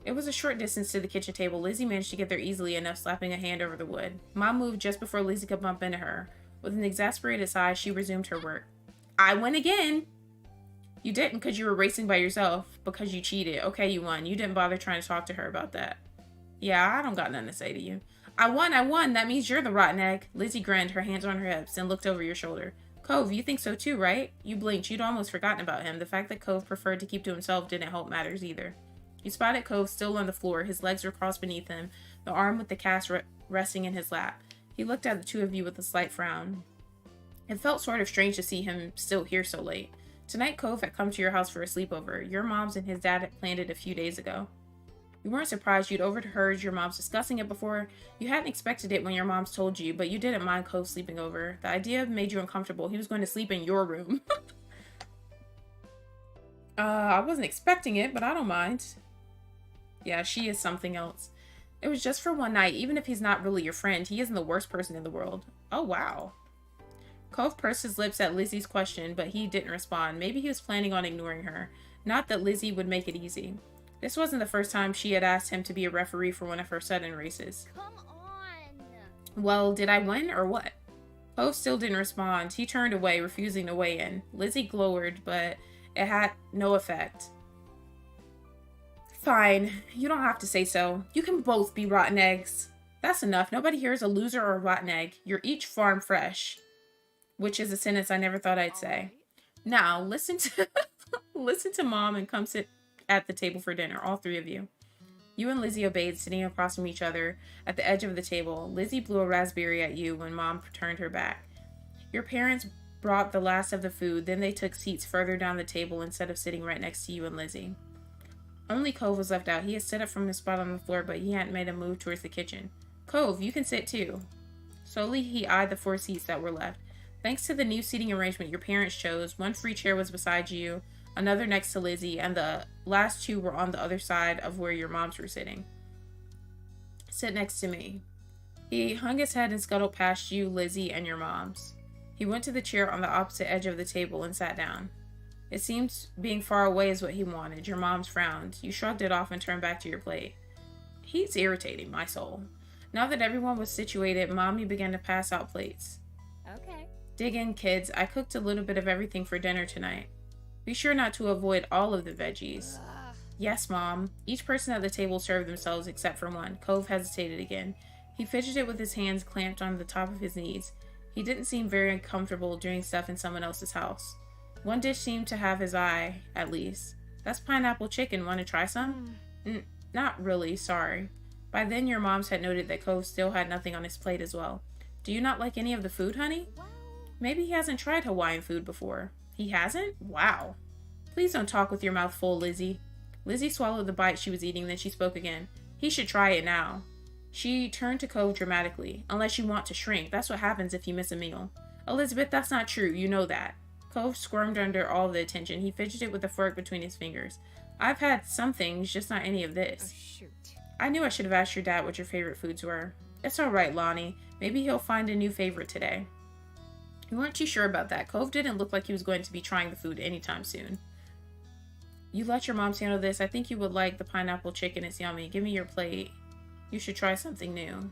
It was a short distance to the kitchen table. Lizzie managed to get there easily enough, slapping a hand over the wood. Mom moved just before Lizzie could bump into her. With an exasperated sigh, she resumed her work. I win again! You didn't because you were racing by yourself, because you cheated. Okay, you won. You didn't bother trying to talk to her about that. Yeah, I don't got nothing to say to you. I won. That means you're the rotten egg. Lizzie grinned, her hands on her hips, and looked over your shoulder. Cove, you think so too, right? You blinked. You'd almost forgotten about him. The fact that Cove preferred to keep to himself didn't help matters either. You spotted Cove still on the floor. His legs were crossed beneath him, the arm with the cast resting in his lap. He looked at the two of you with a slight frown. It felt sort of strange to see him still here so late. Tonight, Cove had come to your house for a sleepover. Your mom's and his dad had planned it a few days ago. You weren't surprised. You'd overheard your moms discussing it before. You hadn't expected it when your moms told you, but you didn't mind Cove sleeping over. The idea made you uncomfortable. He was going to sleep in your room. I wasn't expecting it, but I don't mind. Yeah, she is something else. It was just for one night. Even if he's not really your friend, he isn't the worst person in the world. Oh, wow. Cove pursed his lips at Lizzie's question, but he didn't respond. Maybe he was planning on ignoring her. Not that Lizzie would make it easy. This wasn't the first time she had asked him to be a referee for one of her sudden races. Come on. Well, did I win or what? Cove still didn't respond. He turned away, refusing to weigh in. Lizzie glowered, but it had no effect. Fine. You don't have to say so. You can both be rotten eggs. That's enough. Nobody here is a loser or a rotten egg. You're each farm fresh. Which is a sentence I never thought I'd say. Now, listen to Mom and come sit at the table for dinner, all three of you. You and Lizzie obeyed, sitting across from each other at the edge of the table. Lizzie blew a raspberry at you when Mom turned her back. Your parents brought the last of the food, then they took seats further down the table instead of sitting right next to you and Lizzie. Only Cove was left out. He had stood up from his spot on the floor, but he hadn't made a move towards the kitchen. Cove, you can sit too. Slowly, he eyed the 4 seats that were left. Thanks to the new seating arrangement your parents chose, one free chair was beside you, another next to Lizzie, and the last 2 were on the other side of where your moms were sitting. Sit next to me. He hung his head and scuttled past you, Lizzie, and your moms. He went to the chair on the opposite edge of the table and sat down. It seemed being far away is what he wanted. Your moms frowned. You shrugged it off and turned back to your plate. He's irritating, my soul. Now that everyone was situated, Mommy began to pass out plates. Okay. Dig in, kids. I cooked a little bit of everything for dinner tonight. Be sure not to avoid all of the veggies. Ugh. Yes, Mom. Each person at the table served themselves except for one. Cove hesitated again. He fidgeted with his hands clamped on the top of his knees. He didn't seem very comfortable doing stuff in someone else's house. One dish seemed to have his eye, at least. That's pineapple chicken. Want to try some? Not really, sorry. By then, your moms had noted that Cove still had nothing on his plate as well. Do you not like any of the food, honey? Well, Maybe he hasn't tried Hawaiian food before. He hasn't? Wow. Please don't talk with your mouth full, Lizzie. Lizzie swallowed the bite she was eating, then she spoke again. He should try it now. She turned to Cove dramatically. Unless you want to shrink. That's what happens if you miss a meal. Elizabeth, that's not true. You know that. Cove squirmed under all the attention. He fidgeted with the fork between his fingers. I've had some things, just not any of Oh, this. shoot. I knew I should have asked your dad what your favorite foods were. It's alright, Lonnie. Maybe he'll find a new favorite today. You weren't too sure about that. Cove didn't look like he was going to be trying the food anytime soon. You let your mom handle this. I think you would like the pineapple chicken. It's yummy. Give me your plate. You should try something new.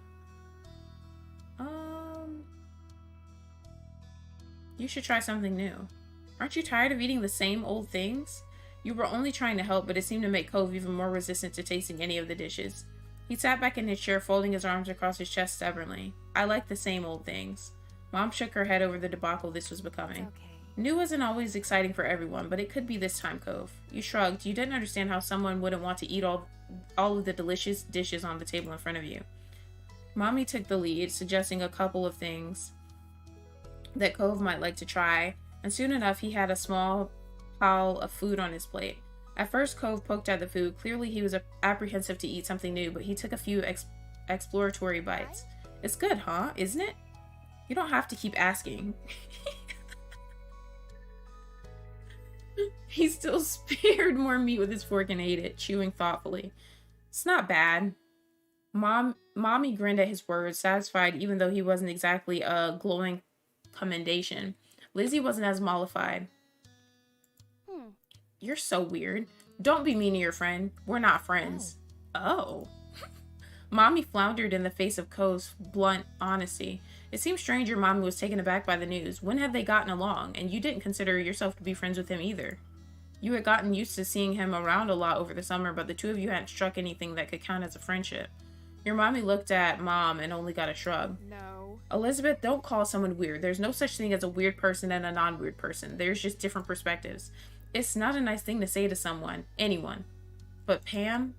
You should try something new. Aren't you tired of eating the same old things? You were only trying to help, but it seemed to make Cove even more resistant to tasting any of the dishes. He sat back in his chair, folding his arms across his chest stubbornly. I like the same old things. Mom shook her head over the debacle this was becoming. Okay. New isn't always exciting for everyone, but it could be this time, Cove. You shrugged. You didn't understand how someone wouldn't want to eat all of the delicious dishes on the table in front of you. Mommy took the lead, suggesting a couple of things that Cove might like to try, and soon enough he had a small pile of food on his plate. At first, Cove poked at the food. Clearly he was apprehensive to eat something new, but he took a few exploratory bites. It's good, huh? Isn't it? You don't have to keep asking. He still spared more meat with his fork and ate it, chewing thoughtfully. It's not bad. Mommy grinned at his words, satisfied even though he wasn't exactly a glowing commendation. Lizzie wasn't as mollified. You're so weird. Don't be mean to your friend. We're not friends. Oh. Mommy floundered in the face of Cove's blunt honesty. It seemed strange your mommy was taken aback by the news. When had they gotten along? And you didn't consider yourself to be friends with him either. You had gotten used to seeing him around a lot over the summer, but the two of you hadn't struck anything that could count as a friendship. Your mommy looked at Mom and only got a shrug. No. Elizabeth, don't call someone weird. There's no such thing as a weird person and a non-weird person. There's just different perspectives. It's not a nice thing to say to someone, anyone. But Pam?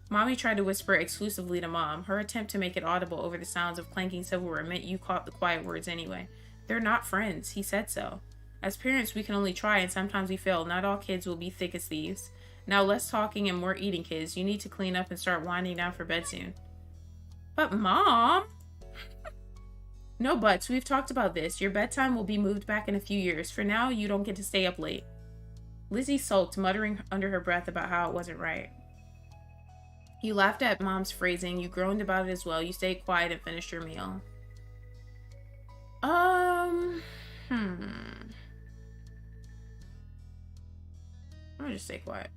Mommy tried to whisper exclusively to Mom. Her attempt to make it audible over the sounds of clanking silverware meant you caught the quiet words anyway. They're not friends. He said so. As parents, we can only try, and sometimes we fail. Not all kids will be thick as thieves. Now, less talking and more eating, kids. You need to clean up and start winding down for bed soon. But Mom! No buts. We've talked about this. Your bedtime will be moved back in a few years. For now, you don't get to stay up late. Lizzie sulked, muttering under her breath about how it wasn't right. You laughed at Mom's phrasing. You groaned about it as well. You stayed quiet and finished your meal. I'm gonna just stay quiet.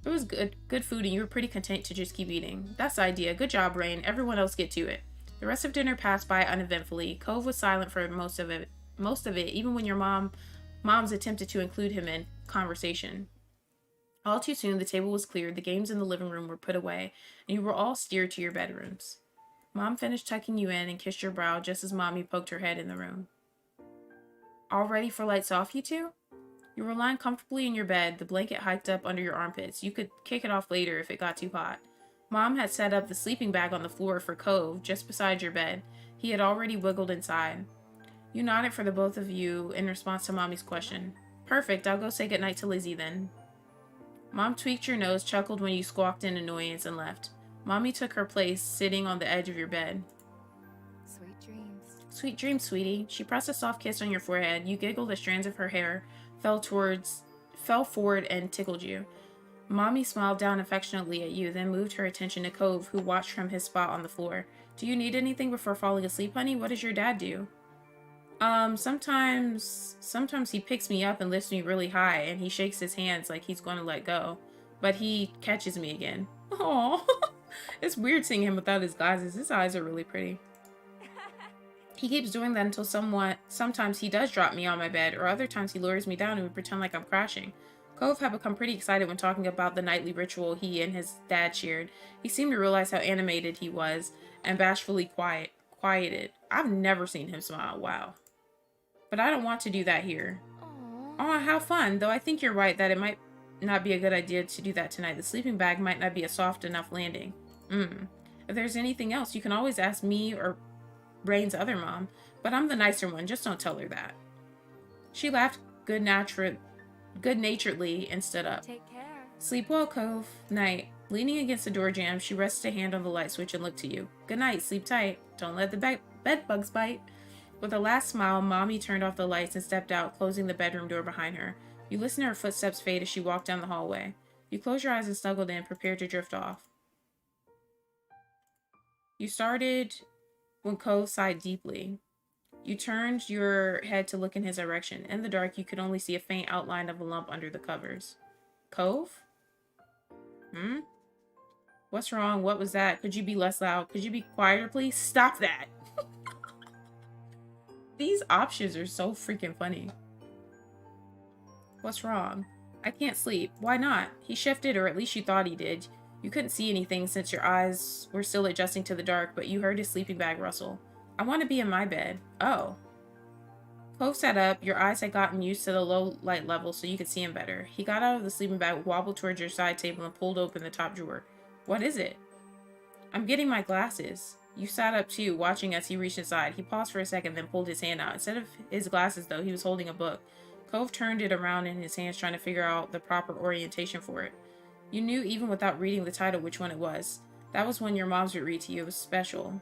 It was good food, and you were pretty content to just keep eating. That's the idea. Good job, Rain. Everyone else get to it. The rest of dinner passed by uneventfully. Cove was silent for most of it, even when your moms attempted to include him in conversation. All too soon, the table was cleared, the games in the living room were put away, and you were all steered to your bedrooms. Mom finished tucking you in and kissed your brow just as Mommy poked her head in the room. All ready for lights off, you two? You were lying comfortably in your bed, the blanket hiked up under your armpits. You could kick it off later if it got too hot. Mom had set up the sleeping bag on the floor for Cove, just beside your bed. He had already wiggled inside. You nodded for the both of you in response to Mommy's question. Perfect, I'll go say goodnight to Lizzie then. Mom tweaked your nose, chuckled when you squawked in annoyance, and left. Mommy took her place, sitting on the edge of your bed. Sweet dreams. Sweet dreams, sweetie. She pressed a soft kiss on your forehead. You giggled as strands of her hair fell forward and tickled you. Mommy smiled down affectionately at you, then moved her attention to Cove, who watched from his spot on the floor. Do you need anything before falling asleep, honey? What does your dad do? Sometimes he picks me up and lifts me really high, and he shakes his hands like he's going to let go. But he catches me again. Aww. It's weird seeing him without his glasses. His eyes are really pretty. He keeps doing that until sometimes he does drop me on my bed, or other times he lowers me down and we pretend like I'm crashing. Cove had become pretty excited when talking about the nightly ritual he and his dad shared. He seemed to realize how animated he was, and bashfully quieted. I've never seen him smile. Wow. But I don't want to do that here. Aw, how fun. Though I think you're right that it might not be a good idea to do that tonight. The sleeping bag might not be a soft enough landing. If there's anything else, you can always ask me or Rain's other mom, but I'm the nicer one. Just don't tell her that. She laughed good-naturedly and stood up. Take care. Sleep well, Cove. Night. Leaning against the door jamb, she rested a hand on the light switch and looked to you. Good night. Sleep tight. Don't let the bed bugs bite. With a last smile, Mommy turned off the lights and stepped out, closing the bedroom door behind her. You listened to her footsteps fade as she walked down the hallway. You closed your eyes and snuggled in, prepared to drift off. You started when Cove sighed deeply. You turned your head to look in his direction. In the dark, you could only see a faint outline of a lump under the covers. Cove? What's wrong? What was that? Could you be less loud? Could you be quieter, please? Stop that! These options are so freaking funny. What's wrong? I can't sleep. Why not? He shifted, or at least you thought he did. You couldn't see anything since your eyes were still adjusting to the dark, but you heard his sleeping bag rustle. I want to be in my bed. Oh. Cove sat up. Your eyes had gotten used to the low light level so you could see him better. He got out of the sleeping bag, wobbled towards your side table, and pulled open the top drawer. What is it? I'm getting my glasses. You sat up too, watching as he reached inside. He paused for a second, then pulled his hand out. Instead of his glasses, though, he was holding a book. Cove turned it around in his hands, trying to figure out the proper orientation for it. You knew even without reading the title which one it was. That was one your moms would read to you. It was special.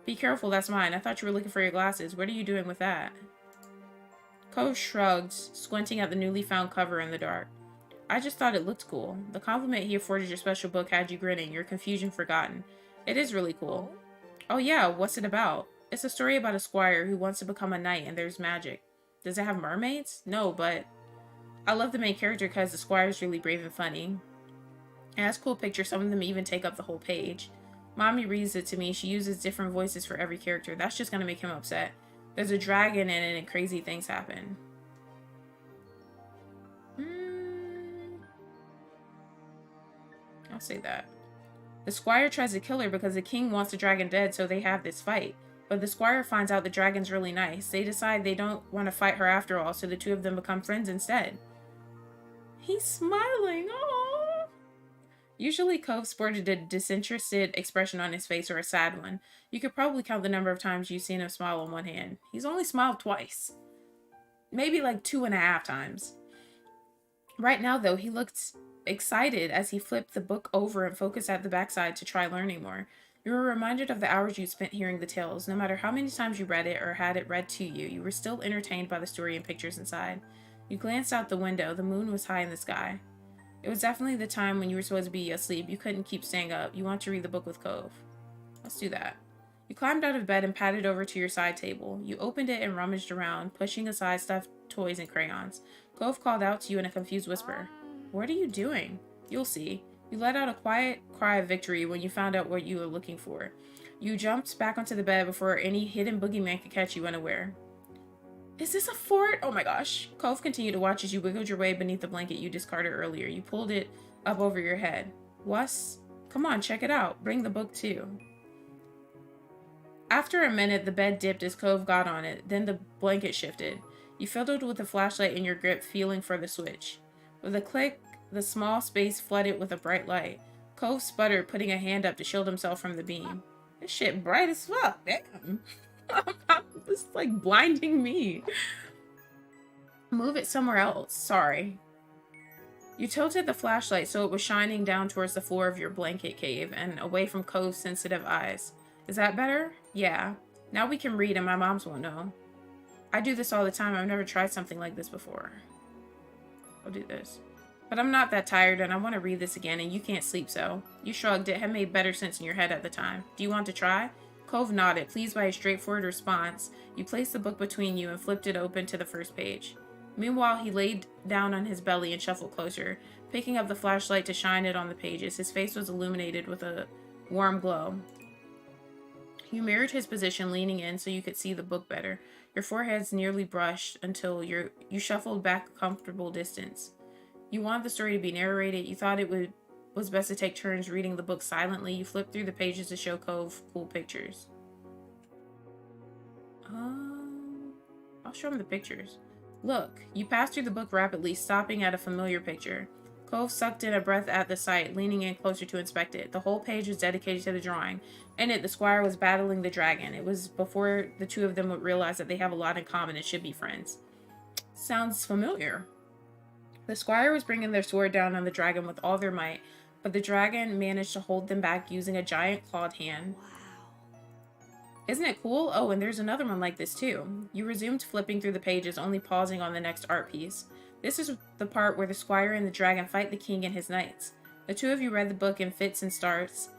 Be careful, that's mine. I thought you were looking for your glasses. What are you doing with that? Cove shrugged, squinting at the newly found cover in the dark. I just thought it looked cool. The compliment he afforded your special book had you grinning, your confusion forgotten. It is really cool. Oh yeah, what's it about? It's a story about a squire who wants to become a knight and there's magic. Does it have mermaids? No, but I love the main character because the squire's really brave and funny. It has cool pictures, some of them even take up the whole page. Mommy reads it to me. She uses different voices for every character. That's just gonna make him upset. There's a dragon in it and crazy things happen. I'll say that. The squire tries to kill her because the king wants the dragon dead, so they have this fight. But the squire finds out the dragon's really nice. They decide they don't want to fight her after all, so the two of them become friends instead. He's smiling. Aww. Usually Cove sported a disinterested expression on his face or a sad one. You could probably count the number of times you've seen him smile on one hand. He's only smiled twice. Maybe like 2.5 times. Right now, though, he looked excited as he flipped the book over and focused at the backside to try learning more. You were reminded of the hours you spent hearing the tales. No matter how many times you read it or had it read to you, you were still entertained by the story and pictures inside. You glanced out the window. The moon was high in the sky. It was definitely the time when you were supposed to be asleep. You couldn't keep staying up. You want to read the book with Cove. Let's do that. You climbed out of bed and padded over to your side table. You opened it and rummaged around, pushing aside stuffed toys and crayons. Cove called out to you in a confused whisper. What are you doing? You'll see. You let out a quiet cry of victory when you found out what you were looking for. You jumped back onto the bed before any hidden boogeyman could catch you unaware. Is this a fort? Oh my gosh. Cove continued to watch as you wiggled your way beneath the blanket you discarded earlier. You pulled it up over your head. Wuss? Come on, check it out. Bring the book too. After a minute, the bed dipped as Cove got on it. Then the blanket shifted. You fiddled with the flashlight in your grip, feeling for the switch. With a click, the small space flooded with a bright light. Cove sputtered, putting a hand up to shield himself from the beam. This shit bright as fuck, damn. It's like blinding me. Move it somewhere else. Sorry. You tilted the flashlight so it was shining down towards the floor of your blanket cave and away from Cove's sensitive eyes. Is that better? Yeah. Now we can read and my moms won't know. I do this all the time. I've never tried something like this before. I'll do this. But I'm not that tired and I want to read this again and you can't sleep, so. You shrugged. It had made better sense in your head at the time. Do you want to try? Cove nodded, pleased by his straightforward response. You placed the book between you and flipped it open to the first page. Meanwhile, he laid down on his belly and shuffled closer, picking up the flashlight to shine it on the pages. His face was illuminated with a warm glow. You mirrored his position, leaning in so you could see the book better. Your foreheads nearly brushed until you shuffled back a comfortable distance. You wanted the story to be narrated. You thought it was best to take turns reading the book silently. You flipped through the pages to show Cove cool pictures. I'll show him the pictures. Look, you passed through the book rapidly, stopping at a familiar picture. Cove sucked in a breath at the sight, leaning in closer to inspect it. The whole page was dedicated to the drawing. In it, the squire was battling the dragon. It was before the two of them would realize that they have a lot in common and should be friends. Sounds familiar. The squire was bringing their sword down on the dragon with all their might, but the dragon managed to hold them back using a giant clawed hand. Wow. Isn't it cool? Oh, and there's another one like this too. You resumed flipping through the pages, only pausing on the next art piece. This is the part where the squire and the dragon fight the king and his knights. The two of you read the book in fits and starts,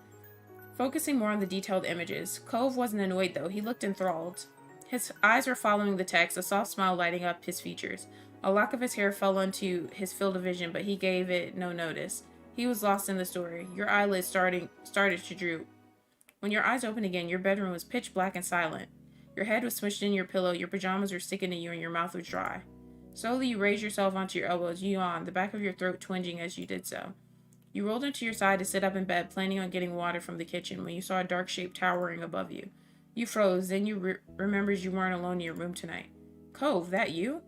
focusing more on the detailed images. Cove wasn't annoyed though, he looked enthralled. His eyes were following the text, a soft smile lighting up his features. A lock of his hair fell onto his field of vision, but he gave it no notice. He was lost in the story. Your eyelids started to droop. When your eyes opened again, your bedroom was pitch black and silent. Your head was smushed in your pillow, your pajamas were sticking to you, and your mouth was dry. Slowly, you raised yourself onto your elbows. You yawned, the back of your throat twinging as you did so. You rolled into your side to sit up in bed, planning on getting water from the kitchen, when you saw a dark shape towering above you. You froze, then you remembered you weren't alone in your room tonight. Cove, that you?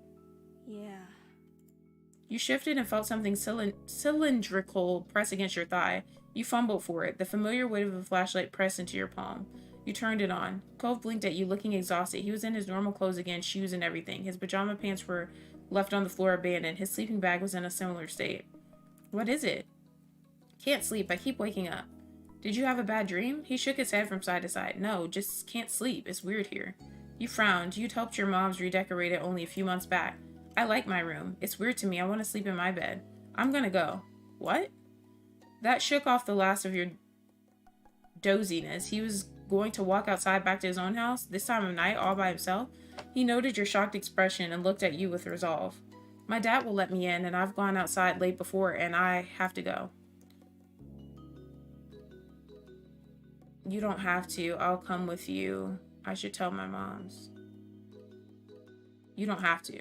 Yeah. You shifted and felt something cylindrical press against your thigh. You fumbled for it. The familiar weight of a flashlight pressed into your palm. You turned it on. Cove blinked at you, looking exhausted. He was in his normal clothes again, shoes and everything. His pajama pants were left on the floor abandoned. His sleeping bag was in a similar state. What is it? Can't sleep. I keep waking up. Did you have a bad dream? He shook his head from side to side. No, just can't sleep. It's weird here. You frowned. You'd helped your moms redecorate it only a few months back. I like my room. It's weird to me. I want to sleep in my bed. I'm gonna go. What? That shook off the last of your doziness. He was going to walk outside back to his own house, this time of night, all by himself. He noted your shocked expression and looked at you with resolve. My dad will let me in, and I've gone outside late before, and I have to go. You don't have to. I'll come with you. I should tell my moms. You don't have to.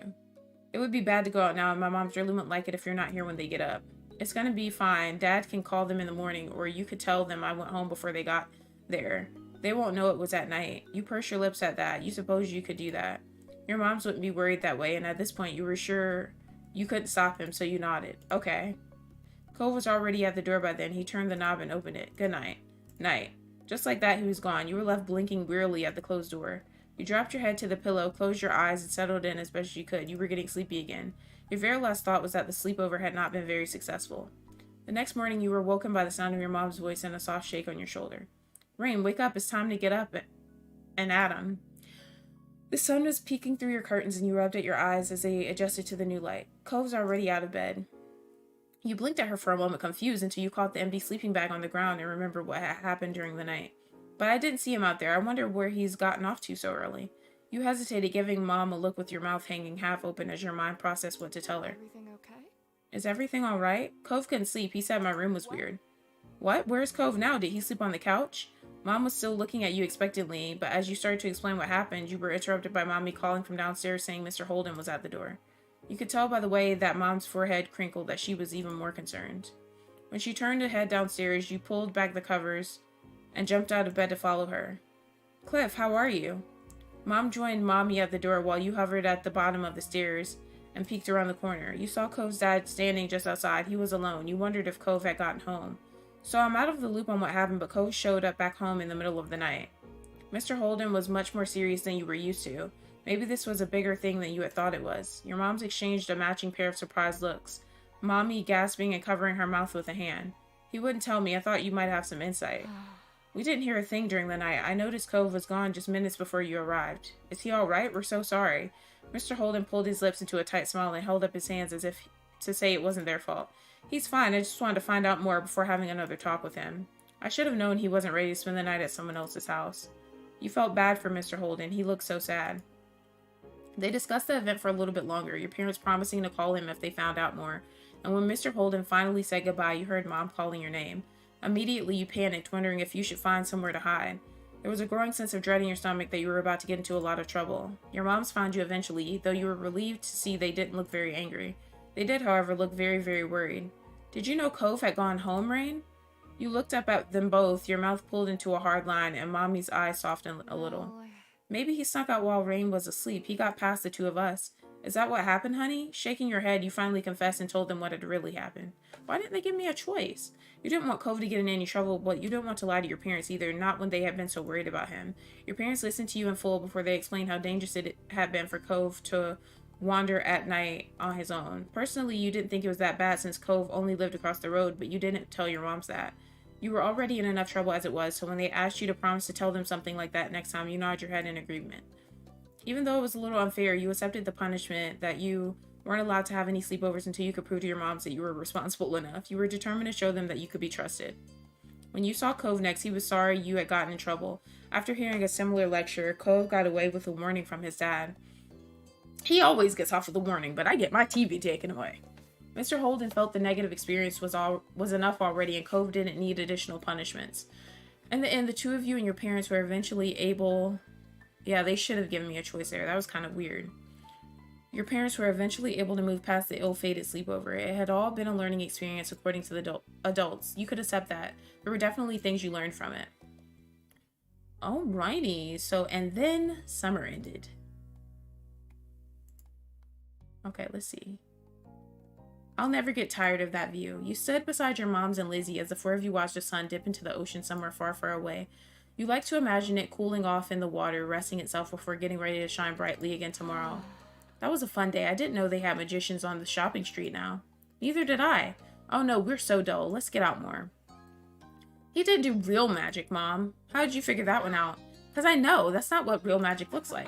It would be bad to go out now, and my moms really wouldn't like it if you're not here when they get up. It's gonna be fine. Dad can call them in the morning, or you could tell them I went home before they got there. They won't know it was at night. You purse your lips at that. You suppose you could do that. Your moms wouldn't be worried that way, and at this point you were sure you couldn't stop him, so you nodded. Okay. Cove was already at the door by then. He turned the knob and opened it. Good night. Night. Just like that, he was gone. You were left blinking wearily at the closed door. You dropped your head to the pillow, closed your eyes, and settled in as best you could. You were getting sleepy again. Your very last thought was that the sleepover had not been very successful. The next morning, you were woken by the sound of your mom's voice and a soft shake on your shoulder. Rain, wake up. It's time to get up and at 'em. The sun was peeking through your curtains, and you rubbed at your eyes as they adjusted to the new light. Cove's already out of bed. You blinked at her for a moment, confused, until you caught the empty sleeping bag on the ground and remembered what had happened during the night. But I didn't see him out there. I wonder where he's gotten off to so early. You hesitated, giving Mom a look with your mouth hanging half open as your mind processed what to tell her. Everything okay? Is everything all right? Cove couldn't sleep. He said my room was weird. What? Where's Cove now? Did he sleep on the couch? Mom was still looking at you expectantly, but as you started to explain what happened, you were interrupted by Mommy calling from downstairs saying Mr. Holden was at the door. You could tell by the way that Mom's forehead crinkled that she was even more concerned. When she turned to head downstairs, you pulled back the covers and jumped out of bed to follow her. Cliff, how are you? Mom joined Mommy at the door while you hovered at the bottom of the stairs and peeked around the corner. You saw Cove's dad standing just outside. He was alone. You wondered if Cove had gotten home. So I'm out of the loop on what happened, but Cove showed up back home in the middle of the night. Mr. Holden was much more serious than you were used to. Maybe this was a bigger thing than you had thought it was. Your moms exchanged a matching pair of surprised looks, Mommy gasping and covering her mouth with a hand. He wouldn't tell me. I thought you might have some insight. We didn't hear a thing during the night. I noticed Cove was gone just minutes before you arrived. Is he all right? We're so sorry. Mr. Holden pulled his lips into a tight smile and held up his hands as if to say it wasn't their fault. He's fine. I just wanted to find out more before having another talk with him. I should have known he wasn't ready to spend the night at someone else's house. You felt bad for Mr. Holden. He looked so sad. They discussed the event for a little bit longer, your parents promising to call him if they found out more. And when Mr. Holden finally said goodbye, you heard Mom calling your name. Immediately, you panicked, wondering if you should find somewhere to hide. There was a growing sense of dread in your stomach that you were about to get into a lot of trouble. Your moms found you eventually, though you were relieved to see they didn't look very angry. They did, however, look very, very worried. Did you know Cove had gone home, Rain? You looked up at them both, your mouth pulled into a hard line, and Mommy's eyes softened a little. Oh, Maybe he snuck out while Rain was asleep. He got past the two of us. Is that what happened, honey? Shaking your head, you finally confessed and told them what had really happened. Why didn't they give me a choice? You didn't want Cove to get in any trouble, but you didn't want to lie to your parents either, not when they had been so worried about him. Your parents listened to you in full before they explained how dangerous it had been for Cove to wander at night on his own. Personally, you didn't think it was that bad since Cove only lived across the road, but you didn't tell your moms that. You were already in enough trouble as it was, so when they asked you to promise to tell them something like that next time, you nodded your head in agreement. Even though it was a little unfair, you accepted the punishment that you weren't allowed to have any sleepovers until you could prove to your moms that you were responsible enough. You were determined to show them that you could be trusted. When you saw Cove next, he was sorry you had gotten in trouble. After hearing a similar lecture, Cove got away with a warning from his dad. He always gets off with a warning, but I get my TV taken away. Mr. Holden felt the negative experience was enough already, and Cove didn't need additional punishments. In the end, the two of you and your parents were eventually able... Yeah, they should have given me a choice there. That was kind of weird. Your parents were eventually able to move past the ill-fated sleepover. It had all been a learning experience according to the adults. You could accept that. There were definitely things you learned from it. Alrighty. So, and then summer ended. Okay, let's see. I'll never get tired of that view. You stood beside your moms and Lizzie as the four of you watched the sun dip into the ocean somewhere far, far away. You like to imagine it cooling off in the water, resting itself before getting ready to shine brightly again tomorrow. That was a fun day. I didn't know they had magicians on the shopping street now. Neither did I. Oh no, we're so dull. Let's get out more. He didn't do real magic, Mom. How did you figure that one out? Because I know, that's not what real magic looks like.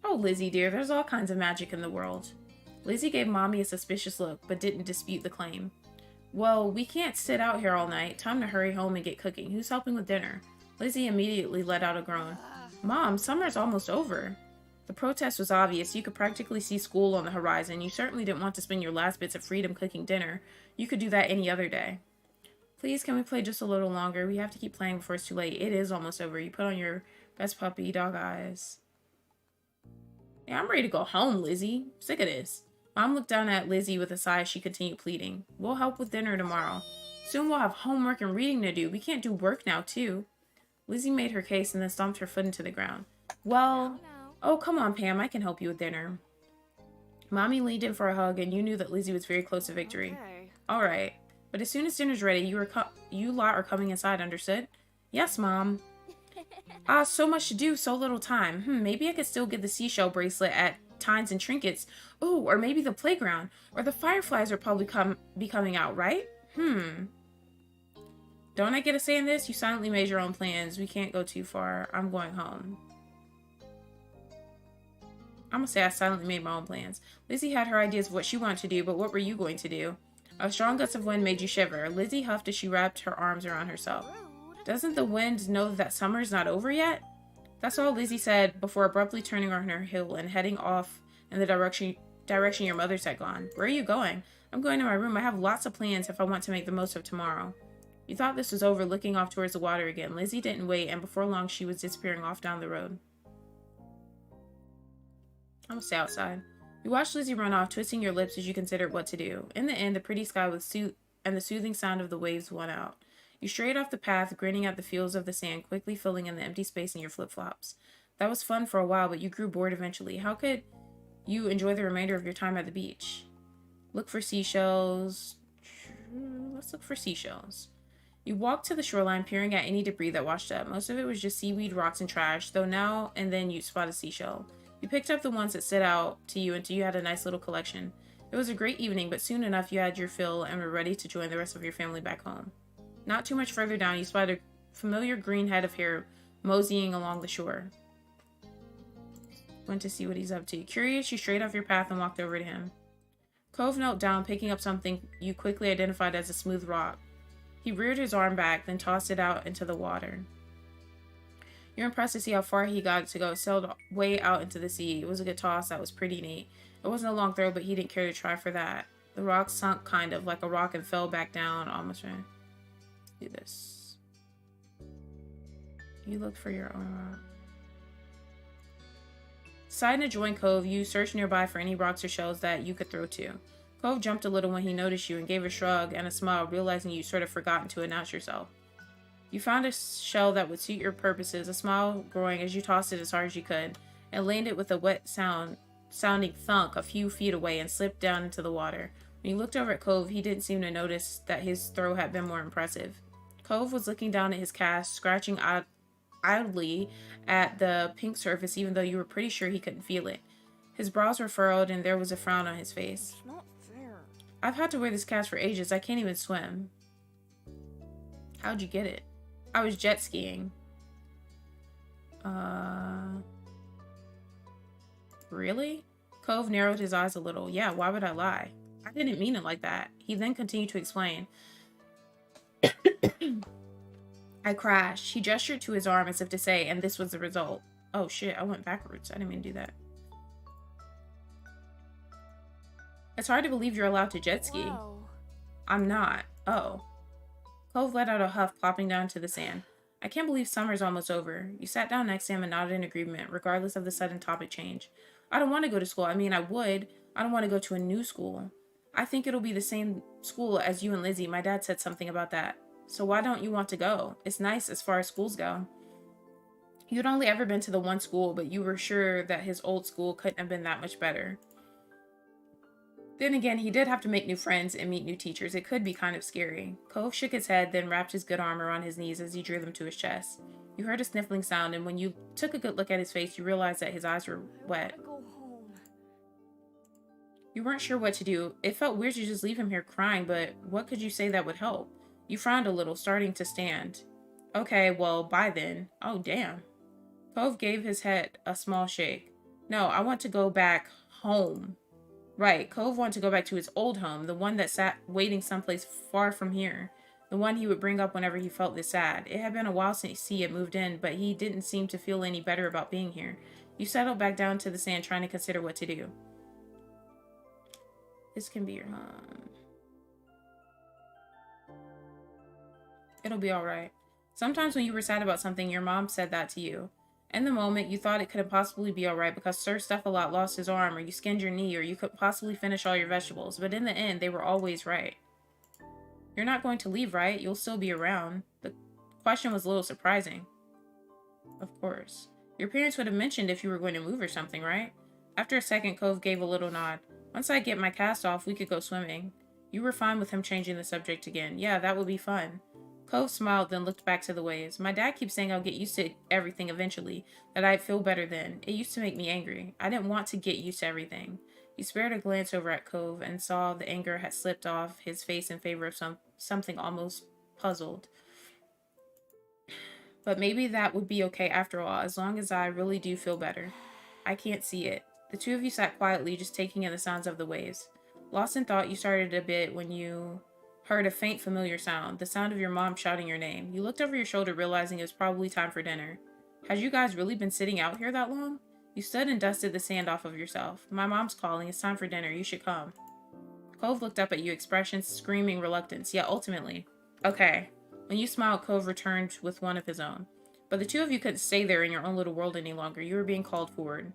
Oh, Lizzie dear, there's all kinds of magic in the world. Lizzie gave Mommy a suspicious look, but didn't dispute the claim. Well, we can't sit out here all night. Time to hurry home and get cooking. Who's helping with dinner? Lizzie immediately let out a groan. Mom, summer's almost over. The protest was obvious. You could practically see school on the horizon. You certainly didn't want to spend your last bits of freedom cooking dinner. You could do that any other day. Please, can we play just a little longer? We have to keep playing before it's too late. It is almost over. You put on your best puppy dog eyes. Yeah, I'm ready to go home, Lizzie. Sick of this. Mom looked down at Lizzie with a sigh as she continued pleading. We'll help with dinner tomorrow. Soon we'll have homework and reading to do. We can't do work now, too. Lizzie made her case and then stomped her foot into the ground. Well, oh, come on, Pam. I can help you with dinner. Mommy leaned in for a hug, and you knew that Lizzie was very close to victory. Okay. All right. But as soon as dinner's ready, you lot are coming inside, understood? Yes, Mom. So much to do, so little time. Maybe I could still get the seashell bracelet at Tines and Trinkets. Oh, or maybe the playground. Or the fireflies are probably be coming out, right? Don't I get a say in this? You silently made your own plans. We can't go too far. I'm going home. I'm gonna say I silently made my own plans. Lizzie had her ideas of what she wanted to do, but what were you going to do? A strong gust of wind made you shiver. Lizzie huffed as she wrapped her arms around herself. Doesn't the wind know that summer's not over yet? That's all Lizzie said before abruptly turning on her heel and heading off in the direction your mother had gone. Where are you going? I'm going to my room. I have lots of plans if I want to make the most of tomorrow. You thought this was over, looking off towards the water again. Lizzie didn't wait, and before long she was disappearing off down the road. I'm gonna stay outside. You watched Lizzie run off, twisting your lips as you considered what to do. In the end, the pretty sky and the soothing sound of the waves won out. You strayed off the path, grinning at the fields of the sand, quickly filling in the empty space in your flip-flops. That was fun for a while, but you grew bored eventually. How could you enjoy the remainder of your time at the beach? Look for seashells. Let's look for seashells. You walked to the shoreline, peering at any debris that washed up. Most of it was just seaweed, rocks, and trash, though now and then you'd spot a seashell. You picked up the ones that stood out to you until you had a nice little collection. It was a great evening, but soon enough you had your fill and were ready to join the rest of your family back home. Not too much further down, you spotted a familiar green head of hair moseying along the shore. Went to see what he's up to. Curious, you strayed off your path and walked over to him. Cove knelt down, picking up something you quickly identified as a smooth rock. He reared his arm back, then tossed it out into the water. You're impressed to see how far he got it to go. It sailed way out into the sea. It was a good toss. That was pretty neat. It wasn't a long throw, but he didn't care to try for that. The rock sunk kind of like a rock and fell back down almost right. Do this. You look for your own rock. Deciding to join Cove, you searched nearby for any rocks or shells that you could throw to. Cove jumped a little when he noticed you and gave a shrug and a smile, realizing you'd sort of forgotten to announce yourself. You found a shell that would suit your purposes, a smile growing as you tossed it as hard as you could, and landed with a wet sound sounding thunk a few feet away and slipped down into the water. When he looked over at Cove, he didn't seem to notice that his throw had been more impressive. Cove was looking down at his cast, scratching idly at the pink surface, even though you were pretty sure he couldn't feel it. His brows were furrowed, and there was a frown on his face. It's not fair. I've had to wear this cast for ages. I can't even swim. How'd you get it? I was jet skiing. Really? Cove narrowed his eyes a little. Yeah, why would I lie? I didn't mean it like that. He then continued to explain. I crashed. He gestured to his arm as if to say, and this was the result. Oh shit, I went backwards. I didn't mean to do that. It's hard to believe you're allowed to jet ski. Whoa. I'm not. Oh. Cove let out a huff, plopping down to the sand. I can't believe summer's almost over. You sat down next to him and nodded in agreement, regardless of the sudden topic change. I don't want to go to school. I mean, I would. I don't want to go to a new school. I think it'll be the same school as you and Lizzie. My dad said something about that. So why don't you want to go? It's nice as far as schools go. You'd only ever been to the one school, but you were sure that his old school couldn't have been that much better. Then again, he did have to make new friends and meet new teachers. It could be kind of scary. Cove shook his head, then wrapped his good arm around his knees as he drew them to his chest. You heard a sniffling sound, and when you took a good look at his face, you realized that his eyes were wet. Go home. You weren't sure what to do. It felt weird to just leave him here crying, but what could you say that would help? You frowned a little, starting to stand. Okay, well, bye then. Oh, damn. Cove gave his head a small shake. No, I want to go back home. Right, Cove wanted to go back to his old home, the one that sat waiting someplace far from here. The one he would bring up whenever he felt this sad. It had been a while since he had moved in, but he didn't seem to feel any better about being here. You settled back down to the sand, trying to consider what to do. This can be your home. It'll be alright. Sometimes when you were sad about something, your mom said that to you. In the moment, you thought it couldn't possibly be alright because Sir Stuff-a-Lot lost his arm, or you skinned your knee, or you couldn't possibly finish all your vegetables. But in the end, they were always right. You're not going to leave, right? You'll still be around. The question was a little surprising. Of course. Your parents would have mentioned if you were going to move or something, right? After a second, Cove gave a little nod. Once I get my cast off, we could go swimming. You were fine with him changing the subject again. Yeah, that would be fun. Cove smiled, then looked back to the waves. My dad keeps saying I'll get used to everything eventually, that I'd feel better then. It used to make me angry. I didn't want to get used to everything. He spared a glance over at Cove and saw the anger had slipped off his face in favor of something almost puzzled. But maybe that would be okay after all, as long as I really do feel better. I can't see it. The two of you sat quietly, just taking in the sounds of the waves. Lost in thought, you started a bit when you heard a faint, familiar sound, the sound of your mom shouting your name. You looked over your shoulder, realizing it was probably time for dinner. Had you guys really been sitting out here that long? You stood and dusted the sand off of yourself. My mom's calling. It's time for dinner. You should come. Cove looked up at you, expression screaming reluctance, yet ultimately. Okay. When you smiled, Cove returned with one of his own. But the two of you couldn't stay there in your own little world any longer. You were being called forward.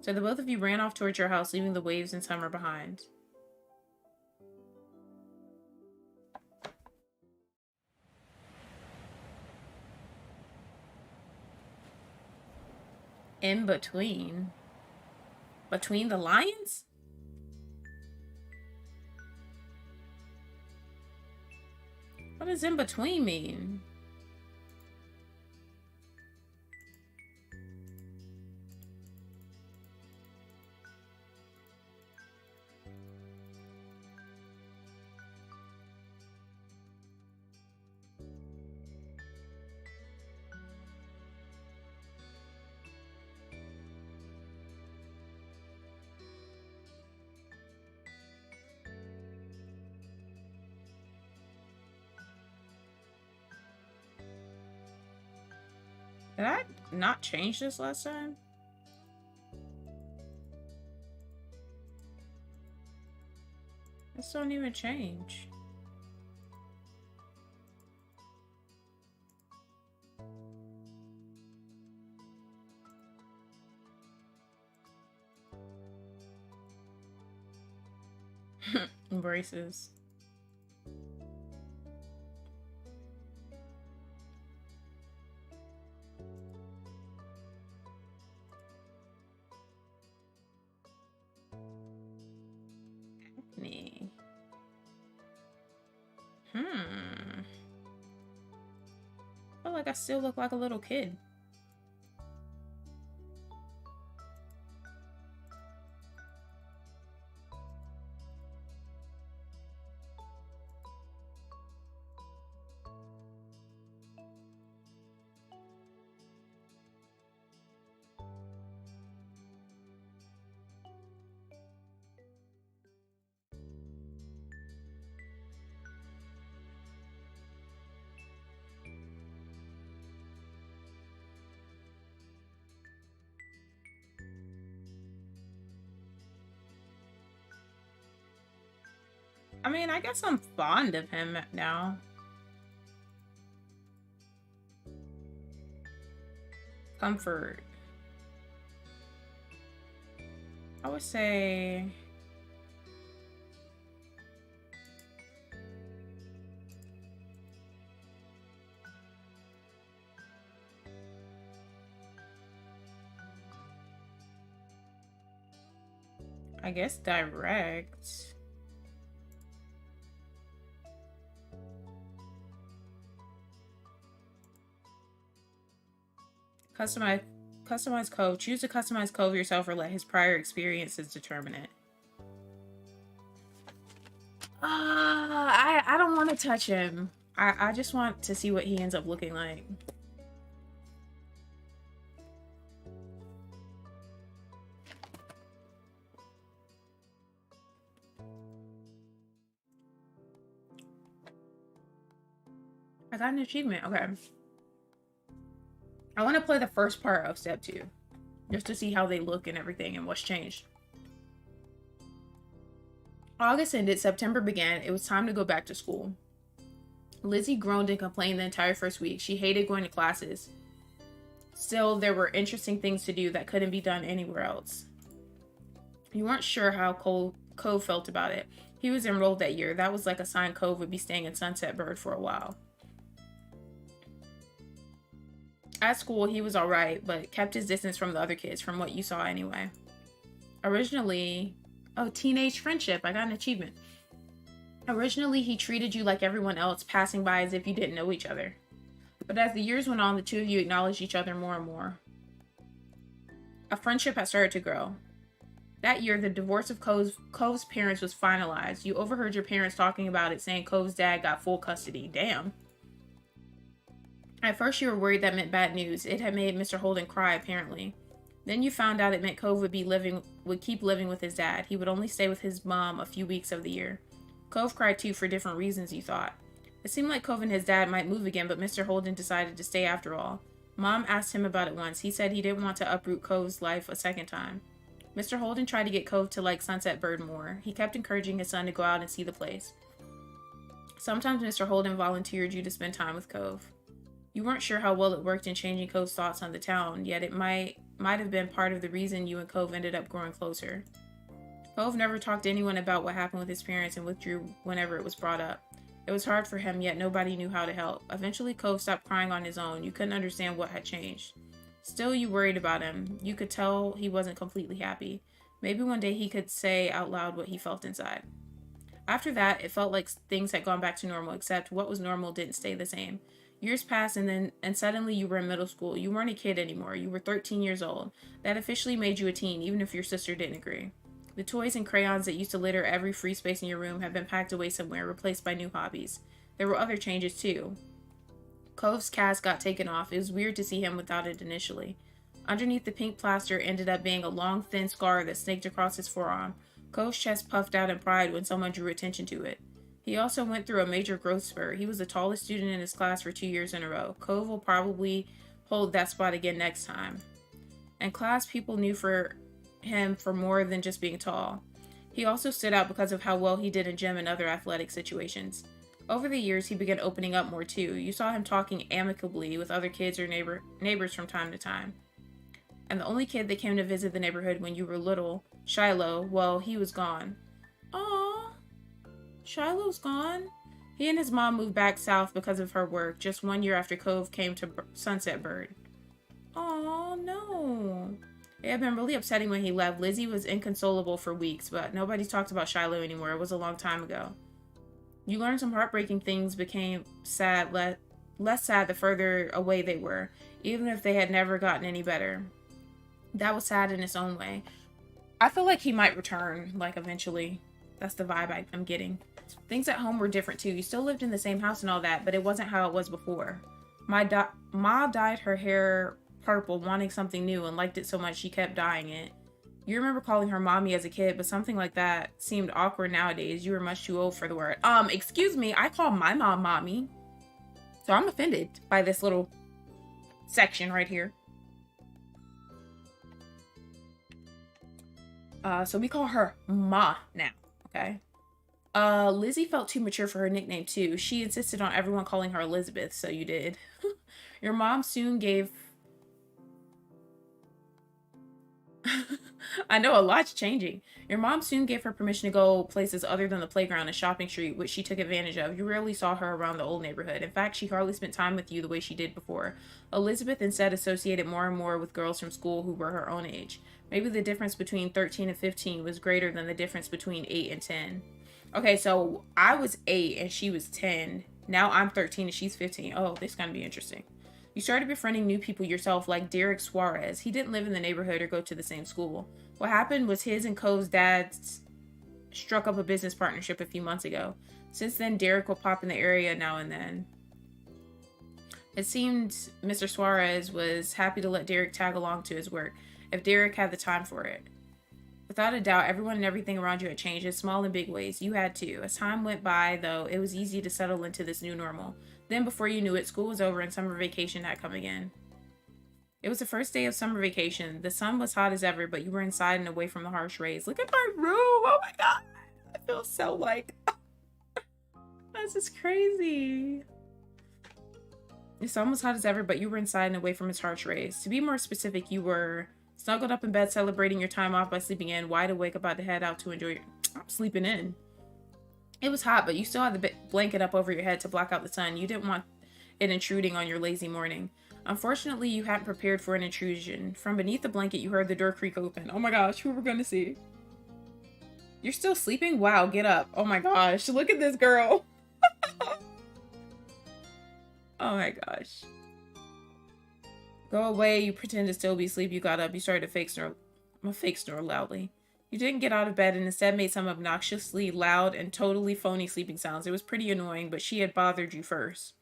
So the both of you ran off towards your house, leaving the waves and summer behind. In between? Between the lions? What does in between mean? Did I not change this last time? This don't even change. Braces. like I still look like a little kid. I mean, I guess I'm fond of him now. Comfort. I would say... I guess direct. Customize code. Choose to customize code yourself or let his prior experiences determine it. I don't want to touch him. I just want to see what he ends up looking like. I got an achievement. Okay. I want to play the first part of step 2. Just to see how they look and everything and what's changed. August ended, September began. It was time to go back to school. Lizzie groaned and complained the entire first week. She hated going to classes. Still, there were interesting things to do that couldn't be done anywhere else. You weren't sure how Cove felt about it. He was enrolled that year. That was like a sign Cove would be staying in Sunset Bird for a while. At school, he was alright, but kept his distance from the other kids, from what you saw anyway. Originally... Oh, teenage friendship. I got an achievement. Originally, he treated you like everyone else, passing by as if you didn't know each other. But as the years went on, the two of you acknowledged each other more and more. A friendship had started to grow. That year, the divorce of Cove's parents was finalized. You overheard your parents talking about it, saying Cove's dad got full custody. Damn. At first, you were worried that meant bad news. It had made Mr. Holden cry, apparently. Then you found out it meant Cove would keep living with his dad. He would only stay with his mom a few weeks of the year. Cove cried too for different reasons, you thought. It seemed like Cove and his dad might move again, but Mr. Holden decided to stay after all. Mom asked him about it once. He said he didn't want to uproot Cove's life a second time. Mr. Holden tried to get Cove to like Sunset Bird more. He kept encouraging his son to go out and see the place. Sometimes Mr. Holden volunteered you to spend time with Cove. You weren't sure how well it worked in changing Cove's thoughts on the town, yet it might have been part of the reason you and Cove ended up growing closer. Cove never talked to anyone about what happened with his parents and withdrew whenever it was brought up. It was hard for him, yet nobody knew how to help. Eventually, Cove stopped crying on his own. You couldn't understand what had changed. Still, you worried about him. You could tell he wasn't completely happy. Maybe one day he could say out loud what he felt inside. After that, it felt like things had gone back to normal, except what was normal didn't stay the same. Years passed and suddenly you were in middle school. You weren't a kid anymore. You were 13 years old. That officially made you a teen, even if your sister didn't agree. The toys and crayons that used to litter every free space in your room have been packed away somewhere, replaced by new hobbies. There were other changes too. Cove's cast got taken off. It was weird to see him without it initially. Underneath the pink plaster ended up being a long, thin scar that snaked across his forearm. Cove's chest puffed out in pride when someone drew attention to it. He also went through a major growth spurt. He was the tallest student in his class for 2 years in a row. Cove will probably hold that spot again next time. In class, people knew him for more than just being tall. He also stood out because of how well he did in gym and other athletic situations. Over the years, he began opening up more too. You saw him talking amicably with other kids or neighbors from time to time. And the only kid that came to visit the neighborhood when you were little, Shiloh, well, he was gone. Aww. Shiloh's gone? He and his mom moved back south because of her work, just 1 year after Cove came to Sunset Bird. Aw, no. It had been really upsetting when he left. Lizzie was inconsolable for weeks, but nobody talked about Shiloh anymore. It was a long time ago. You learned some heartbreaking things, became sad, less sad the further away they were, even if they had never gotten any better. That was sad in its own way. I feel like he might return, like, eventually. That's the vibe I'm getting. Things at home were different, too. You still lived in the same house and all that, but it wasn't how it was before. Ma dyed her hair purple, wanting something new, and liked it so much she kept dyeing it. You remember calling her mommy as a kid, but something like that seemed awkward nowadays. You were much too old for the word. Excuse me, I call my mom mommy. So I'm offended by this little section right here. So we call her Ma now, okay? Lizzie felt too mature for her nickname too. She insisted on everyone calling her Elizabeth, so you did. Your mom soon gave... I know, a lot's changing. Your mom soon gave her permission to go places other than the playground and shopping street, which she took advantage of. You rarely saw her around the old neighborhood. In fact, she hardly spent time with you the way she did before. Elizabeth instead associated more and more with girls from school who were her own age. Maybe the difference between 13 and 15 was greater than the difference between 8 and 10. Okay, so I was 8 and she was 10. Now I'm 13 and she's 15. Oh, this is going to be interesting. You started befriending new people yourself, like Derek Suarez. He didn't live in the neighborhood or go to the same school. What happened was his and Coves Dad struck up a business partnership a few months ago. Since then, Derek will pop in the area now and then. It seemed Mr. Suarez was happy to let Derek tag along to his work, if Derek had the time for it. Without a doubt, everyone and everything around you had changed in small and big ways. You had too. As time went by, though, it was easy to settle into this new normal. Then, before you knew it, school was over and summer vacation had come again. It was the first day of summer vacation. The sun was hot as ever, but you were inside and away from the harsh rays. Look at my room! Oh my god! I feel so like... This is crazy. The sun was hot as ever, but you were inside and away from its harsh rays. To be more specific, you were snuggled up in bed, celebrating your time off by sleeping in, wide awake, about to head out to enjoy your... I'm sleeping in. It was hot, but you still had the blanket up over your head to block out the sun. You didn't want it intruding on your lazy morning. Unfortunately, you hadn't prepared for an intrusion. From beneath the blanket, you heard the door creak open. Oh my gosh, who are we going to see? You're still sleeping? Wow, get up. Oh my gosh, look at this girl. Oh my gosh. Go away, you pretend to still be asleep. You got up, you started to fake snore loudly. You didn't get out of bed and instead made some obnoxiously loud and totally phony sleeping sounds. It was pretty annoying, but she had bothered you first.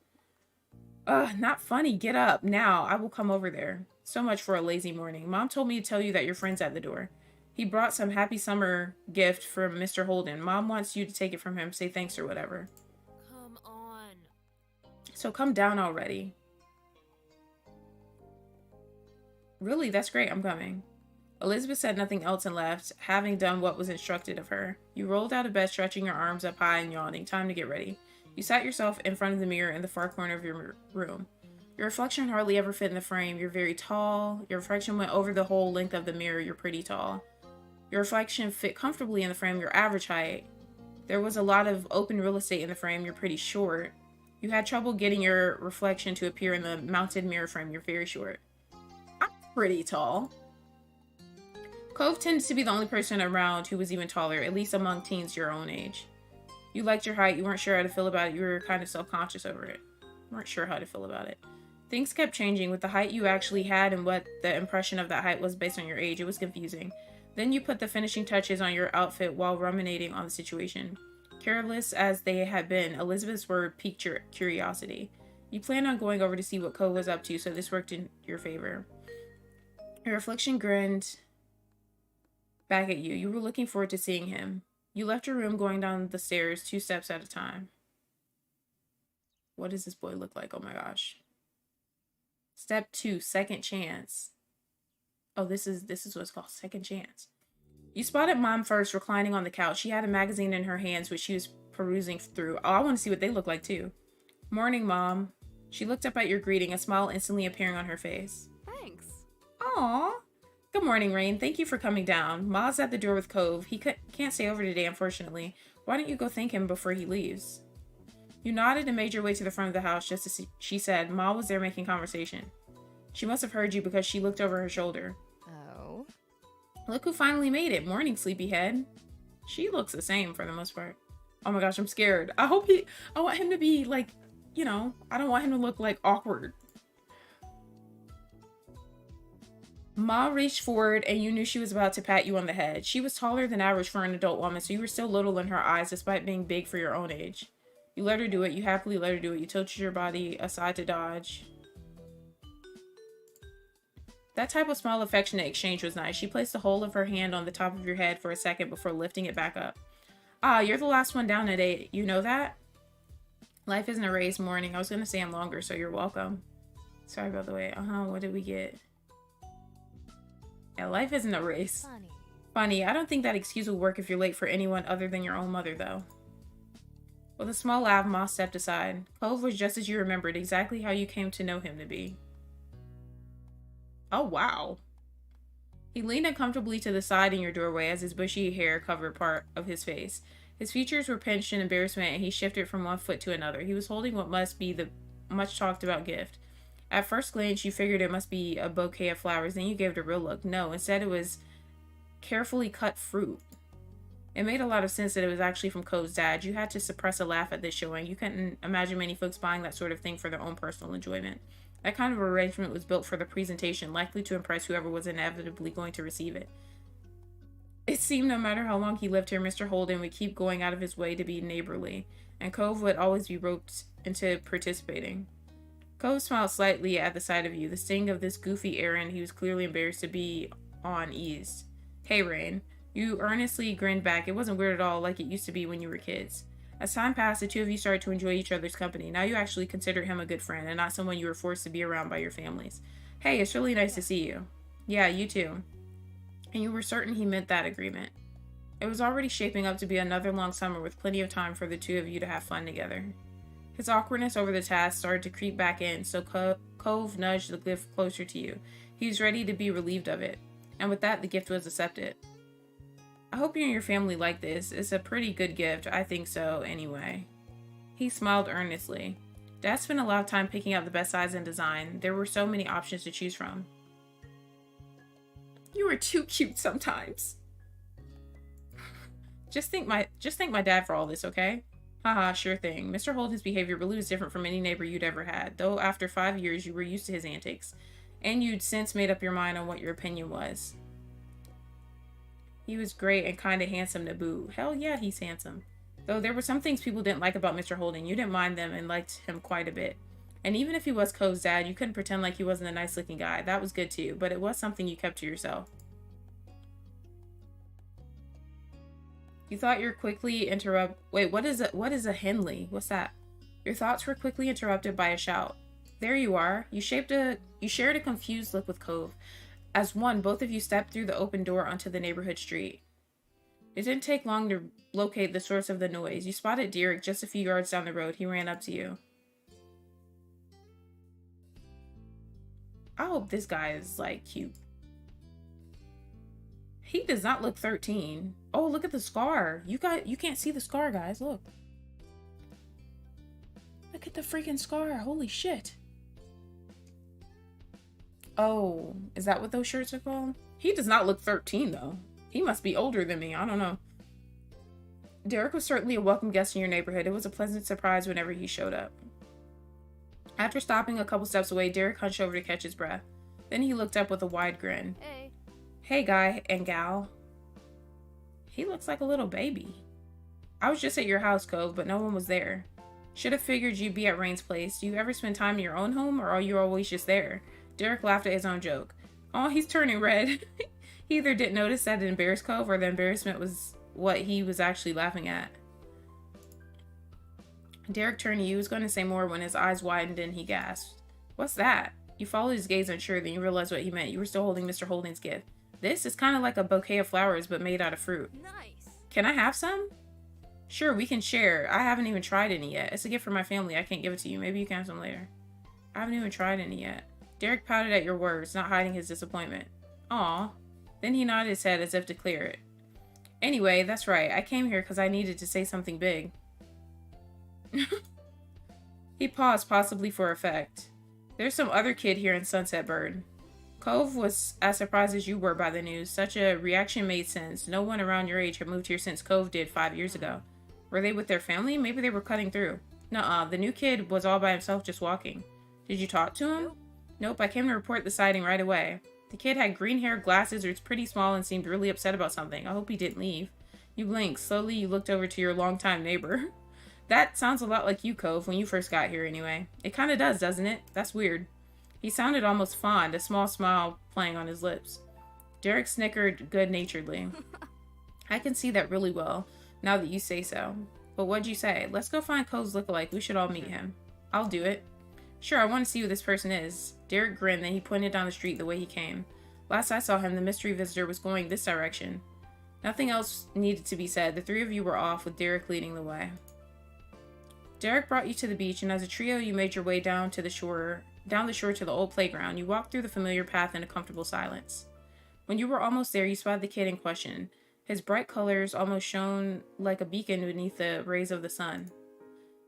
Ugh, not funny. Get up. Now, I will come over there. So much for a lazy morning. Mom told me to tell you that your friend's at the door. He brought some happy summer gift from Mr. Holden. Mom wants you to take it from him, say thanks or whatever. Come on. So come down already. Really? That's great. I'm coming. Elizabeth said nothing else and left, having done what was instructed of her. You rolled out of bed, stretching your arms up high and yawning. Time to get ready. You sat yourself in front of the mirror in the far corner of your room. Your reflection hardly ever fit in the frame. You're very tall. Your reflection went over the whole length of the mirror. You're pretty tall. Your reflection fit comfortably in the frame. Your average height. There was a lot of open real estate in the frame. You're pretty short. You had trouble getting your reflection to appear in the mounted mirror frame. You're very short. I'm pretty tall. Cove tends to be the only person around who was even taller, at least among teens your own age. You liked your height. You weren't sure how to feel about it. You were kind of self-conscious over it. You weren't sure how to feel about it. Things kept changing with the height you actually had and what the impression of that height was based on your age. It was confusing. Then you put the finishing touches on your outfit while ruminating on the situation. Careless as they had been, Elizabeth's word piqued your curiosity. You planned on going over to see what Cove was up to, so this worked in your favor. Your reflection grinned back at you. You were looking forward to seeing him. You left your room, going down the stairs 2 steps at a time. What does this boy look like? Oh my gosh. Step 2, second chance. Oh, this is what's called second chance. You spotted Mom first, reclining on the couch. She had a magazine in her hands, which she was perusing through. Oh, I want to see what they look like too. Morning, Mom. She looked up at your greeting, a smile instantly appearing on her face. Thanks. Aw. Good morning, Rain. Thank you for coming down. Ma's at the door with Cove. He can't stay over today, unfortunately. Why don't you go thank him before he leaves? You nodded and made your way to the front of the house just as she said. Ma was there making conversation. She must have heard you because she looked over her shoulder. Oh. Look who finally made it. Morning, sleepyhead. She looks the same for the most part. Oh my gosh, I'm scared. I want him to be, like, you know, I don't want him to look like awkward. Ma reached forward and you knew she was about to pat you on the head. She was taller than average for an adult woman, so you were still little in her eyes despite being big for your own age. You let her do it. You happily let her do it. You tilted your body aside to dodge. That type of small affectionate exchange was nice. She placed the whole of her hand on the top of your head for a second before lifting it back up. Ah, you're the last one down at 8. You know that? Life isn't a race, morning. I was going to say I'm longer, so you're welcome. Sorry about the wait. What did we get? Yeah, life isn't a race. Funny. I don't think that excuse will work if you're late for anyone other than your own mother, though. With a small laugh, Ma stepped aside. Cove was just as you remembered, exactly how you came to know him to be. Oh, wow. He leaned uncomfortably to the side in your doorway as his bushy hair covered part of his face. His features were pinched in embarrassment, and he shifted from one foot to another. He was holding what must be the much-talked-about gift. At first glance, you figured it must be a bouquet of flowers, then you gave it a real look. No, instead it was carefully cut fruit. It made a lot of sense that it was actually from Coves Dad. You had to suppress a laugh at this showing. You couldn't imagine many folks buying that sort of thing for their own personal enjoyment. That kind of arrangement was built for the presentation, likely to impress whoever was inevitably going to receive it. It seemed no matter how long he lived here, Mr. Holden would keep going out of his way to be neighborly, and Cove would always be roped into participating. Cove smiled slightly at the sight of you. The sting of this goofy errand he was clearly embarrassed to be on eased. Hey, Rain. You earnestly grinned back. It wasn't weird at all like it used to be when you were kids. As time passed, the two of you started to enjoy each other's company. Now you actually considered him a good friend and not someone you were forced to be around by your families. Hey, it's really nice to see you. Yeah, you too. And you were certain he meant that agreement. It was already shaping up to be another long summer with plenty of time for the two of you to have fun together. His awkwardness over the task started to creep back in, so Cove nudged the gift closer to you. He was ready to be relieved of it. And with that, the gift was accepted. I hope you and your family like this. It's a pretty good gift. I think so, anyway. He smiled earnestly. Dad spent a lot of time picking out the best size and design. There were so many options to choose from. You are too cute sometimes. Just thank my dad for all this, okay? Haha, sure thing. Mr. Holden's behavior really was different from any neighbor you'd ever had, though after 5 years you were used to his antics, and you'd since made up your mind on what your opinion was. He was great and kinda handsome to boot. Hell yeah, he's handsome. Though there were some things people didn't like about Mr. Holden, you didn't mind them and liked him quite a bit. And even if he was Cove's dad, you couldn't pretend like he wasn't a nice-looking guy. That was good too, but it was something you kept to yourself. You thought your quickly Wait, what is a Henley? What's that? Your thoughts were quickly interrupted by a shout. There you are. You shared a confused look with Cove. As one, both of you stepped through the open door onto the neighborhood street. It didn't take long to locate the source of the noise. You spotted Derek just a few yards down the road. He ran up to you. I hope this guy is, like, cute. He does not look 13. Oh, look at the scar. You can't see the scar, guys. Look. Look at the freaking scar. Holy shit. Oh, is that what those shirts are called? He does not look 13, though. He must be older than me. I don't know. Derek was certainly a welcome guest in your neighborhood. It was a pleasant surprise whenever he showed up. After stopping a couple steps away, Derek hunched over to catch his breath. Then he looked up with a wide grin. Hey. Hey, guy and gal. He looks like a little baby. I was just at your house, Cove, but no one was there. Should have figured you'd be at Rain's place. Do you ever spend time in your own home, or are you always just there? Derek laughed at his own joke. Oh, he's turning red. He either didn't notice that it embarrassed Cove, or the embarrassment was what he was actually laughing at. Derek turned to you. He was going to say more when his eyes widened and he gasped. What's that? You followed his gaze unsure, then you realized what he meant. You were still holding Mr. Holden's gift. This is kind of like a bouquet of flowers, but made out of fruit. Nice. Can I have some? Sure, we can share. I haven't even tried any yet. It's a gift for my family. I can't give it to you. Maybe you can have some later. I haven't even tried any yet. Derek pouted at your words, not hiding his disappointment. Aw. Then he nodded his head as if to clear it. Anyway, that's right. I came here because I needed to say something big. He paused, possibly for effect. There's some other kid here in Sunset Bird. Cove was as surprised as you were by the news. Such a reaction made sense. No one around your age had moved here since Cove did 5 years ago. Were they with their family? Maybe they were cutting through. Nuh-uh, the new kid was all by himself just walking. Did you talk to him? Nope, I came to report the sighting right away. The kid had green hair, glasses, was pretty small, and seemed really upset about something. I hope he didn't leave. You blinked. Slowly, you looked over to your longtime neighbor. That sounds a lot like you, Cove, when you first got here anyway. It kinda does, doesn't it? That's weird. He sounded almost fond, a small smile playing on his lips. Derek snickered good-naturedly. I can see that really well, now that you say so. But what'd you say? Let's go find Cove's lookalike. We should all meet him. I'll do it. Sure, I want to see who this person is. Derek grinned, then he pointed down the street the way he came. Last I saw him, the mystery visitor was going this direction. Nothing else needed to be said. The three of you were off, with Derek leading the way. Derek brought you to the beach, and as a trio, you made your way down the shore to the old playground. You walked through the familiar path in a comfortable silence. When you were almost there, you spotted the kid in question. His bright colors almost shone like a beacon beneath the rays of the sun.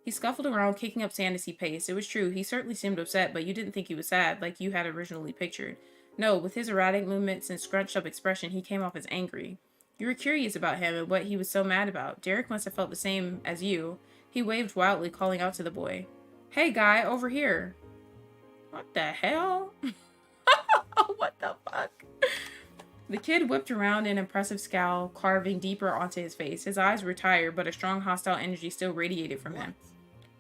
He scuffled around, kicking up sand as he paced. It was true, he certainly seemed upset, but you didn't think he was sad, like you had originally pictured. No, with his erratic movements and scrunched-up expression, he came off as angry. You were curious about him and what he was so mad about. Derek must have felt the same as you. He waved wildly, calling out to the boy. Hey, guy, over here. What the hell? What the fuck? The kid whipped around an impressive scowl, carving deeper onto his face. His eyes were tired, but a strong hostile energy still radiated from him.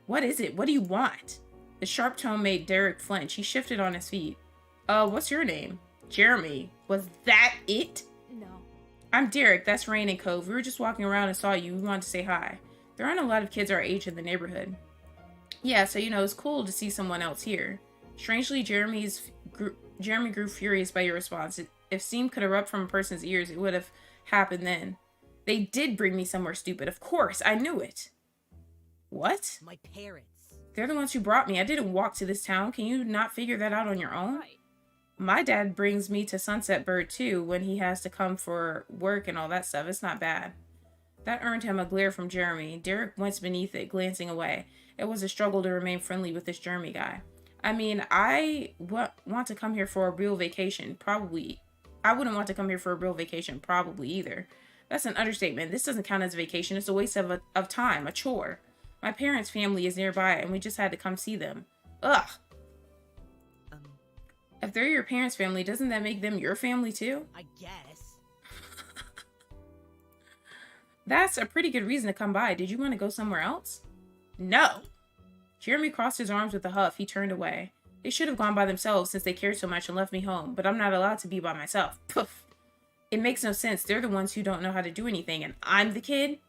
What is it? What do you want? The sharp tone made Derek flinch. He shifted on his feet. What's your name? Jeremy. Was that it? No. I'm Derek. That's Rain and Cove. We were just walking around and saw you. We wanted to say hi. There aren't a lot of kids our age in the neighborhood. Yeah, so it's cool to see someone else here. Strangely, Jeremy grew furious by your response. If steam could erupt from a person's ears, it would have happened then. They did bring me somewhere stupid. Of course, I knew it. What? My parents. They're the ones who brought me. I didn't walk to this town. Can you not figure that out on your own? Right. My dad brings me to Sunset Bird, too, when he has to come for work and all that stuff. It's not bad. That earned him a glare from Jeremy. Derek winced beneath it, glancing away. It was a struggle to remain friendly with this Jeremy guy. I mean, I want to come here for a real vacation. Probably. I wouldn't want to come here for a real vacation, probably, either. That's an understatement. This doesn't count as a vacation. It's a waste of time, a chore. My parents' family is nearby, and we just had to come see them. Ugh. If they're your parents' family, doesn't that make them your family, too? I guess. That's a pretty good reason to come by. Did you want to go somewhere else? No. Jeremy crossed his arms with a huff. He turned away. They should have gone by themselves since they cared so much and left me home, but I'm not allowed to be by myself. Poof. It makes no sense. They're the ones who don't know how to do anything, and I'm the kid?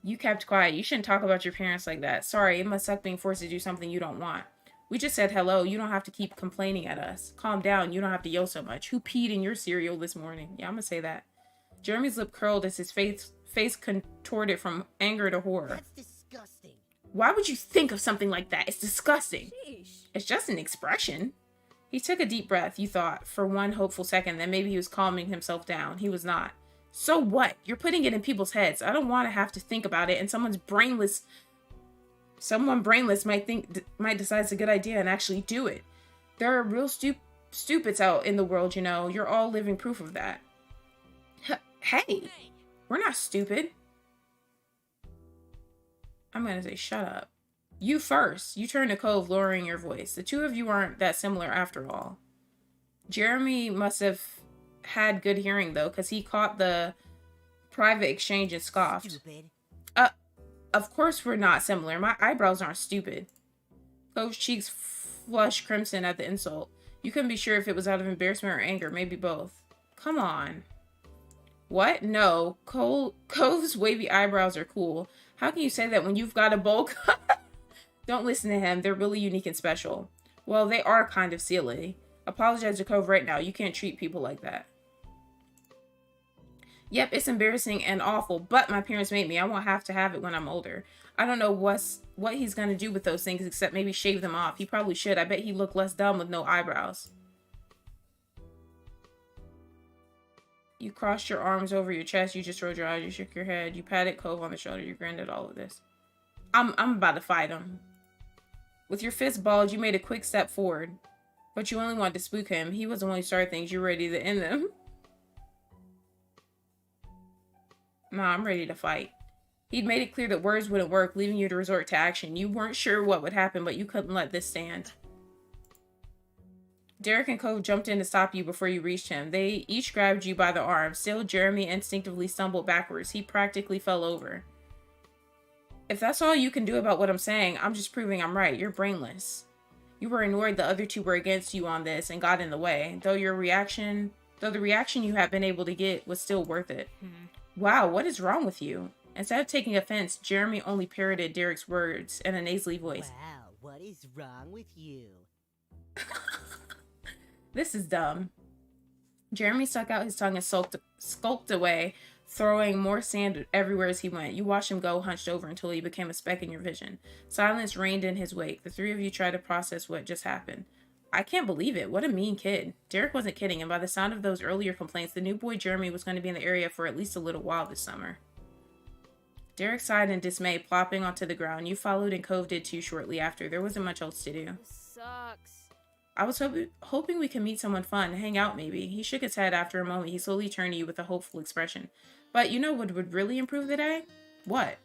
You kept quiet. You shouldn't talk about your parents like that. Sorry, it must suck being forced to do something you don't want. We just said hello. You don't have to keep complaining at us. Calm down. You don't have to yell so much. Who peed in your cereal this morning? Yeah, I'm gonna say that. Jeremy's lip curled as his face contorted from anger to horror. That's disgusting. Why would you think of something like that? It's disgusting. Sheesh. It's just an expression. He took a deep breath, you thought, for one hopeful second, that maybe he was calming himself down. He was not. So what? You're putting it in people's heads. I don't want to have to think about it, and someone brainless might decide it's a good idea and actually do it. There are real stupids out in the world, You're all living proof of that. Hey, we're not stupid. I'm gonna say shut up. You first. You turned to Cove, lowering your voice. The two of you aren't that similar after all. Jeremy must have had good hearing, though, because he caught the private exchange and scoffed. Stupid. Of course we're not similar. My eyebrows aren't stupid. Cove's cheeks flushed crimson at the insult. You couldn't be sure if it was out of embarrassment or anger, maybe both. Come on. What? No. Cove's wavy eyebrows are cool. How can you say that when you've got a bowl cut? Don't listen to him. They're really unique and special. Well, they are kind of silly. Apologize to Cove right now. You can't treat people like that. Yep, it's embarrassing and awful, but my parents made me. I won't have to have it when I'm older. I don't know what he's going to do with those things except maybe shave them off. He probably should. I bet he'd look less dumb with no eyebrows. You crossed your arms over your chest. You just rolled your eyes. You shook your head. You patted Cove on the shoulder. You grinned at all of this. I'm about to fight him. With your fist balled, you made a quick step forward. But you only wanted to spook him. He was the one who started things. You were ready to end them. Nah, I'm ready to fight. He'd made it clear that words wouldn't work, leaving you to resort to action. You weren't sure what would happen, but you couldn't let this stand. Derek and Cove jumped in to stop you before you reached him. They each grabbed you by the arm. Still, Jeremy instinctively stumbled backwards. He practically fell over. If that's all you can do about what I'm saying, I'm just proving I'm right. You're brainless. You were annoyed the other two were against you on this and got in the way, though the reaction you have been able to get was still worth it. Wow, what is wrong with you? Instead of taking offense, Jeremy only parroted Derek's words in a nasally voice. Wow, what is wrong with you? This is dumb. Jeremy stuck out his tongue and skulked away, throwing more sand everywhere as he went. You watched him go hunched over until he became a speck in your vision. Silence reigned in his wake. The three of you tried to process what just happened. I can't believe it. What a mean kid. Derek wasn't kidding, and by the sound of those earlier complaints, the new boy Jeremy was going to be in the area for at least a little while this summer. Derek sighed in dismay, plopping onto the ground. You followed, and Cove did too shortly after. There wasn't much else to do. This sucks. I was hoping we could meet someone fun, hang out maybe. He shook his head after a moment. He slowly turned to you with a hopeful expression. But you know what would really improve the day? What?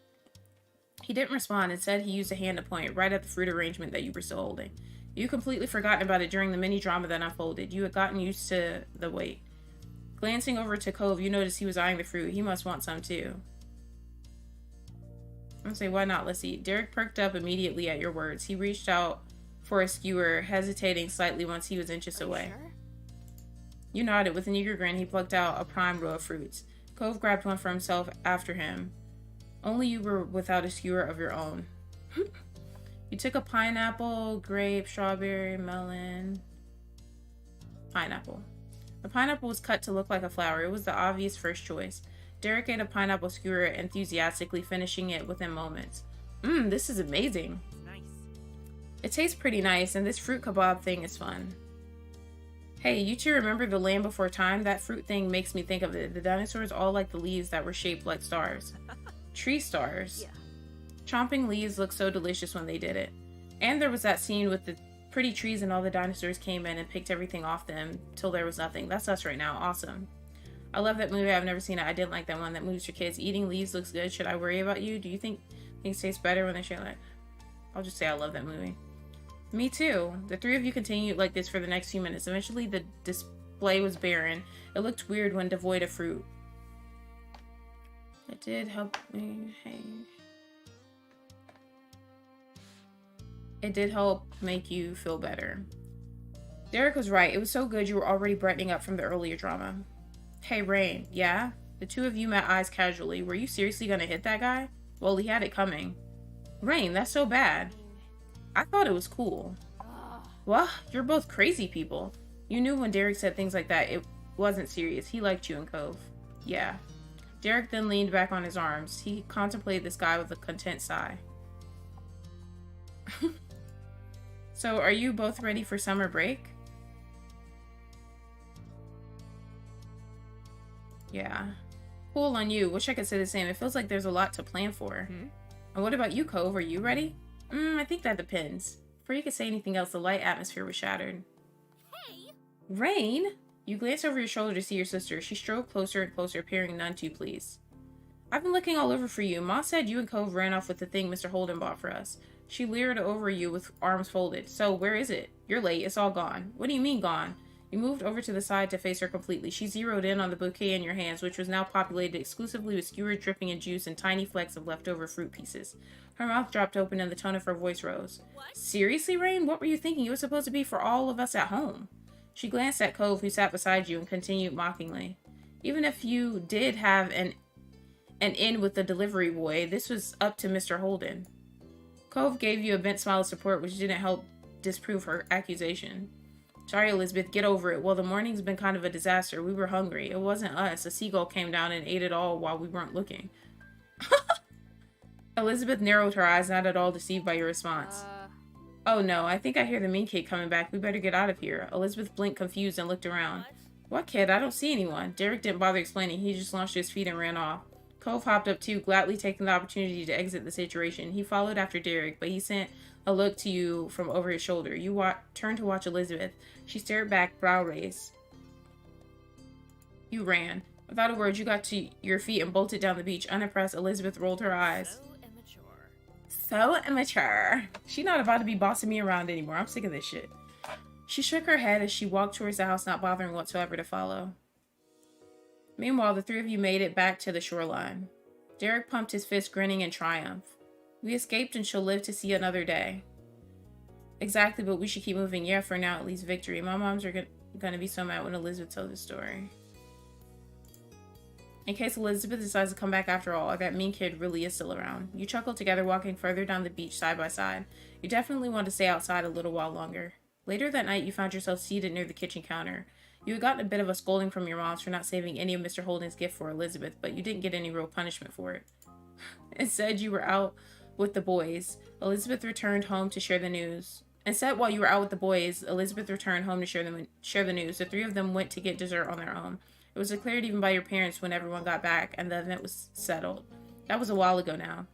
He didn't respond. Instead, he used a hand to point right at the fruit arrangement that you were still holding. You completely forgotten about it during the mini drama that unfolded. You had gotten used to the wait. Glancing over to Cove, you noticed he was eyeing the fruit. He must want some too. I'm gonna say, why not? Let's eat. Derek perked up immediately at your words. He reached out for a skewer, hesitating slightly once he was inches away. Sure? You nodded. With an eager grin, he plucked out a prime row of fruits. Cove grabbed one for himself after him. Only you were without a skewer of your own. You took a pineapple, grape, strawberry, melon, pineapple. The pineapple was cut to look like a flower. It was the obvious first choice. Derek ate a pineapple skewer enthusiastically, finishing it within moments. This is amazing. It tastes pretty nice, and this fruit kebab thing is fun. Hey, you two remember the Land Before Time? That fruit thing makes me think of it. The dinosaurs all like the leaves that were shaped like stars. Tree stars. Yeah. Chomping leaves looked so delicious when they did it. And there was that scene with the pretty trees and all the dinosaurs came in and picked everything off them till there was nothing. That's us right now. Awesome. I love that movie. I've never seen it. I didn't like that one. That moves for kids. Eating leaves looks good. Should I worry about you? Do you think things taste better when they share like... I'll just say I love that movie. Me too. The three of you continued like this for the next few minutes. Eventually, the display was barren. It looked weird when devoid of fruit. It did help me. It did help make you feel better. Derek was right. It was so good you were already brightening up from the earlier drama. Hey, Rain. Yeah? The two of you met eyes casually. Were you seriously gonna hit that guy? Well, he had it coming. Rain, that's so bad. I thought it was cool. Well, you're both crazy people. You knew when Derek said things like that, it wasn't serious. He liked you and Cove. Yeah. Derek then leaned back on his arms. He contemplated this guy with a content sigh. So, are you both ready for summer break? Yeah. Cool on you. Wish I could say the same. It feels like there's a lot to plan for. And what about you, Cove? Are you ready? I think that depends. Before you could say anything else, the light atmosphere was shattered. Hey! Rain? You glanced over your shoulder to see your sister. She strode closer and closer, appearing none too pleased. I've been looking all over for you. Ma said you and Cove ran off with the thing Mr. Holden bought for us. She leered over you with arms folded. So, where is it? You're late. It's all gone. What do you mean gone? You moved over to the side to face her completely. She zeroed in on the bouquet in your hands, which was now populated exclusively with skewers dripping in juice and tiny flecks of leftover fruit pieces. Her mouth dropped open and the tone of her voice rose. What? Seriously, Rain? What were you thinking? It was supposed to be for all of us at home. She glanced at Cove, who sat beside you, and continued mockingly. Even if you did have an in with the delivery boy, this was up to Mr. Holden. Cove gave you a bent smile of support, which didn't help disprove her accusation. Sorry, Elizabeth, get over it. Well, the morning's been kind of a disaster. We were hungry. It wasn't us. A seagull came down and ate it all while we weren't looking. Elizabeth narrowed her eyes, not at all deceived by your response. Oh no, I think I hear the mean kid coming back. We better get out of here. Elizabeth blinked confused and looked around. What kid? I don't see anyone. Derek didn't bother explaining. He just launched his feet and ran off. Cove hopped up too, gladly taking the opportunity to exit the situation. He followed after Derek, but he sent a look to you from over his shoulder. You turned to watch Elizabeth. She stared back, brow raised. You ran. Without a word, you got to your feet and bolted down the beach. Unimpressed, Elizabeth rolled her eyes. So immature. So immature. She not about to be bossing me around anymore. I'm sick of this shit. She shook her head as she walked towards the house, not bothering whatsoever to follow. Meanwhile, the three of you made it back to the shoreline. Derek pumped his fist, grinning in triumph. We escaped and shall live to see another day. Exactly, but we should keep moving. Yeah, for now, at least victory. My moms are gonna be so mad when Elizabeth tells the story. In case Elizabeth decides to come back after all, or that mean kid really is still around. You chuckled together, walking further down the beach side by side. You definitely want to stay outside a little while longer. Later that night, you found yourself seated near the kitchen counter. You had gotten a bit of a scolding from your moms for not saving any of Mr. Holden's gift for Elizabeth, but you didn't get any real punishment for it. Instead, you were out with the boys. Elizabeth returned home to share the news. Instead, while you were out with the boys, Elizabeth returned home to share the news. The three of them went to get dessert on their own. It was declared even by your parents when everyone got back, and the event was settled. That was a while ago now.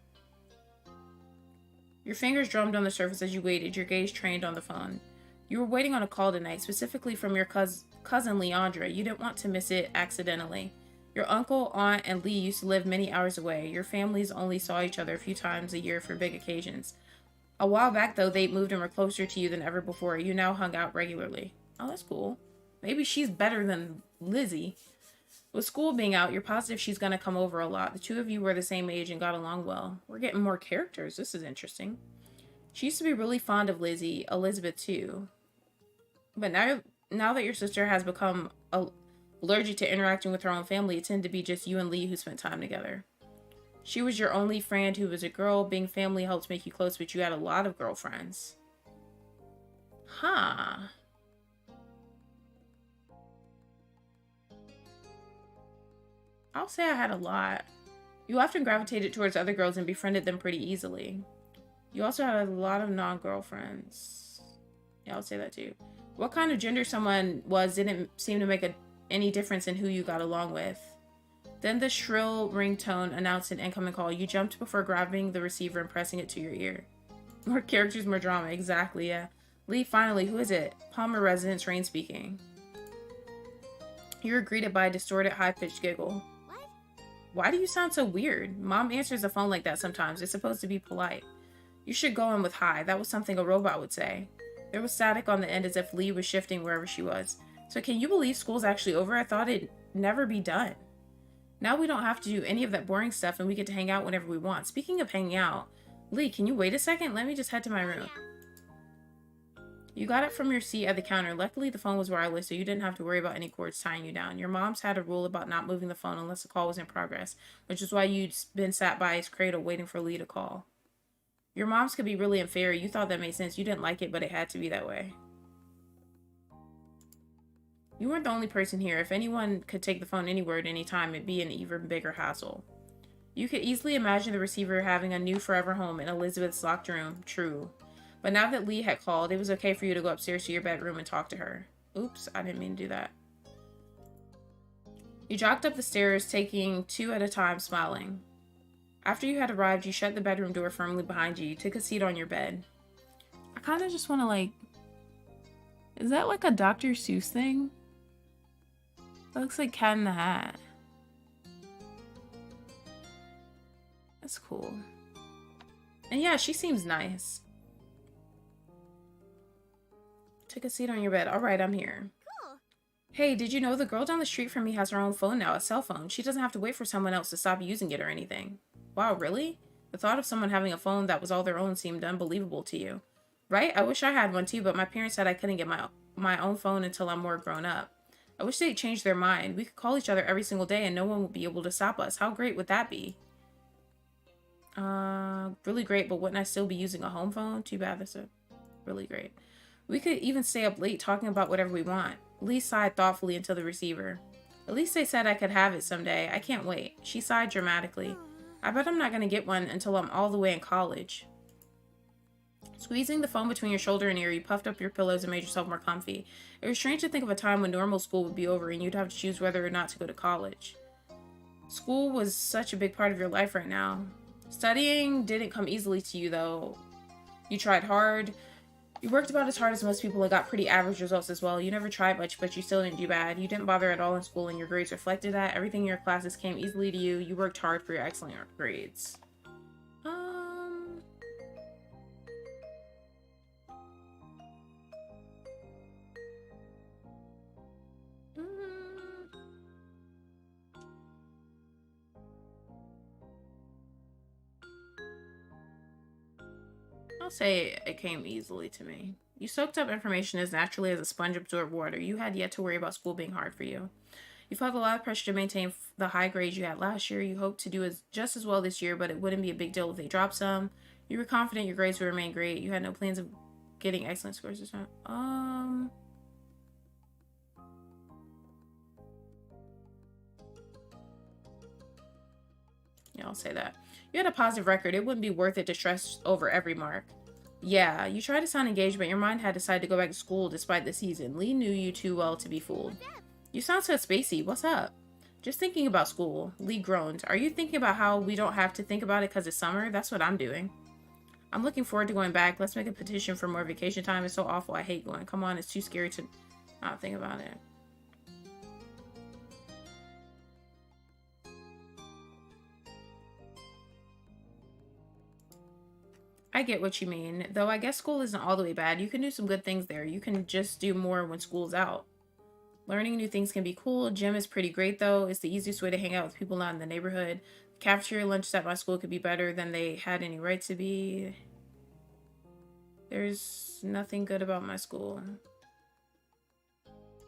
Your fingers drummed on the surface as you waited, your gaze trained on the phone. You were waiting on a call tonight, specifically from your cousin Leandra. You didn't want to miss it accidentally. Your uncle, aunt, and Lee used to live many hours away. Your families only saw each other a few times a year for big occasions. A while back, though, they moved and were closer to you than ever before. You now hung out regularly. Oh, that's cool. Maybe she's better than Lizzie. With school being out, you're positive she's going to come over a lot. The two of you were the same age and got along well. We're getting more characters. This is interesting. She used to be really fond of Lizzie, Elizabeth too. But now that your sister has become allergic to interacting with her own family, it tended to be just you and Lee who spent time together. She was your only friend who was a girl. Being family helps make you close, but you had a lot of girlfriends. Huh. I'll say I had a lot. You often gravitated towards other girls and befriended them pretty easily. You also had a lot of non-girlfriends. Yeah, I'll say that too. What kind of gender someone was didn't seem to make any difference in who you got along with. Then the shrill ringtone announced an incoming call. You jumped before grabbing the receiver and pressing it to your ear. More characters, more drama. Exactly, yeah. Lee, finally, who is it? Palmer residence, Rain speaking. You were greeted by a distorted, high-pitched giggle. What? Why do you sound so weird? Mom answers the phone like that sometimes. It's supposed to be polite. You should go in with hi. That was something a robot would say. There was static on the end as if Lee was shifting wherever she was. So can you believe school's actually over? I thought it'd never be done. Now we don't have to do any of that boring stuff and we get to hang out whenever we want. Speaking of hanging out, Lee, can you wait a second? Let me just head to my room. You got it from your seat at the counter. Luckily, the phone was wireless, so you didn't have to worry about any cords tying you down. Your mom's had a rule about not moving the phone unless the call was in progress, which is why you'd been sat by his cradle waiting for Lee to call. Your moms could be really unfair. You thought that made sense. You didn't like it, but it had to be that way. You weren't the only person here. If anyone could take the phone anywhere at any time, it'd be an even bigger hassle. You could easily imagine the receiver having a new forever home in Elizabeth's locked room. True. But now that Lee had called, it was okay for you to go upstairs to your bedroom and talk to her. Oops, I didn't mean to do that. You jogged up the stairs, taking two at a time, smiling. After you had arrived, you shut the bedroom door firmly behind you. You took a seat on your bed. I kind of just want to, like... Is that like a Dr. Seuss thing? That looks like Cat in the Hat. That's cool. And yeah, she seems nice. Take a seat on your bed. All right, I'm here. Cool. Hey, did you know the girl down the street from me has her own phone now, a cell phone? She doesn't have to wait for someone else to stop using it or anything. Wow, really? The thought of someone having a phone that was all their own seemed unbelievable to you. Right? I wish I had one too, but my parents said I couldn't get my own phone until I'm more grown up. I wish they'd change their mind. We could call each other every single day and no one would be able to stop us. How great would that be? Really great, but wouldn't I still be using a home phone? Too bad, that's really great. We could even stay up late talking about whatever we want. Lee sighed thoughtfully into the receiver. At least they said I could have it someday. I can't wait. She sighed dramatically. I bet I'm not going to get one until I'm all the way in college. Squeezing the phone between your shoulder and ear, you puffed up your pillows and made yourself more comfy. It was strange to think of a time when normal school would be over and you'd have to choose whether or not to go to college. School was such a big part of your life right now. Studying didn't come easily to you, though. You tried hard. You worked about as hard as most people and got pretty average results as well. You never tried much, but you still didn't do bad. You didn't bother at all in school, and your grades reflected that. Everything in your classes came easily to you. You worked hard for your excellent grades. Um... mm, I'll say it came easily to me. You soaked up information as naturally as a sponge absorbed water. You had yet to worry about school being hard for you. You felt a lot of pressure to maintain the high grades you had last year. You hoped to do just as well this year, but it wouldn't be a big deal if they dropped some. You were confident your grades would remain great. You had no plans of getting excellent scores this time. Yeah, I'll say that. You had a positive record. It wouldn't be worth it to stress over every mark. Yeah, you tried to sound engaged, but your mind had decided to go back to school despite the season. Lee knew you too well to be fooled. You sound so spacey. What's up? Just thinking about school. Lee groaned. Are you thinking about how we don't have to think about it because it's summer? That's what I'm doing. I'm looking forward to going back. Let's make a petition for more vacation time. It's so awful. I hate going. Come on, it's too scary to not think about it. I get what you mean, though I guess school isn't all the way bad. You can do some good things there. You can just do more when school's out. Learning new things can be cool. Gym is pretty great, though. It's the easiest way to hang out with people not in the neighborhood. Cafeteria lunches at my school could be better than they had any right to be. There's nothing good about my school.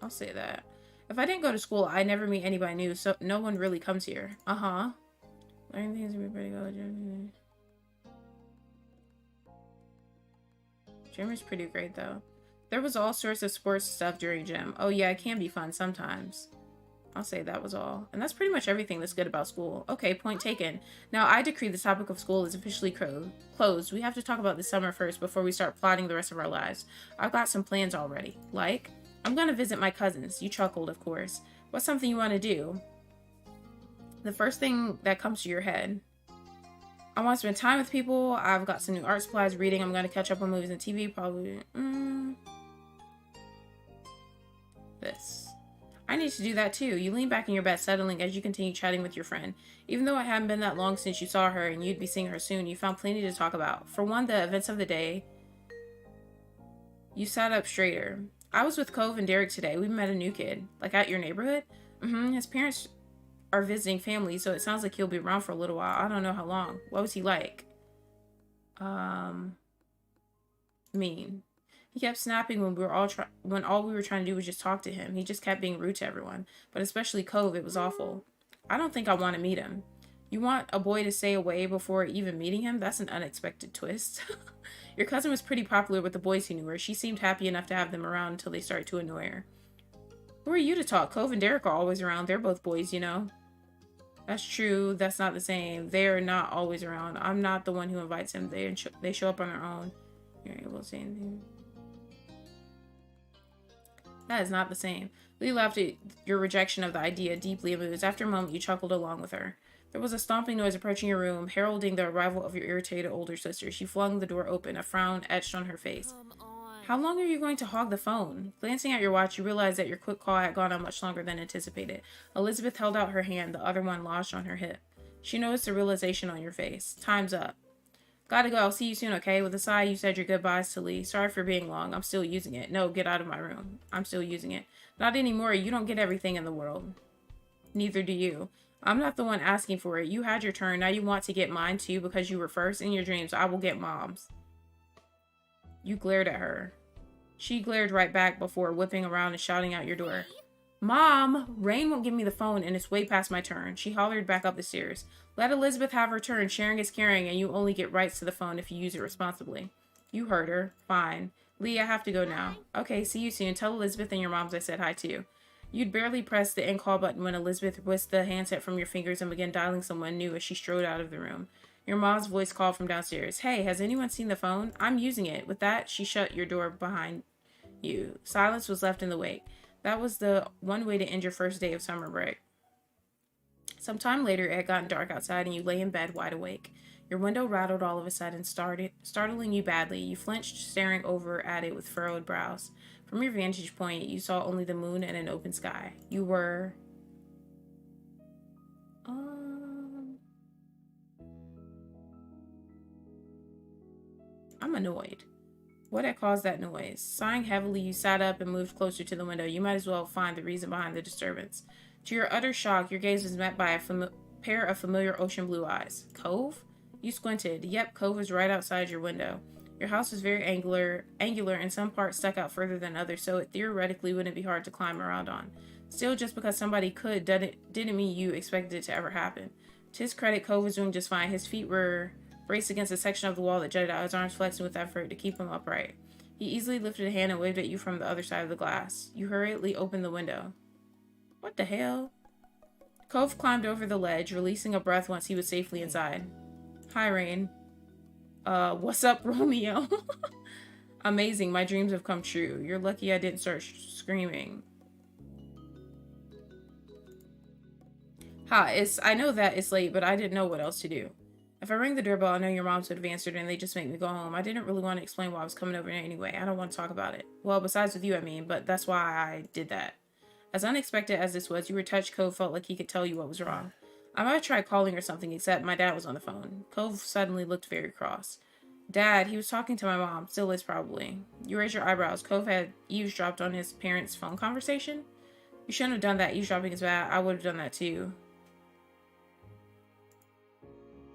I'll say that. If I didn't go to school, I never meet anybody new, so no one really comes here. Uh-huh. Learning things would be pretty good. Gym is pretty great, though. There was all sorts of sports stuff during gym. Oh yeah, it can be fun sometimes. I'll say that was all. And that's pretty much everything that's good about school. Okay, point taken. Now I decree the topic of school is officially closed. We have to talk about the summer first before we start plotting the rest of our lives. I've got some plans already. Like, I'm gonna visit my cousins. You chuckled, of course. What's something you want to do? The first thing that comes to your head. I want to spend time with people. I've got some new art supplies, reading. I'm going to catch up on movies and TV. Probably this. I need to do that too. You lean back in your bed, settling as you continue chatting with your friend. Even though it hadn't been that long since you saw her and you'd be seeing her soon, you found plenty to talk about. For one, the events of the day. You sat up straighter. I was with Cove and Derek today. We met a new kid. Like at your neighborhood? His parents are visiting family, so it sounds like he'll be around for a little while. I don't know how long. What was he like? Mean. He kept snapping when all we were trying to do was just talk to him. He just kept being rude to everyone, but especially Cove. It was awful. I don't think I want to meet him. You want a boy to stay away before even meeting him? That's an unexpected twist. Your cousin was pretty popular with the boys who knew her. She seemed happy enough to have them around until they started to annoy her. Who are you to talk? Cove and Derek are always around. They're both boys, you know. That's true. That's not the same. They're not always around. I'm not the one who invites them. They show up on their own. You're able to say anything. That is not the same. Lee laughed at your rejection of the idea, deeply amused. After a moment, you chuckled along with her. There was a stomping noise approaching your room, heralding the arrival of your irritated older sister. She flung the door open, a frown etched on her face. How long are you going to hog the phone? Glancing at your watch, you realized that your quick call had gone on much longer than anticipated. Elizabeth held out her hand, the other one lodged on her hip. She noticed the realization on your face. Time's up. Gotta go. I'll see you soon, okay? With a sigh, you said your goodbyes to Lee. Sorry for being long. I'm still using it. No, get out of my room. I'm still using it. Not anymore. You don't get everything in the world. Neither do you. I'm not the one asking for it. You had your turn. Now you want to get mine too because you were first. In your dreams, I will get Mom's. You glared at her. She glared right back before whipping around and shouting out your door. Mom! Rain won't give me the phone and it's way past my turn. She hollered back up the stairs. Let Elizabeth have her turn. Sharing is caring and you only get rights to the phone if you use it responsibly. You heard her. Fine. Lee, I have to go now. Okay, see you soon. Tell Elizabeth and your moms I said hi too. You'd barely pressed the end call button when Elizabeth whisked the handset from your fingers and began dialing someone new as she strode out of the room. Your mom's voice called from downstairs. Hey, has anyone seen the phone? I'm using it. With that, she shut your door behind you. Silence was left in the wake. That was the one way to end your first day of summer break. Some time later, it had gotten dark outside and you lay in bed wide awake. Your window rattled all of a sudden, startling you badly. You flinched, staring over at it with furrowed brows. From your vantage point, you saw only the moon and an open sky. You were... I'm annoyed. What had caused that noise? Sighing heavily, you sat up and moved closer to the window. You might as well find the reason behind the disturbance. To your utter shock, your gaze was met by a pair of familiar ocean blue eyes. Cove? You squinted. Yep, Cove was right outside your window. Your house was very angular, and some parts stuck out further than others, so it theoretically wouldn't be hard to climb around on. Still, just because somebody could didn't mean you expected it to ever happen. To his credit, Cove was doing just fine. His feet were braced against a section of the wall that jutted out, his arms flexing with effort to keep him upright. He easily lifted a hand and waved at you from the other side of the glass. You hurriedly opened the window. What the hell? Cove climbed over the ledge, releasing a breath once he was safely inside. Hi, Rain. What's up, Romeo? Amazing, my dreams have come true. You're lucky I didn't start screaming. I know that it's late, but I didn't know what else to do. If I rang the doorbell, I know your moms would have answered and they just make me go home. I didn't really want to explain why I was coming over anyway. I don't want to talk about it. Well, besides with you, I mean, but that's why I did that. As unexpected as this was, you were touched. Cove felt like he could tell you what was wrong. I might have tried calling or something, except my dad was on the phone. Cove suddenly looked very cross. Dad, he was talking to my mom. Still is, probably. You raised your eyebrows. Cove had eavesdropped on his parents' phone conversation? You shouldn't have done that. Eavesdropping is bad. I would have done that too.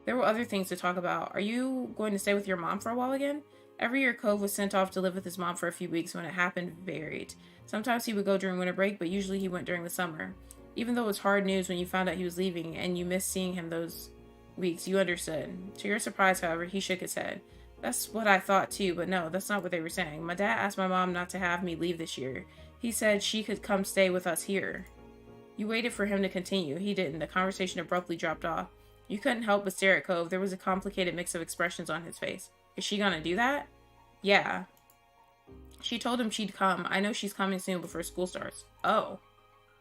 There were other things to talk about. Are you going to stay with your mom for a while again? Every year, Cove was sent off to live with his mom for a few weeks. When it happened, varied. Sometimes he would go during winter break, but usually he went during the summer. Even though it was hard news when you found out he was leaving and you missed seeing him those weeks, you understood. To your surprise, however, he shook his head. That's what I thought too, but no, that's not what they were saying. My dad asked my mom not to have me leave this year. He said she could come stay with us here. You waited for him to continue. He didn't. The conversation abruptly dropped off. You couldn't help but stare at Cove. There was a complicated mix of expressions on his face. Is she gonna do that? Yeah. She told him she'd come. I know she's coming soon before school starts. Oh.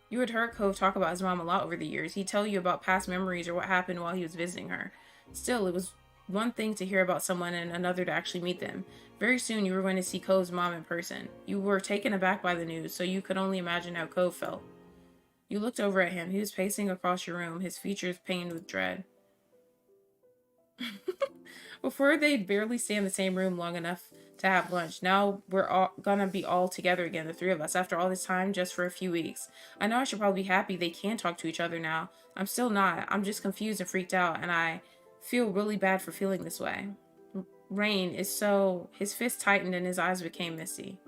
You had heard Cove talk about his mom a lot over the years. He'd tell you about past memories or what happened while he was visiting her. Still, it was one thing to hear about someone and another to actually meet them. Very soon, you were going to see Cove's mom in person. You were taken aback by the news, so you could only imagine how Cove felt. You looked over at him. He was pacing across your room, his features pained with dread. Before, they'd barely stay in the same room long enough to have lunch. Now we're all gonna be all together again, the three of us, after all this time, just for a few weeks. I know I should probably be happy they can talk to each other now. I'm still not. I'm just confused and freaked out, and I feel really bad for feeling this way. Rain is so... His fist tightened and his eyes became misty.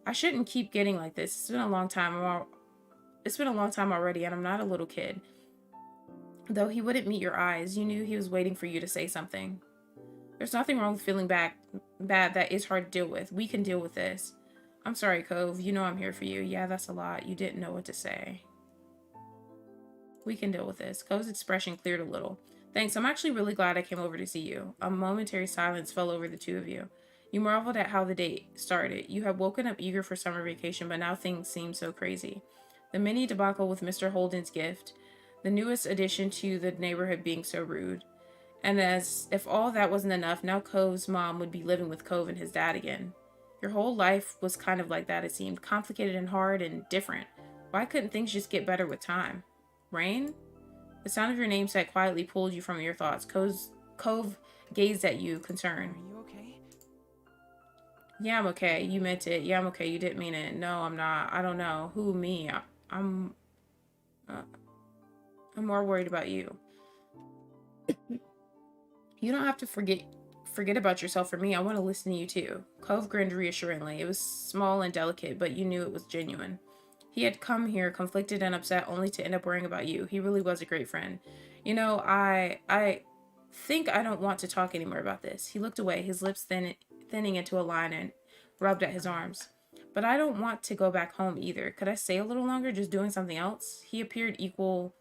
I shouldn't keep getting like this. It's been a long time. It's been a long time already, and I'm not a little kid. Though he wouldn't meet your eyes, you knew he was waiting for you to say something. There's nothing wrong with feeling bad. That is hard to deal with. We can deal with this. I'm sorry, Cove. You know I'm here for you. Yeah, that's a lot. You didn't know what to say. We can deal with this. Cove's expression cleared a little. Thanks. I'm actually really glad I came over to see you. A momentary silence fell over the two of you. You marveled at how the date started. You had woken up eager for summer vacation, but now things seemed so crazy. The mini debacle with Mr. Holden's gift, the newest addition to the neighborhood being so rude. And as if all that wasn't enough, now Cove's mom would be living with Cove and his dad again. Your whole life was kind of like that, it seemed. Complicated and hard and different. Why couldn't things just get better with time? Rain? The sound of your name said quietly pulled you from your thoughts. Cove gazed at you, concerned. Are you okay? Yeah, I'm okay. You meant it. Yeah, I'm okay. You didn't mean it. No, I'm not. I don't know. Who, me? I'm more worried about you. You don't have to forget about yourself for me. I want to listen to you too. Cove grinned reassuringly. It was small and delicate, but you knew it was genuine. He had come here conflicted and upset only to end up worrying about you. He really was a great friend. You know, I think I don't want to talk anymore about this. He looked away, his lips thinning into a line, and rubbed at his arms. But I don't want to go back home either. Could I stay a little longer just doing something else? He appeared equal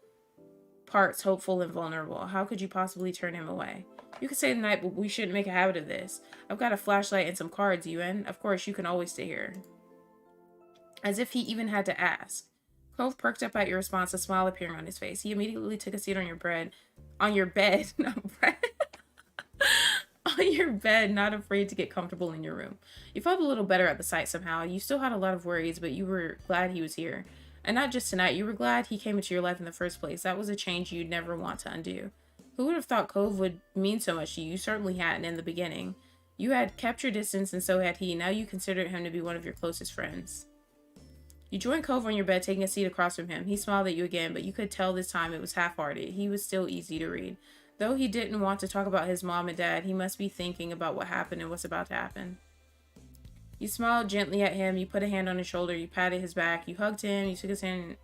parts hopeful and vulnerable. How could you possibly turn him away? You could stay the night, but we shouldn't make a habit of this. I've got a flashlight and some cards, Ewan. Of course, you can always stay here. As if he even had to ask. Cove perked up at your response, a smile appearing on his face. He immediately took a seat on your bed, not bread, on your bed, not afraid to get comfortable in your room. You felt a little better at the sight somehow. You still had a lot of worries, but you were glad he was here. And not just tonight, you were glad he came into your life in the first place. That was a change you'd never want to undo. Who would have thought Cove would mean so much to you? You certainly hadn't in the beginning. You had kept your distance, and so had he. Now you considered him to be one of your closest friends. You joined Cove on your bed, taking a seat across from him. He smiled at you again, but you could tell this time it was half-hearted. He was still easy to read. Though he didn't want to talk about his mom and dad, he must be thinking about what happened and what's about to happen. You smiled gently at him, you put a hand on his shoulder, you patted his back, you hugged him, you took his hand,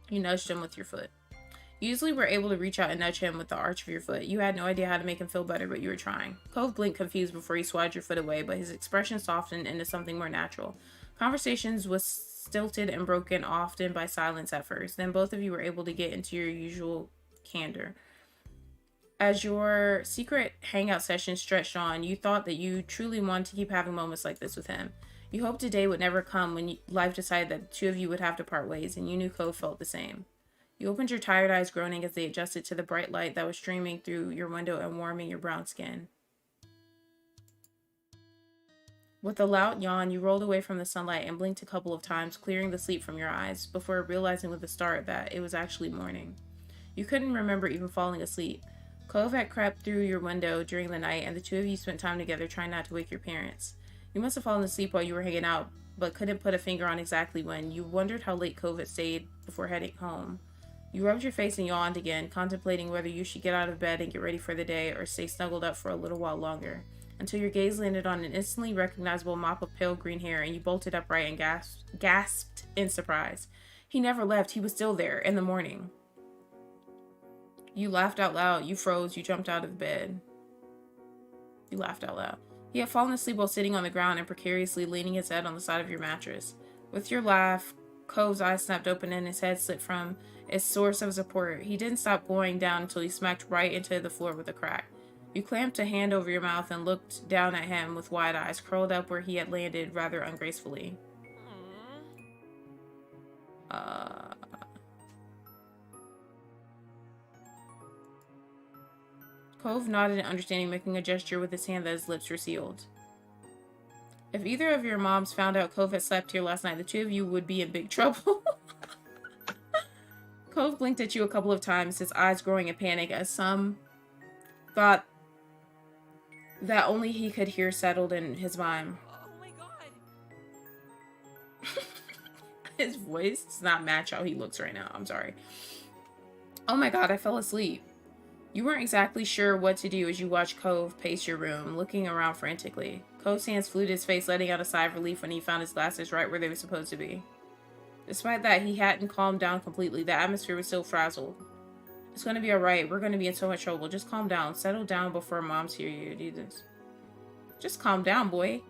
You nudged him with your foot. You usually were able to reach out and nudge him with the arch of your foot. You had no idea how to make him feel better, but you were trying. Cove blinked confused before he swatted your foot away, but his expression softened into something more natural. Conversations was stilted and broken often by silence at first. Then both of you were able to get into your usual candor. As your secret hangout session stretched on, you thought that you truly wanted to keep having moments like this with him. You hoped a day would never come when life decided that the two of you would have to part ways, and you knew Cove felt the same. You opened your tired eyes, groaning as they adjusted to the bright light that was streaming through your window and warming your brown skin. With a loud yawn, you rolled away from the sunlight and blinked a couple of times, clearing the sleep from your eyes, before realizing with a start that it was actually morning. You couldn't remember even falling asleep. Cove had crept through your window during the night, and the two of you spent time together trying not to wake your parents. You must have fallen asleep while you were hanging out, but couldn't put a finger on exactly when. You wondered how late Cove had stayed before heading home. You rubbed your face and yawned again, contemplating whether you should get out of bed and get ready for the day or stay snuggled up for a little while longer, until your gaze landed on an instantly recognizable mop of pale green hair and you bolted upright and gasped in surprise. He never left. He was still there in the morning. You laughed out loud. You froze. You jumped out of bed. You laughed out loud. He had fallen asleep while sitting on the ground and precariously leaning his head on the side of your mattress. With your laugh, Cove's eyes snapped open and his head slipped from its source of support. He didn't stop going down until he smacked right into the floor with a crack. You clamped a hand over your mouth and looked down at him with wide eyes, curled up where he had landed rather ungracefully. Cove nodded in understanding, making a gesture with his hand that his lips were sealed. If either of your moms found out Cove had slept here last night, the two of you would be in big trouble. Cove blinked at you a couple of times, his eyes growing in panic, as some thought that only he could hear settled in his mind. Oh my god. His voice does not match how he looks right now. I'm sorry. Oh my god, I fell asleep. You weren't exactly sure what to do as you watched Cove pace your room, looking around frantically. Cove's hands flew to his face, letting out a sigh of relief when he found his glasses right where they were supposed to be. Despite that, he hadn't calmed down completely. The atmosphere was still frazzled. It's going to be alright. We're going to be in so much trouble. Just calm down. Settle down before Moms hear you do this. Just calm down, boy.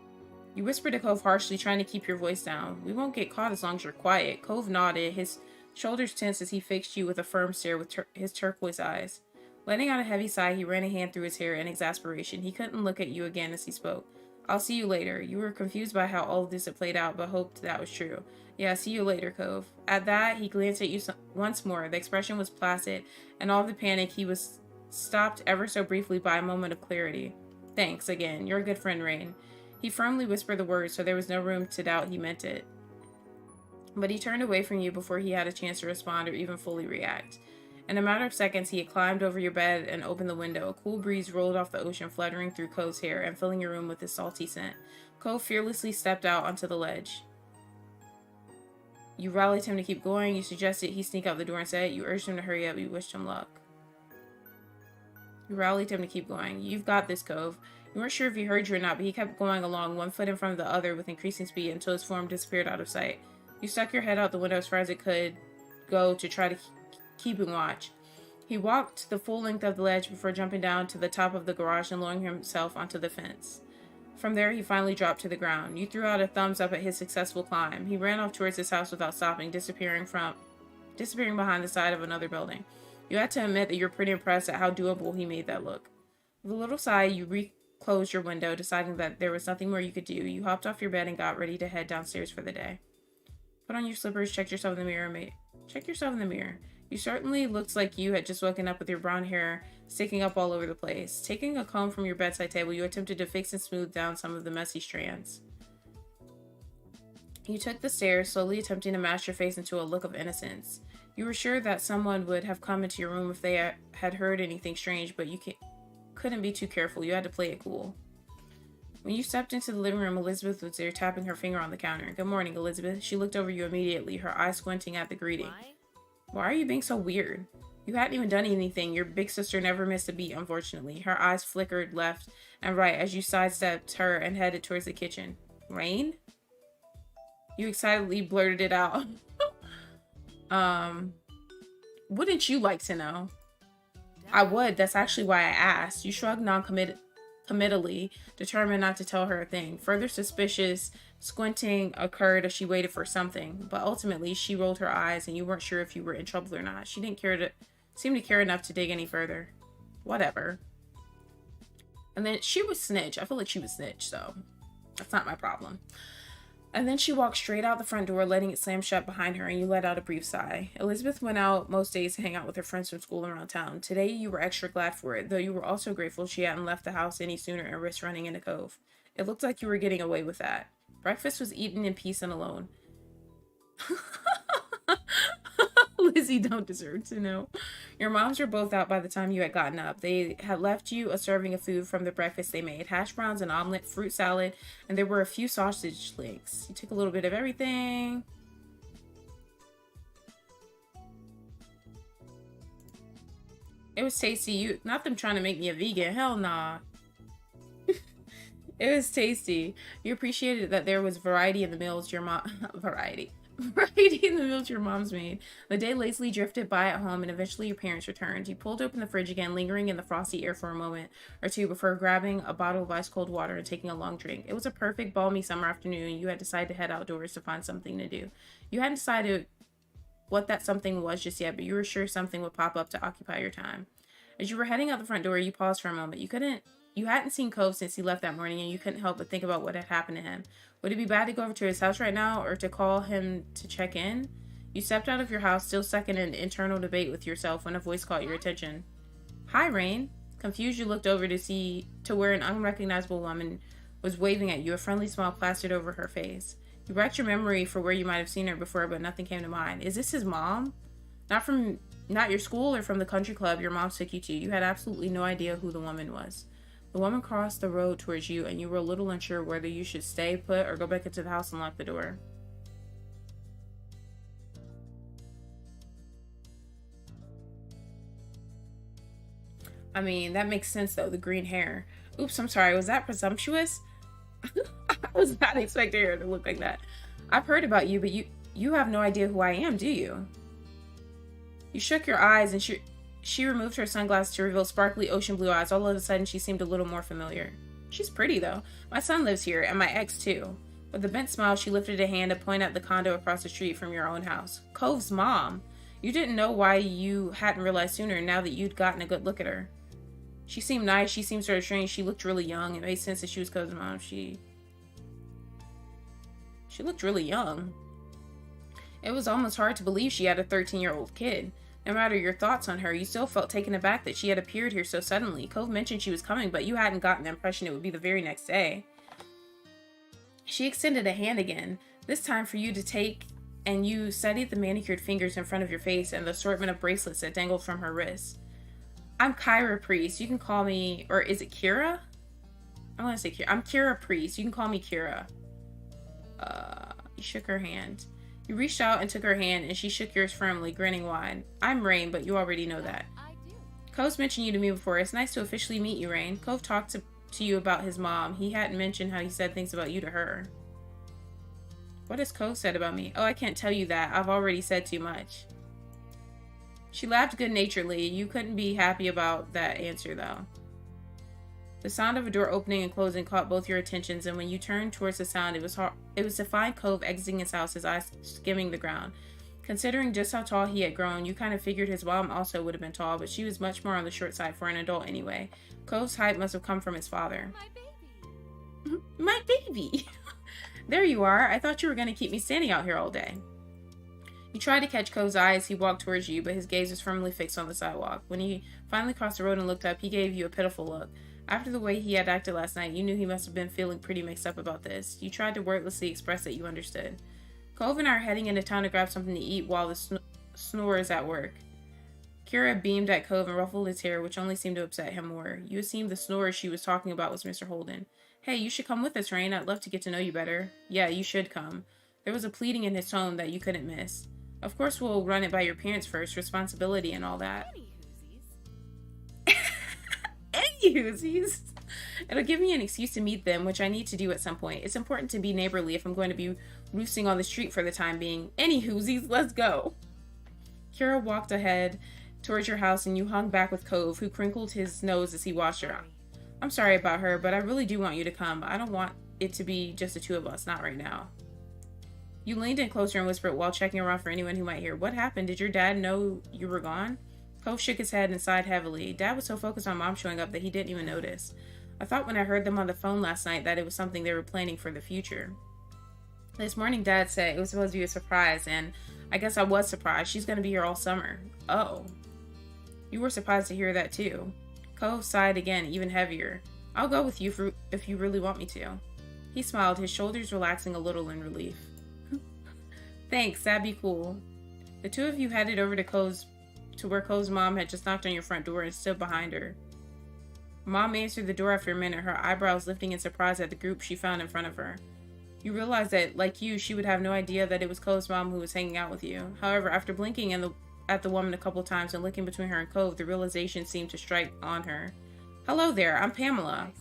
You whispered to Cove harshly, trying to keep your voice down. We won't get caught as long as you're quiet. Cove nodded, his shoulders tense as he fixed you with a firm stare with his turquoise eyes. Letting out a heavy sigh, he ran a hand through his hair in exasperation. He couldn't look at you again as he spoke. I'll see you later. You were confused by how all of this had played out, but hoped that was true. Yeah, see you later, Cove. At that, he glanced at you once more. The expression was placid, and all the panic he was stopped ever so briefly by a moment of clarity. Thanks, again. You're a good friend, Rain. He firmly whispered the words, so there was no room to doubt he meant it. But he turned away from you before he had a chance to respond or even fully react. In a matter of seconds, he had climbed over your bed and opened the window. A cool breeze rolled off the ocean, fluttering through Cove's hair and filling your room with his salty scent. Cove fearlessly stepped out onto the ledge. You rallied him to keep going. You suggested he sneak out the door instead. You urged him to hurry up. You wished him luck. You rallied him to keep going. You've got this, Cove. You weren't sure if he heard you or not, but he kept going along, one foot in front of the other with increasing speed until his form disappeared out of sight. You stuck your head out the window as far as it could go to try to keeping watch. He walked the full length of the ledge before jumping down to the top of the garage and lowering himself onto the fence. From there, he finally dropped to the ground. You threw out a thumbs up at his successful climb. He ran off towards his house without stopping, disappearing behind the side of another building. You had to admit that you're pretty impressed at how doable he made that look. With a little sigh, you reclosed your window, deciding that there was nothing more you could do. You hopped off your bed and got ready to head downstairs for the day. Put on your slippers, check yourself in the mirror, check yourself in the mirror. You certainly looked like you had just woken up with your brown hair sticking up all over the place. Taking a comb from your bedside table, you attempted to fix and smooth down some of the messy strands. You took the stairs, slowly attempting to mask your face into a look of innocence. You were sure that someone would have come into your room if they had heard anything strange, but you couldn't be too careful. You had to play it cool. When you stepped into the living room, Elizabeth was there, tapping her finger on the counter. Good morning, Elizabeth. She looked over you immediately, her eyes squinting at the greeting. Why are you being so weird? You hadn't even done anything. Your big sister never missed a beat, unfortunately. Her eyes flickered left and right as you sidestepped her and headed towards the kitchen. Rain? You excitedly blurted it out. Wouldn't you like to know? I would. That's actually why I asked. You shrugged non-committally, determined not to tell her a thing. Further suspicious squinting occurred as she waited for something, but ultimately she rolled her eyes and you weren't sure if you were in trouble or not. She didn't seem to care enough to dig any further. Whatever. And then she was snitch. I feel like she was snitch, so that's not my problem. And then she walked straight out the front door, letting it slam shut behind her, and you let out a brief sigh. Elizabeth went out most days to hang out with her friends from school around town. Today, you were extra glad for it, though you were also grateful she hadn't left the house any sooner and risked running into Cove. It looked like you were getting away with that. Breakfast was eaten in peace and alone. Lizzie don't deserve to know. Your moms were both out by the time you had gotten up. They had left you a serving of food from the breakfast they made. Hash browns, an omelet, fruit salad, and there were a few sausage links. You took a little bit of everything. It was tasty. Not them trying to make me a vegan. Hell nah. It was tasty. You appreciated that there was variety in the meals your mom... variety in the meals your mom's made. The day lazily drifted by at home and eventually your parents returned. You pulled open the fridge again, lingering in the frosty air for a moment or two before grabbing a bottle of ice cold water and taking a long drink. It was a perfect balmy summer afternoon and you had decided to head outdoors to find something to do. You hadn't decided what that something was just yet, but you were sure something would pop up to occupy your time. As you were heading out the front door, you paused for a moment. You hadn't seen Cove since he left that morning, and you couldn't help but think about what had happened to him. Would it be bad to go over to his house right now, or to call him to check in? You stepped out of your house, still stuck in an internal debate with yourself, when a voice caught your attention. Hi, Rain. Confused, you looked over to where an unrecognizable woman was waving at you, a friendly smile plastered over her face. You racked your memory for where you might have seen her before, but nothing came to mind. Is this his mom? Not your school or from the country club your mom took you to. You had absolutely no idea who the woman was. The woman crossed the road towards you, and you were a little unsure whether you should stay put or go back into the house and lock the door. I mean, that makes sense, though, the green hair. Oops, I'm sorry. Was that presumptuous? I was not expecting her to look like that. I've heard about you, but you have no idea who I am, do you? You shook your eyes, and she removed her sunglasses to reveal sparkly ocean blue eyes. All of a sudden, she seemed a little more familiar. She's pretty, though. My son lives here, and my ex, too. With a bent smile, she lifted a hand to point at the condo across the street from your own house. Cove's mom. You didn't know why you hadn't realized sooner, now that you'd gotten a good look at her. She seemed nice. She seemed sort of strange. She looked really young. It made sense that she was Cove's mom. She looked really young. It was almost hard to believe she had a 13-year-old kid. No matter your thoughts on her, you still felt taken aback that she had appeared here so suddenly. Cove mentioned she was coming, but you hadn't gotten the impression it would be the very next day. She extended a hand again, this time for you to take, and you studied the manicured fingers in front of your face and the assortment of bracelets that dangled from her wrists. I'm Kyra Priest. You can call me, or is it Kira? I want to say Kira. I'm Kira Priest. You can call me Kira. You shook her hand. You reached out and took her hand, and she shook yours firmly, grinning wide. I'm Rain, but you already know that. I do. Cove's mentioned you to me before. It's nice to officially meet you, Rain. Cove talked to you about his mom. He hadn't mentioned how he said things about you to her. What has Cove said about me? Oh, I can't tell you that. I've already said too much. She laughed good-naturedly. You couldn't be happy about that answer, though. The sound of a door opening and closing caught both your attentions, and when you turned towards the sound, it was to find Cove exiting his house, his eyes skimming the ground. Considering just how tall he had grown, you kind of figured his mom also would have been tall, but she was much more on the short side for an adult anyway. Cove's height must have come from his father. My baby. My baby! There you are. I thought you were going to keep me standing out here all day. You tried to catch Cove's eye as he walked towards you, but his gaze was firmly fixed on the sidewalk. When he finally crossed the road and looked up, he gave you a pitiful look. After the way he had acted last night, you knew he must have been feeling pretty mixed up about this. You tried to wordlessly express that you understood. Cove and I are heading into town to grab something to eat while the snore is at work. Kira beamed at Cove and ruffled his hair, which only seemed to upset him more. You assumed the snorer she was talking about was Mr. Holden. Hey, you should come with us, Rain. I'd love to get to know you better. Yeah, you should come. There was a pleading in his tone that you couldn't miss. Of course we'll run it by your parents first, responsibility and all that. Any hoosies? It'll give me an excuse to meet them, which I need to do at some point. It's important to be neighborly if I'm going to be roosting on the street for the time being. Any hoosies, let's go. Kira walked ahead towards your house and you hung back with Cove, who crinkled his nose as he watched her. I'm sorry about her, but I really do want you to come. I don't want it to be just the two of us, not right now. You leaned in closer and whispered while checking around for anyone who might hear. What happened? Did your dad know you were gone? Cove shook his head and sighed heavily. Dad was so focused on Mom showing up that he didn't even notice. I thought when I heard them on the phone last night that it was something they were planning for the future. This morning, Dad said it was supposed to be a surprise, and I guess I was surprised. She's going to be here all summer. Oh. You were surprised to hear that, too. Cove sighed again, even heavier. I'll go with you if you really want me to. He smiled, his shoulders relaxing a little in relief. Thanks, that'd be cool. The two of you headed over to where Cove's mom had just knocked on your front door and stood behind her. Mom answered the door after a minute, her eyebrows lifting in surprise at the group she found in front of her. You realized that, like you, she would have no idea that it was Cove's mom who was hanging out with you. However, after blinking at the woman a couple times and looking between her and Cove, the realization seemed to strike on her. Hello there, I'm Pamela.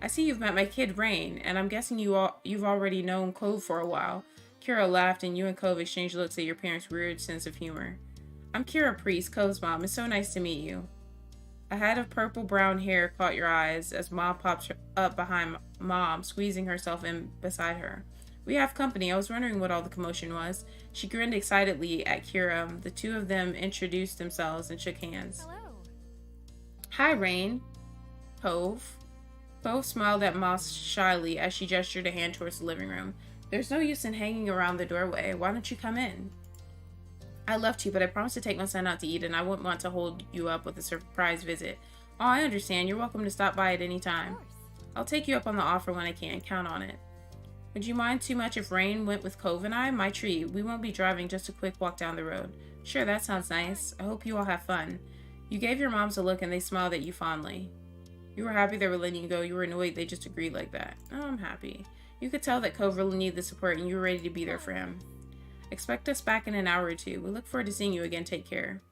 I see you've met my kid, Rain, and I'm guessing you've already known Cove for a while. Kira laughed, and you and Cove exchanged looks at your parents' weird sense of humor. I'm Kira Priest, Cove's mom. It's so nice to meet you. A head of purple-brown hair caught your eyes as Mom popped up behind Mom, squeezing herself in beside her. We have company. I was wondering what all the commotion was. She grinned excitedly at Kira. The two of them introduced themselves and shook hands. Hello. Hi, Rain. Cove. Cove smiled at Moss shyly as she gestured a hand towards the living room. There's no use in hanging around the doorway. Why don't you come in? I love to, but I promised to take my son out to eat, and I wouldn't want to hold you up with a surprise visit. Oh, I understand. You're welcome to stop by at any time. Of course. I'll take you up on the offer when I can. Count on it. Would you mind too much if Rain went with Cove and I? My treat. We won't be driving, just a quick walk down the road. Sure, that sounds nice. I hope you all have fun. You gave your moms a look, and they smiled at you fondly. You were happy they were letting you go. You were annoyed they just agreed like that. Oh, I'm happy. You could tell that Cove really needed the support, and you were ready to be there for him. Expect us back in an hour or two. We look forward to seeing you again. Take care.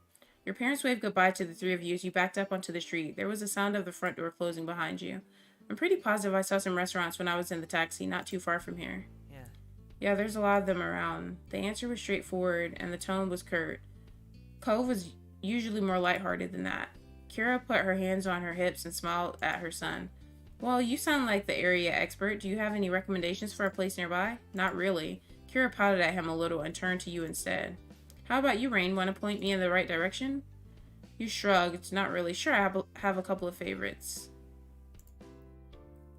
Your parents waved goodbye to the three of you as you backed up onto the street. There was a sound of the front door closing behind you. I'm pretty positive I saw some restaurants when I was in the taxi, not too far from here. Yeah, there's a lot of them around. The answer was straightforward, and the tone was curt. Cove was usually more lighthearted than that. Kira put her hands on her hips and smiled at her son. Well, you sound like the area expert. Do you have any recommendations for a place nearby? Not really. Kira pouted at him a little and turned to you instead. How about you, Rain? Want to point me in the right direction? You shrugged. Not really. Sure, I have a couple of favorites.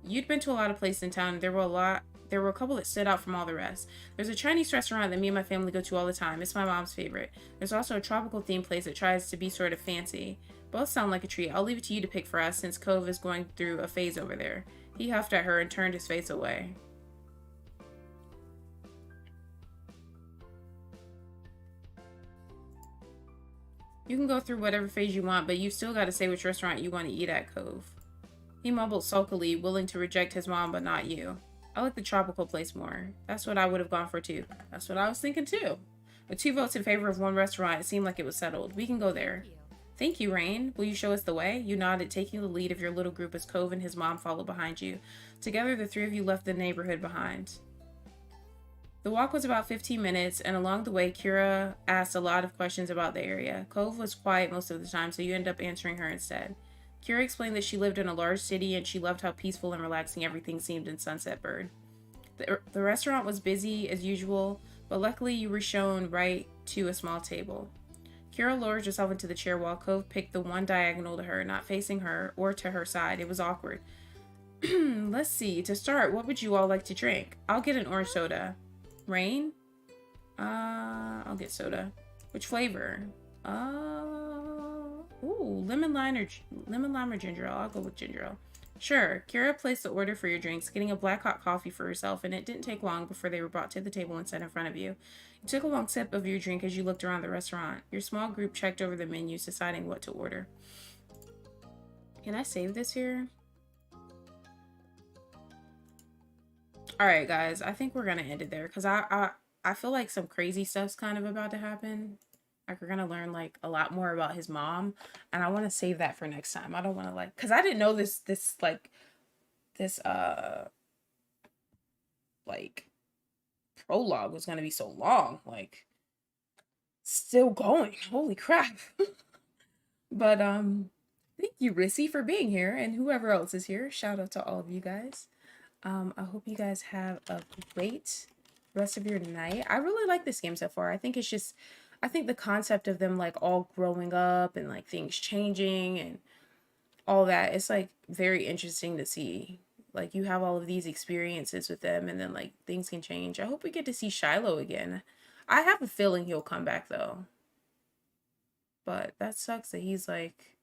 You'd been to a lot of places in town. There were a couple that stood out from all the rest. There's a Chinese restaurant that me and my family go to all the time. It's my mom's favorite. There's also a tropical themed place that tries to be sort of fancy. Both sound like a treat. I'll leave it to you to pick for us since Cove is going through a phase over there. He huffed at her and turned his face away. You can go through whatever phase you want, but you've still got to say which restaurant you want to eat at, Cove. He mumbled sulkily, willing to reject his mom but not you. I like the tropical place more. That's what I would have gone for too. That's what I was thinking too. With 2 votes in favor of one restaurant, it seemed like it was settled. We can go there. Thank you, Rain. Will you show us the way? You nodded, taking the lead of your little group as Cove and his mom followed behind you. Together, the 3 of you left the neighborhood behind. The walk was about 15 minutes, and along the way, Kira asked a lot of questions about the area. Cove was quiet most of the time, so you ended up answering her instead. Kira explained that she lived in a large city, and she loved how peaceful and relaxing everything seemed in Sunset Bird. The restaurant was busy as usual, but luckily you were shown right to a small table. Kira lowered herself into the chair while Cove picked the one diagonal to her, not facing her or to her side. It was awkward. Let's see. To start, what would you all like to drink? I'll get an orange soda. Rain? I'll get soda. Which flavor? Ooh, lemon lime or ginger ale. I'll go with ginger ale. Sure. Kira placed the order for your drinks, getting a black hot coffee for herself, and it didn't take long before they were brought to the table and set in front of you. You took a long sip of your drink as you looked around the restaurant. Your small group checked over the menus, deciding what to order. Can I save this here? Alright, guys. I think we're gonna end it there, because I feel like some crazy stuff's kind of about to happen. Like, we're gonna learn, like, a lot more about his mom, and I want to save that for next time. I don't want to, like, because I didn't know this prologue was gonna be so long. Like, still going. Holy crap. But, thank you, Rissy, for being here, and whoever else is here. Shout out to all of you guys. I hope you guys have a great rest of your night. I really like this game so far. I think the concept of them, like, all growing up and, like, things changing and all that, it's, like, very interesting to see. Like, you have all of these experiences with them, and then, like, things can change. I hope we get to see Shiloh again. I have a feeling he'll come back, though. But that sucks that he's, like,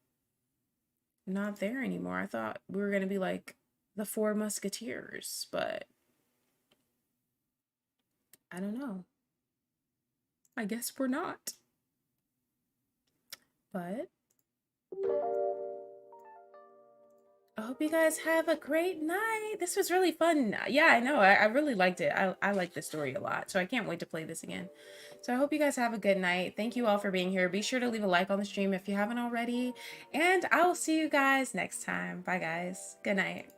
not there anymore. I thought we were gonna be, like, the Four Musketeers, but I don't know. I guess we're not. But I hope you guys have a great night. This was really fun. Yeah, I know. I really liked it. I like the story a lot. So I can't wait to play this again. So I hope you guys have a good night. Thank you all for being here. Be sure to leave a like on the stream if you haven't already. And I will see you guys next time. Bye, guys. Good night.